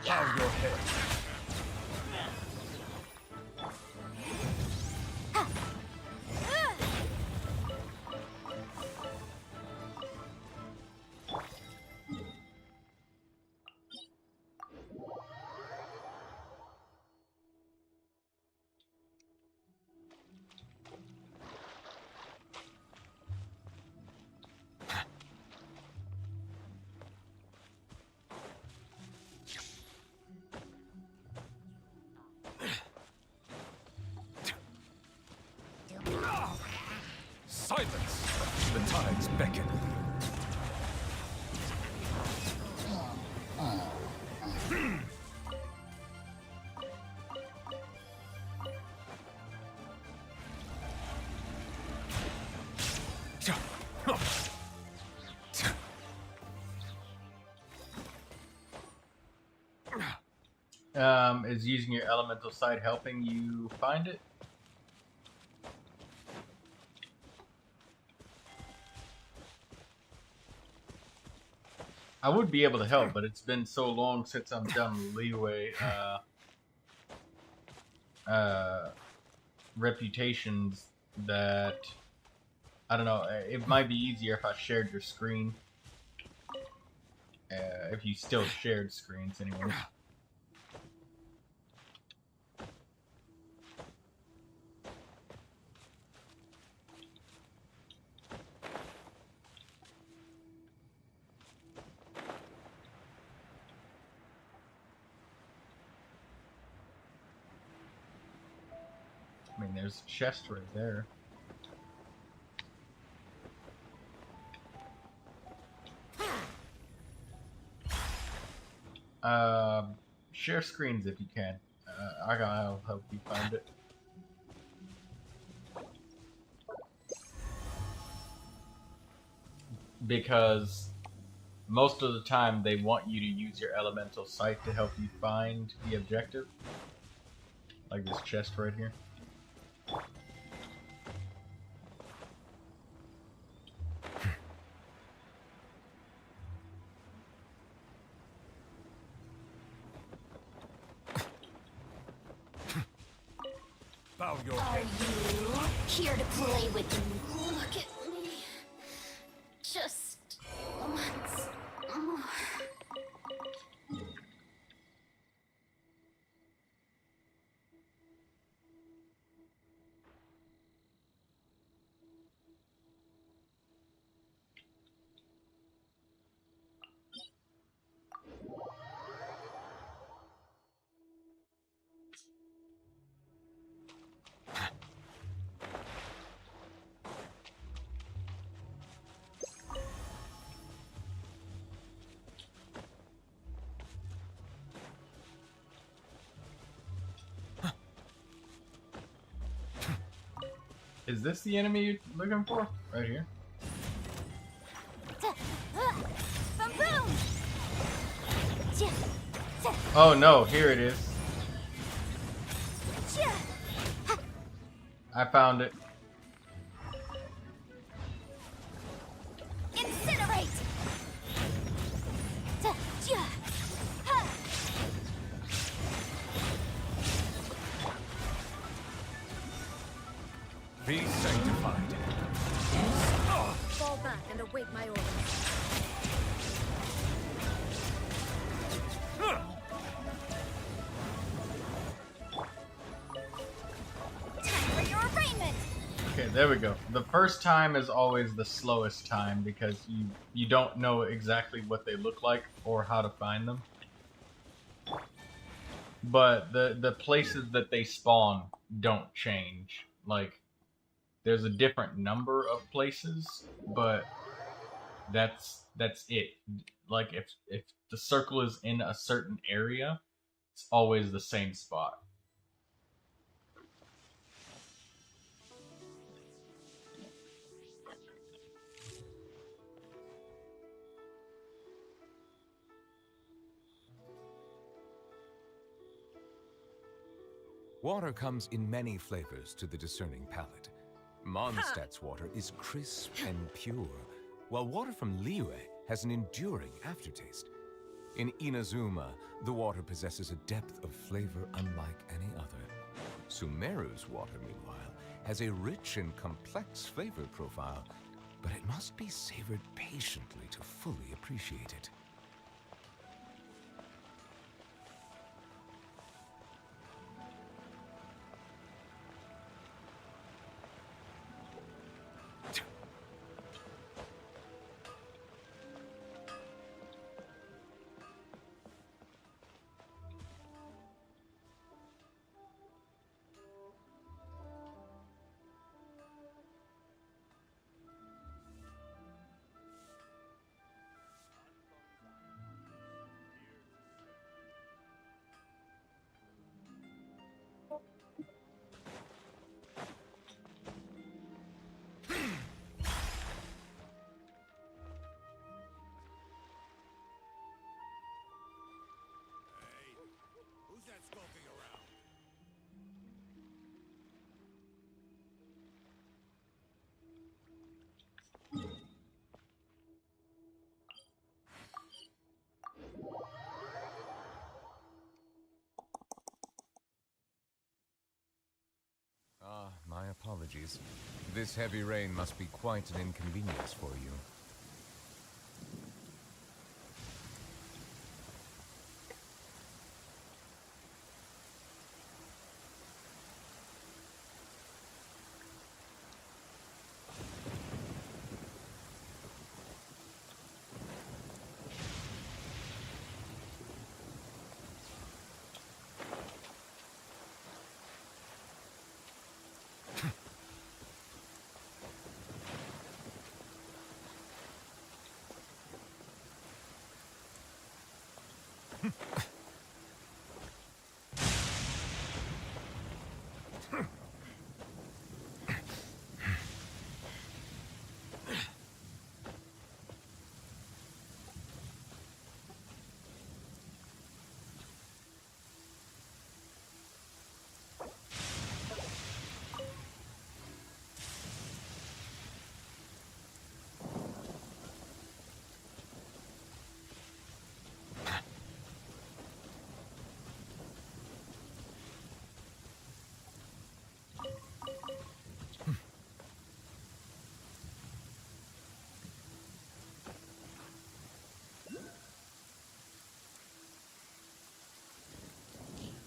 Bow your head. beckon. Is using your elemental sight helping you find it? I would be able to help, but it's been so long since I'm done leeway reputations that I don't know. It might be easier if I shared your screen. If you still shared screens, anyway. I mean, there's a chest right there. Share screens if you can. I'll help you find it. Because most of the time they want you to use your elemental sight to help you find the objective. Like this chest right here. Bow your Are you here to play with me? Look at me. Just once more. Is this the enemy you're looking for? Right here. Boom! Oh no, here it is. I found it. Incinerate! Be sanctified. Fall back and await my orders. Time for your arraignment! Okay, there we go. The first time is always the slowest time because you don't know exactly what they look like or how to find them. But the places that they spawn don't change. Like, there's a different number of places, but that's it. Like, if the circle is in a certain area, it's always the same spot. Water comes in many flavors to the discerning palate. Mondstadt's water is crisp and pure, while water from Liyue has an enduring aftertaste. In Inazuma, the water possesses a depth of flavor unlike any other. Sumeru's water, meanwhile, has a rich and complex flavor profile, but it must be savored patiently to fully appreciate it. apologies. This heavy rain must be quite an inconvenience for you.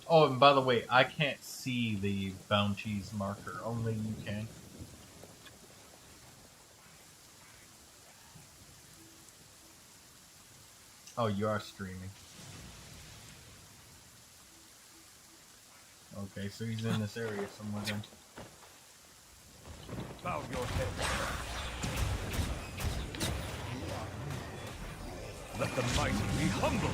Oh, and by the way, I can't see the bounties marker. Only you can. Oh, you are streaming. Okay, so he's in this area somewhere then. Bow your head. Let the mighty be humbled.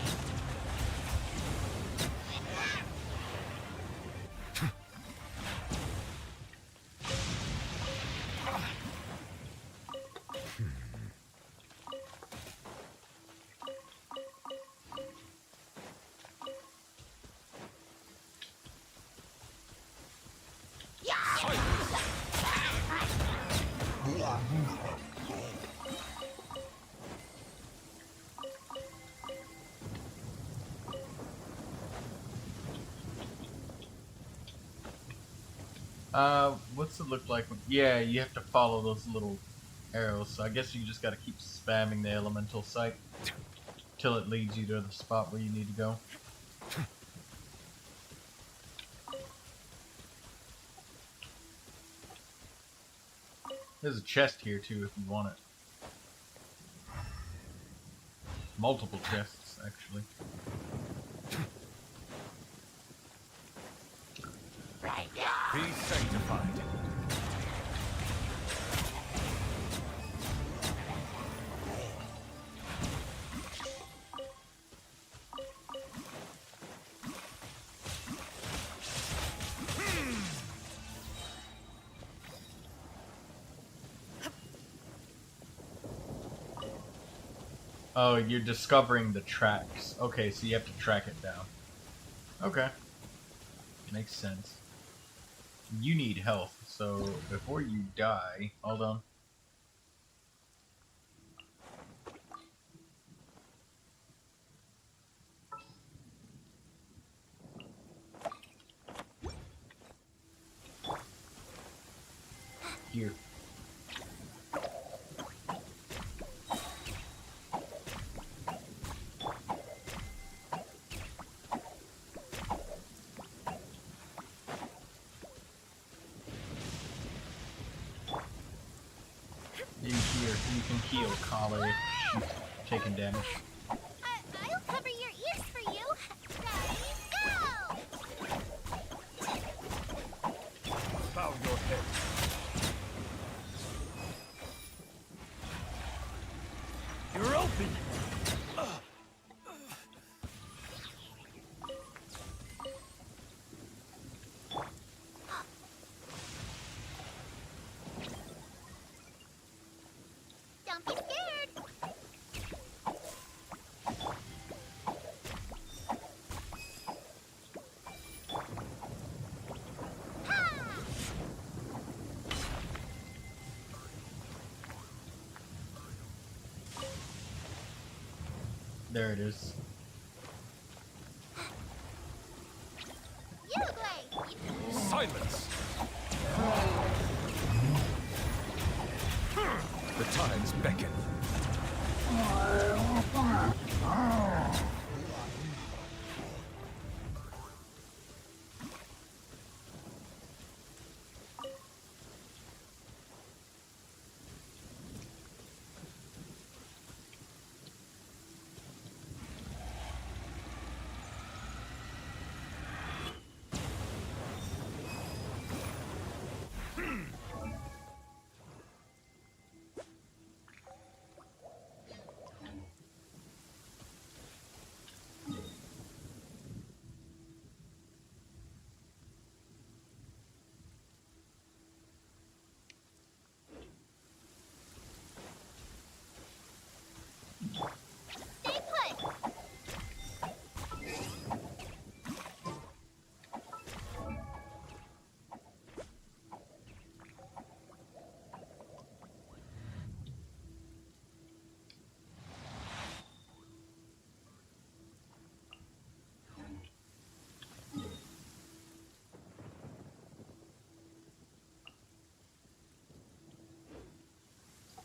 What's it look like? Yeah, you have to follow those little arrows, so I guess you just gotta keep spamming the elemental site till it leads you to the spot where you need to go. There's a chest here too if you want it. Multiple chests, actually. Be sanctified. Oh, you're discovering the tracks. Okay, so you have to track it down. Okay. Makes sense. You need health, so before you die, hold on. Here. You can heal Kale if she's taking damage. I'll cover your ears for you. Ready, go! Bow your head. You're open. Don't be scared. There it is. You play. Silence. The tides beckon. Stay put!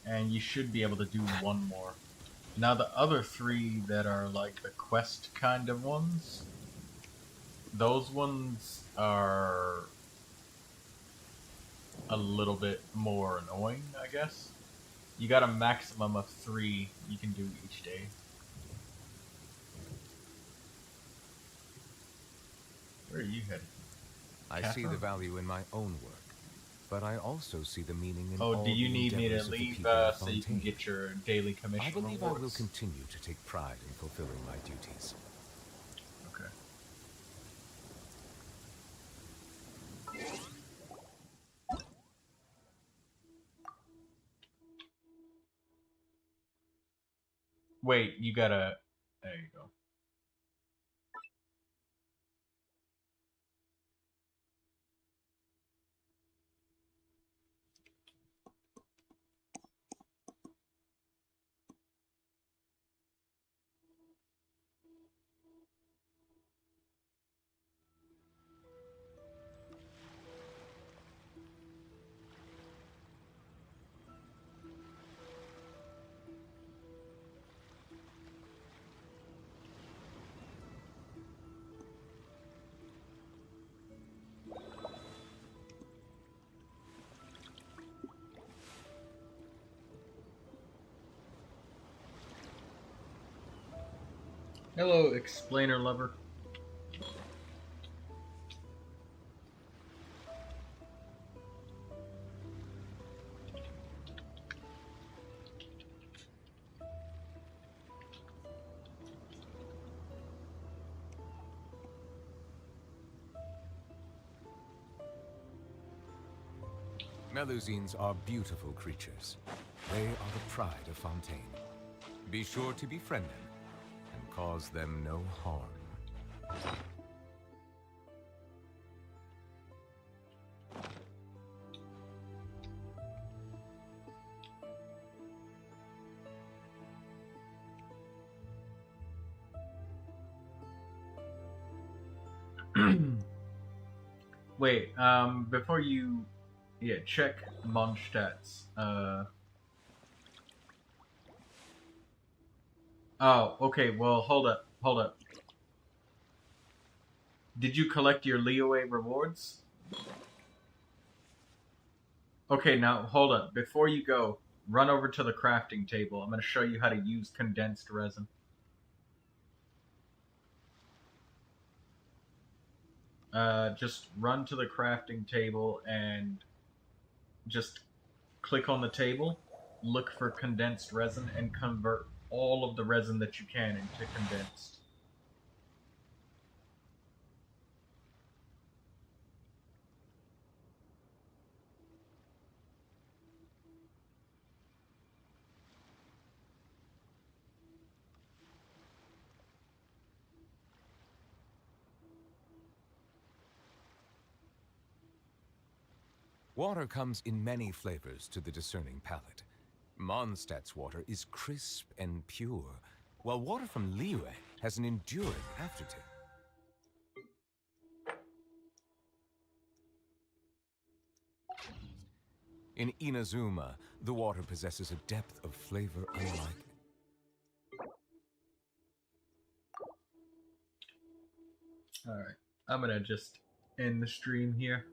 And you should be able to do one more. Now the other three that are like the quest kind of ones, those ones are a little bit more annoying, I guess. You got a maximum of 3 you can do each day. Where are you headed? I see the value in my own work, but I also see the meaning in Oh, all do you the need me to endeavors of the leave people of so you can Fontaine. get your daily commission I believe rewards? I will continue to take pride in fulfilling my duties. Okay. Wait, you gotta... There you go. Hello, explainer lover. Melusines are beautiful creatures. They are the pride of Fontaine. Be sure to befriend them and cause them no harm. Wait, before you... Yeah, check Mondstadt's, Oh, okay, well, hold up. Did you collect your Leeway rewards? Okay, now, hold up. Before you go, run over to the crafting table. I'm going to show you how to use condensed resin. Just run to the crafting table and just click on the table, look for condensed resin, and convert all of the resin that you can into condensed. Water comes in many flavors to the discerning palate. Mondstadt's water is crisp and pure, while water from Liyue has an enduring aftertaste. In Inazuma, the water possesses a depth of flavor unlike. Alright, I'm gonna just end the stream here.